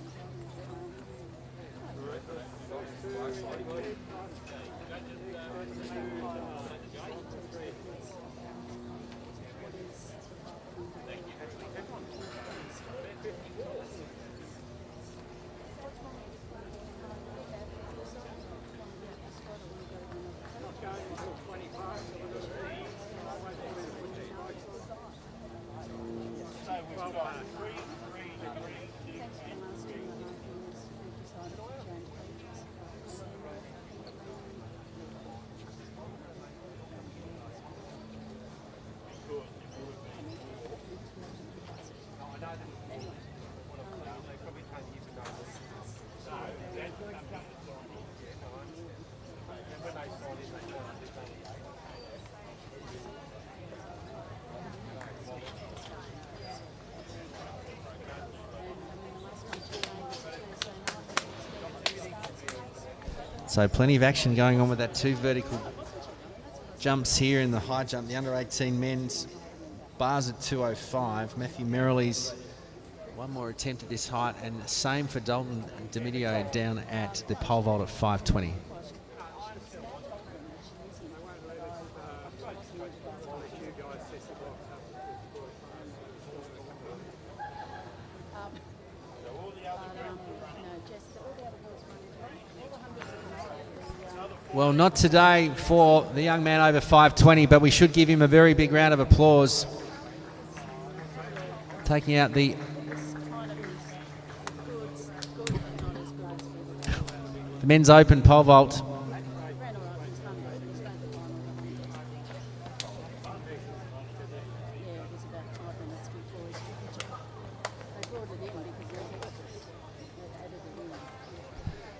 So plenty of action going on with that two vertical jumps here in the high jump, the under 18 men's bars at 2:05. Matthew Merrill's one more attempt at this height, and same for Dalton Demidio down at the pole vault at 5:20. Well, not today for the young man over 5:20, but we should give him a very big round of applause. Taking out the men's open pole vault.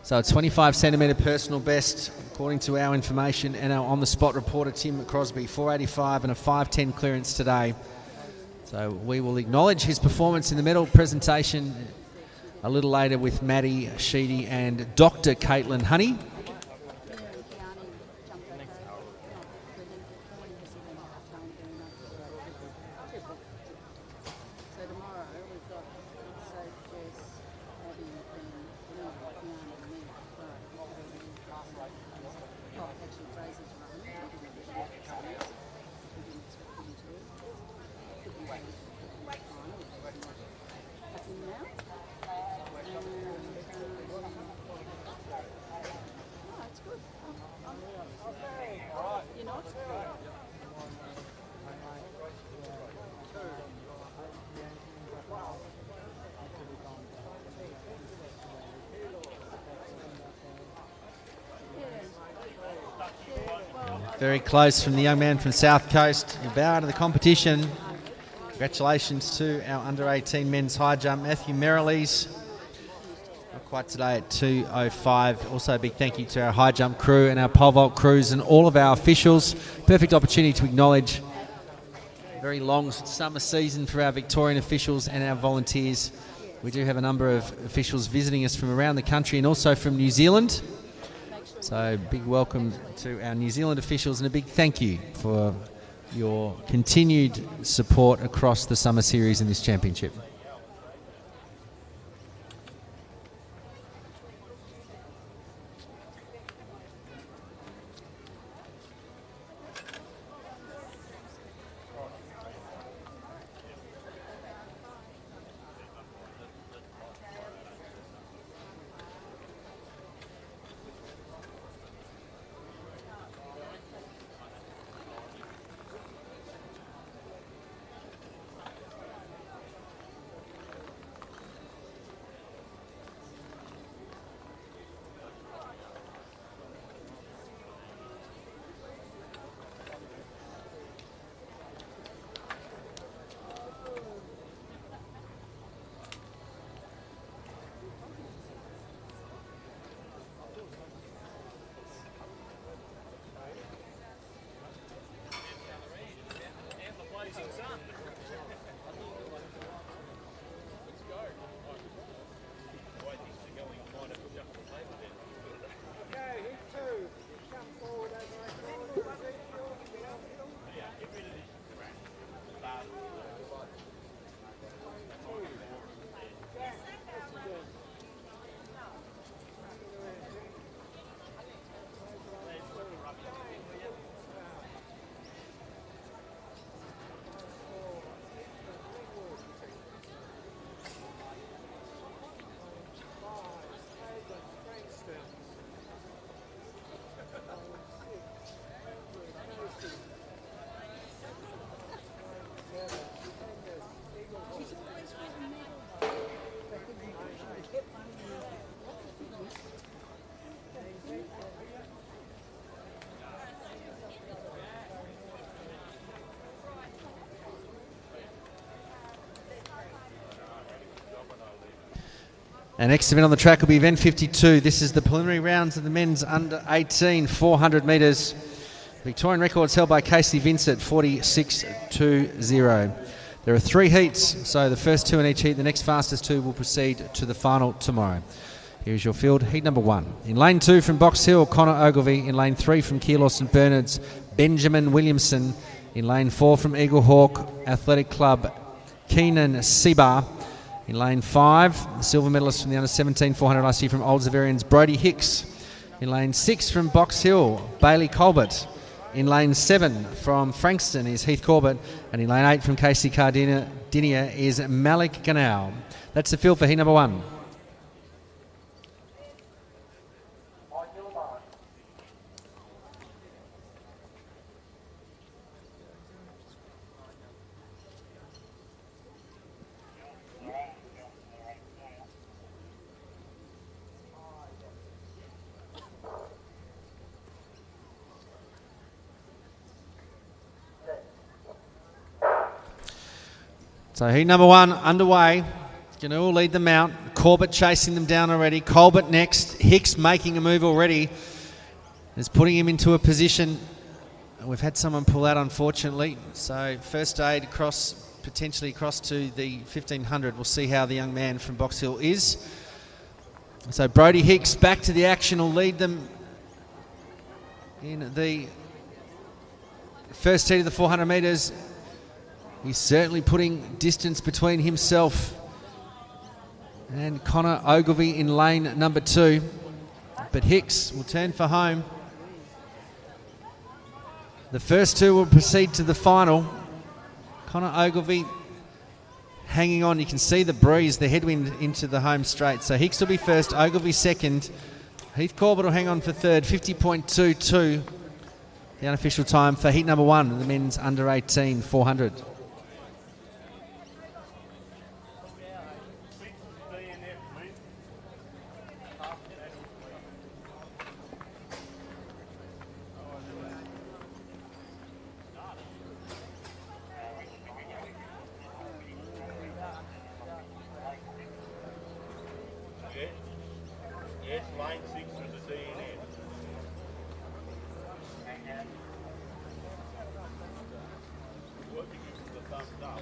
So a 25 centimetre personal best, according to our information, and our on-the-spot reporter, Tim Crosby, 485 and a 5:10 clearance today. So we will acknowledge his performance in the medal presentation a little later with Maddie Sheedy and Dr. Caitlin Honey. Very close from the young man from South Coast. You bow out of the competition. Congratulations to our under-18 men's high jump, Matthew Merrill's. Not quite today at 2:05. Also a big thank you to our high jump crew and our pole vault crews and all of our officials. Perfect opportunity to acknowledge a very long summer season for our Victorian officials and our volunteers. We do have a number of officials visiting us from around the country and also from New Zealand. So big welcome to our New Zealand officials and a big thank you for your continued support across the summer series in this championship. And next event on the track will be event 52. This is the preliminary rounds of the men's under 18 400 metres. Victorian records held by Casey Vincent, 46.20. There are 3 heats, so the first 2 in each heat. The next fastest 2 will proceed to the final tomorrow. Here's your field, heat number 1. In lane 2 from Box Hill, Connor Ogilvie. In lane 3 from Keilor St Bernard's, Benjamin Williamson. In lane 4 from Eagle Hawk Athletic Club, Keenan Sebar. In lane 5, the silver medalist from the under-17 400 last year from Old Zaverians, Brody Hicks. In lane 6 from Box Hill, Bailey Colbert. In lane 7 from Frankston is Heath Corbett. And in lane 8 from Casey Cardinia is Malik Ganau. That's the field for heat number 1. So heat number 1 underway. Going to all lead them out. Corbett chasing them down already. Colbert next. Hicks making a move already. Is putting him into a position. We've had someone pull out, unfortunately. So first aid potentially across to the 1500. We'll see how the young man from Box Hill is. So Brody Hicks back to the action will lead them in the first heat of the 400 metres. He's certainly putting distance between himself and Connor Ogilvie in lane number 2. But Hicks will turn for home. The first two will proceed to the final. Connor Ogilvie hanging on. You can see the breeze, the headwind into the home straight. So Hicks will be first, Ogilvie second. Heath Corbett will hang on for third, 50.22. The unofficial time for heat number 1, the men's under 18 400. Yes, line 6 with the DNF. What did you give the thumbs up?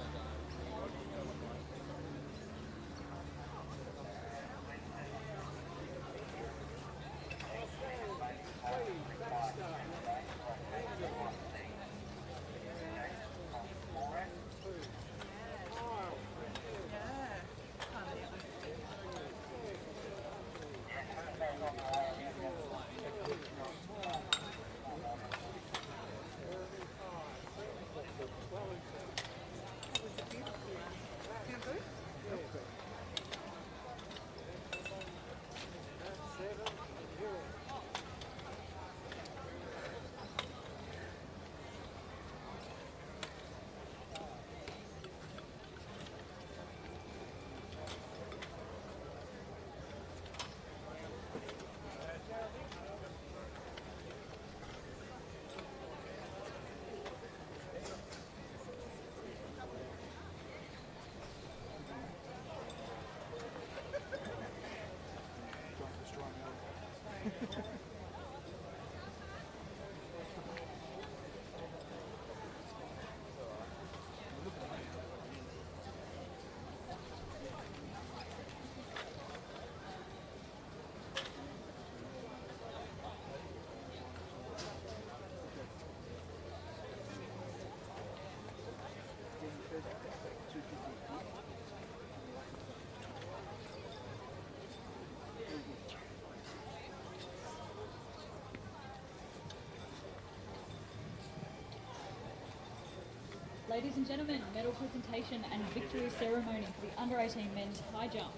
Ladies and gentlemen, medal presentation and victory ceremony for the under-18 men's high jump.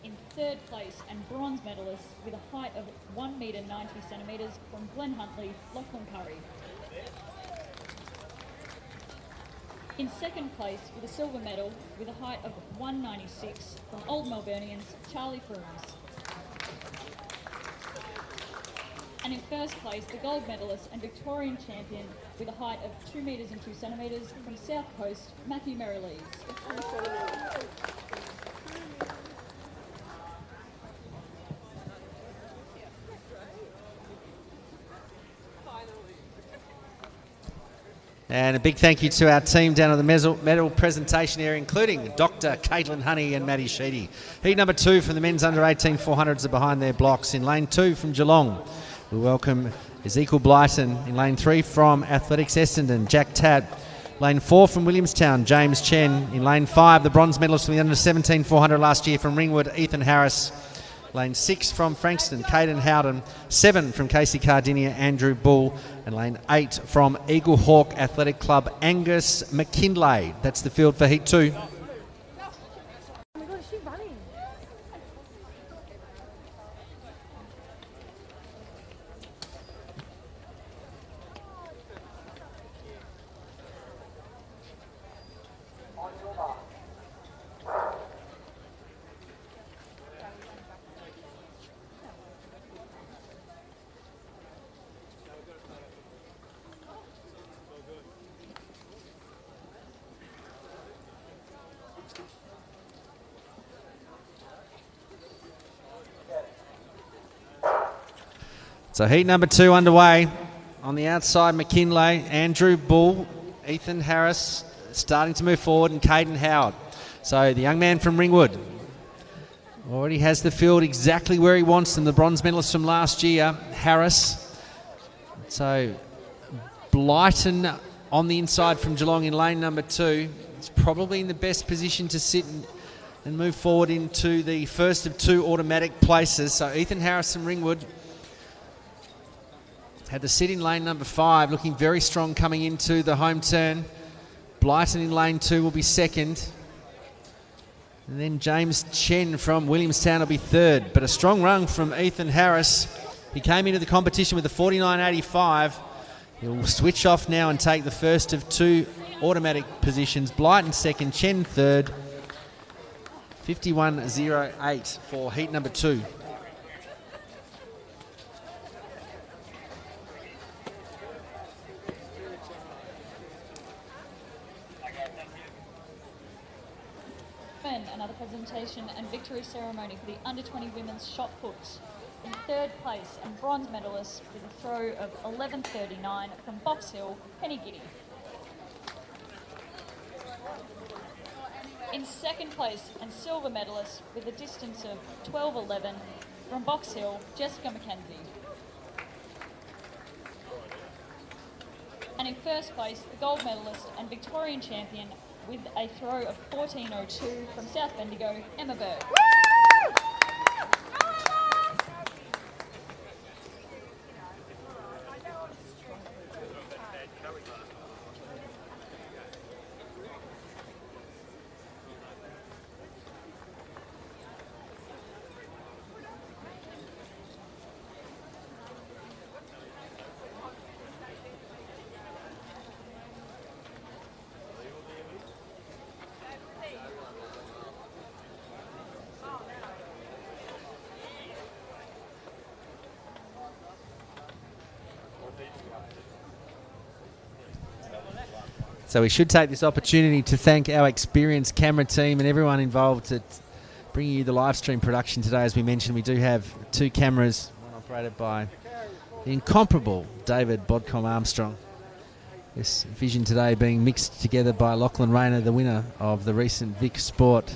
In third place and bronze medalist with a height of 1 metre 90 centimetres from Glen Huntly, Lachlan Curry. In second place with a silver medal with a height of 196 from Old Melburnians, Charlie Frooms. And in first place, the gold medalist and Victorian champion with a height of 2 metres and 2 centimetres from South Coast, Matthew Merrilees. And a big thank you to our team down at the medal presentation area, including Dr. Caitlin Honey and Maddie Sheedy. Heat number 2 from the men's under 18 400s are behind their blocks. In lane 2 from Geelong, we welcome Ezekiel Blyton. In lane 3 from Athletics Essendon, Jack Tatt. Lane 4 from Williamstown, James Chen. In lane 5, the bronze medalist from the under-17 400 last year from Ringwood, Ethan Harris. Lane 6 from Frankston, Caden Howden. 7 from Casey Cardinia, Andrew Bull. And lane 8 from Eagle Hawk Athletic Club, Angus McKinlay. That's the field for Heat 2. Oh my god, is she running? So heat number 2 underway. On the outside, McKinlay, Andrew Bull, Ethan Harris starting to move forward, and Caden Howard. So the young man from Ringwood already has the field exactly where he wants them. The bronze medalist from last year, Harris. So Blyton on the inside from Geelong in lane number 2. It's probably in the best position to sit and move forward into the first of 2 automatic places. So Ethan Harris from Ringwood had the sit in lane number 5, looking very strong coming into the home turn. Blyton in lane 2 will be second. And then James Chen from Williamstown will be third. But a strong run from Ethan Harris. He came into the competition with a 49.85. He'll switch off now and take the first of 2 automatic positions. Blyton second, Chen third. 51.08 for heat number 2. Another presentation and victory ceremony for the under-20 women's shot put. In third place and bronze medalist with a throw of 11.39 from Box Hill, Penny Giddy. In second place and silver medalist with a distance of 12.11 from Box Hill, Jessica McKenzie. And in first place, the gold medalist and Victorian champion with a throw of 14.02 from South Bendigo, Emma Berg. So we should take this opportunity to thank our experienced camera team and everyone involved at bringing you the live stream production today. As we mentioned, we do have 2 cameras, one operated by the incomparable David Bodcom Armstrong. This vision today being mixed together by Lachlan Rayner, the winner of the recent Vic Sport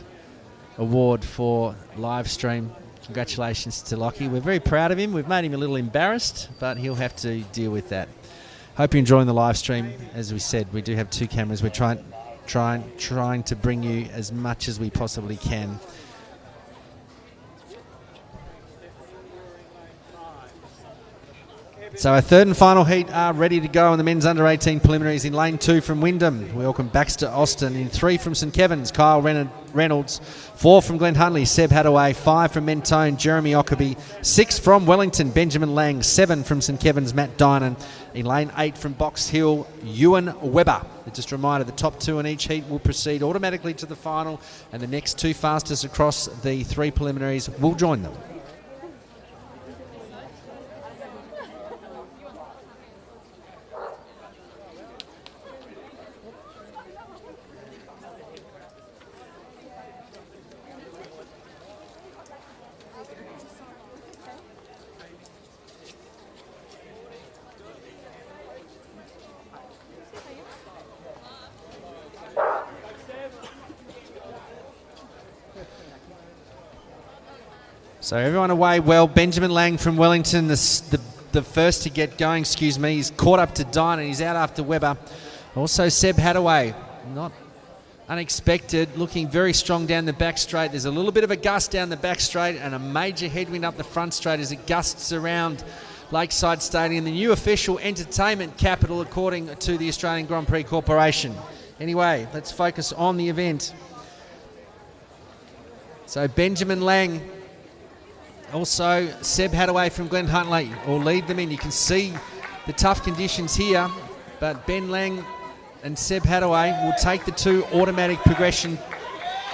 Award for live stream. Congratulations to Lockie. We're very proud of him. We've made him a little embarrassed, but he'll have to deal with that. Hope you're enjoying the live stream. As we said, we do have 2 cameras. We're trying to bring you as much as we possibly can. So our third and final heat are ready to go on the men's under-18 preliminaries. In lane 2 from Wyndham, we welcome Baxter Austin. In 3 from St Kevin's, Kyle Reynolds. 4 from Glen Huntley, Seb Hadaway. 5 from Mentone, Jeremy Ockerby. 6 from Wellington, Benjamin Lang. 7 from St Kevin's, Matt Dynan. In lane 8 from Box Hill, Ewan Webber. Just a reminder, the top 2 in each heat will proceed automatically to the final, and the next 2 fastest across the 3 preliminaries will join them. So everyone away well. Benjamin Lang from Wellington, the the first to get going, excuse me. He's caught up to Dine and he's out after Webber. Also Seb Hadaway, not unexpected, looking very strong down the back straight. There's a little bit of a gust down the back straight and a major headwind up the front straight as it gusts around Lakeside Stadium, the new official entertainment capital according to the Australian Grand Prix Corporation. Anyway, let's focus on the event. So Benjamin Lang, also Seb Hadaway from Glen Huntly will lead them in. You can see the tough conditions here, but Ben Lang and Seb Hadaway will take the two automatic progression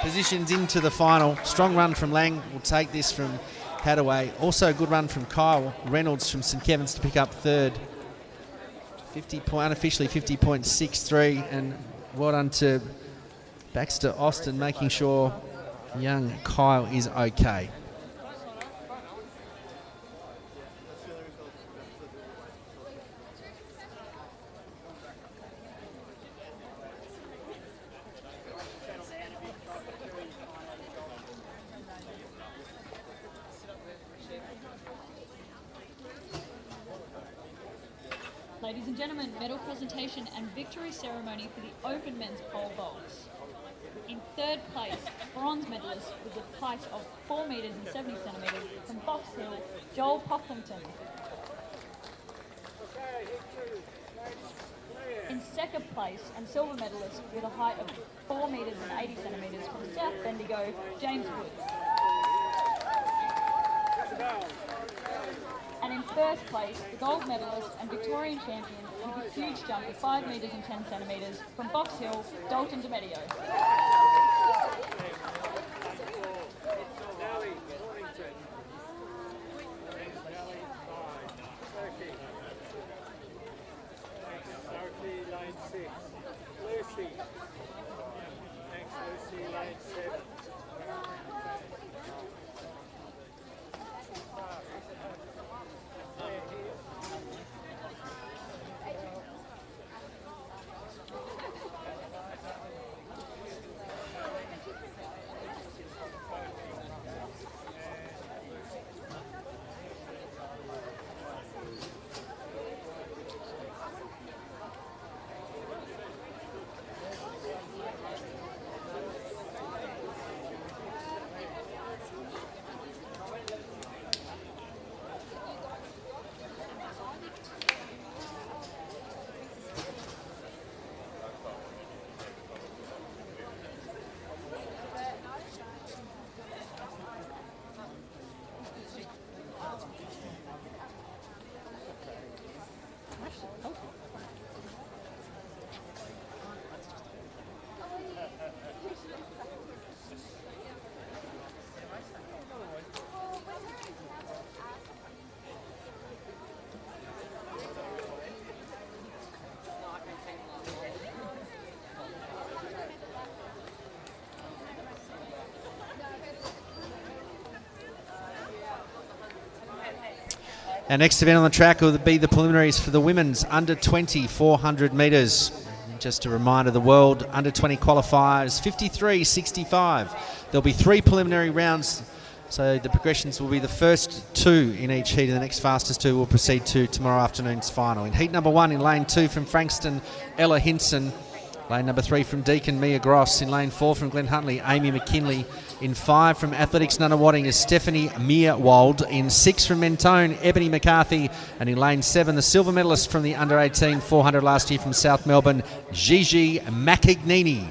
positions into the final. Strong run from Lang will take this from Hadaway. Also a good run from Kyle Reynolds from St Kevin's to pick up third. Unofficially 50.63, and well done to Baxter Austin making sure young Kyle is okay. Ladies and gentlemen, medal presentation and victory ceremony for the open men's pole vaults. In third place, bronze medalist with a height of 4 metres and 70 centimetres from Box Hill, Joel Pocklington. In second place and silver medalist with a height of 4 metres and 80 centimetres from South Bendigo, James Woods. And in first place, the gold medalist and Victorian champion with a huge jump of 5 metres and 10 centimetres from Box Hill, Dalton DeMedio. Our next event on the track will be the preliminaries for the women's under 20 400 metres. Just a reminder, the world under 20 qualifiers 53.65. There'll be 3 preliminary rounds, so the progressions will be the first 2 in each heat, and the next fastest 2 will proceed to tomorrow afternoon's final. In heat number 1, in lane 2 from Frankston, Ella Hinson. Lane number 3 from Deakin, Mia Gross. In lane 4 from Glen Huntly, Amy McKinley. In 5 from Athletics Nunawading is Stephanie Meerwald. In 6 from Mentone, Ebony McCarthy. And in lane 7, the silver medalist from the under 18 400 last year from South Melbourne, Gigi Macagnini.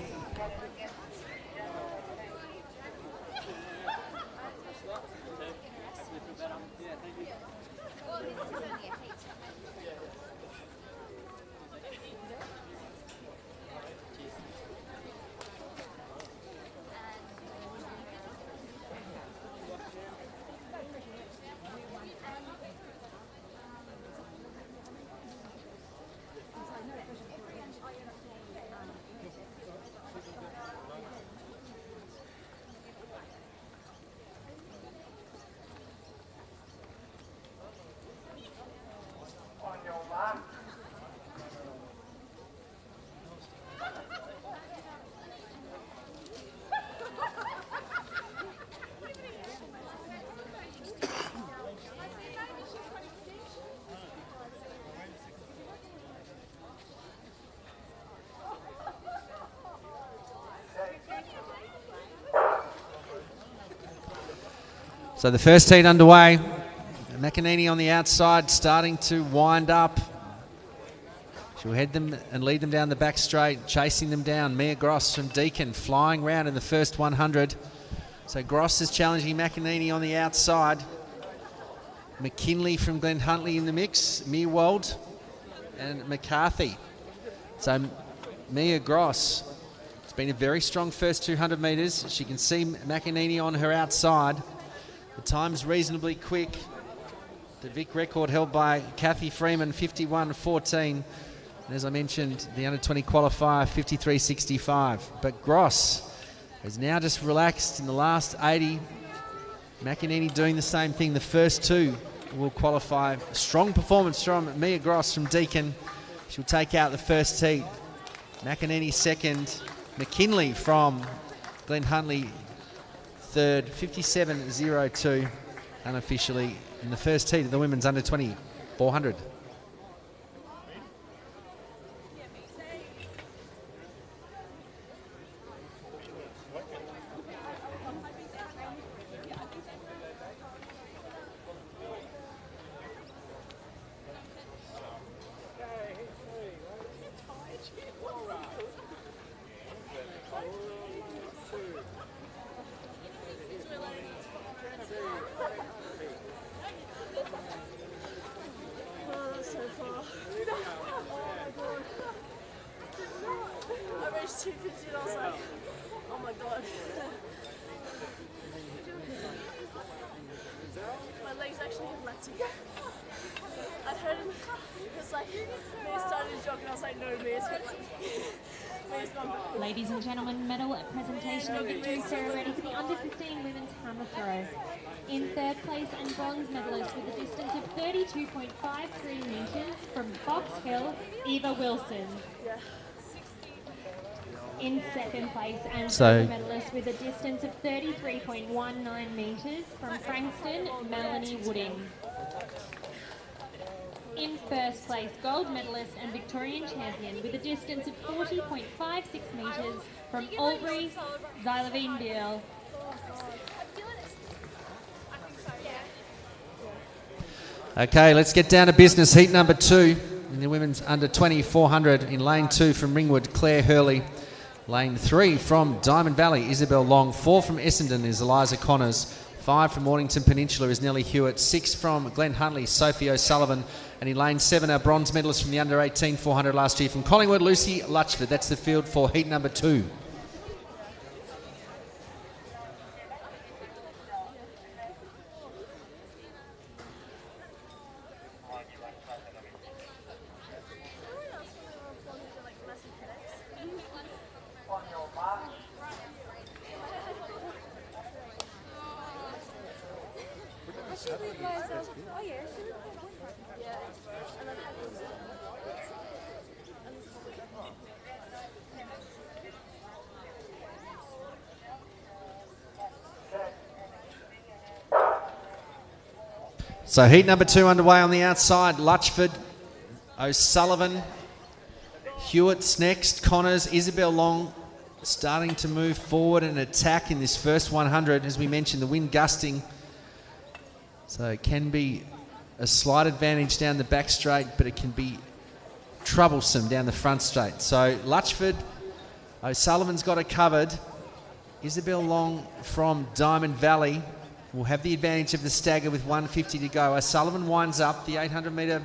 So the first heat underway. McEnany on the outside, starting to wind up. She'll head them and lead them down the back straight, chasing them down. Mia Gross from Deakin flying round in the first 100. So Gross is challenging McEnany on the outside. McKinley from Glen Huntly in the mix, Meerwald and McCarthy. So Mia Gross, it's been a very strong first 200 metres. She can see McEnany on her outside. The time's reasonably quick. The Vic record held by Kathy Freeman, 51.14. And as I mentioned, the under-20 qualifier, 53.65. But Gross has now just relaxed in the last 80. McEnany doing the same thing. The first two will qualify. Strong performance from Mia Gross from Deakin. She'll take out the first heat. McEnany second. McKinley from Glen Huntly third, 57.02 unofficially in the first heat of the women's under-20 400. Ladies and gentlemen, medal presentation and victory ceremony for the under-15 women's hammer throw. In third place and bronze medalist with a distance of 32.53 metres from Box Hill, Eva Wilson. In second place and silver medalist with a distance of 33.19 metres from Frankston, Melanie Wooding. In first place, gold medalist and Victorian champion with a distance of 40.56 metres from Albury, Xylovine Beale. Okay, let's get down to business. Heat number 2 in the women's under-20 400 in lane 2 from Ringwood, Claire Hurley. Lane 3 from Diamond Valley, Isabel Long. 4 from Essendon is Eliza Connors. 5 from Mornington Peninsula is Nellie Hewitt. 6 from Glen Huntly, Sophie O'Sullivan. And in lane 7, our bronze medalist from the under-18 400 last year from Collingwood, Lucy Lutchford. That's the field for heat number 2. So heat number 2 underway on the outside. Lutchford, O'Sullivan, Hewitt's next. Connors, Isabel Long starting to move forward and attack in this first 100. As we mentioned, the wind gusting. So it can be a slight advantage down the back straight, but it can be troublesome down the front straight. So Lutchford, O'Sullivan's got it covered. Isabel Long from Diamond Valley will have the advantage of the stagger with 150 to go. O'Sullivan winds up the 800 metre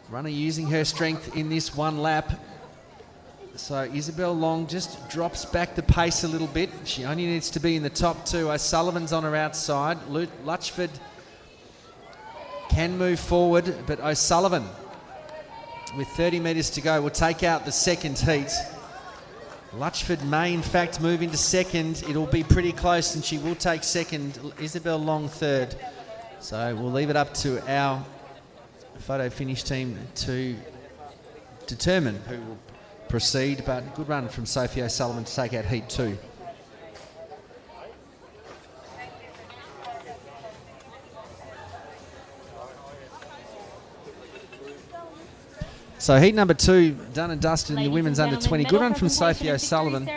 runner using her strength in this one lap. So Isabel Long just drops back the pace a little bit. She only needs to be in the top 2. O'Sullivan's on her outside. Lutchford can move forward, but O'Sullivan, with 30 metres to go, will take out the second heat. Lutchford may in fact move into second. It'll be pretty close and she will take second. Isabel Long third. So we'll leave it up to our photo finish team to determine who will proceed, but good run from Sophie O'Sullivan to take out heat 2. So heat number 2 done and dusted in the women's under-20. Good run from Sophie O'Sullivan.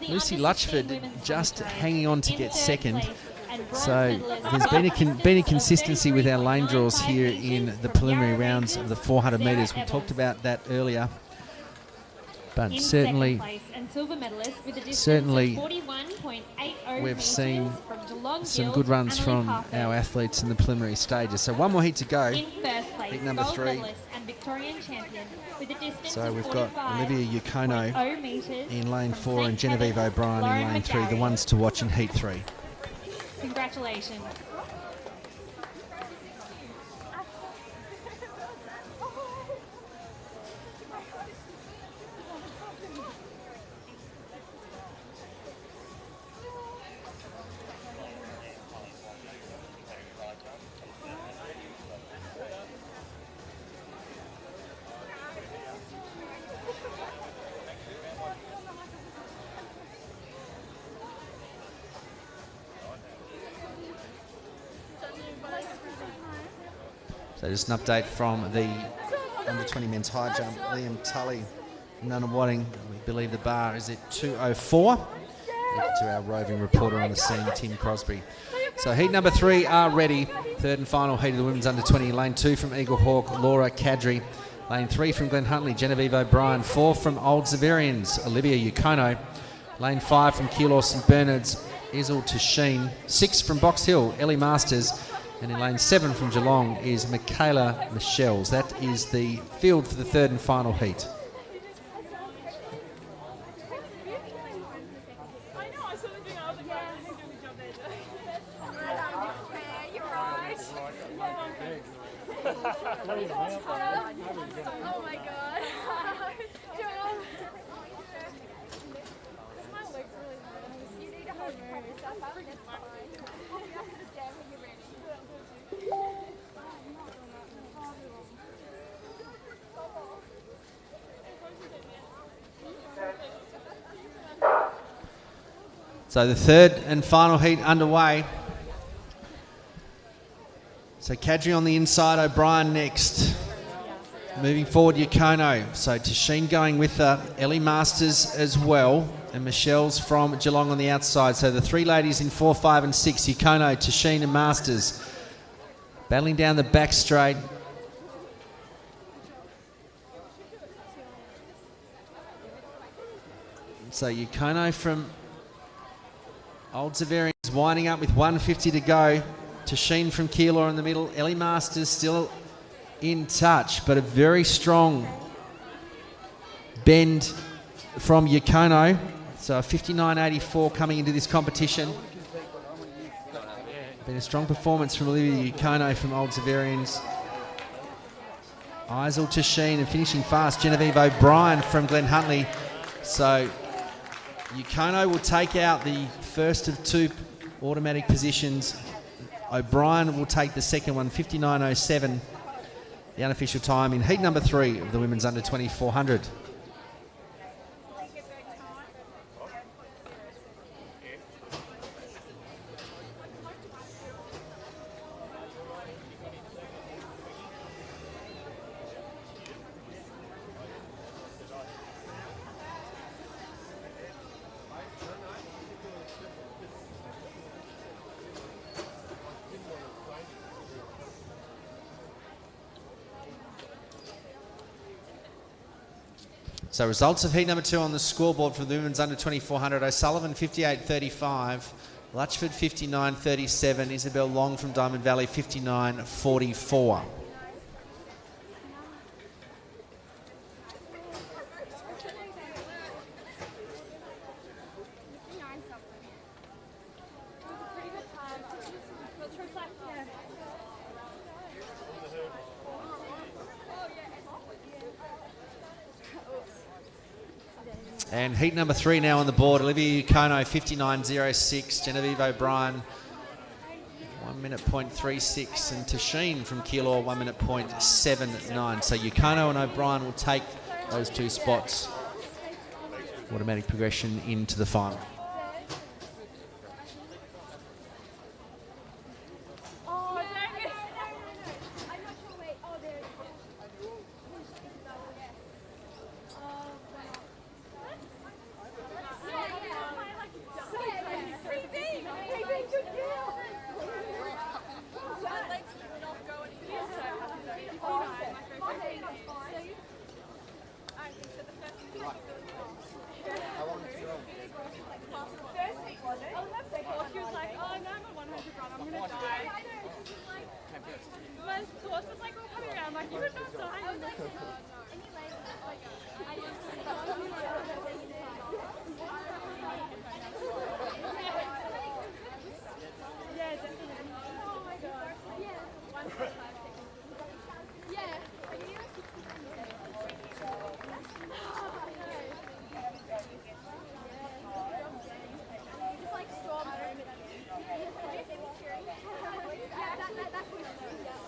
Lucy Lutchford just hanging on to get second. So there's been a consistency with our lane draws here in the preliminary rounds of the 400 metres. We talked about that earlier. But certainly, we've seen some good runs from our athletes in the preliminary stages. So one more heat to go. Heat number 3. So we've got Olivia Yukono in lane 4 and Genevieve O'Brien in lane 3, the ones to watch in heat 3. Congratulations. So just an update from the under-20 men's high jump. Liam Tully, Nunawading. We believe the bar is at 2:04. To our roving reporter on the scene, Tim Crosby. So heat number 3 are ready. Third and final heat of the women's under-20. Lane 2 from Eagle Hawk, Laura Kadri. Lane 3 from Glen Huntley, Genevieve O'Brien. 4 from Old Zaverians, Olivia Yukono. Lane 5 from Keilor St Bernard's, Isil Tasheen. 6 from Box Hill, Ellie Masters. And in lane 7 from Geelong is Michaela Michels. That is the field for the third and final heat. Oh my god. You need to hold yourself up, that's fine. So the third and final heat underway. So Kadri on the inside, O'Brien next. Moving forward, Yukono. So Tasheen going with Ellie Masters as well. And Michelle's from Geelong on the outside. So the three ladies in 4, 5 and 6. Yukono, Tasheen and Masters. Battling down the back straight. So Yukono from Old Zaverians winding up with 150 to go. Tasheen from Keilor in the middle. Ellie Masters still in touch, but a very strong bend from Yukono. So a 59.84 coming into this competition. Been a strong performance from Olivia Yukono from Old Zaverians. Isil Tasheen and finishing fast, Genevieve O'Brien from Glen Huntley. So Yukono will take out the first of 2 automatic positions. O'Brien will take the second one, 59.07, the unofficial time in heat number 3 of the women's under 2400. So results of heat number 2 on the scoreboard for the women's under 2400. O'Sullivan 58.35, Lutchford 59.37, Isabel Long from Diamond Valley 59.44. And heat number 3 now on the board. Olivia Yukono 59.06, Genevieve O'Brien 1 minute .36, and Tasheen from Keilor 1 minute .79. So Yukono and O'Brien will take those 2 spots. Automatic progression into the final. My thoughts was like all coming around, like, you would not die. I was like, no. Anyway, like, I didn't yeah, definitely. Oh my god. Yeah. 1.5 seconds. Yeah. Are you 60? Just like storm over it. Yeah, that pushed me. Yeah.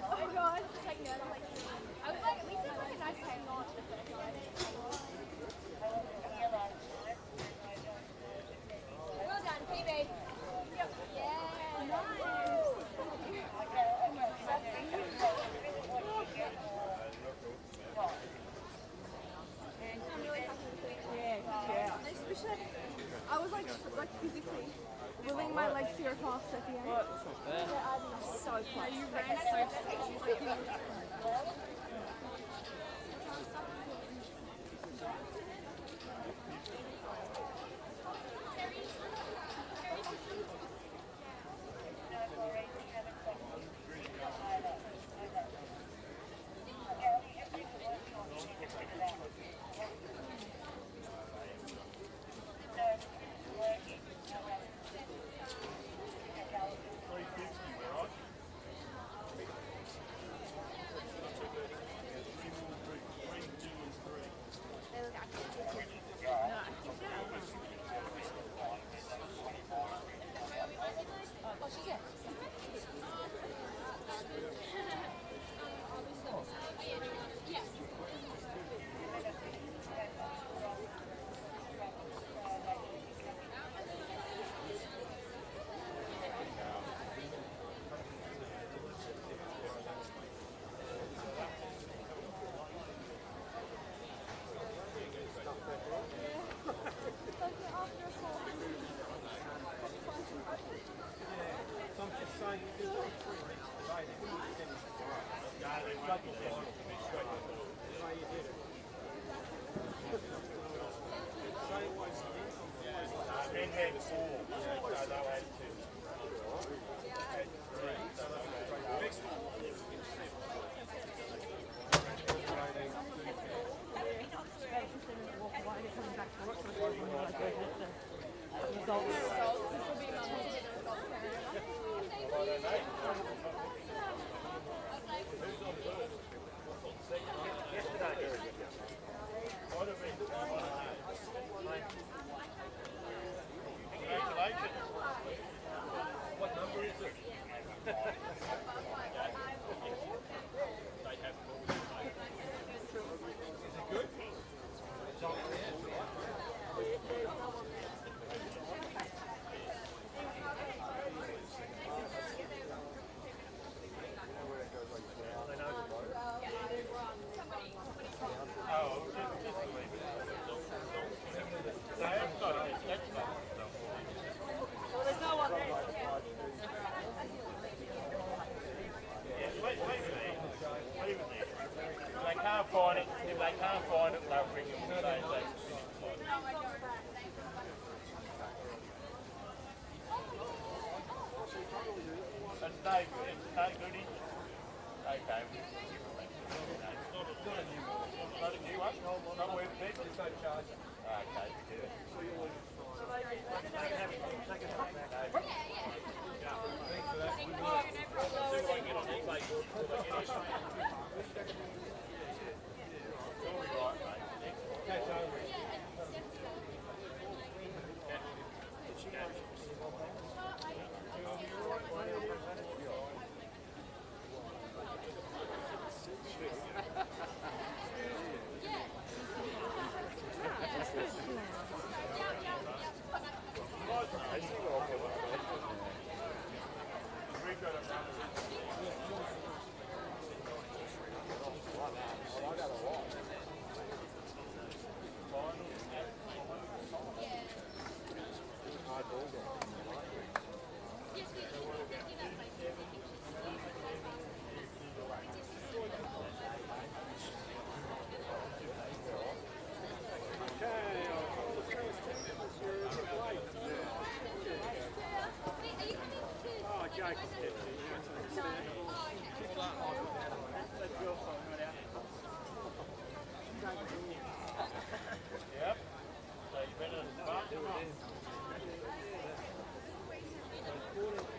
Oh god, it's like no, I'm like I was like, at least it's like a nice hang on to the first guy. Well done, PB. Yep. Yeah, nice. I'm really happy with it. Yeah. Especially, I was like physically willing my legs to go past at the end. I'm so close. You ran so strong.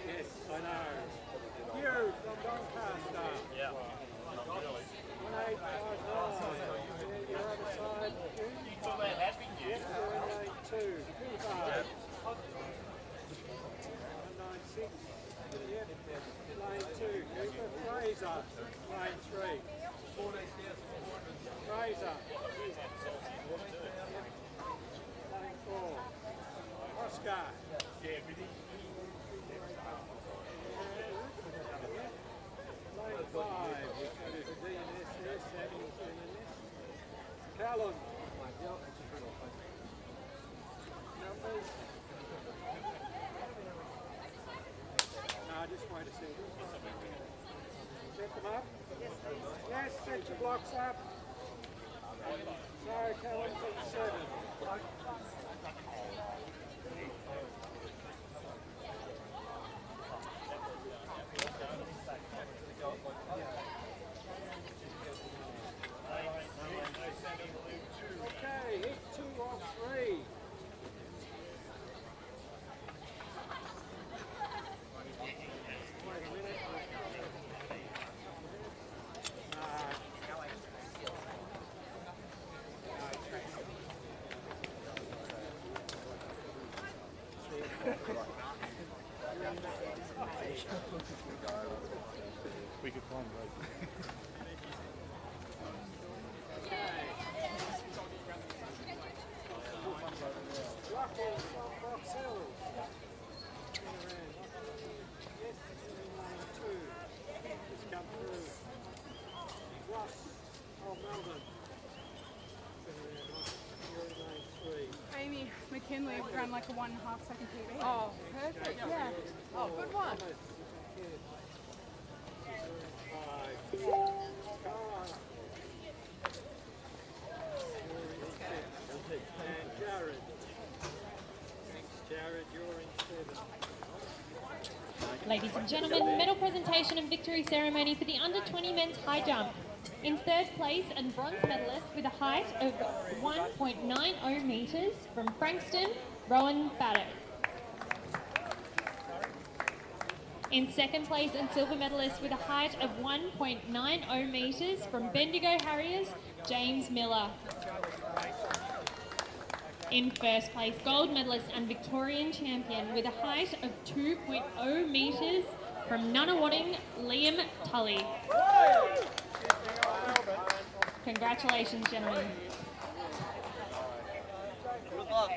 Yes, I know. You from Doncaster. Yeah. Not really. 1859. Your other side. You thought that happened, you? Yes, you're in lane 2. 196. Yep. Lane 2. Cooper Fraser. Lane 3. Fraser. Lane 4. Oscar. Lane 5. We've got his DNS there. Samuel's DNS. Callum. Numbers. No, just wait a second. Set them up? Yes, please. Yes, set your blocks up. So, Callum's at 7. Okay, hit 2 off 3. Wait a minute. We could climb right. Rockwell from Box Hill. Yes, in lane 2. Just come through. Ross, Melbourne. You're in lane 3. Amy McKinley ran like a 1.5 second PB. Oh, perfect. Yeah. Oh, good one. And Jared. Jared, you're in 7. Ladies and gentlemen, medal presentation and victory ceremony for the under 20 men's high jump. In third place and bronze medalist with a height of 1.90 metres from Frankston, Rowan Baddock. In second place and silver medalist with a height of 1.90 metres from Bendigo Harriers, James Miller. In first place, gold medalist and Victorian champion with a height of 2.0 metres from Nunawading, Liam Tully. Congratulations, gentlemen. Good luck.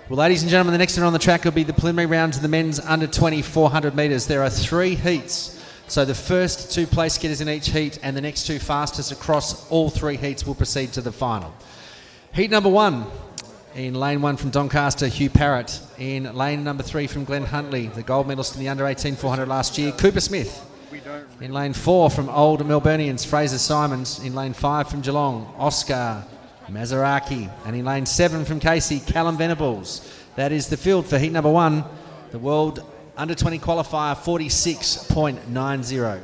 Well, ladies and gentlemen, the next one on the track will be the preliminary round to the men's under 20 400 metres. There are 3 heats. So the first 2 place getters in each heat and the next 2 fastest across all 3 heats will proceed to the final. Heat number 1, in lane 1 from Doncaster, Hugh Parrott. In lane number 3 from Glenn Huntley, the gold medalist in the under 18 400 last year, Cooper Smith. In lane 4 from Old Melburnians, Fraser Simons. In lane 5 from Geelong, Oscar Mazaraki. And in lane 7 from Casey, Callum Venables. That is the field for heat number 1, the World Under 20 qualifier, 46.90.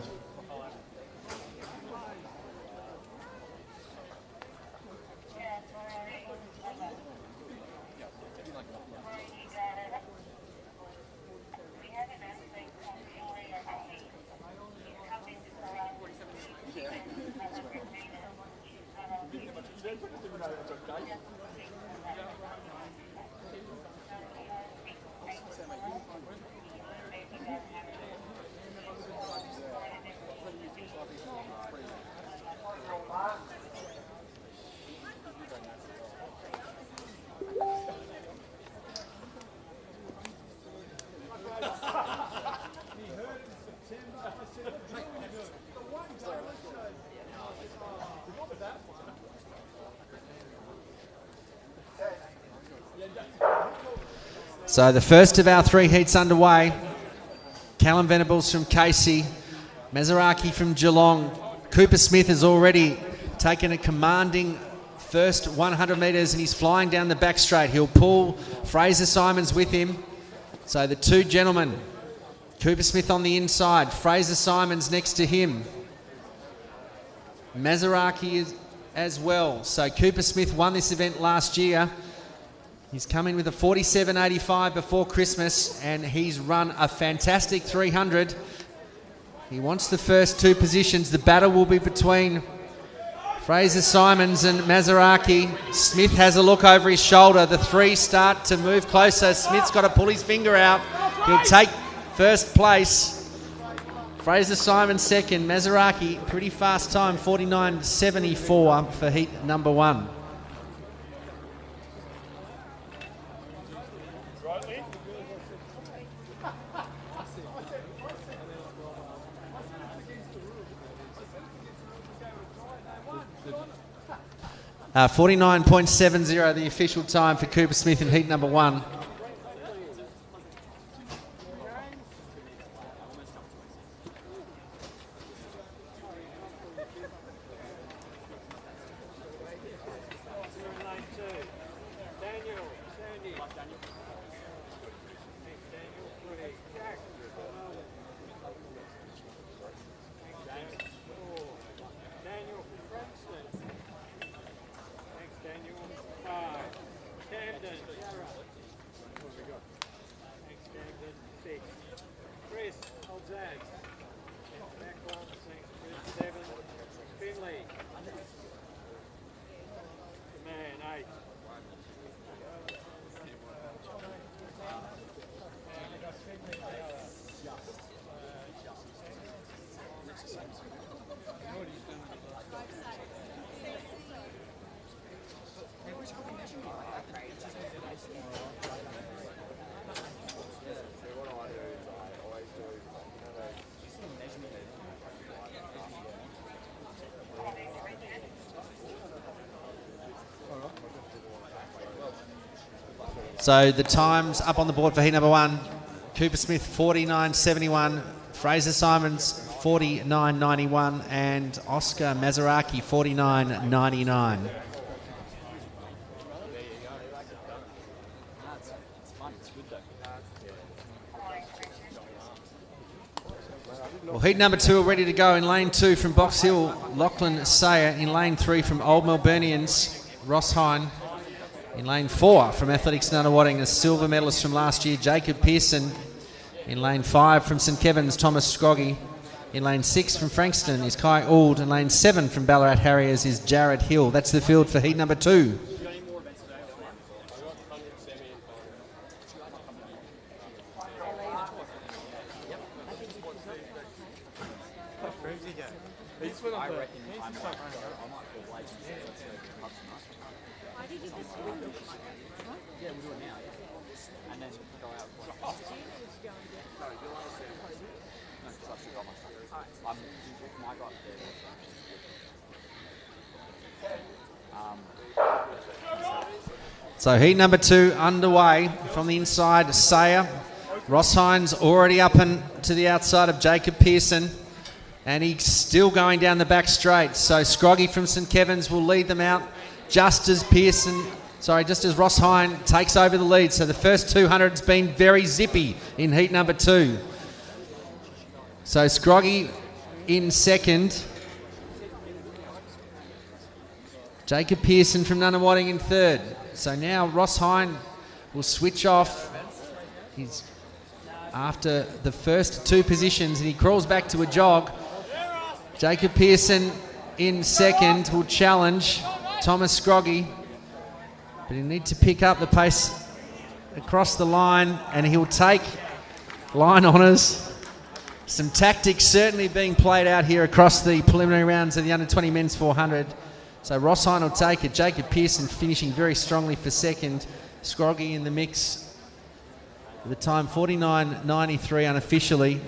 So the first of our 3 heats underway. Callum Venables from Casey, Mazaraki from Geelong. Cooper Smith has already taken a commanding first 100 metres, and he's flying down the back straight. He'll pull Fraser Simons with him. So the two gentlemen, Cooper Smith on the inside, Fraser Simons next to him. Maserati is as well. So Cooper Smith won this event last year. He's come in with a 47.85 before Christmas, and he's run a fantastic 300. He wants the first two positions. The battle will be between Fraser Simons and Maserati. Smith has a look over his shoulder. The three start to move closer. Smith's got to pull his finger out. He'll take first place. Fraser Simons second. Maserati, pretty fast time, 49.74 for heat number 1. 49.70, the official time for Cooper Smith in heat number 1. So the times up on the board for heat number 1. Cooper Smith 49.71, Fraser Simons 49.91, and Oscar Maserati 49.99. Well, heat number 2 are ready to go. In lane 2 from Box Hill, Lachlan Sayer. In lane 3 from Old Melburnians, Ross Hine. In lane 4 from Athletics Nunawading, a silver medalist from last year, Jacob Pearson. In lane 5 from St Kevin's, Thomas Scroggy. In lane 6 from Frankston is Kai Auld. In lane 7 from Ballarat Harriers is Jared Hill. That's the field for heat number 2. I reckon I might go. I might go late. Yeah, we'll do it now. Yeah. And then go out. No, because I still got my stuff. My guy there. So heat number 2 underway from the inside. Sayer. Ross Hines already up and to the outside of Jacob Pearson. And he's still going down the back straight. So Scroggy from St Kevin's will lead them out just as Ross Hine takes over the lead. So the first 200 has been very zippy in heat number 2. So Scroggy in second. Jacob Pearson from Nunawading in third. So now Ross Hine will switch off. He's after the first 2 positions and he crawls back to a jog. Jacob Pearson in second will challenge Thomas Scroggy, but he'll need to pick up the pace across the line and he'll take line honours. Some tactics certainly being played out here across the preliminary rounds of the under-20 men's 400. So Ross Hine will take it. Jacob Pearson finishing very strongly for second. Scroggy in the mix with the time 49.93 unofficially.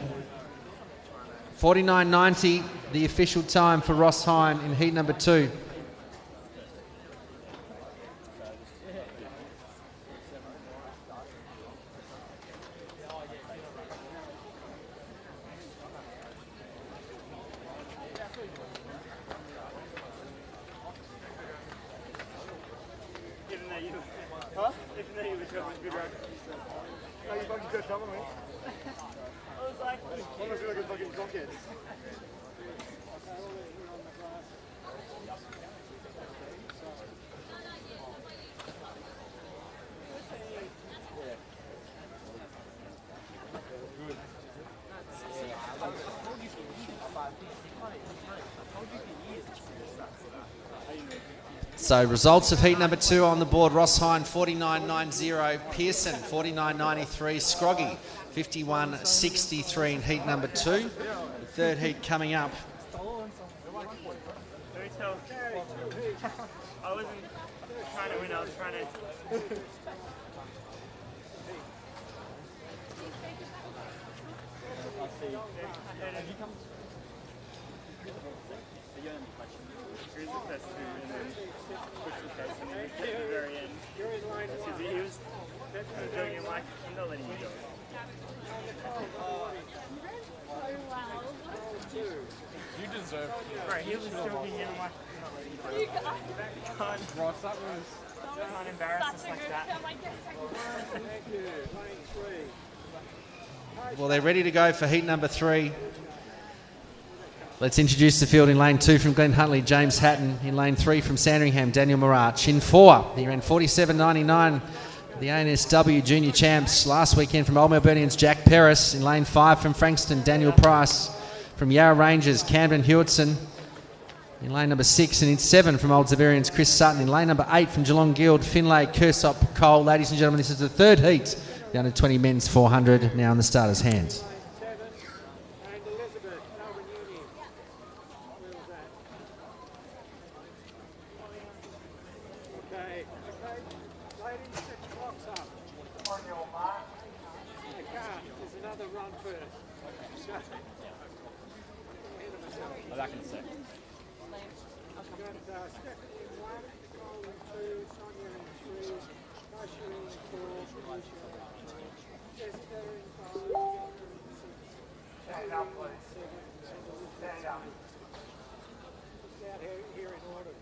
49.90 the official time for Ross Hine in heat number 2. Huh? Even though you was going to be good run. No, you fucking got some of me. I was like, almost like a fucking cockhead. So results of heat number 2 on the board. Ross Hine 49.90, Pearson 49.93, Scroggy 51.63 in heat number 2. The third heat coming up. I wasn't trying to win, I was trying to... Here's the first two, and then push the case, and then at the very end, he was doing it like, I'm not letting you do it. You deserve it. Right, he was joking, and I'm like, I'm not letting you do it. Ross, that was... Can't embarrass us like that. Well, they're ready to go for heat number 3. Let's introduce the field. In lane 2 from Glen Huntley, James Hatton. In lane 3 from Sandringham, Daniel Marach. In 4, he ran 47.99. The ANSW Junior Champs last weekend from Old Melburnians, Jack Perris. In lane 5 from Frankston, Daniel Price. From Yarra Rangers, Camden Hewitson. In lane number 6, and in 7 from Old Zaverians, Chris Sutton. In lane number 8 from Geelong Guild, Finlay Kersop Cole. Ladies and gentlemen, this is the third heat. The under 20 men's 400 now in the starters' hands. Back in a sec. Stand up, please. Stand up. Here in order.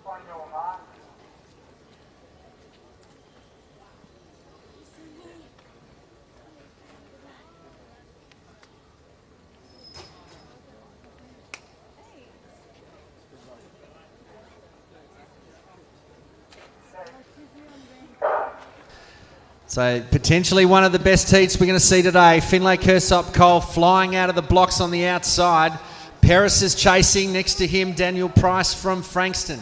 On your mark. So potentially one of the best heats we're going to see today. Finlay Kersop Cole flying out of the blocks on the outside. Perris is chasing. Next to him, Daniel Price from Frankston.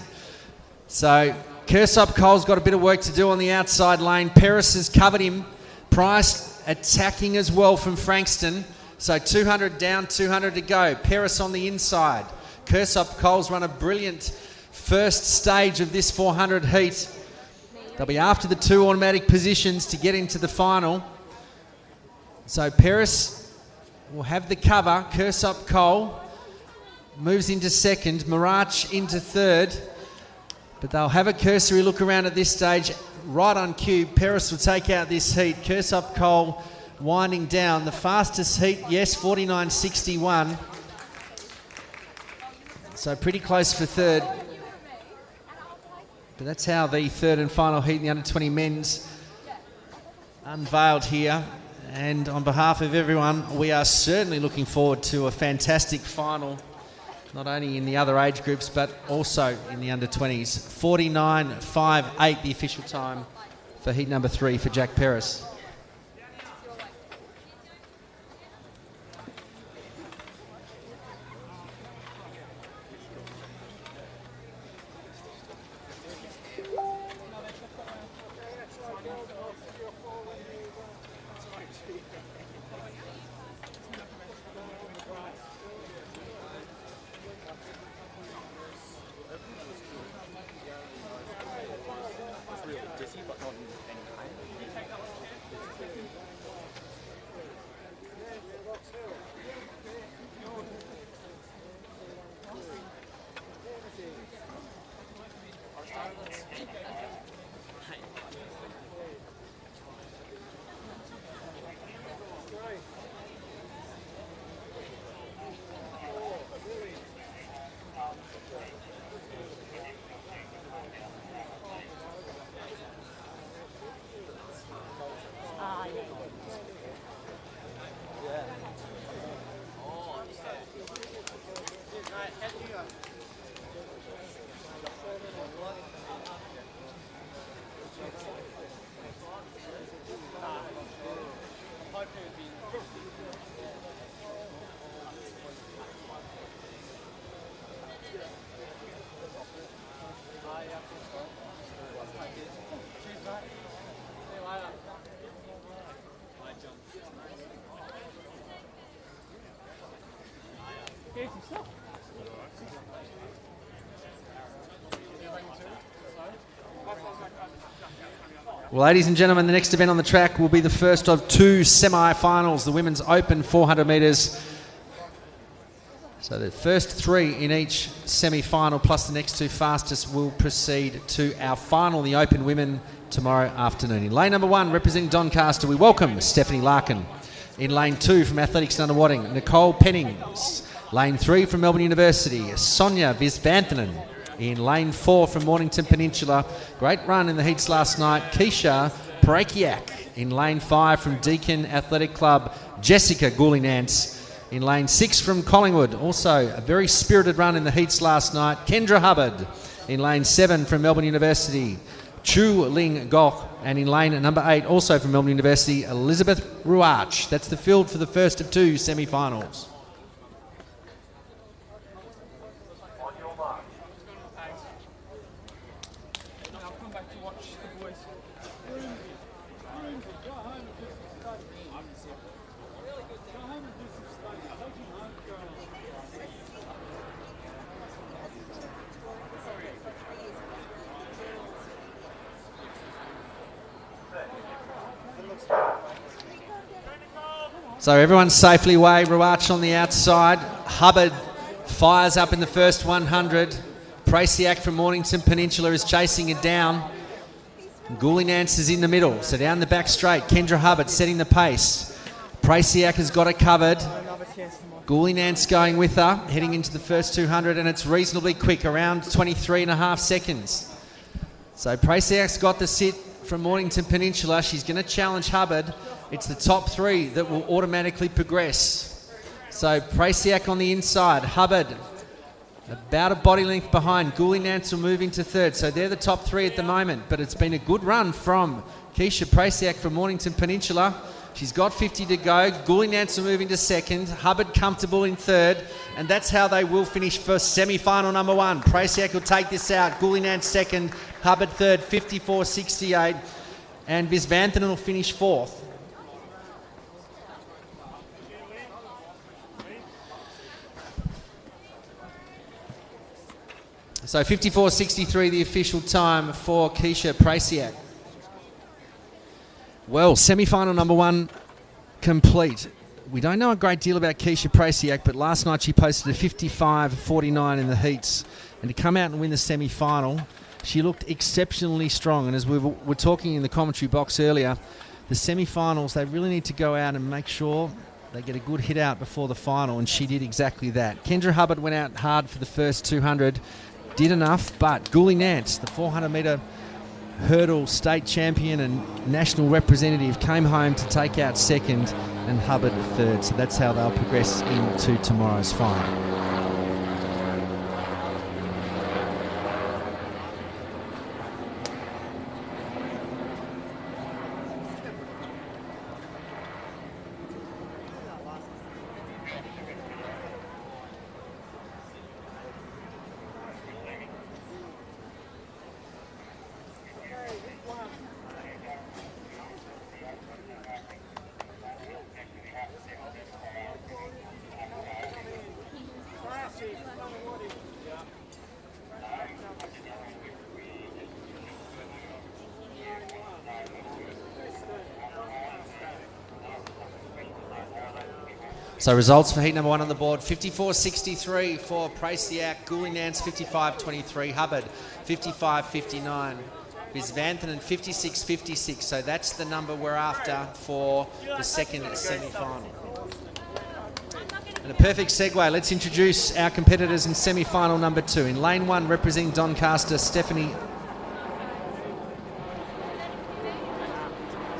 So Kersop Cole's got a bit of work to do on the outside lane. Perris has covered him. Price attacking as well from Frankston. So 200 down, 200 to go. Perris on the inside. Kersop Cole's run a brilliant first stage of this 400 heat. They'll be after the 2 automatic positions to get into the final. So Perris will have the cover. Kersop Cole moves into second. Marach into third. But they'll have a cursory look around at this stage. Right on cue, Perris will take out this heat. Kersop Cole winding down. The fastest heat, yes, 49.61. So pretty close for third. But that's how the third and final heat in the under 20 men's unveiled here. And on behalf of everyone, we are certainly looking forward to a fantastic final, not only in the other age groups, but also in the under 20s. 49.58 the official time for heat number 3 for Jack Perris. Well, ladies and gentlemen, the next event on the track will be the first of two semi-finals, the Women's Open 400 metres. So the first three in each semi-final plus the next two fastest will proceed to our final, the Open Women, tomorrow afternoon. In lane number 1, representing Doncaster, we welcome Stephanie Larkin. In lane 2 from Athletics Nunawading, Nicole Pennings. Lane 3 from Melbourne University, Sonia Visvanthanen. In lane 4 from Mornington Peninsula, great run in the heats last night, Keisha Parakiak. In lane 5 from Deakin Athletic Club, Jessica Goulinance. In lane 6 from Collingwood, also a very spirited run in the heats last night, Kendra Hubbard. In lane 7 from Melbourne University, Chu Ling Gok. And in lane number 8, also from Melbourne University, Elizabeth Ruach. That's the field for the first of two semi-finals. So everyone's safely away. Ruach on the outside. Hubbard fires up in the first 100. Prasiak from Mornington Peninsula is chasing it down. Goulinance is in the middle. So down the back straight, Kendra Hubbard setting the pace. Prasiak has got it covered. Goulinance going with her, heading into the first 200, and it's reasonably quick, around 23.5 seconds. So Prasiak's got the sit from Mornington Peninsula. She's going to challenge Hubbard. It's the top three that will automatically progress. So Prasiak on the inside, Hubbard about a body length behind. Goulinance will move into third. So they're the top three at the moment, but it's been a good run from Keisha Prasiak from Mornington Peninsula. She's got 50 to go. Goulinance will move into second. Hubbard comfortable in third. And that's how they will finish for semi-final number 1. Prasiak will take this out. Goulinance second. Hubbard third, 54.68. And Visvanthanen will finish fourth. So 54.63 the official time for Keisha Prasiak. Well, semi-final number 1 complete. We don't know a great deal about Keisha Prasiak, but last night she posted a 55.49 in the heats. And to come out and win the semi-final, she looked exceptionally strong. And as we were talking in the commentary box earlier, the semi-finals, they really need to go out and make sure they get a good hit out before the final, and she did exactly that. Kendra Hubbard went out hard for the first 200, did enough, but Goulinance, the 400-metre hurdle state champion and national representative, came home to take out second and Hubbard third. So that's how they'll progress into tomorrow's final. So results for heat number 1 on the board: 54.63 for Prasiak, Goulinance 55.23, Hubbard 55.59, Visvanthanen 56.56. So that's the number we're after for the second semi-final. And a perfect segue. Let's introduce our competitors in semi-final number 2. In lane 1, representing Doncaster, Stephanie.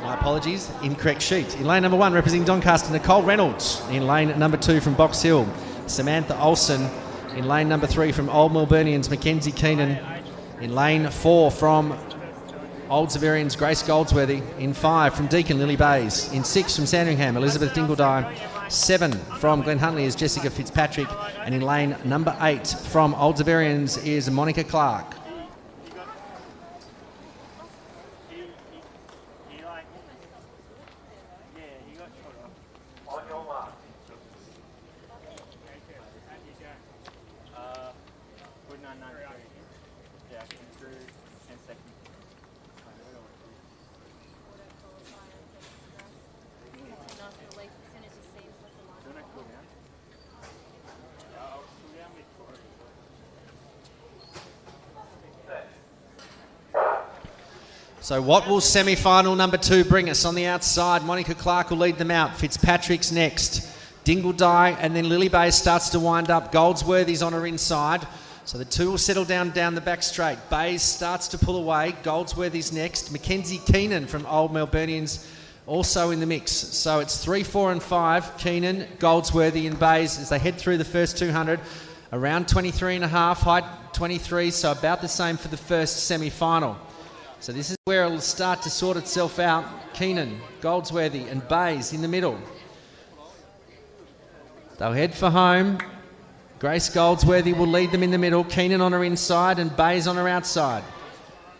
My apologies, incorrect sheet. In lane number 1, representing Doncaster, Nicole Reynolds. In lane number 2 from Box Hill, Samantha Olsen. In lane number 3 from Old Melburnians, Mackenzie Keenan. In lane 4 from Old Severians, Grace Goldsworthy. In 5 from Deakin, Lily Bays. In 6 from Sandringham, Elizabeth Dingledye. 7 from Glen Huntley is Jessica Fitzpatrick. And in lane number 8 from Old Severians is Monica Clark. So what will semi-final number 2 bring us? On the outside, Monica Clark will lead them out. Fitzpatrick's next. Dingledye, and then Lily Bay starts to wind up. Goldsworthy's on her inside. So the two will settle down the back straight. Bays starts to pull away. Goldsworthy's next. Mackenzie Keenan from Old Melburnians also in the mix. So it's 3, 4 and 5. Keenan, Goldsworthy and Bays as they head through the first 200. Around 23 and a half, height 23, so about the same for the first semi-final. So this is where it'll start to sort itself out. Keenan, Goldsworthy and Bays in the middle. They'll head for home. Grace Goldsworthy will lead them in the middle. Keenan on her inside and Bays on her outside.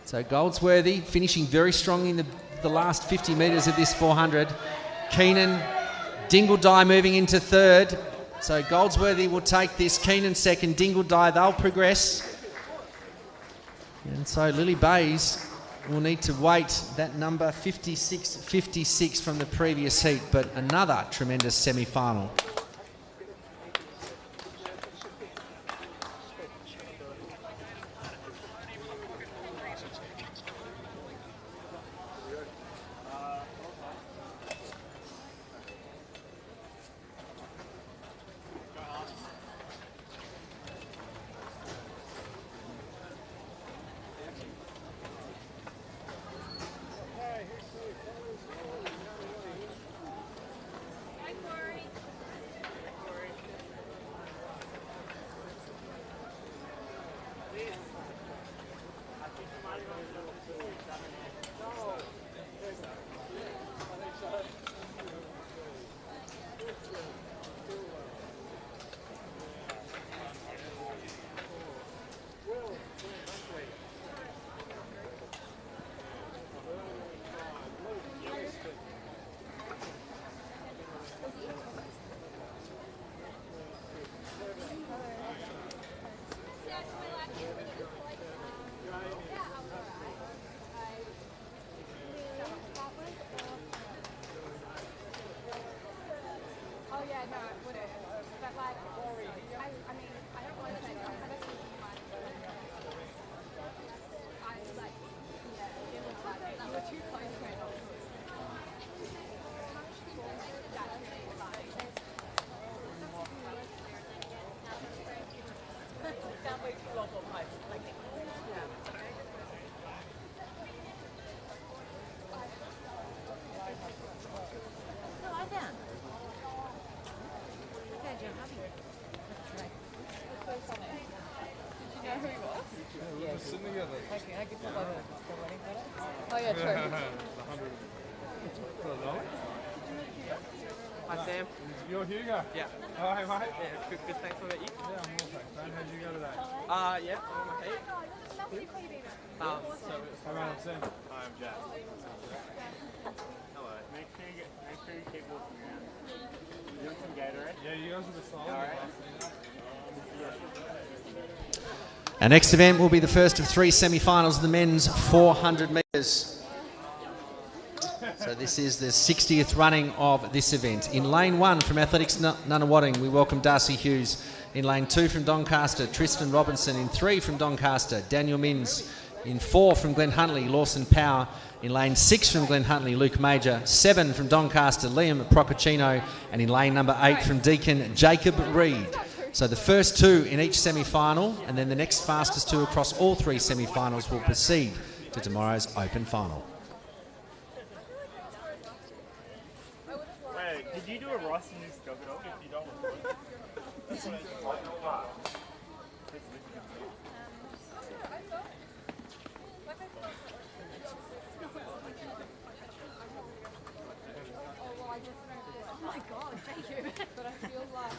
So Goldsworthy finishing very strong in the last 50 metres of this 400. Keenan, Dingledye moving into third. So Goldsworthy will take this. Keenan second, Dingledye, they'll progress. And so Lily Bays will need to wait that number 56 from the previous heat, but another tremendous semi-final. Oh yeah, true. Hi Sam. You're Hugo? Yeah. Oh, hey mate. Yeah, good thanks for that. You? Yeah, I'm all thanks, man. How'd you go today? Yeah, I'm on my feet. Hi man, I'm Sam. Hi, I'm Jack. Hello. Make sure you keep walking around. You want some Gatorade? Yeah, you guys are the solid. Alright. Our next event will be the first of 3 semi-finals of the men's 400 metres. So this is the 60th running of this event. In lane 1 from Athletics Nunawading, we welcome Darcy Hughes. In lane 2 from Doncaster, Tristan Robinson. In 3 from Doncaster, Daniel Minns. In 4 from Glen Huntley, Lawson Power. In lane 6 from Glen Huntley, Luke Major. 7 from Doncaster, Liam Procaccino. And in lane number 8 from Deakin, Jacob Reed. So the first 2 in each semi-final, and then the next fastest 2 across all 3 semi-finals will proceed to tomorrow's open final. Wait, did you do a Ross in this job at all? $50. Oh my god, thank you. But I feel like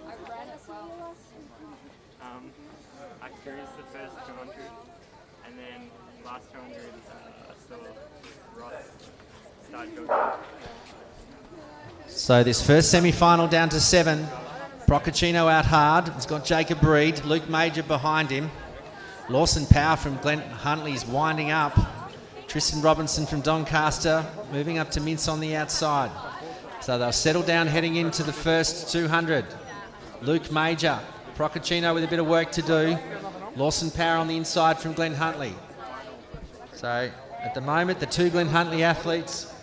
I ran it well. I experienced the first 200, and then last 200 I saw Ross start jogging. So this first semi-final down to 7. Procaccino out hard. He's got Jacob Reed, Luke Major behind him. Lawson Power from Glen Huntley's winding up. Tristan Robinson from Doncaster moving up to Mince on the outside. So they'll settle down heading into the first 200. Luke Major, Procaccino with a bit of work to do. Lawson Power on the inside from Glen Huntley. So at the moment, the two Glen Huntley athletes,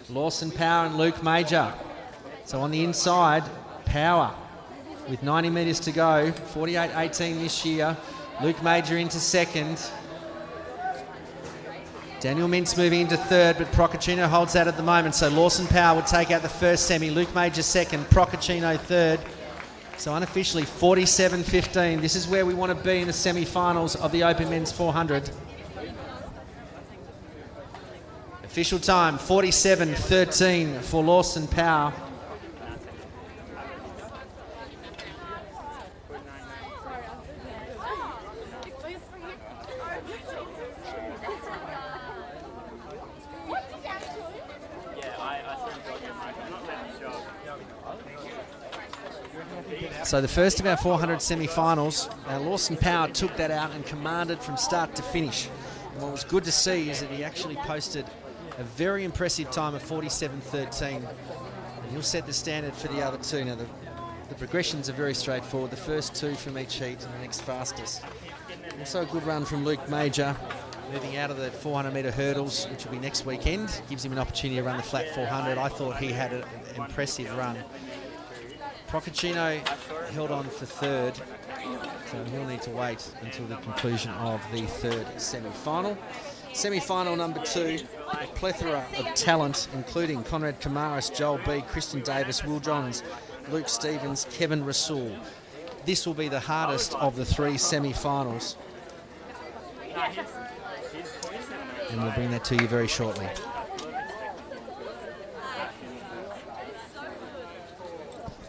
Lawson Power and Luke Major. So on the inside, Power with 90 metres to go, 48.18 this year. Luke Major into second. Daniel Mintz moving into third, but Procaccino holds out at the moment. So Lawson Power would take out the first semi. Luke Major second, Procaccino third. So unofficially 47.15. This is where we want to be in the semi-finals of the Open Men's 400. Official time 47.13 for Lawson Power. So the first of our 400 semi-finals, Lawson Power took that out and commanded from start to finish. And what was good to see is that he actually posted a very impressive time of 47.13. And he'll set the standard for the other two. Now the progressions are very straightforward. The first two from each heat and the next fastest. Also a good run from Luke Major, moving out of the 400-metre hurdles, which will be next weekend. Gives him an opportunity to run the flat 400. I thought he had an impressive run. Procaccino held on for third, so he'll need to wait until the conclusion of the third semi-final. Semi-final number 2, a plethora of talent, including Conrad Kamaris, Joel B, Christian Davis, Will Johns, Luke Stevens, Kevin Rasool. This will be the hardest of the 3 semi-finals. And we'll bring that to you very shortly.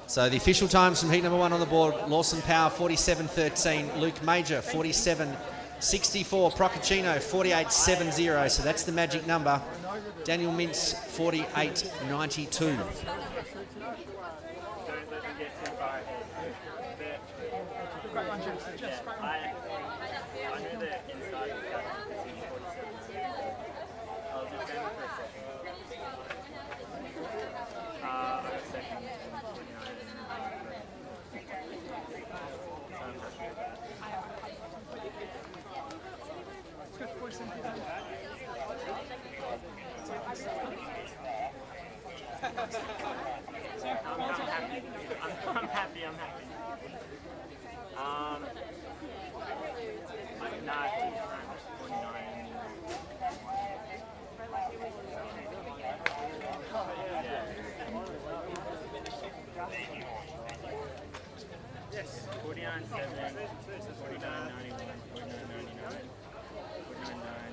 So the official times from heat number 1 on the board: Lawson Power 47.13, Luke Major 47.64, Procaccino 48.70. So that's the magic number. Daniel Mintz 48.92. I'm happy. Yes, 49.7, 49.91, 49.99,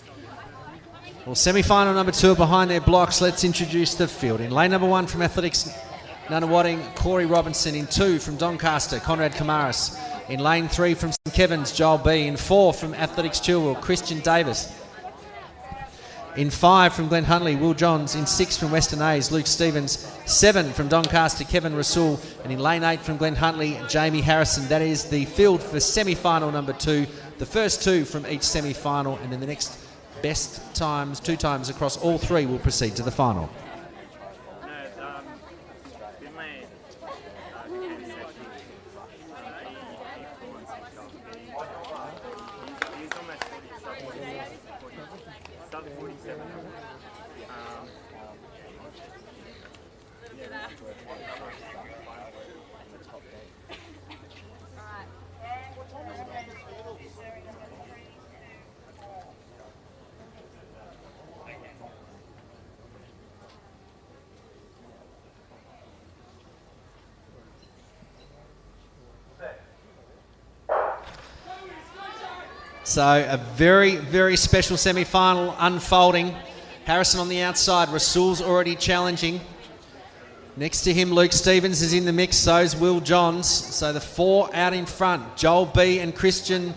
49.99. Well, semi-final number 2 are behind their blocks. Let's introduce the field. In lane number 1 from Athletics Nunawading, Corey Robinson. In 2 from Doncaster, Conrad Kamaris. In lane 3 from St Kevin's, Joel B. In 4 from Athletics Chilwell, Christian Davis. In 5 from Glen Huntley, Will Johns. In 6 from Western A's, Luke Stevens. 7 from Doncaster, Kevin Rasool. And in lane 8 from Glen Huntley, Jamie Harrison. That is the field for semi-final number 2. The first 2 from each semi-final, and then the next best times, 2 times across all 3, will proceed to the final. So a very, very special semi-final unfolding. Harrison on the outside. Rasul's already challenging. Next to him, Luke Stevens is in the mix. So is Will Johns. So the 4 out in front. Joel B and Christian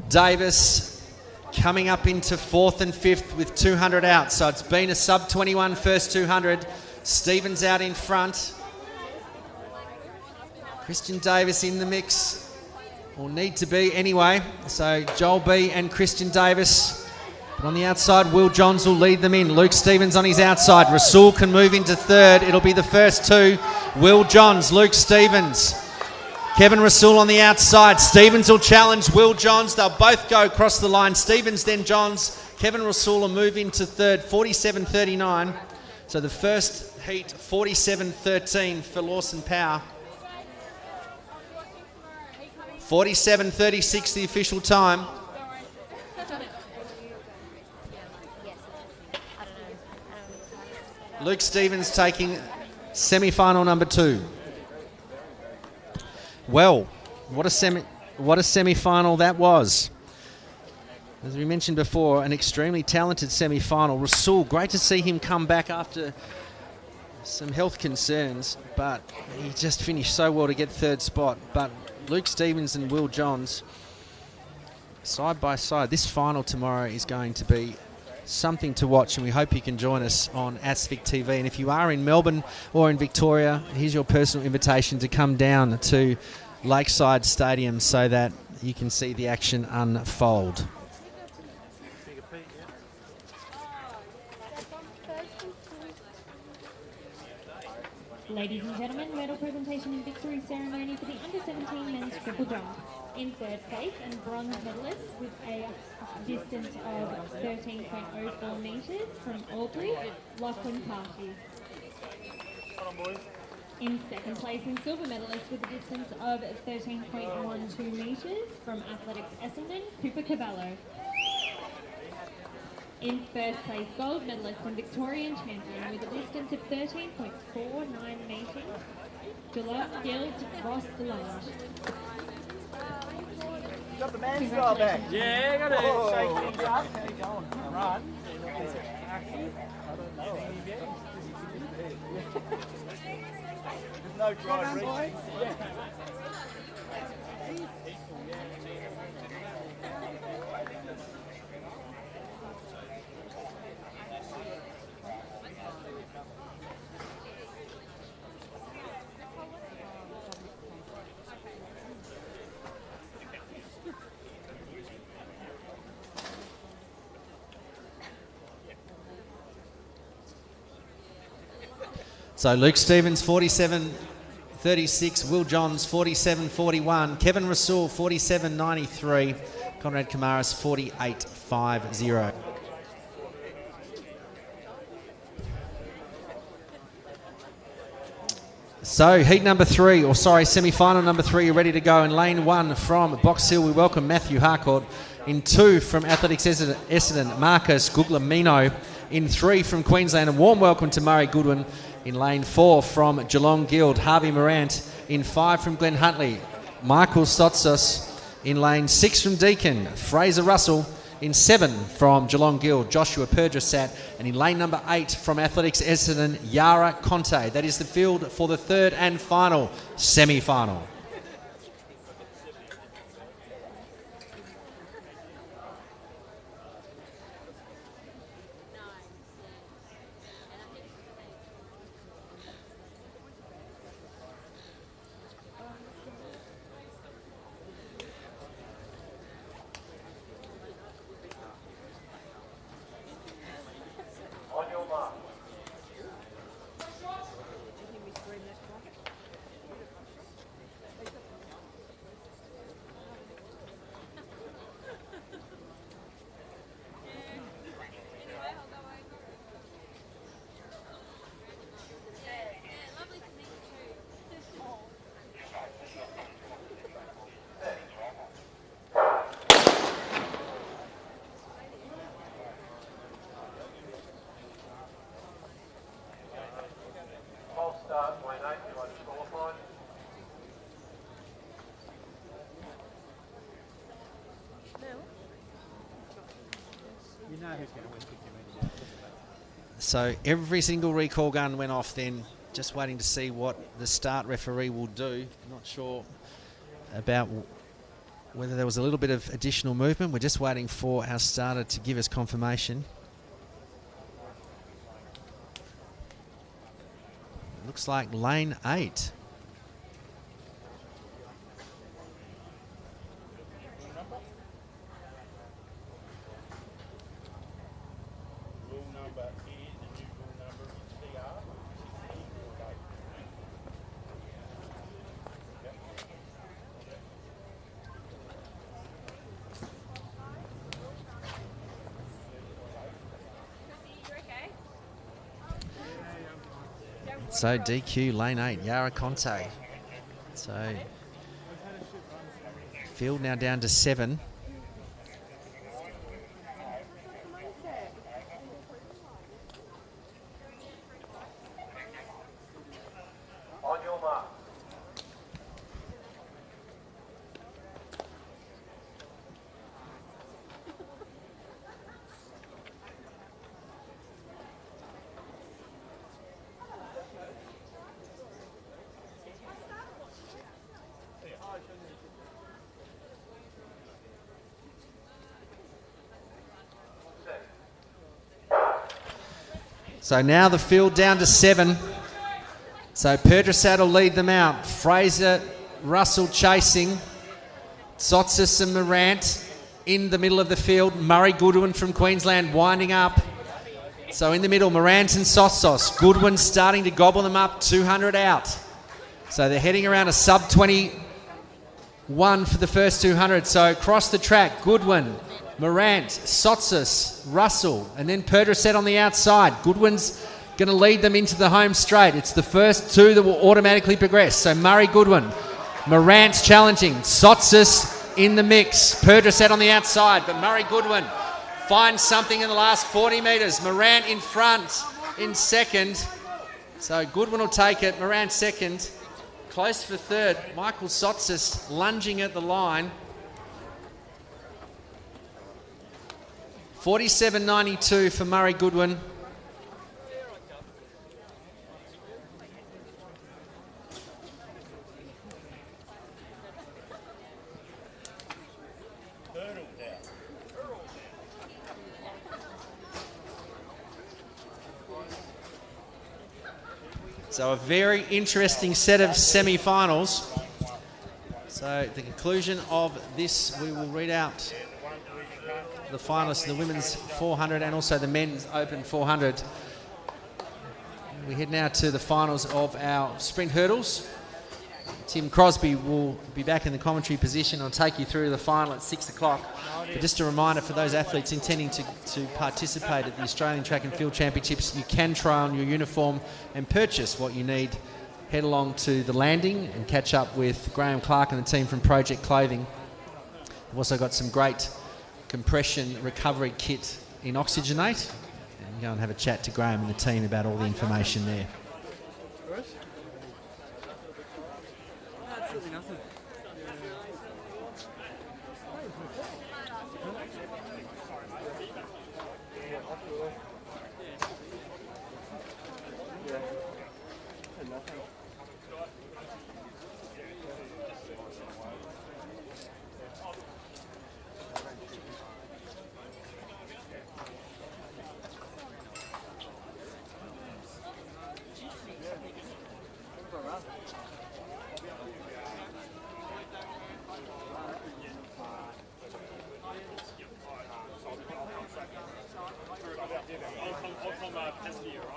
Davis coming up into 4th and 5th with 200 out. So it's been a sub-21 first 200. Stevens out in front. Christian Davis in the mix. Will need to be anyway. So Joel B and Christian Davis. But on the outside, Will Johns will lead them in. Luke Stevens on his outside. Rasul can move into 3rd. It'll be the first 2. Will Johns, Luke Stevens. Kevin Rasul on the outside. Stevens will challenge Will Johns. They'll both go across the line. Stevens, then Johns. Kevin Rasul will move into 3rd, 47.39. So the first heat, 47.13 for Lawson Power. 47.36 the official time. Luke Stevens taking semi-final number 2. Well, what a semi-final that was. As we mentioned before, an extremely talented semi-final. Rasul, great to see him come back after some health concerns, but he just finished so well to get 3rd spot. But Luke Stevens and Will Johns, side by side. This final tomorrow is going to be something to watch, and we hope you can join us on ASVIC TV. And if you are in Melbourne or in Victoria, here's your personal invitation to come down to Lakeside Stadium so that you can see the action unfold. Ladies and gentlemen, medal presentation and victory ceremony for the under-17 men's triple jump. In 3rd place and bronze medalist with a distance of 13.04 metres from Albury, Lachlan Party. In 2nd place and silver medalist with a distance of 13.12 metres from Athletics Essendon, Cooper Cavallo. In 1st place, gold medalist and Victorian champion with a distance of 13.49 metres, Geelong Guild, Ross Delange. Got the man style back. Yeah, got to shake things up. Run. There's no dry reach. So Luke Stevens, 47.36. Will Johns, 47.41. Kevin Rasul, 47.93. Conrad Kamaris, 48.50. So heat number 3, or sorry, semi-final number 3, are ready to go. In lane 1 from Box Hill, we welcome Matthew Harcourt. In 2 from Athletics Essendon, Marcus Guglielmino. In 3 from Queensland, a warm welcome to Murray Goodwin. In lane 4 from Geelong Guild, Harvey Morant. In 5 from Glen Huntley, Michael Stotsos. In lane 6 from Deakin, Fraser Russell. In 7 from Geelong Guild, Joshua Perdrasat. And in lane number 8 from Athletics Essendon, Yara Conte. That is the field for the 3rd and final semi-final. So every single recall gun went off then. Just waiting to see what the start referee will do. Not sure about whether there was a little bit of additional movement. We're just waiting for our starter to give us confirmation. Looks like lane 8. Rule number is, the new rule number is PR, which is equal date. So DQ lane 8, Yara Conte. So field now down to 7. On your mark. So now the field down to 7. So Perdrasad will lead them out. Fraser, Russell chasing. Tsotsis and Morant in the middle of the field. Murray Goodwin from Queensland winding up. So in the middle, Morant and Sossos. Goodwin starting to gobble them up, 200 out. So they're heading around a sub 21 for the first 200. So across the track, Goodwin, Morant, Sotsis, Russell, and then Perdrasad on the outside. Goodwin's going to lead them into the home straight. It's the first 2 that will automatically progress. So Murray Goodwin, Morant's challenging, Sotsis in the mix, Perdrasad on the outside, but Murray Goodwin finds something in the last 40 metres. Morant in front in second. So Goodwin will take it, Morant second. Close for third, Michael Sotsis lunging at the line. 47.92 for Murray Goodwin. So a very interesting set of semi-finals. So at the conclusion of this, we will read out the finalists, the women's 400 and also the men's open 400. We head now to the finals of our sprint hurdles. Tim Crosby will be back in the commentary position. I'll take you through the final at 6 o'clock. But just a reminder for those athletes intending to participate at the Australian Track and Field Championships, you can try on your uniform and purchase what you need. Head along to the landing and catch up with Graham Clark and the team from Project Clothing. We've also got some great compression recovery kit in Oxygenate. And go and have a chat to Graham and the team about all the information there. Absolutely nothing.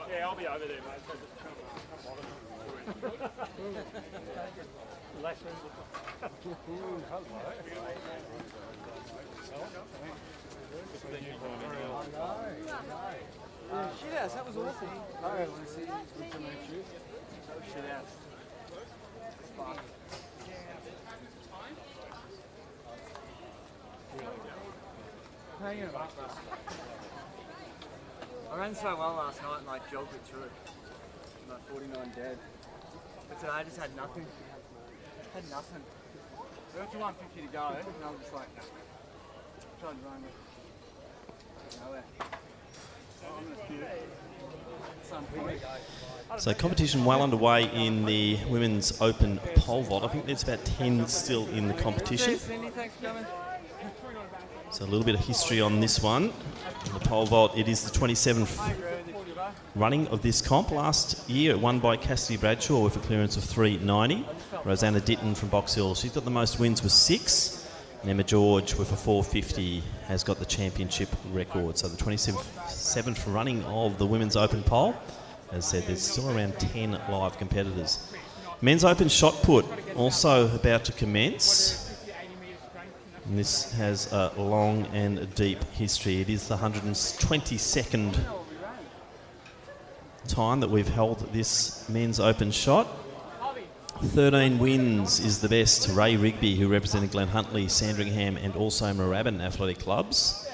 Yeah, I'll be over there, mate. Shit ass, that was awful. Alright, want to see what's on my shoes? Shit ass. Fuck. Hang on. I ran so well last night and like jogged it through it. Like 49 dead. But today I just had nothing. Had nothing. We got to 150 to go and I was just like, tried to run it. So competition well underway in the women's open pole vault. I think there's about 10 still in the competition. So a little bit of history on this one. In the pole vault, it is the 27th running of this comp. Last year, won by Cassidy Bradshaw with a clearance of 390. Rosanna Ditton from Box Hill, she's got the most wins with 6. And Emma George with a 450 has got the championship record. So the 27th running of the women's open pole. As I said, there's still around 10 live competitors. Men's open shot put also about to commence. And this has a long and deep history. It is the 122nd time that we've held this men's open shot. 13 wins is the best. Ray Rigby, who represented Glen Huntly, Sandringham and also Moorabbin Athletic Clubs.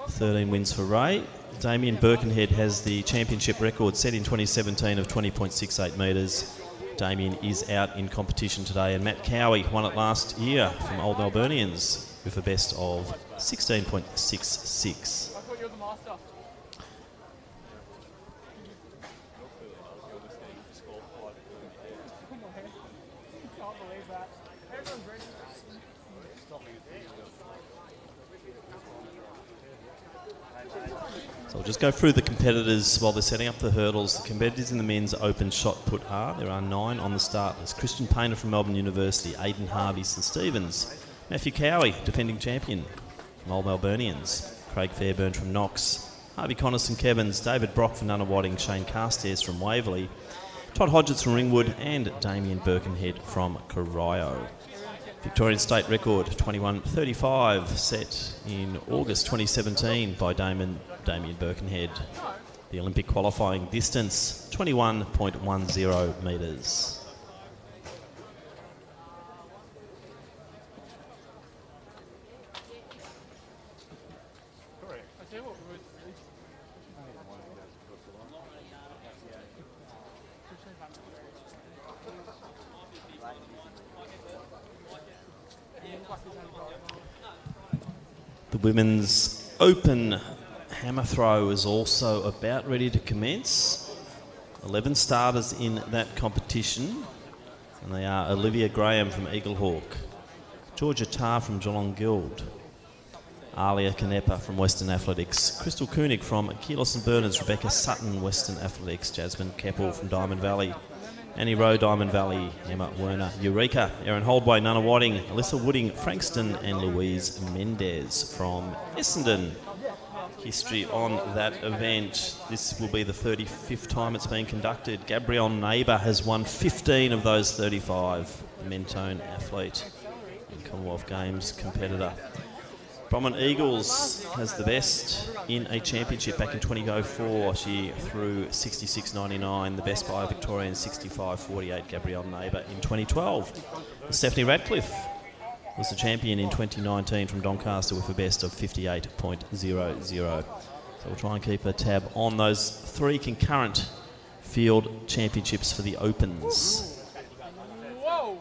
13 wins for Ray. Damien Birkenhead has the championship record set in 2017 of 20.68 metres. Damien is out in competition today, and Matt Cowie won it last year from Old Melburnians with a best of 16.66. So we'll just go through the competitors while they're setting up the hurdles. The competitors in the men's open shot put are, there are 9 on the start. There's Christian Painter from Melbourne University, Aidan Harvey, St Stephen's, Matthew Cowie, defending champion from Old Melburnians, Craig Fairburn from Knox, Harvey Connors and Kevins, David Brock from Nunawading, Shane Carstairs from Waverley, Todd Hodgetts from Ringwood and Damien Birkenhead from Corio. Victorian state record 21.35 set in August 2017 by Damien Birkenhead. The Olympic qualifying distance 21.10 metres. The women's open hammer throw is also about ready to commence. 11 starters in that competition, and they are Olivia Graham from Eaglehawk, Georgia Tarr from Geelong Guild, Alia Canepa from Western Athletics, Crystal Koenig from Keelos and Berners, Rebecca Sutton, Western Athletics, Jasmine Keppel from Diamond Valley, Annie Rowe, Diamond Valley, Emma Werner, Eureka, Erin Holdway, Nunawading, Alyssa Wooding, Frankston and Louise Mendez from Essendon. History on that event. This will be the 35th time it's been conducted. Gabrielle Neighbour has won 15 of those 35. Mentone athlete and Commonwealth Games competitor. Bromwich Eagles has the best in a championship back in 2004. She threw 66.99, the best by a Victorian 65.48, Gabrielle Neighbour in 2012. And Stephanie Radcliffe was the champion in 2019 from Doncaster with a best of 58.00. So we'll try and keep a tab on those 3 concurrent field championships for the Opens. Whoa!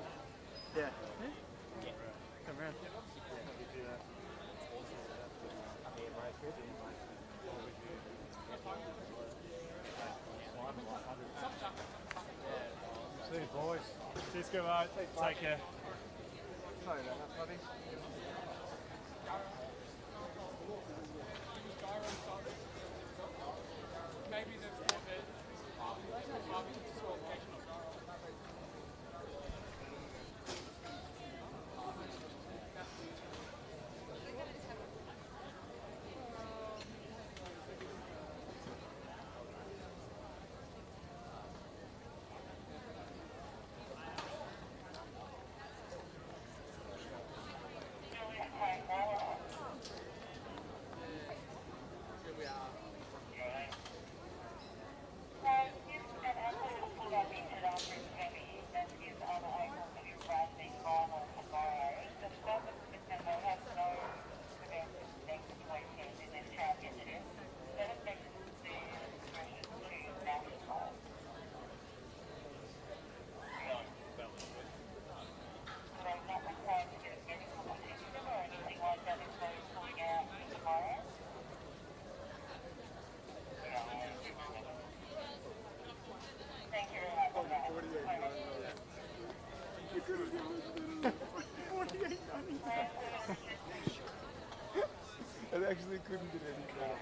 See you, boys. Cheers, good mate. Take care. Sorry about that, buddy. It actually couldn't get any better.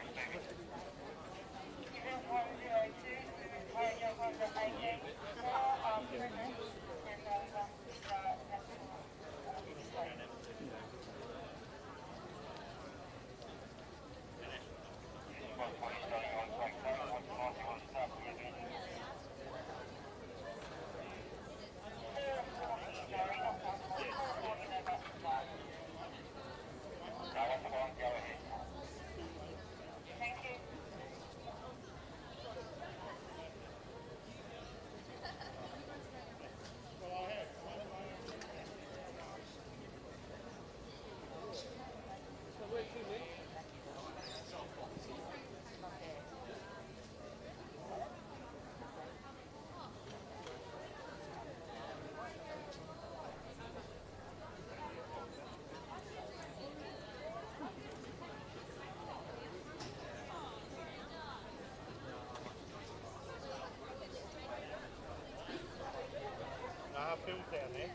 Phil's down there.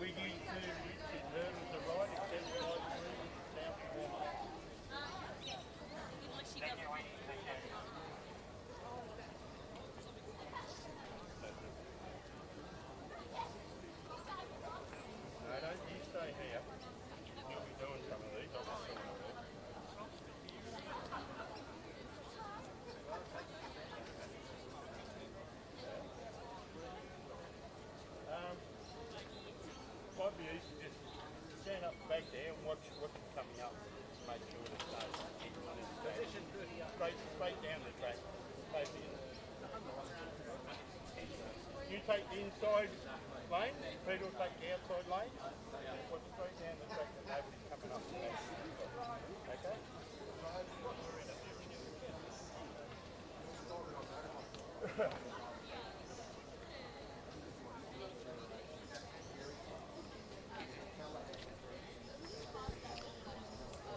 We used to learn to ride except ride down from there. No, don't you stay here. You'll be doing some of these. I'll be doing some of these. Might be easy just stand up back there and watch what's coming up to make sure that it stays straight down the track. You take the inside lane, Peter will take the outside lane. Watch straight down the track and nobody's coming up to that. Okay?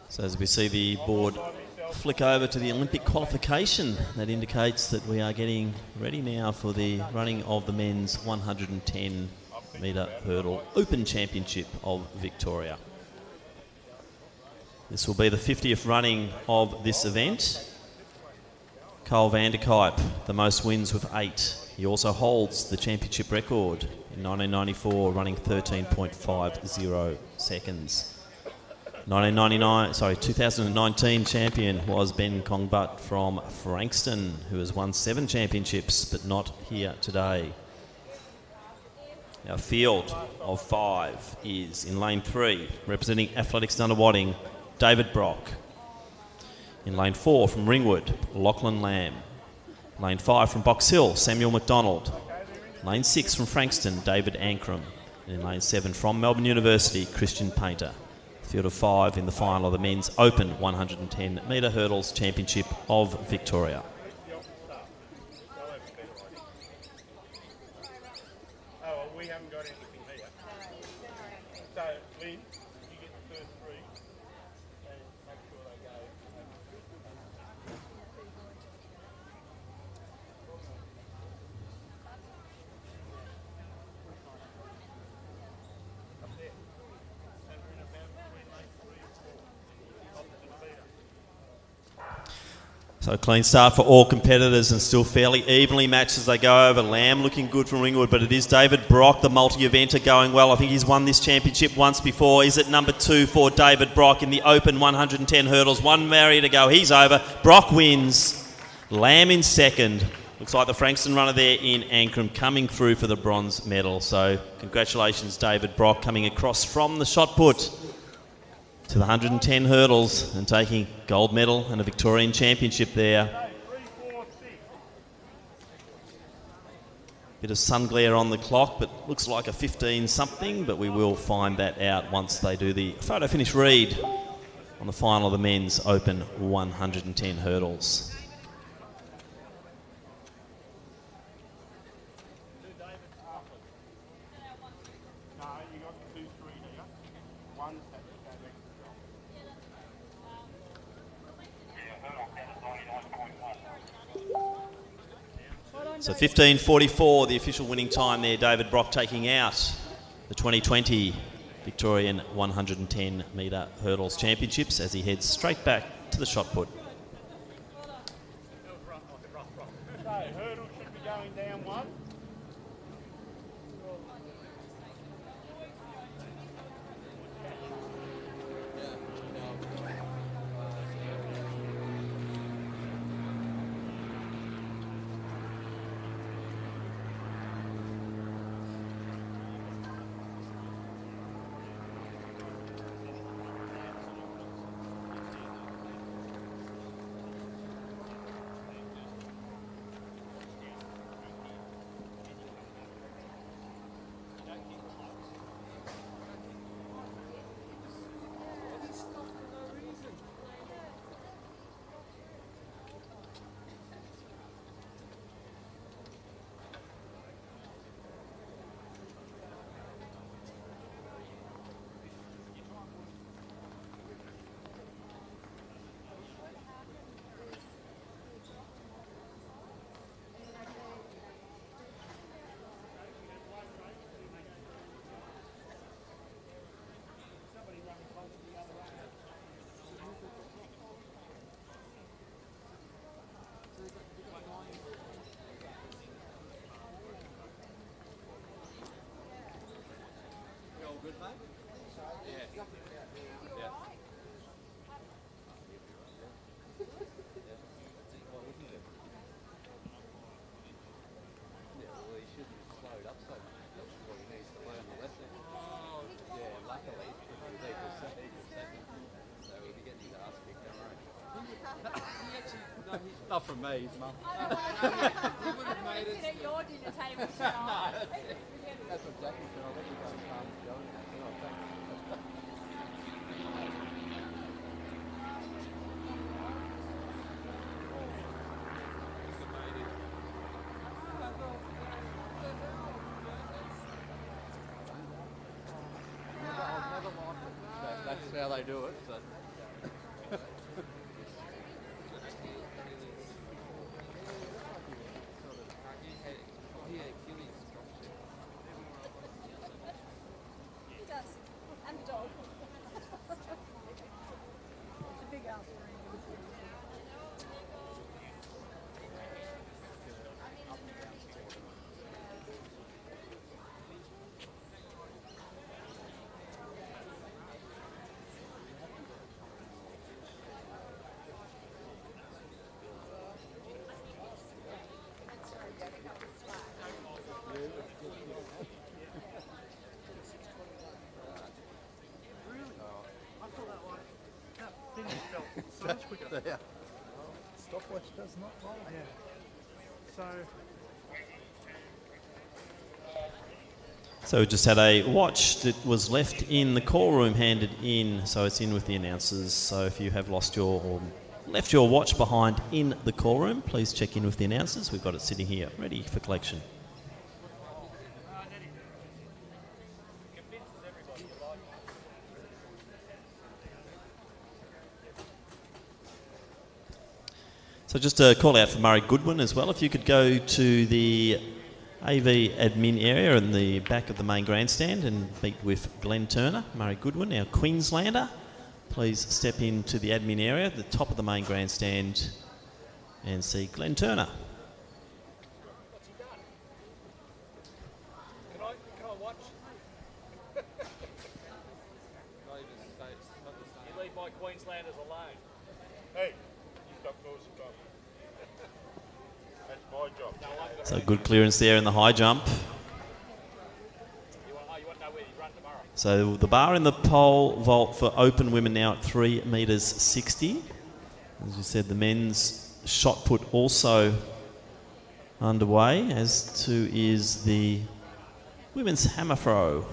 So as we see the board flick over to the Olympic qualification, that indicates that we are getting ready now for the running of the men's 110 metre hurdle Open Championship of Victoria. This will be the 50th running of this event. Cole van der Kuyp, the most wins with 8. He also holds the championship record in 1994, running 13.50 seconds. 2019 champion was Ben Kongbutt from Frankston, who has won 7 championships but not here today. Our field of 5 is in lane 3, representing Athletics Nunawading, David Brock. In lane 4 from Ringwood, Lachlan Lamb. Lane 5 from Box Hill, Samuel McDonald. Lane 6 from Frankston, David Ankrum. And in lane 7 from Melbourne University, Christian Painter. Field of 5 in the final of the men's Open 110 metre hurdles championship of Victoria. Oh, we haven't got anything here. So, Lynn, you get the first 3 and make sure they go. Up there. And we're in about between lane 3 and 4. Opposite leader. So a clean start for all competitors and still fairly evenly matched as they go over. Lamb looking good from Ringwood, but it is David Brock, the multi-eventer, going well. I think he's won this championship once before. Is it number 2 for David Brock in the Open 110 hurdles? 1 barrier to go. He's over. Brock wins. Lamb in second. Looks like the Frankston runner there in Ankrum coming through for the bronze medal. So congratulations, David Brock, coming across from the shot put to the 110 hurdles and taking gold medal and a Victorian championship there. Bit of sun glare on the clock, but looks like a 15 something, but we will find that out once they do the photo finish read on the final of the men's Open 110 hurdles. So 15:44, the official winning time there. David Brock taking out the 2020 Victorian 110 metre hurdles championships as he heads straight back to the shot put. So, hurdle should be going down one. Not from me, his mum. You would have made it. At your dinner table, That's what Jackie said. I'll let you go and calm Joe. Oh, thanks. That's how they do it. So. He does. And the dog. It's a big house. So much quicker. Yeah. Stopwatch does not roll. Yeah. So So we just had a watch that was left in the call room handed in, so it's in with the announcers. So if you have lost your or left your watch behind in the call room, please check in with the announcers. We've got it sitting here ready for collection. So just a call out for Murray Goodwin as well. If you could go to the AV admin area in the back of the main grandstand and meet with Glenn Turner. Murray Goodwin, our Queenslander. Please step into the admin area at the top of the main grandstand and see Glenn Turner. Can I watch? You leave my Queenslanders alone. Hey, you stop causing trouble. That's my job. So good clearance there in the high jump. So the bar in the pole vault for open women now at 3 metres 60. As you said, the men's shot put also underway, as too is the women's hammer throw.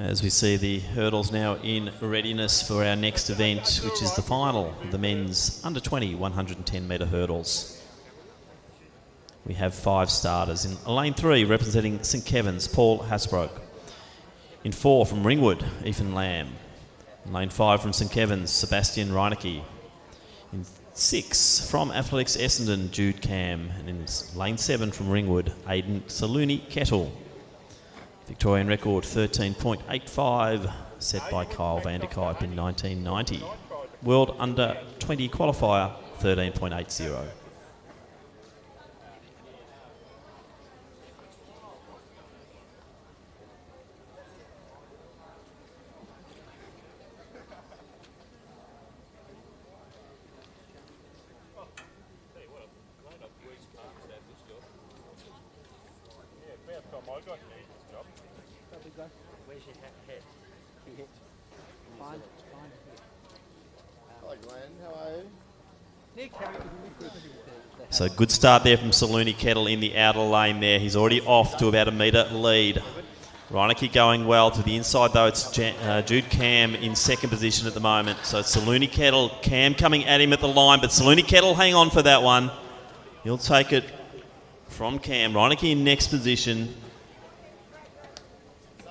As we see the hurdles now in readiness for our next event, which is the final of the men's under 20 110 metre hurdles. We have 5 starters. In lane 3, representing St Kevin's, Paul Hasbrook. In 4, from Ringwood, Ethan Lamb. In lane 5, from St Kevin's, Sebastian Reinecke. In 6, from Athletics Essendon, Jude Cam. And in lane 7, from Ringwood, Aidan Saluni Kettle. Victorian record 13.85, set by Kyle van der Kuip in 1990. World under 20 qualifier 13.80. Where's your head? Fine. Hi, Glenn. How are you? Nick, how are you? So good start there from Saluni Kettle in the outer lane there. He's already off to about a metre lead. Reinecke going well to the inside though. It's Jude Cam in second position at the moment. So it's Saluni Kettle. Cam coming at him at the line, but Saluni Kettle hang on for that one. He'll take it from Cam. Reinecke in next position.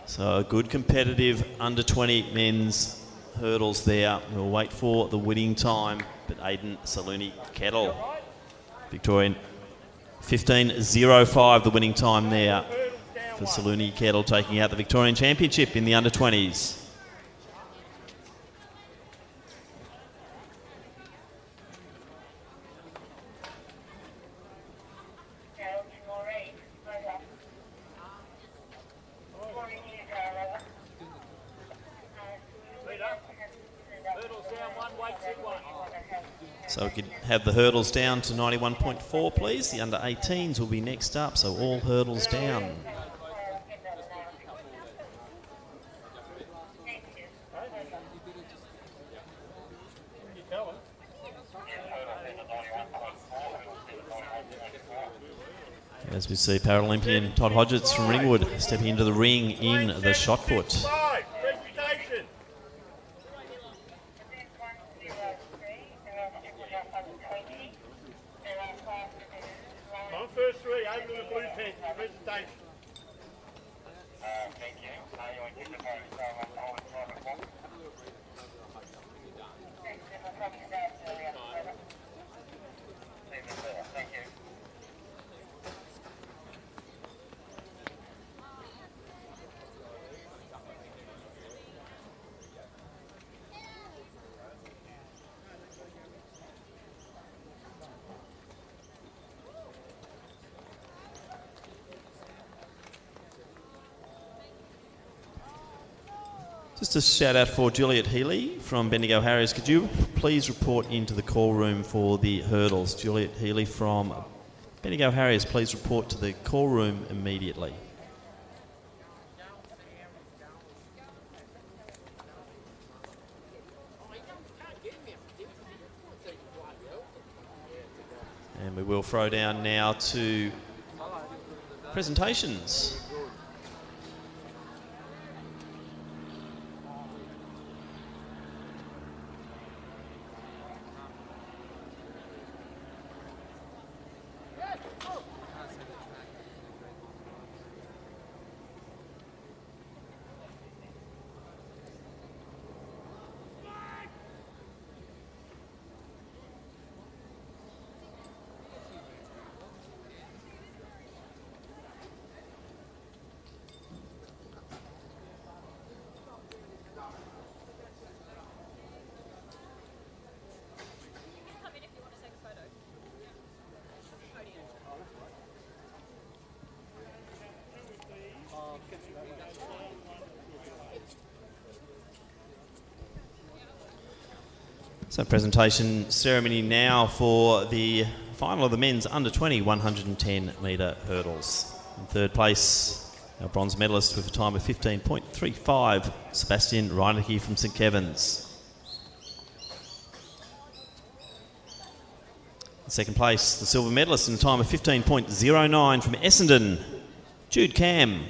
So a good competitive under 20 men's hurdles there. We'll wait for the winning time, but Aidan Saluni Kettle. Victorian 15.05 the winning time there for Saluni Kettle, taking out the Victorian Championship in the under 20s. So we could have the hurdles down to 91.4, please. The under 18s will be next up, so all hurdles down. As we see Paralympian Todd Hodgetts from Ringwood stepping into the ring in the shot put. First 3, over to the blue tent, presentation. Thank you. Thank you. Just a shout out for Juliet Healy from Bendigo Harriers. Could you please report into the call room for the hurdles? Juliet Healy from Bendigo Harriers, please report to the call room immediately. And we will throw down now to presentations. So presentation ceremony now for the final of the men's under 20 110 metre hurdles. In third place, our bronze medalist with a time of 15.35, Sebastian Reinecke from St Kevin's. In second place, the silver medalist in a time of 15.09 from Essendon, Jude Cam.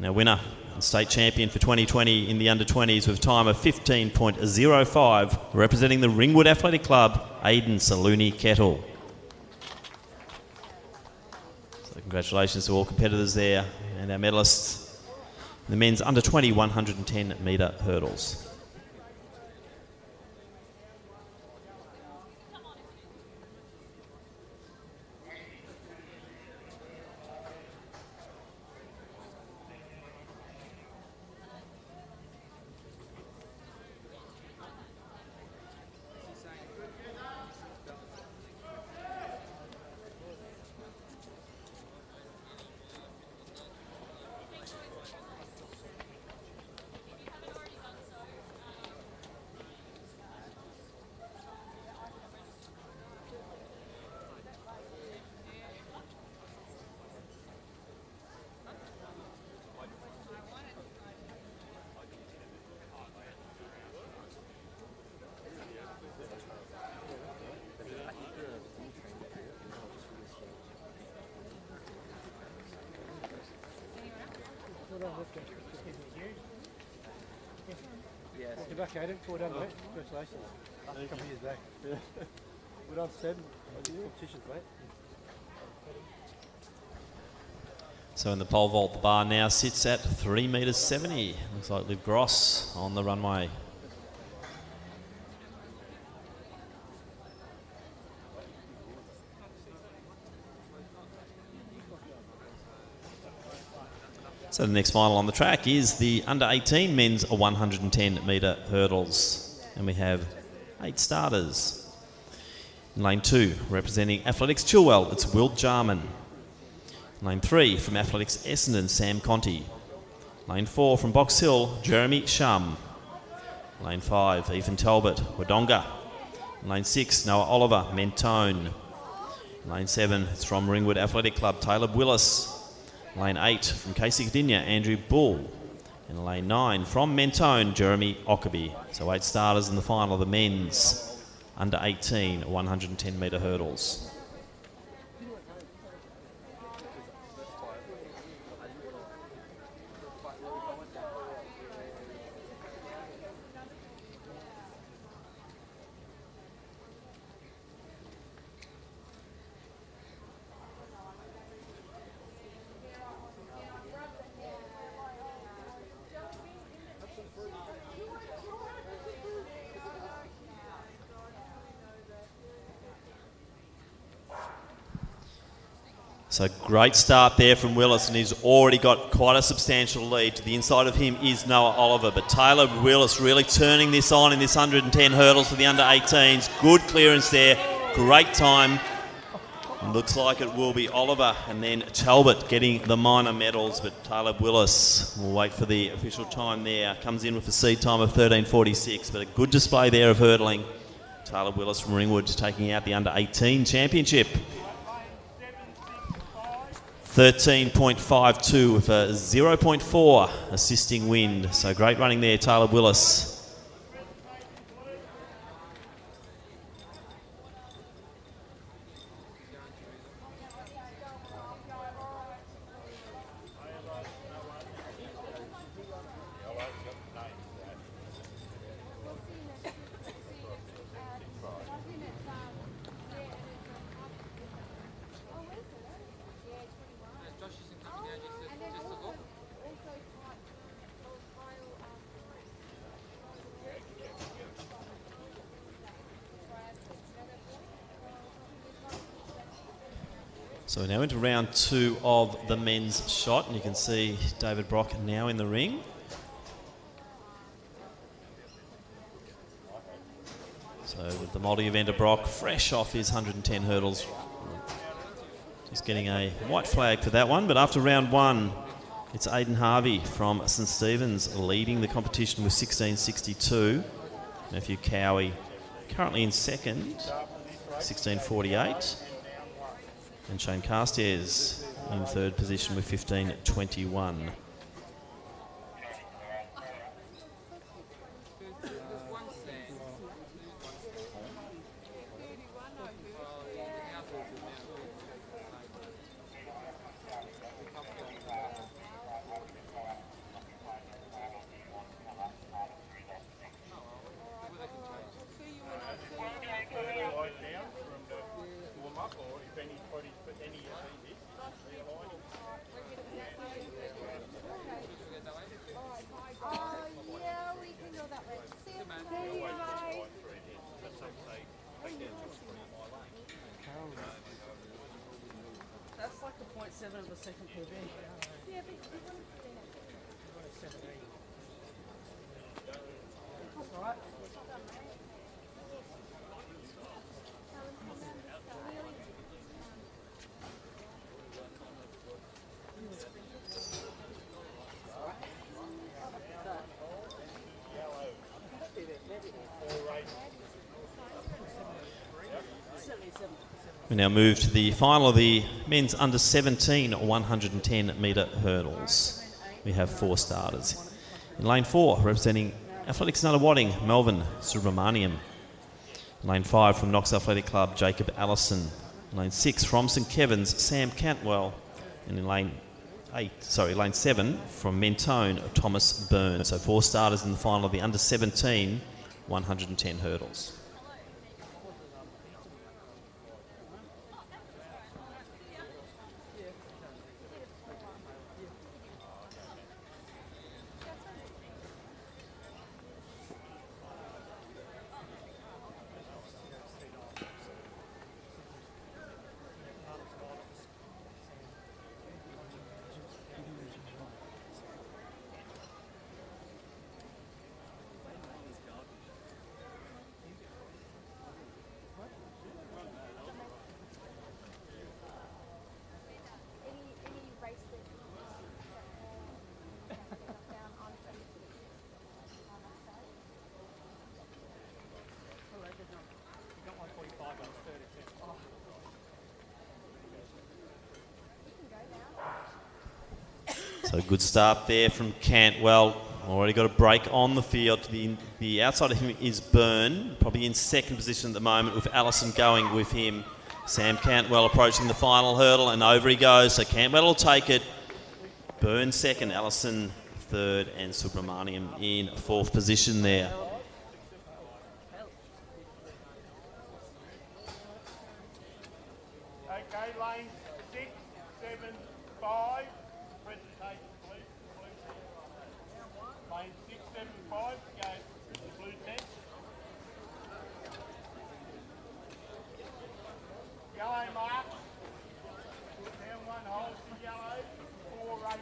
Now winner and state champion for 2020 in the under-20s with a time of 15.05, representing the Ringwood Athletic Club, Aidan Saluni Kettle. So congratulations to all competitors there and our medalists in the men's under-20 110 metre hurdles. Yes. Welcome back, Aidan. Well done, mate. Congratulations. A couple of years back. Yeah. Well done, Seb. Competitions, mate. So in the pole vault, the bar now sits at 3 metres 70. Looks like Liv Gross on the runway. So the next final on the track is the under-18 men's 110 metre hurdles. And we have 8 starters. In lane 2, representing Athletics Chilwell, it's Will Jarman. Lane 3, from Athletics Essendon, Sam Conti. Lane 4, from Box Hill, Jeremy Shum. Lane 5, Ethan Talbot, Wodonga. Lane 6, Noah Oliver, Mentone. Lane 7, it's from Ringwood Athletic Club, Taylor Willis. Lane 8, from Casey Cadinia, Andrew Bull. And lane 9, from Mentone, Jeremy Ockerby. So 8 starters in the final of the men's under-18 110 metre hurdles. So great start there from Willis, and he's already got quite a substantial lead. To the inside of him is Noah Oliver, but Taylor Willis really turning this on in this 110 hurdles for the under-18s. Good clearance there, great time. Looks like it will be Oliver and then Talbot getting the minor medals, but Taylor Willis will wait for the official time there. Comes in with a seed time of 13:46, but a good display there of hurdling. Taylor Willis from Ringwood taking out the under-18 championship. 13.52 with a 0.4 assisting wind. So great running there, Taylor Willis. So we're now into round 2 of the men's shot, and you can see David Brock now in the ring. So with the multi-eventer Brock fresh off his 110 hurdles. Just getting a white flag for that one, but after round 1, it's Aidan Harvey from St Stephen's leading the competition with 16.62. Matthew Cowie currently in second, 16.48. And Shane Carstairs in third position with 15.21. for second PB. Yeah, but you want to do That's alright. We now move to the final of the men's under 17 110 metre hurdles. We have 4 starters. In lane 4, representing Athletics Nunawading, Melvin Subramaniam. In lane 5, from Knox Athletic Club, Jacob Allison. In lane 6, from St Kevin's, Sam Cantwell. And in lane 7, from Mentone, Thomas Byrne. So 4 starters in the final of the under 17 110 hurdles. So good start there from Cantwell. Already got a break on the field. The outside of him is Byrne, probably in second position at the moment, with Allison going with him. Sam Cantwell approaching the final hurdle, and over he goes. So Cantwell will take it. Byrne second, Allison third, and Subramaniam in fourth position there. Okay, lane 6, 7, 5. Presentation, please. Lane 6, 7, 5. Go to the blue tent. Yellow mark. Down 1 hole to yellow. 4 races.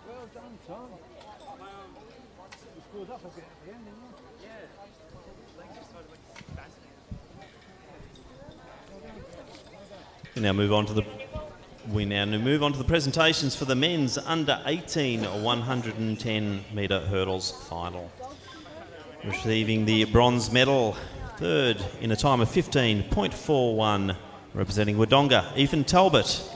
Well done, Tom. You scored up a bit at the end, didn't you? Yeah. We now move on to the presentations for the men's under 18 110 metre hurdles final. Receiving the bronze medal, third in a time of 15.41, Representing Wodonga, Ethan Talbot.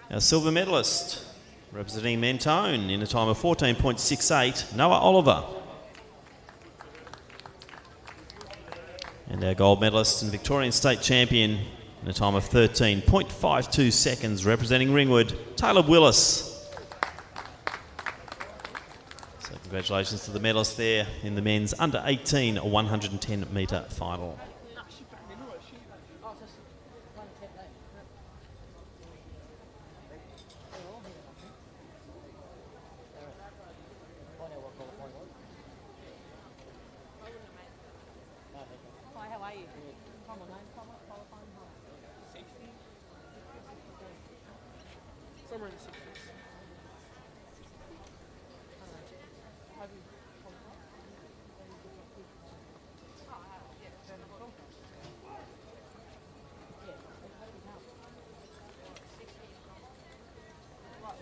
Our silver medalist, representing Mentone in a time of 14.68, Noah Oliver. And our gold medalist and Victorian state champion in a time of 13.52 seconds, representing Ringwood, Taylor Willis. So congratulations to the medalists there in the men's under 18 110 metre final. Hi, how are you? Come on, mate. Come on, qualifying. 60. Somewhere in the 60s.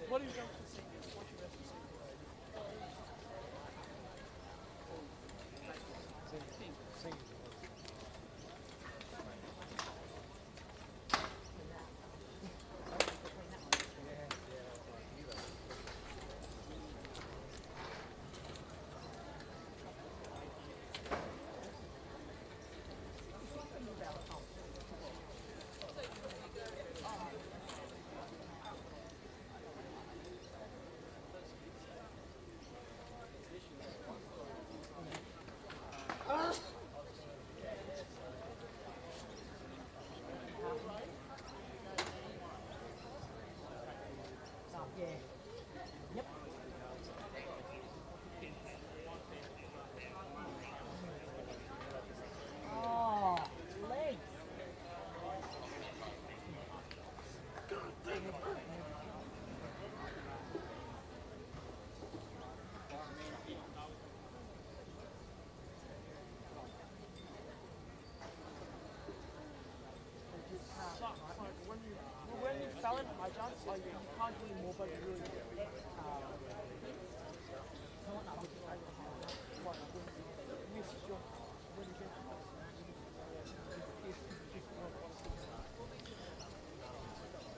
What are you going to see? What's your best to see? When you fell in high jumps, you can't do more, but you really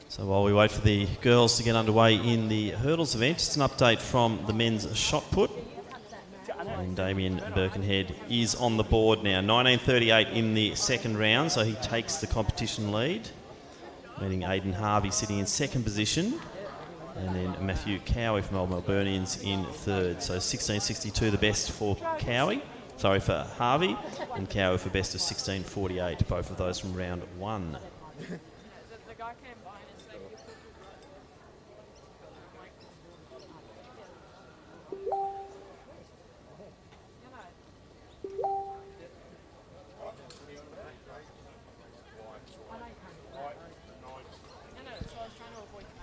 So while we wait for the girls to get underway in the hurdles event, just an update from the men's shot put. And Damien Birkenhead is on the board now. 19.38 in the second round, so he takes the competition lead. Meeting Aidan Harvey sitting in second position. And then Matthew Cowie from Old Melburnians in third. So 16.62 the best for for Harvey, and Cowie for best of 16.48, both of those from round one. the guy came by and said,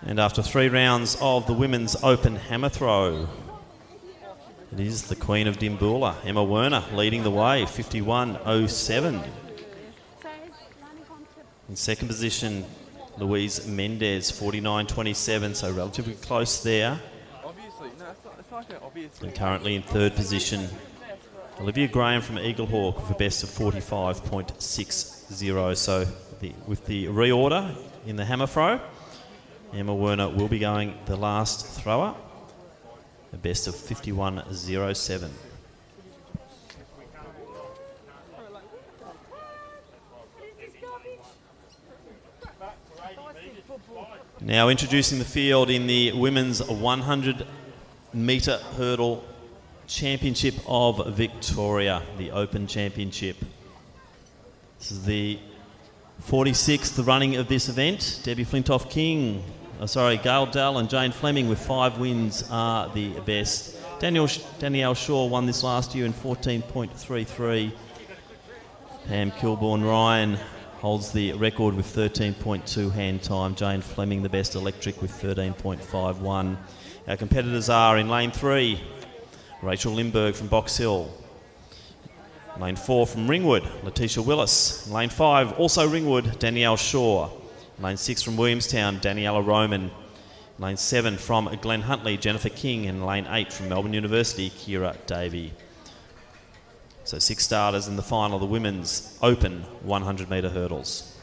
And after 3 rounds of the women's open hammer throw, it is the Queen of Dimboola, Emma Werner, leading the way, 51.07. In second position, Louise Mendez, 49.27, so relatively close there. Obviously, no, it's like an obvious. And currently in third position, Olivia Graham from Eaglehawk with a best of 45.60. So with the reorder in the hammer throw, Emma Werner will be going the last thrower, a best of 51.07. Now introducing the field in the women's 100 metre hurdle championship of Victoria, the Open Championship. This is the 46th running of this event. Debbie Flintoff-King, Gail Dell and Jane Fleming with 5 wins are the best. Danielle Shaw won this last year in 14.33. Pam Kilbourne-Ryan holds the record with 13.2 hand time. Jane Fleming the best electric with 13.51. Our competitors are in lane 3, Rachel Lindbergh from Box Hill. Lane 4 from Ringwood, Letitia Willis. Lane 5, also Ringwood, Danielle Shaw. Lane 6 from Williamstown, Daniela Roman. Lane 7 from Glen Huntley, Jennifer King. And lane 8 from Melbourne University, Kira Davey. So 6 starters in the final, the women's open 100-metre hurdles.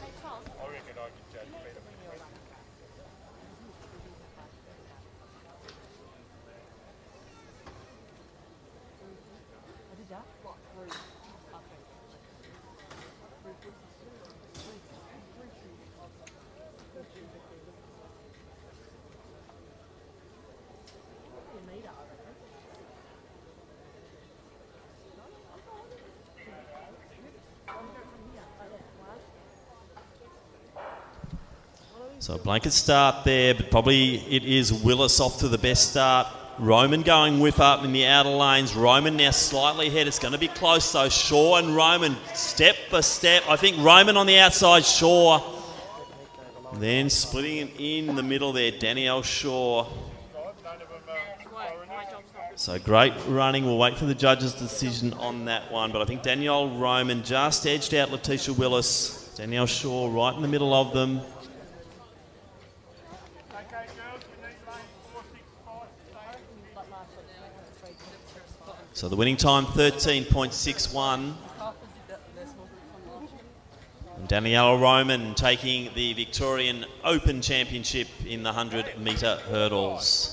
So a blanket start there, but probably it is Willis off to the best start. Roman going whip up in the outer lanes. Roman now slightly ahead. It's going to be close though. Shaw and Roman step for step. I think Roman on the outside, Shaw. Then splitting it in the middle there, Danielle Shaw. So great running. We'll wait for the judge's decision on that one. But I think Danielle Roman just edged out Letitia Willis. Danielle Shaw right in the middle of them. So the winning time, 13.61. And Danielle Roman taking the Victorian Open Championship in the 100-metre hurdles.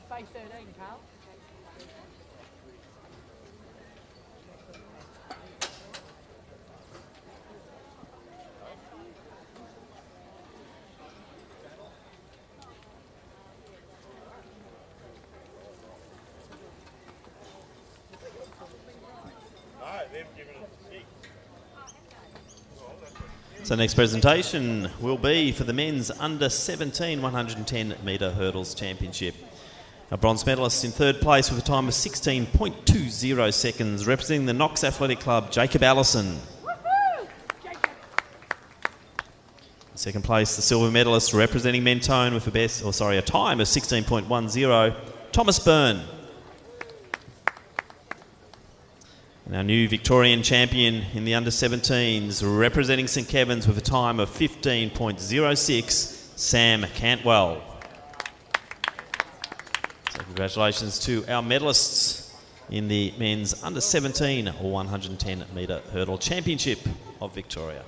Phase 13, Carl. So next presentation will be for the men's under 17 110-metre hurdles championship. A bronze medalist in third place with a time of 16.20 seconds, representing the Knox Athletic Club, Jacob Allison. In second place, the silver medalist representing Mentone with a time of 16.10, Thomas Byrne. And our new Victorian champion in the under 17s, representing St Kevin's with a time of 15.06, Sam Cantwell. So congratulations to our medalists in the men's under 17 or 110-metre hurdle championship of Victoria.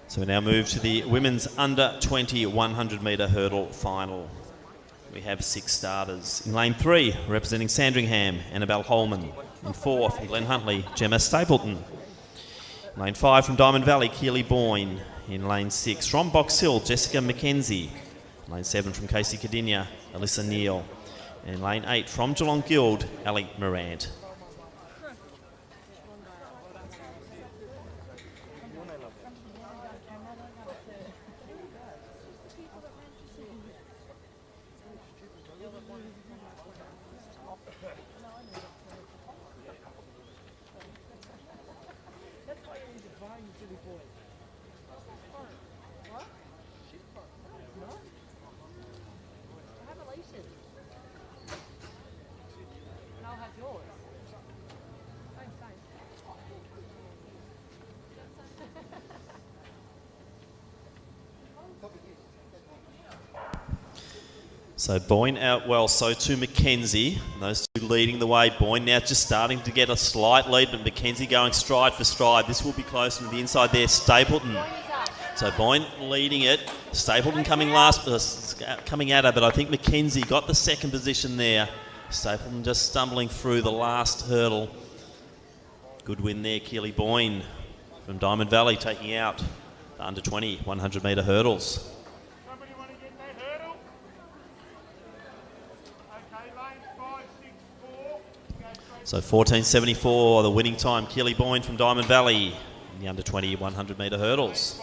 So we now move to the women's under 20 100-metre hurdle final. We have 6 starters. In lane 3, representing Sandringham, Annabelle Holman. In 4th, Glenn Huntley, Gemma Stapleton. In lane 5, from Diamond Valley, Keely Boyne. In lane 6, from Box Hill, Jessica McKenzie. In lane 7, from Casey Cardinia, Alyssa Neal. And in lane 8, from Geelong Guild, Ali Morant. So Boyne out well, so too McKenzie. Those two leading the way. Boyne now just starting to get a slight lead, but McKenzie going stride for stride. This will be close to the inside there. Stapleton. So Boyne leading it. Stapleton coming last, coming at her, but I think McKenzie got the second position there. Stapleton just stumbling through the last hurdle. Good win there, Keely Boyne from Diamond Valley taking out the under 20 100 metre hurdles. Somebody want to get that hurdle? Okay, lane 564. So 14.74, the winning time, Keely Boyne from Diamond Valley in the under 20 100 metre hurdles.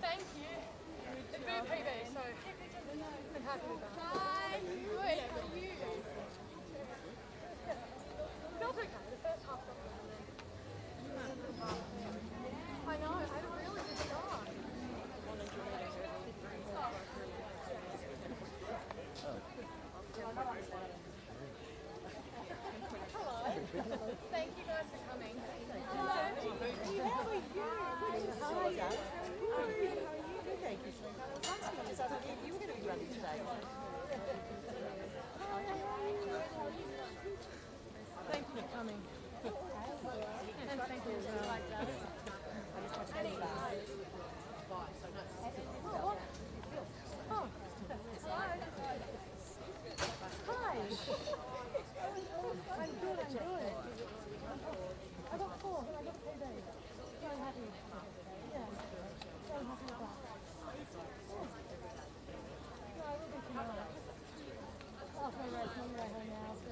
Thank you. The boo PB, so I'm happy with that. Bye. Wait, for you. Felt okay. The first half got better. I know. I had a really good start. Hello. Thank you guys for coming. Hello. How are you? Thank you. You were going to be running today. Thank you for coming. And thank you as well. Oh. Hi. I'm good. I got 4. I got 4 days. So happy. Yeah. So happy with that. No, I will be tomorrow. Off my race on the way home now, so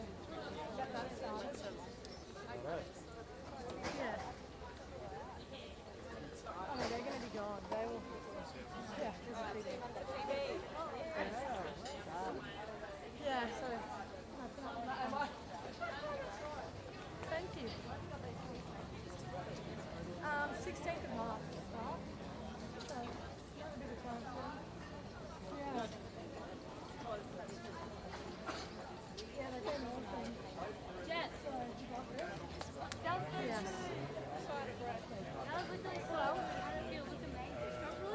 get that started. Yeah. Oh no, they're going to be gone. They will. Yeah, this is big. Yeah, so. Thank you. 16th of March to start. So, a bit of time for them. Yeah. Yeah, they came on from Jet. So, yes.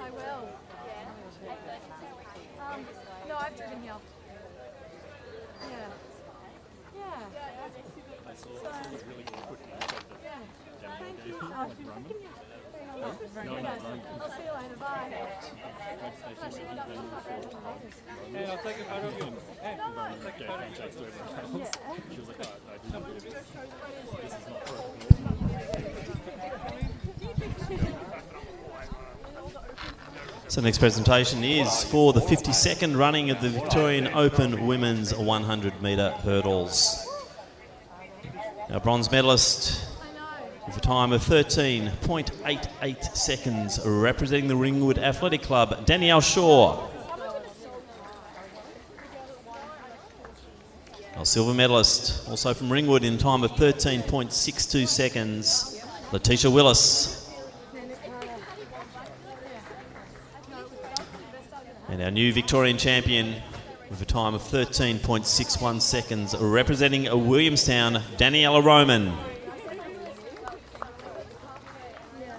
I will. No, I've driven here. Yeah. Yeah. I saw it was really good. Yeah. Thank you. Like Roman? No, not Roman. I'll see you later. Bye. Hey, I'll take a photo of you. Hey, I'll take a photo of you. To everyone else. She was like, oh, no, this is not So the next presentation is for the 52nd running of the Victorian Open Women's 100 metre hurdles. Our bronze medalist with a time of 13.88 seconds, representing the Ringwood Athletic Club, Danielle Shaw. Our silver medalist, also from Ringwood, in time of 13.62 seconds, Letitia Willis. And our new Victorian champion with a time of 13.61 seconds, representing Williamstown, Daniela Roman.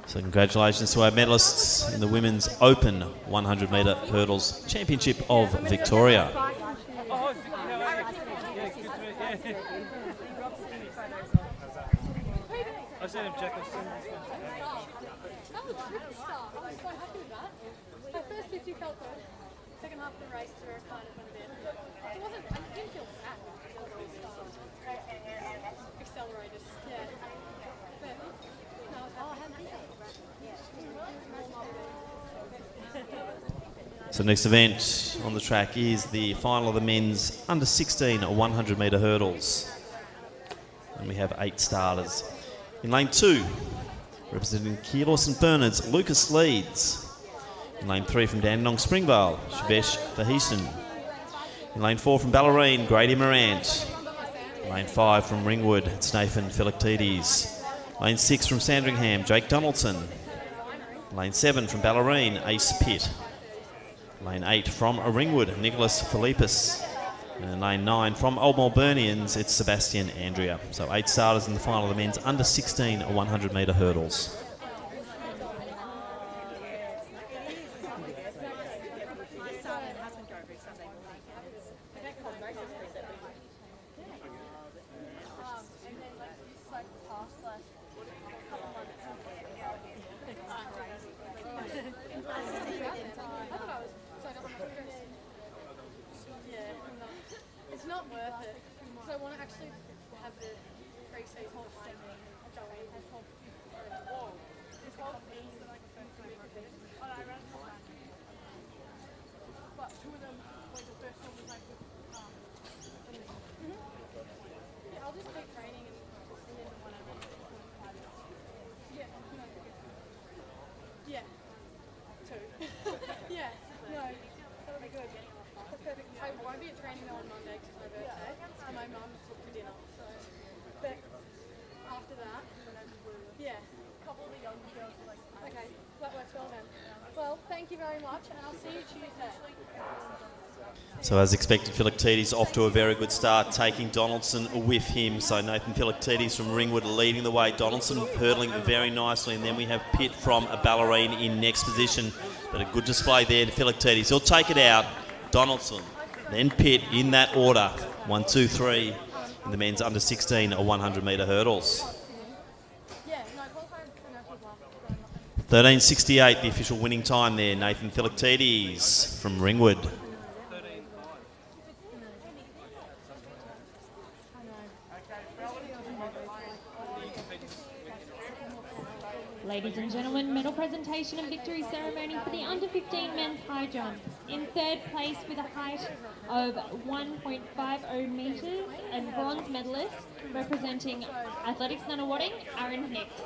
So congratulations to our medalists in the Women's Open 100 metre hurdles Championship of Victoria. I've seen him check us. That was a tricky start. I was so happy with that. My first 50 felt good. Second half of the race kind of went a bit. It wasn't, I didn't feel fat. Accelerated. Yeah. But, no, I had So next event on the track is the final of the men's under 16 100 metre hurdles. And we have 8 starters. In lane 2, representing Keilor St Bernard's, Lucas Leeds. In lane 3 from Dandenong Springvale, Shavesh Faheson. In lane 4 from Ballerine, Grady Morant. In lane 5 from Ringwood, it's Nathan Philoctetes. Lane 6 from Sandringham, Jake Donaldson. Lane 7 from Ballerine, Ace Pitt. Lane 8 from Ringwood, Nicholas Philippus. And in lane 9 from Old Melburnians, it's Sebastian Andrea. So 8 starters in the final of the men's under 16 100 metre hurdles. Yeah, I'll just keep training and then whenever. Yeah, no. Yeah. 2. Yeah, no, that'll be good. That's perfect. I won't be at training though on Monday because it's my birthday. And my mum took for dinner, so. But after that, yeah. A couple of the younger girls are like, okay, that works well then. Well, thank you very much, and I'll see you Tuesday. So as expected, Philoctetes off to a very good start, taking Donaldson with him. So Nathan Philoctetes from Ringwood leading the way. Donaldson hurdling very nicely. And then we have Pitt from a Ballerine in next position. But a good display there to Philoctetes. He'll take it out. Donaldson, then Pitt in that order. 1, 2, 3 in the men's under 16 or 100 metre hurdles. 13:68, the official winning time there. Nathan Philoctetes from Ringwood. Ladies and gentlemen, medal presentation and victory ceremony for the under 15 men's high jump. In third place with a height of 1.50 metres and bronze medalist representing Athletics Nunawading, Aaron Hicks.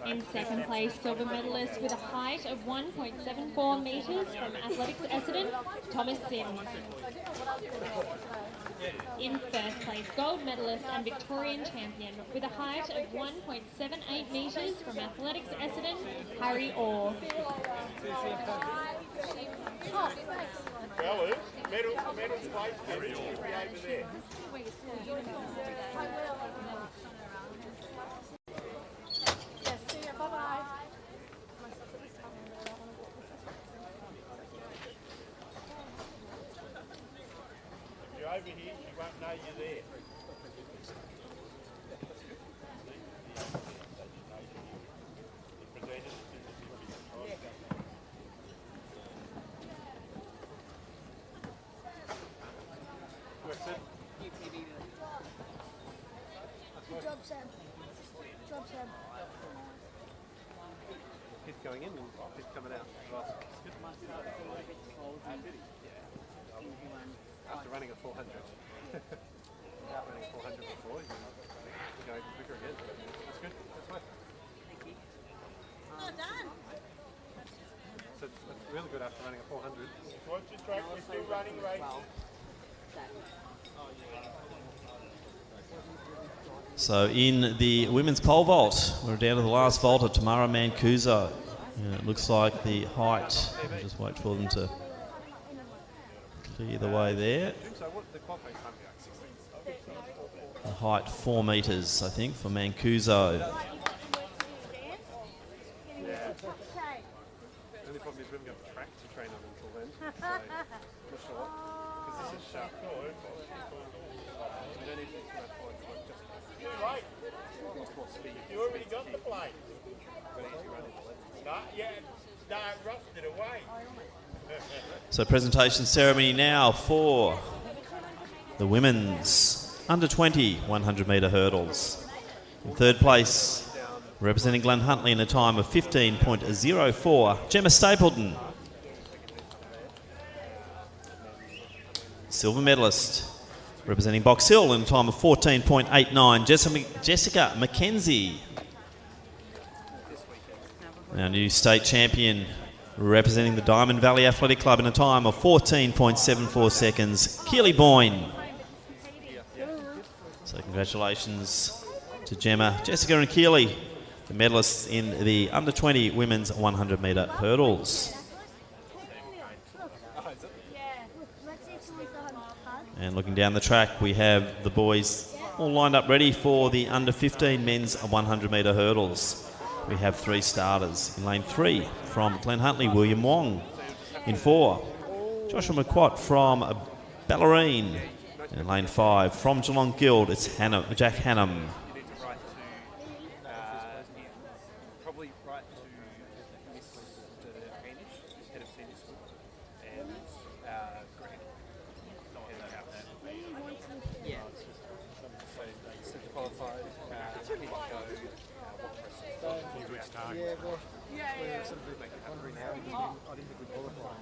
In second place, silver medalist with a height of 1.74 metres from Athletics Essendon, Thomas Sims. In first place, gold medalist and Victorian champion with a height of 1.78 metres from Athletics Essendon, Harry Orr. Fellas, medal's place, Harry Orr. Over there. Yes, see ya, bye-bye. If you're over here, she won't know you're there. Good job, Sam. Good job, Sam. Pitt going in and Pitt coming out. After running a 400. Without running a 400 before, you're going quicker again. That's good. That's fine. Thank you. Well done. So it's really good after running a 400. Watch the track, we're still running races. So in the women's pole vault, we're down to the last vault of Tamara Mancuso. And it looks like the height, I'll just wait for them to clear the way there. The height 4 metres, I think, for Mancuso. The only problem is we haven't got the track to train on until then. So, not sure. Because this is sharp. We don't need to do that forward. You're right. You already got the plate. No, rusted it away. So presentation ceremony now for the women's under 20 100 metre hurdles. In third place, representing Glen Huntly in a time of 15.04, Gemma Stapleton. Silver medalist, representing Box Hill in a time of 14.89, Jessica McKenzie. Our new state champion, representing the Diamond Valley Athletic Club in a time of 14.74 seconds, Keely Boyne. So congratulations to Gemma, Jessica and Keely, the medalists in the under 20 women's 100 metre hurdles. And looking down the track, we have the boys all lined up ready for the under 15 men's 100 metre hurdles. We have 3 starters. In lane 3 from Glen Huntly, William Wong. In 4, Joshua McQuat from Ballerine. And in lane 5 from Geelong Guild, it's Jack Hannum. Probably right to Miss Hamish, head of senior school, and Greg, head of house. Yeah. So to qualify, Nico, what Yeah, well, yeah. sort of wondering how I didn't think we qualified.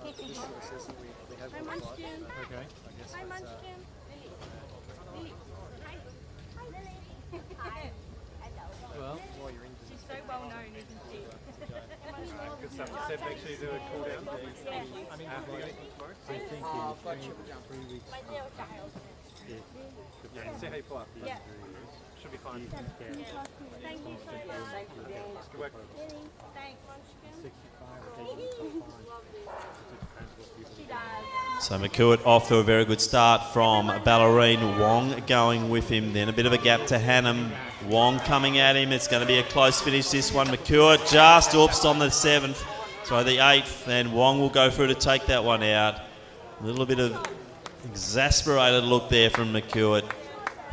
Hi, Munchkin. Okay, I guess Hi, that's, Munchkin. Lily. Hi. Hi, Lily. Hi. well, while you're in She's so well known, isn't she? Good stuff. You said make sure you do a cool down. I mean, have you got anything tomorrow? I think in 3 weeks. My little child. Yeah, see how you pull up. Yeah. Should be fine. Thank you so much. Good work. Lily. Thanks, Munchkin. 65 She does. So McEwitt off to a very good start from Ballerine. Wong going with him. Then a bit of a gap to Hannum. Wong coming at him. It's going to be a close finish, this one. McEwitt just oopsed on the 7th. So the 8th. And Wong will go through to take that one out. A little bit of exasperated look there from McEwitt.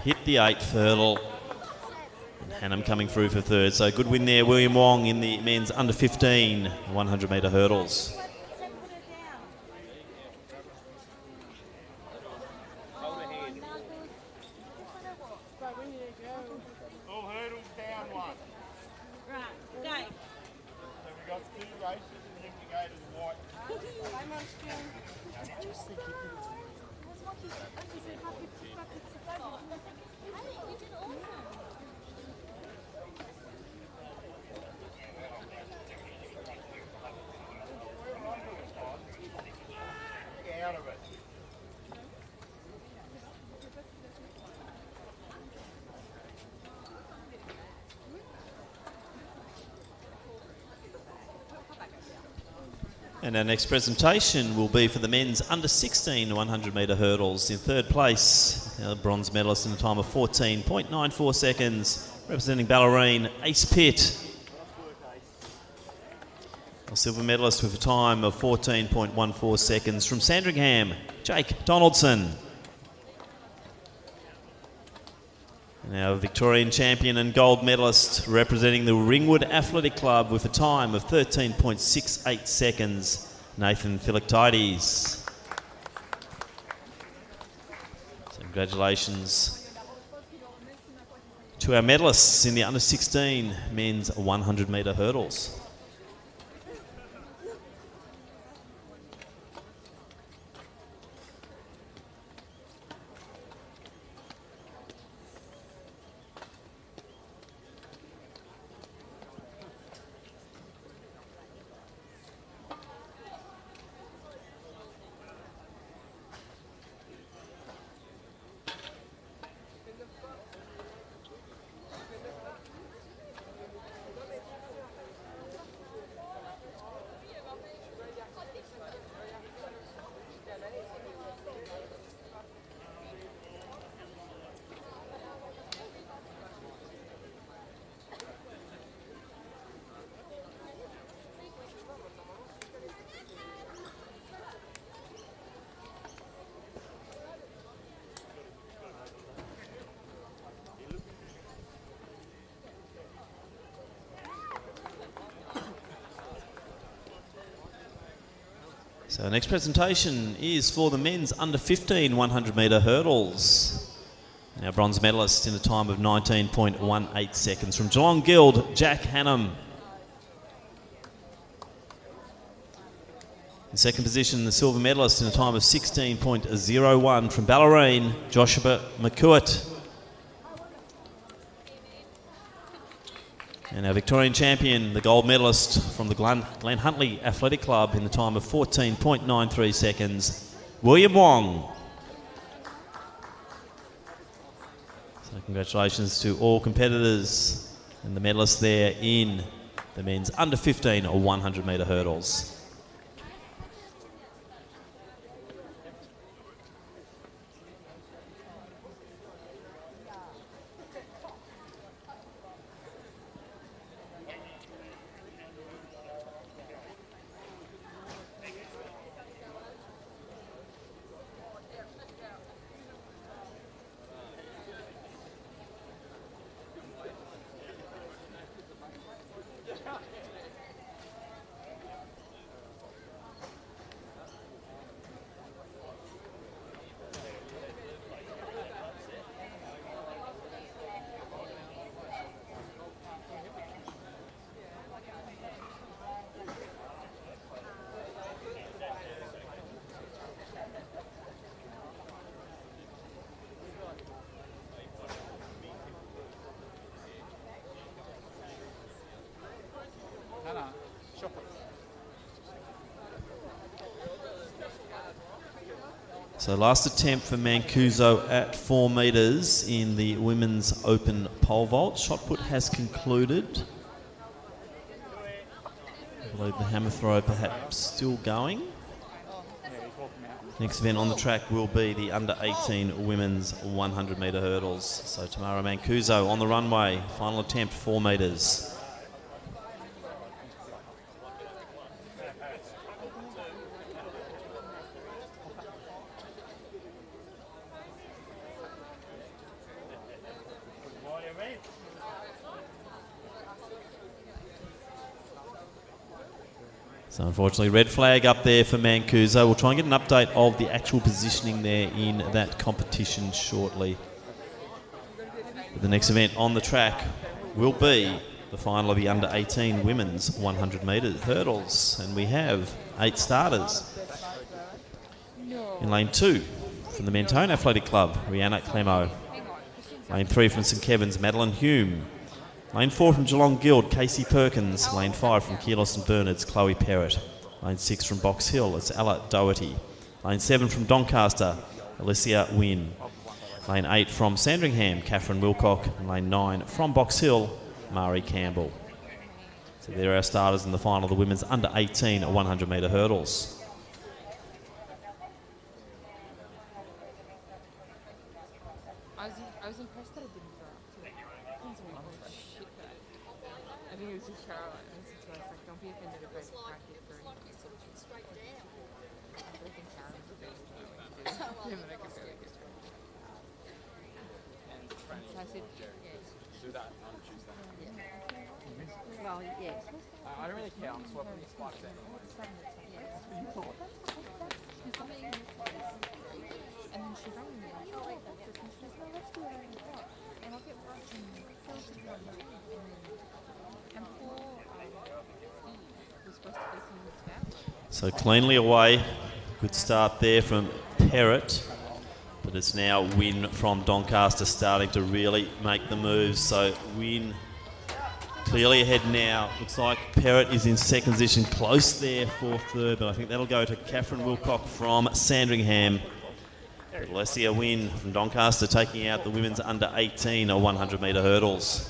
Hit the 8th hurdle. And Hannum coming through for 3rd. So good win there. William Wong in the men's under 15 100-metre hurdles. All hurdles down one. Right, Dave. So we've got 2 races and then we go to the white. Hi, Munchkin. Get out of it. And our next presentation will be for the men's under 16 100-metre hurdles. In 3rd place, our bronze medalist in a time of 14.94 seconds, representing Ballerine, Ace Pitt. A silver medalist with a time of 14.14 seconds from Sandringham, Jake Donaldson. And our Victorian champion and gold medalist representing the Ringwood Athletic Club with a time of 13.68 seconds, Nathan Philoctides. So congratulations to our medalists in the under 16 men's 100-metre hurdles. So the next presentation is for the men's under 15 100-metre hurdles. Our bronze medalist in a time of 19.18 seconds from Geelong Guild, Jack Hannum. In 2nd position, the silver medalist in a time of 16.01 from Ballerine, Joshua McEwitt. And our Victorian champion, the gold medalist from the Glen Huntley Athletic Club in the time of 14.93 seconds, William Wong. So congratulations to all competitors and the medalists there in the men's under 15 or 100-metre hurdles. So last attempt for Mancuso at 4 metres in the women's open pole vault. Shot put has concluded. I believe the hammer throw perhaps still going. Next event on the track will be the under 18 women's 100 metre hurdles. So Tamara Mancuso on the runway. Final attempt, 4 metres. So unfortunately, red flag up there for Mancuso. We'll try and get an update of the actual positioning there in that competition shortly. But the next event on the track will be the final of the under 18 women's 100 metre hurdles. And we have 8 starters. In lane 2 from the Mentone Athletic Club, Rihanna Clemo. Lane 3 from St Kevin's, Madeline Hume. Lane 4 from Geelong Guild, Casey Perkins. Lane 5 from Keelos St Bernard's, Chloe Perrott. Lane 6 from Box Hill, it's Ella Doherty. Lane 7 from Doncaster, Alicia Wynne. Lane 8 from Sandringham, Catherine Wilcock. And lane 9 from Box Hill, Mari Campbell. So there are our starters in the final of the women's under 18 100 metre hurdles. I was impressed that it didn't go up to it. Shit, I think it was just Caroline. I was like, don't be offended if I crack it for anything. So straight down. I think Karen's a bit of a way to do it. Yeah, but I can barely get through. So I said, yeah. Do that on Tuesday. Yeah. Well, yeah. I don't really care. I'm swapping the spikes there. And then she rang me and she was like, and she goes, no, let's do it over the top. And I'll get brunch and Phil to be on the team. And poor was supposed to be some of the So cleanly away. Good start there from Perrott. But it's now Wynne from Doncaster starting to really make the moves. So Wynne clearly ahead now. Looks like Perrott is in second position, close there for third, but I think that'll go to Catherine Wilcock from Sandringham. Alessia Wynne from Doncaster taking out the women's under 18 or 100 metre hurdles.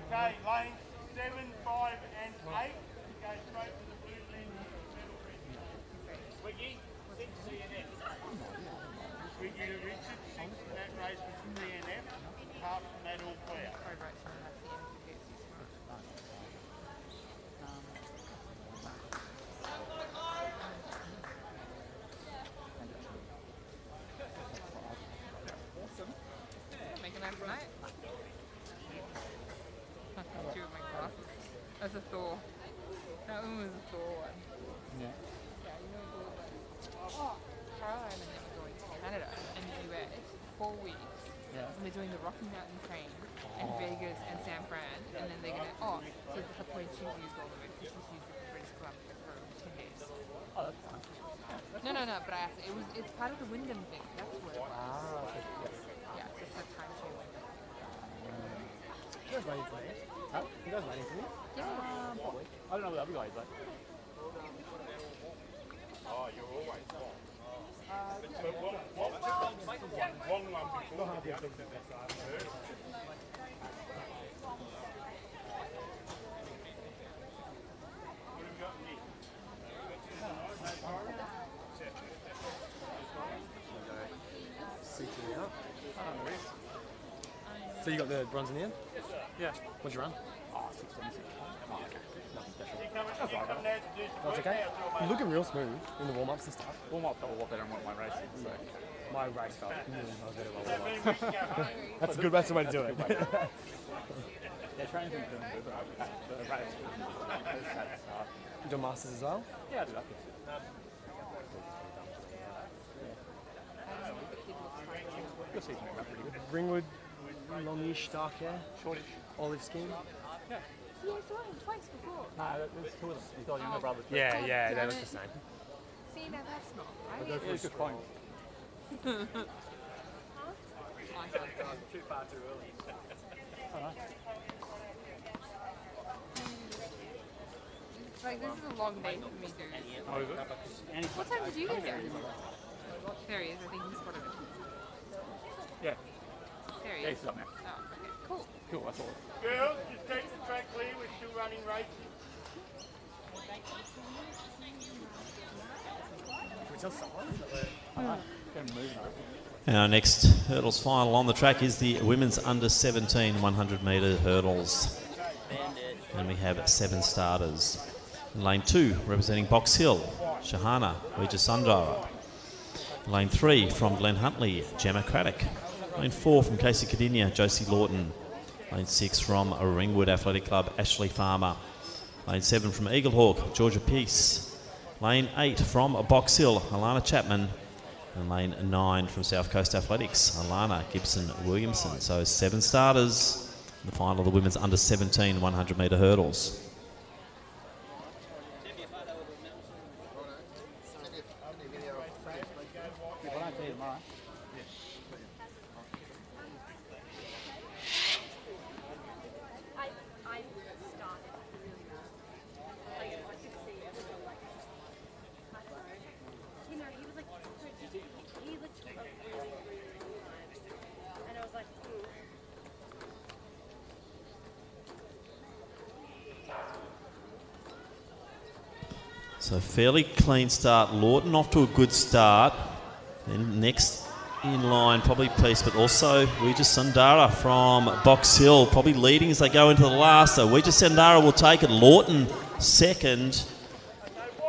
Okay, lane 7, 5 and 8. Go straight to the blue lane. Wiggy, 6 CNF. Wiggy to Richard, 6 in that race with CNF. Half from that all clear. That's a Thor. That one was a Thor one. Yeah. Yeah, you know, we were like, oh, Caroline and then we're going to Canada and the US for 4 weeks. Yeah. And we're doing the Rocky Mountain Train and Vegas and San Fran, and then they're gonna, so her point she's used all of it because she's used it for British Columbia for 10 days. Oh, that's fine. No, but I asked, it's part of the Wyndham thing. That's what it was. Yeah, it's just a time chain Wyndham. You guys waiting for me? Huh? You guys waiting for me? Yeah. Probably. I don't know where the other guy is though. Oh, you're always on. But what long one before the other first? So you got the bronze in the end? Yeah. What'd you run? Oh, 676. Oh, okay. Nothing special. That's okay. You're looking real smooth in the warm-ups and stuff. Warm-up felt a lot better than what my race did, so... My race felt really better than warm-ups. That's a good way to do it. Yeah, training's been doing good, but the race was You do Masters as well? Yeah, I do that. You'll see me pretty good. Ringwood, longish, dark hair, shortish, olive skin. Yeah. Yeah, I saw him twice before. Nah, there's two of them. He's got younger brothers. Yeah, they look the same. See, now that's not right. Yeah, he's good clone. Too far too early. Like, this is a long day for me, dude. Oh, is it? What time did you get here? There he is. I think he's spotted it. Yeah. There he Yeah, is. he's up now. Oh, okay. Cool. Cool, that's all. Girls, just take the track clear. We're still running races. Can we tell someone? And our next hurdles final on the track is the women's under 17 100 metre hurdles. And we have 7 starters. In lane 2, representing Box Hill, Shahana Wijasundara. Lane 3 from Glen Huntley, Gemma Craddock. Lane 4 from Casey Cadinia, Josie Lawton. Lane 6 from Ringwood Athletic Club, Ashley Farmer. Lane 7 from Eaglehawk, Georgia Peace. Lane 8 from Box Hill, Alana Chapman. And lane 9 from South Coast Athletics, Alana Gibson-Williamson. So 7 starters in the final of the women's under 17 100 metre hurdles. So fairly clean start. Lawton off to a good start. And next in line, probably Peace, but also Wijasundara from Box Hill, probably leading as they go into the last. So Wijasundara will take it. Lawton second.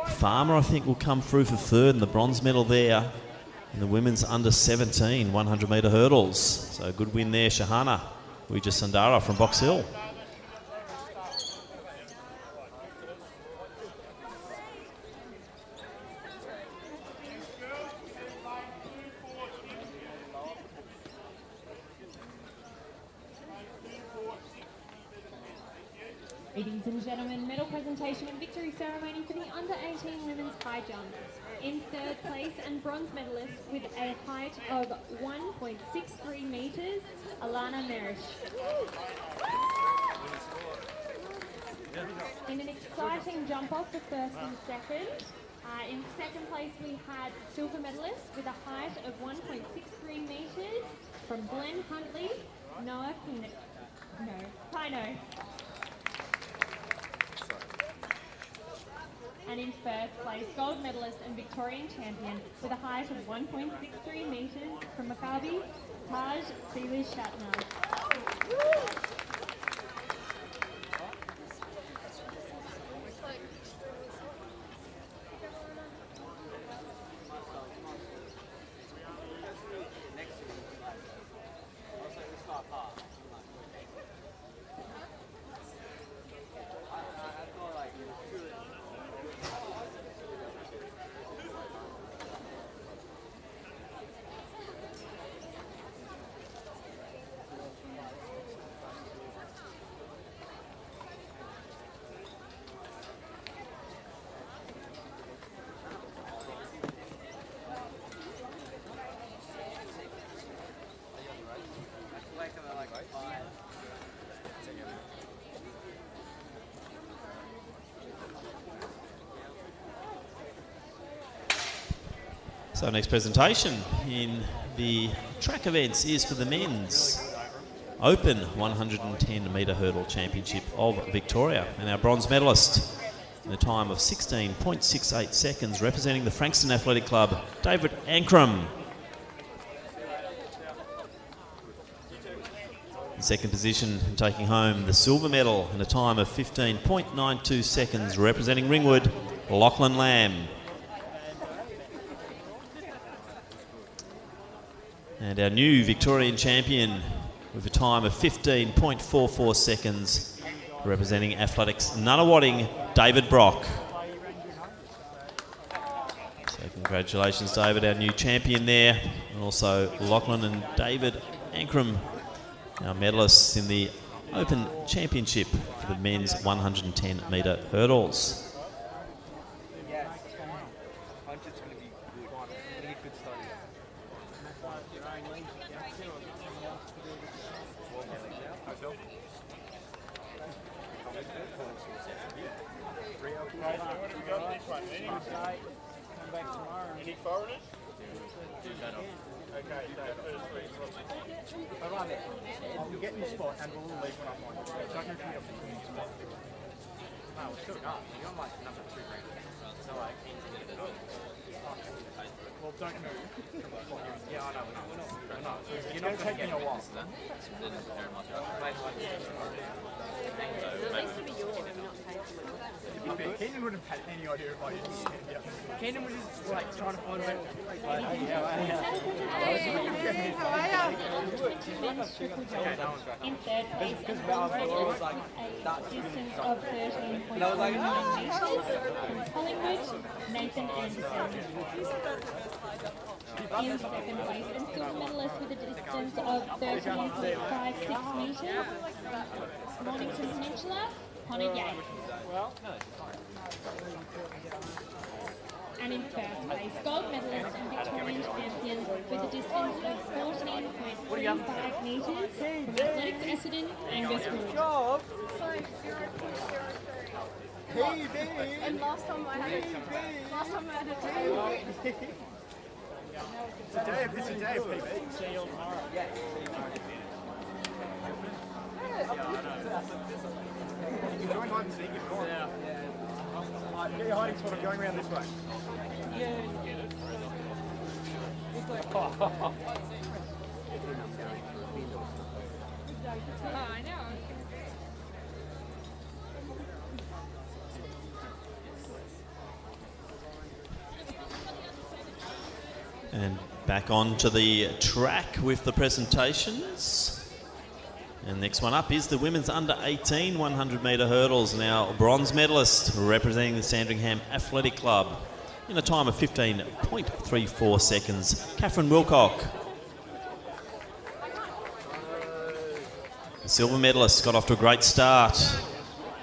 Farmer, I think, will come through for third, and the bronze medal there in the women's under 17 100 metre hurdles. So a good win there, Shahana Wijasundara from Box Hill. Ladies and gentlemen, medal presentation and victory ceremony for the under-18 women's high jump. In third place and bronze medalist with a height of 1.63 metres, Alana Merish. In an exciting jump off for first and second. In second place we had silver medalist with a height of 1.63 metres from Glen Huntley, Noah Pino. And in first place, gold medalist and Victorian champion with a height of 1.63 metres from Maccabi, Taj Seely-Shatner. So next presentation in the track events is for the men's Open 110 metre hurdle championship of Victoria. And our bronze medalist in a time of 16.68 seconds representing the Frankston Athletic Club, David Ankrum. In second position, taking home the silver medal in a time of 15.92 seconds representing Ringwood, Lachlan Lamb. And our new Victorian champion with a time of 15.44 seconds representing Athletics Nunawading, David Brock. So congratulations, David, our new champion there. And also Lachlan and David Ankrum, our medalists in the Open Championship for the men's 110 metre hurdles. Come back tomorrow. Any foreigners? Okay, so first three. All right, we'll get in the spot and we'll leave when I'm on. No, we're still not. You're on like number 2 rank. So like, well, don't move. Yeah, I know, we're not. You're not taking a while. Keenan wouldn't have had any idea if I didn't stand up. Keenan was just like trying to find a way. In third place, and distance of 13.9 metres. Collingwood, Nathan Anderson. In second place, and silver medalist with a distance of 13.56 metres. Mornington Peninsula, Connor Yates. And in first place, gold medalist and Victorian champion with a distance of 14.35 metres from Athletics Essendon, Angus Wood. And last time I had a 2. It's a day of PB. See you tomorrow. Yeah. You can join hide and seek if you want. Yeah. Get your hiding spot. I'm going around this way. I know. And back onto the track with the presentations. And next one up is the women's under 18 100 metre hurdles. Now, bronze medalist representing the Sandringham Athletic Club in a time of 15.34 seconds, Catherine Wilcock. The silver medalist got off to a great start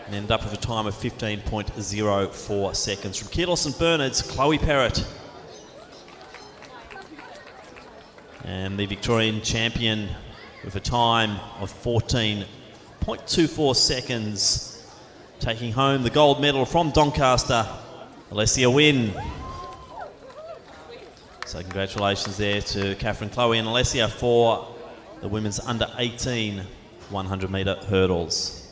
and ended up with a time of 15.04 seconds. From Keeler St Bernard's, Chloe Perrott. And the Victorian champion with a time of 14.24 seconds, taking home the gold medal from Doncaster, Alessia Wynne. So congratulations there to Catherine, Chloe and Alessia for the women's under 18 100 metre hurdles.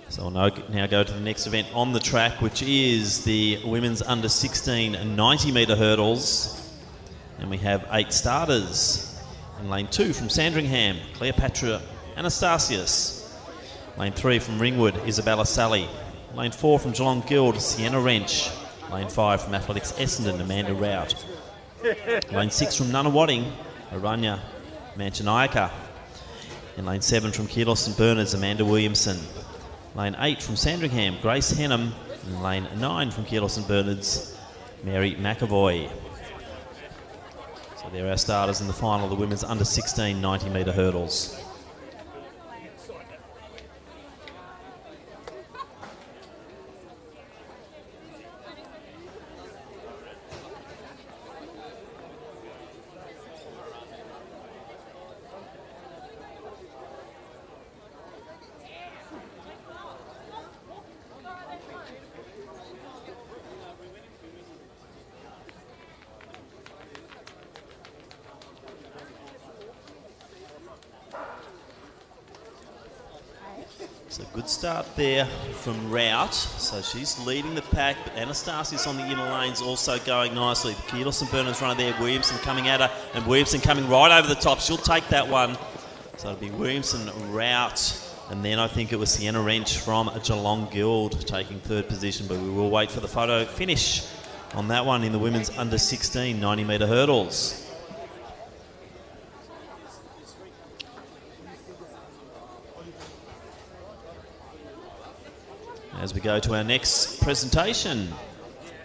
So we'll now go to the next event on the track, which is the women's under 16 90 metre hurdles. And we have 8 starters. In lane 2 from Sandringham, Cleopatra Anastasius. Lane 3 from Ringwood, Isabella Sally. Lane 4 from Geelong Guild, Sienna Wrench. Lane 5 from Athletics Essendon, Amanda Rout. Lane 6 from Nunawading, Aranya Manchanaika. In lane 7 from Keeler St Bernard's, Amanda Williamson. Lane 8 from Sandringham, Grace Hennam. And lane 9 from Keeler St Bernard's, Mary McAvoy. So there are our starters in the final of the women's under 16 90 metre hurdles. So good start there from Rout. So she's leading the pack, but Anastasius on the inner lanes also going nicely. The Keeler St Bernard's runner there, Williamson coming at her, and Williamson coming right over the top. She'll take that one. So it'll be Williamson, Rout, and then I think it was Sienna Wrench from Geelong Guild taking 3rd position, but we will wait for the photo finish on that one in the women's under 16 90 metre hurdles. As we go to our next presentation,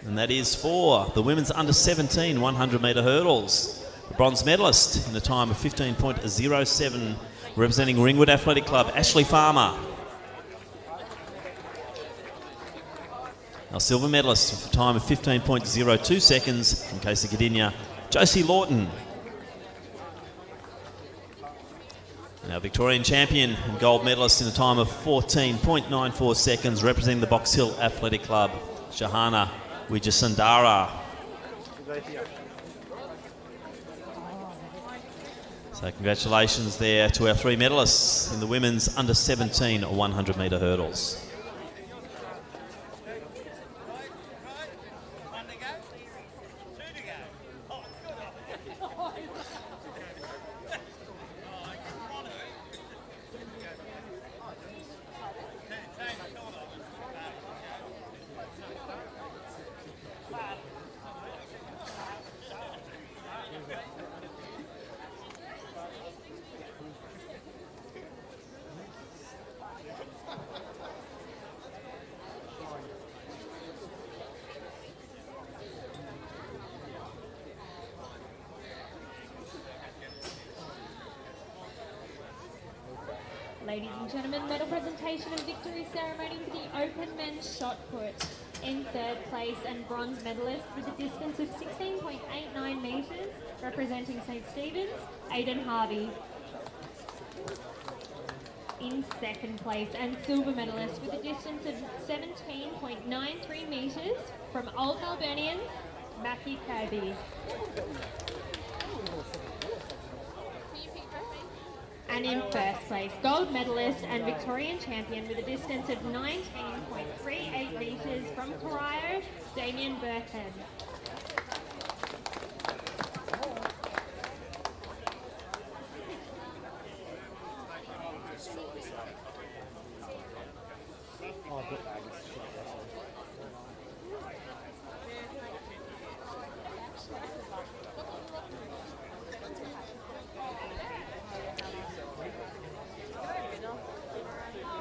and that is for the women's under 17 100 metre hurdles. The bronze medalist in a time of 15.07, representing Ringwood Athletic Club, Ashley Farmer. Our silver medalist with a time of 15.02 seconds from Casey Gdynia, Josie Lawton. Our Victorian champion and gold medalist in a time of 14.94 seconds, representing the Box Hill Athletic Club, Shahana Wijasundara. So congratulations there to our three medalists in the women's under 17 100 metre hurdles. Ladies and gentlemen, medal presentation and victory ceremony for the open men's shot put. In third place and bronze medalist with a distance of 16.89 metres, representing St Stephen's, Aidan Harvey. In second place and silver medalist with a distance of 17.93 metres, from Old Melburnians, Mackie Kirby. And in first place, gold medalist and Victorian champion with a distance of 19.38 metres, from Corio, Damien Burton.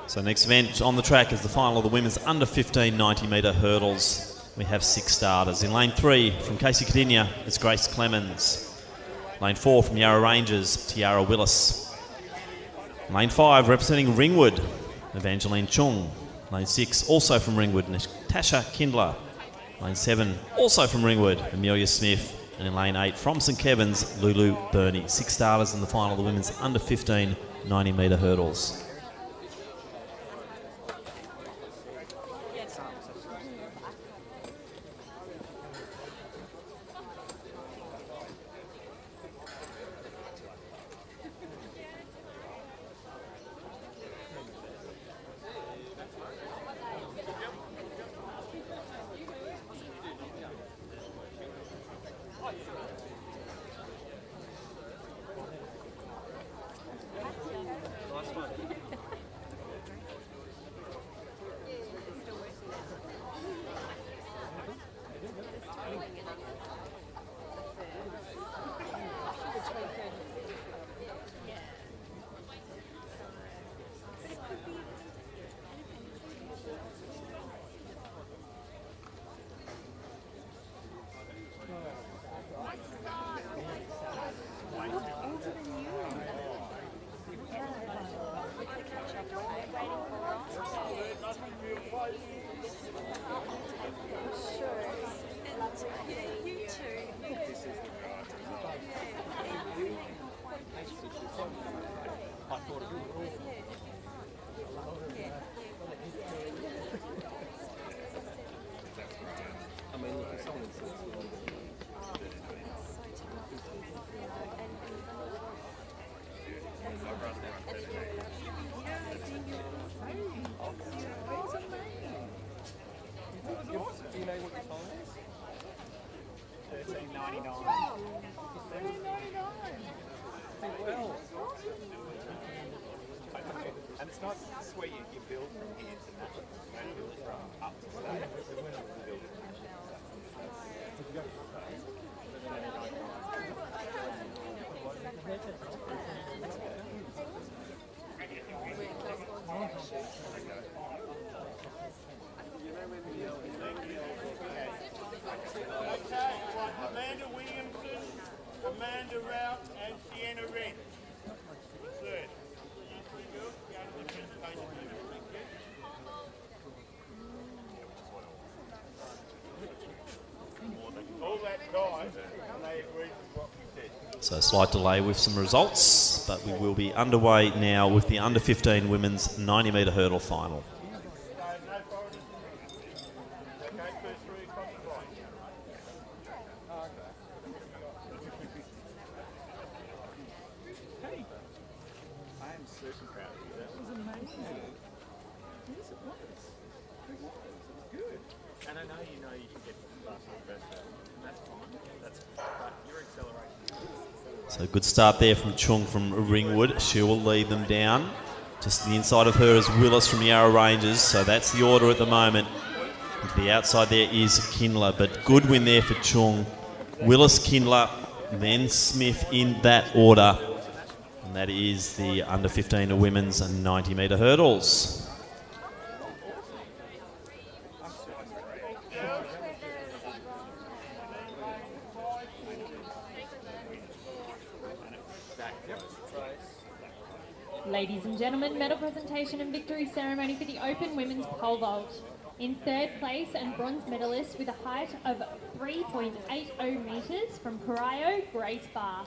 So next event on the track is the final of the women's under 15 90 metre hurdles. We have 6 starters. In lane 3 from Casey Cadinia, it's Grace Clemens. Lane 4 from Yarra Rangers, Tiara Willis. Lane 5 representing Ringwood, Evangeline Chung. Lane 6 also from Ringwood, Natasha Kindler. Lane 7 also from Ringwood, Amelia Smith. And in lane 8 from St Kevin's, Lulu Burney. 6 starters in the final of the women's under 15 90 metre hurdles. And it's not sweet, you build from here to that, and build from up to state. Build Amanda Williamson, Amanda Rout, and Sienna Red. Third. All that time, and they agreed with what we said. So a slight delay with some results, but we will be underway now with the under 15 women's 90 metre hurdle final. I am super proud of you. That was amazing. Yes, it was. It was. It was good. And I know you can get faster and faster, and that's fine. But your acceleration. So good start there from Chung from Ringwood. She will lead them down. Just to the inside of her is Willis from Yarra Rangers. So that's the order at the moment. And to the outside there is Kindler, but good win there for Chung. Willis, Kindler, then Smith in that order. And that is the under 15 women's 90 metre hurdles. Ladies and gentlemen, medal presentation and victory ceremony for the Open Women's Pole Vault. In third place and bronze medalist with a height of 3.80 metres from Corio, Grace Barr.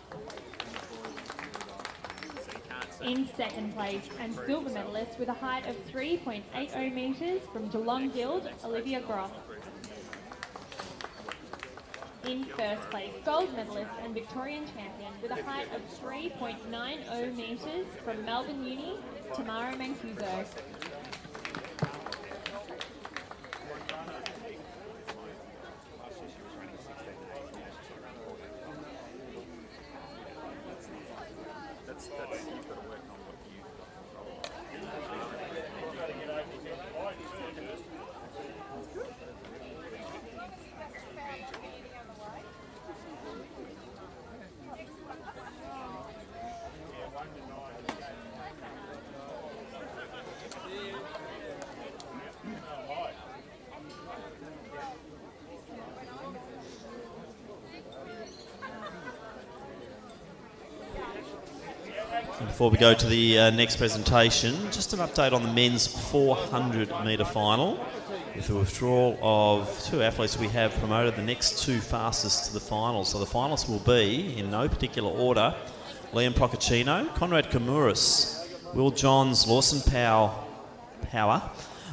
In second place and silver medalist with a height of 3.80 metres from Geelong Guild, Olivia Groff. In first place, gold medalist and Victorian champion with a height of 3.90 metres from Melbourne Uni, Tamara Mancuso. Before we go to the next presentation, just an update on the men's 400 metre final. With the withdrawal of two athletes, we have promoted the next two fastest to the final. So the finalists will be, in no particular order, Liam Procaccino, Conrad Kamuris, Will Johns, Lawson Power,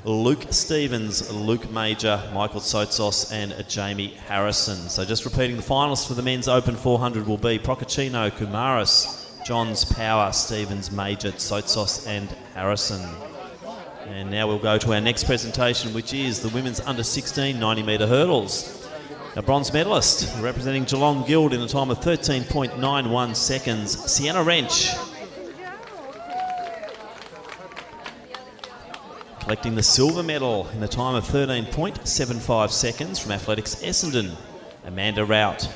Luke Stevens, Luke Major, Michael Soutsos and Jamie Harrison. So just repeating, the finalists for the men's Open 400 will be Procaccino, Kumaris, Johns, Power, Stevens, Major, Soutsos and Harrison. And now we'll go to our next presentation, which is the women's under 16 90 metre hurdles. A bronze medalist representing Geelong Guild in a time of 13.91 seconds, Sienna Wrench. Collecting the silver medal in a time of 13.75 seconds from Athletics Essendon, Amanda Rout.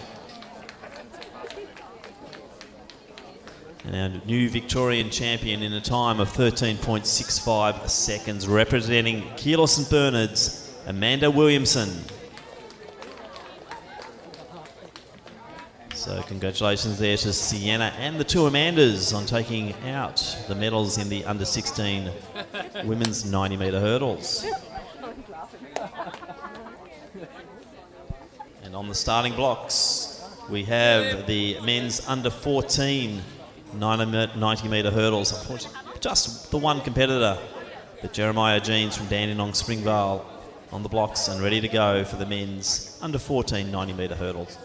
And our new Victorian champion in a time of 13.65 seconds, representing Keilor St Bernard's, Amanda Williamson. So congratulations there to Sienna and the two Amandas on taking out the medals in the under 16 women's 90 metre hurdles. And on the starting blocks, we have the men's under 14 90 metre hurdles. Unfortunately, just the one competitor, but Jeremiah Jeans from Dandenong Springvale on the blocks and ready to go for the men's under 14 90 metre hurdles.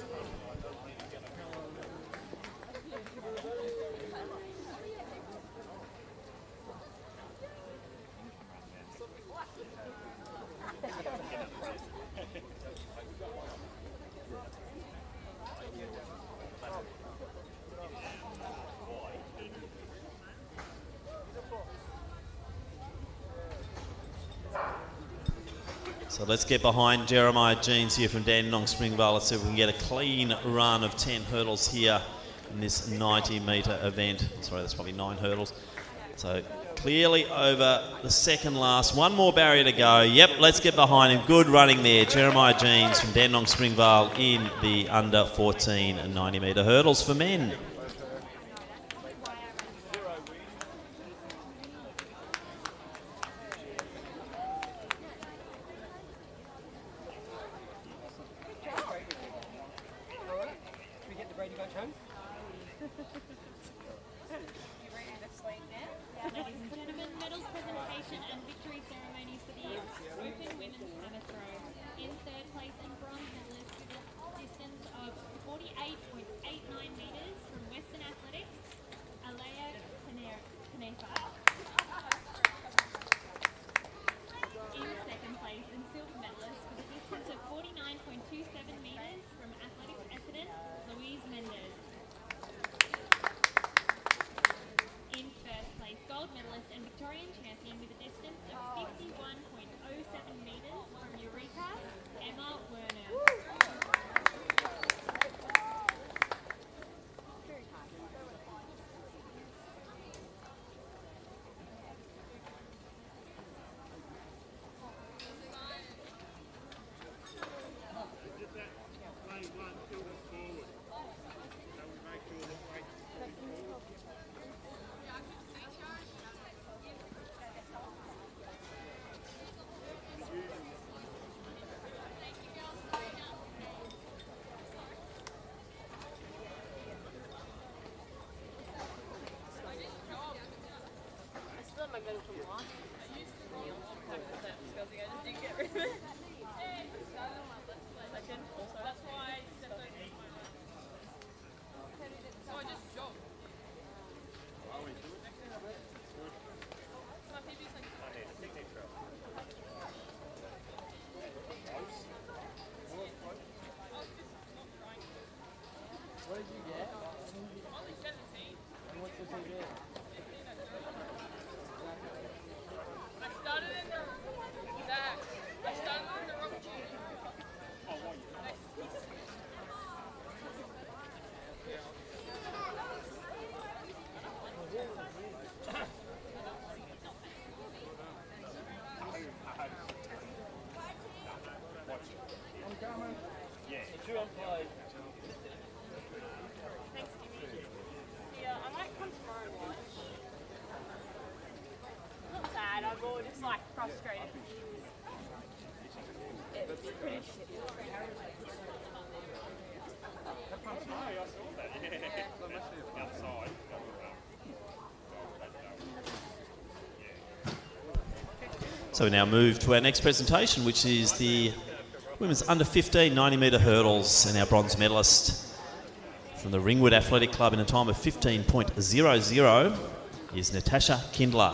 So let's get behind Jeremiah Jeans here from Dandenong Springvale. Let's see if we can get a clean run of 10 hurdles here in this 90 metre event. Sorry, that's probably 9 hurdles. So clearly over the second last. One more barrier to go. Yep, let's get behind him. Good running there. Jeremiah Jeans from Dandenong Springvale in the under 14 and 90 metre hurdles for men. Ladies and gentlemen, medal presentation and victory ceremonies for the Open Women's Hammer Throw. In third place and bronze medalist with a distance of 48.89 metres from Western Athletics, Alea Canefa. In second place and silver medalist with a distance of 49.27 metres from Athletics Essendon, Louise Mendes. In first place, gold medalist and Victorian champion with a distance of 51.07 metres from Eureka, Emma Werner. What did you get? Only 17. And what did you get? I started in the back. I started in the wrong gym. Oh, what? I'm coming. Yeah. It's you on play. Thanks, Jimmy. Yeah, I might come tomorrow and watch. Not sad, I'm more just like frustrated. It's pretty shit. Have fun tomorrow, I saw that. Yeah. Outside. So we now move to our next presentation, which is the women's under 15 90 metre hurdles, and our bronze medalist from the Ringwood Athletic Club in a time of 15.00 is Natasha Kindler.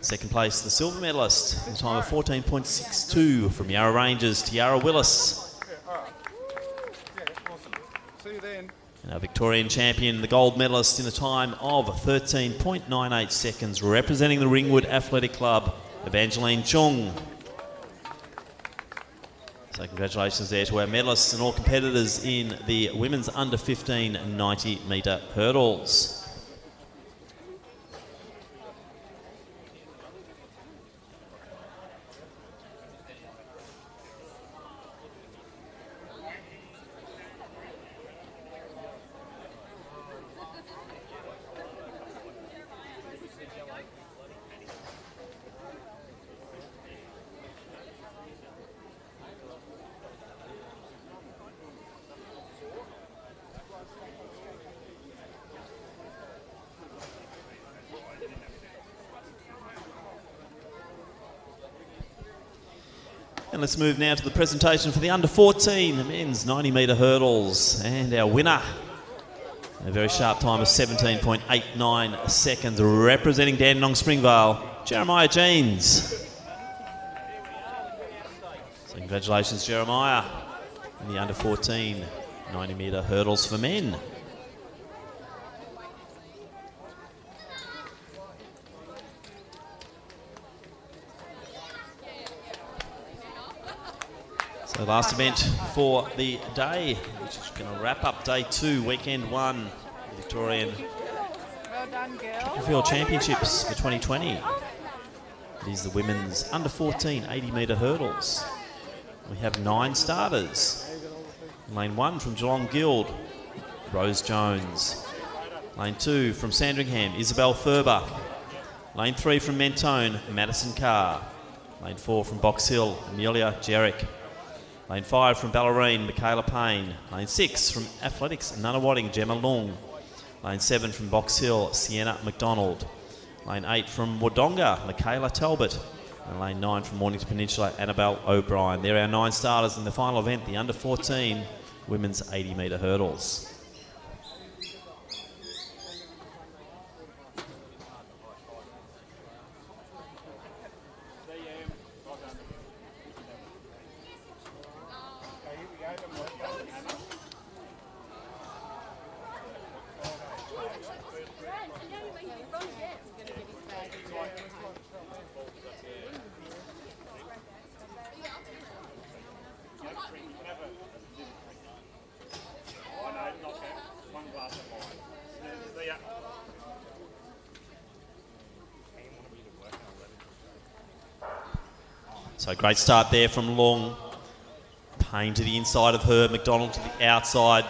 Second place, the silver medalist in a time of 14.62 from Yarra Rangers, Tiara Willis. See you then. And our Victorian champion, the gold medalist in a time of 13.98 seconds, representing the Ringwood Athletic Club, Evangeline Chung. So congratulations there to our medalists and all competitors in the women's under 15 90 metre hurdles. And let's move now to the presentation for the under 14 men's 90 metre hurdles. And our winner, a very sharp time of 17.89 seconds, representing Dandenong Springvale, Jeremiah Jeans. So congratulations, Jeremiah, in the under 14 90 metre hurdles for men. So last event for the day, which is going to wrap up day 2, weekend 1, the Victorian Well done, girl. Field Championships for 2020. It is the women's under 14 80 metre hurdles. We have 9 starters. Lane 1 from Geelong Guild, Rose Jones. Lane 2 from Sandringham, Isabel Ferber. Lane 3 from Mentone, Madison Carr. Lane 4 from Box Hill, Amelia Jarrick. Lane 5 from Ballerine, Michaela Payne. Lane 6 from Athletics, Nunawading, Gemma Long. Lane 7 from Box Hill, Sienna McDonald. Lane 8 from Wodonga, Michaela Talbot. And lane 9 from Mornington Peninsula, Annabelle O'Brien. They're our 9 starters in the final event, the under 14 women's 80 metre hurdles. So great start there from Long. Payne to the inside of her, McDonald to the outside.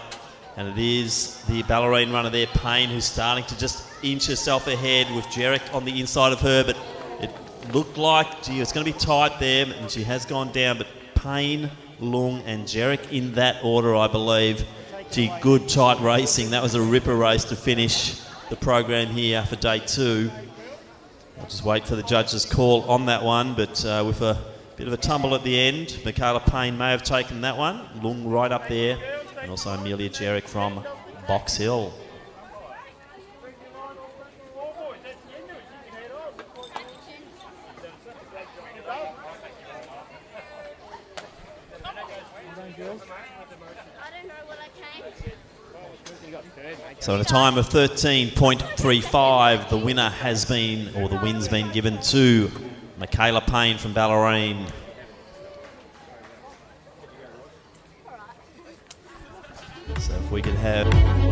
And it is the Ballerine runner there, Payne, who's starting to just inch herself ahead with Jarek on the inside of her. But it looked like, gee, it's going to be tight there, and she has gone down. But Payne, Long and Jarek in that order, I believe. Gee, good tight racing. That was a ripper race to finish the program here for day 2. I'll just wait for the judge's call on that one, but with a bit of a tumble at the end. Michaela Payne may have taken that one. Lung right up there. And also Amelia Jarek from Box Hill. So at a time of 13.35, the winner has been, or the win's been given to Michaela Payne from Ballerine. So if we could have...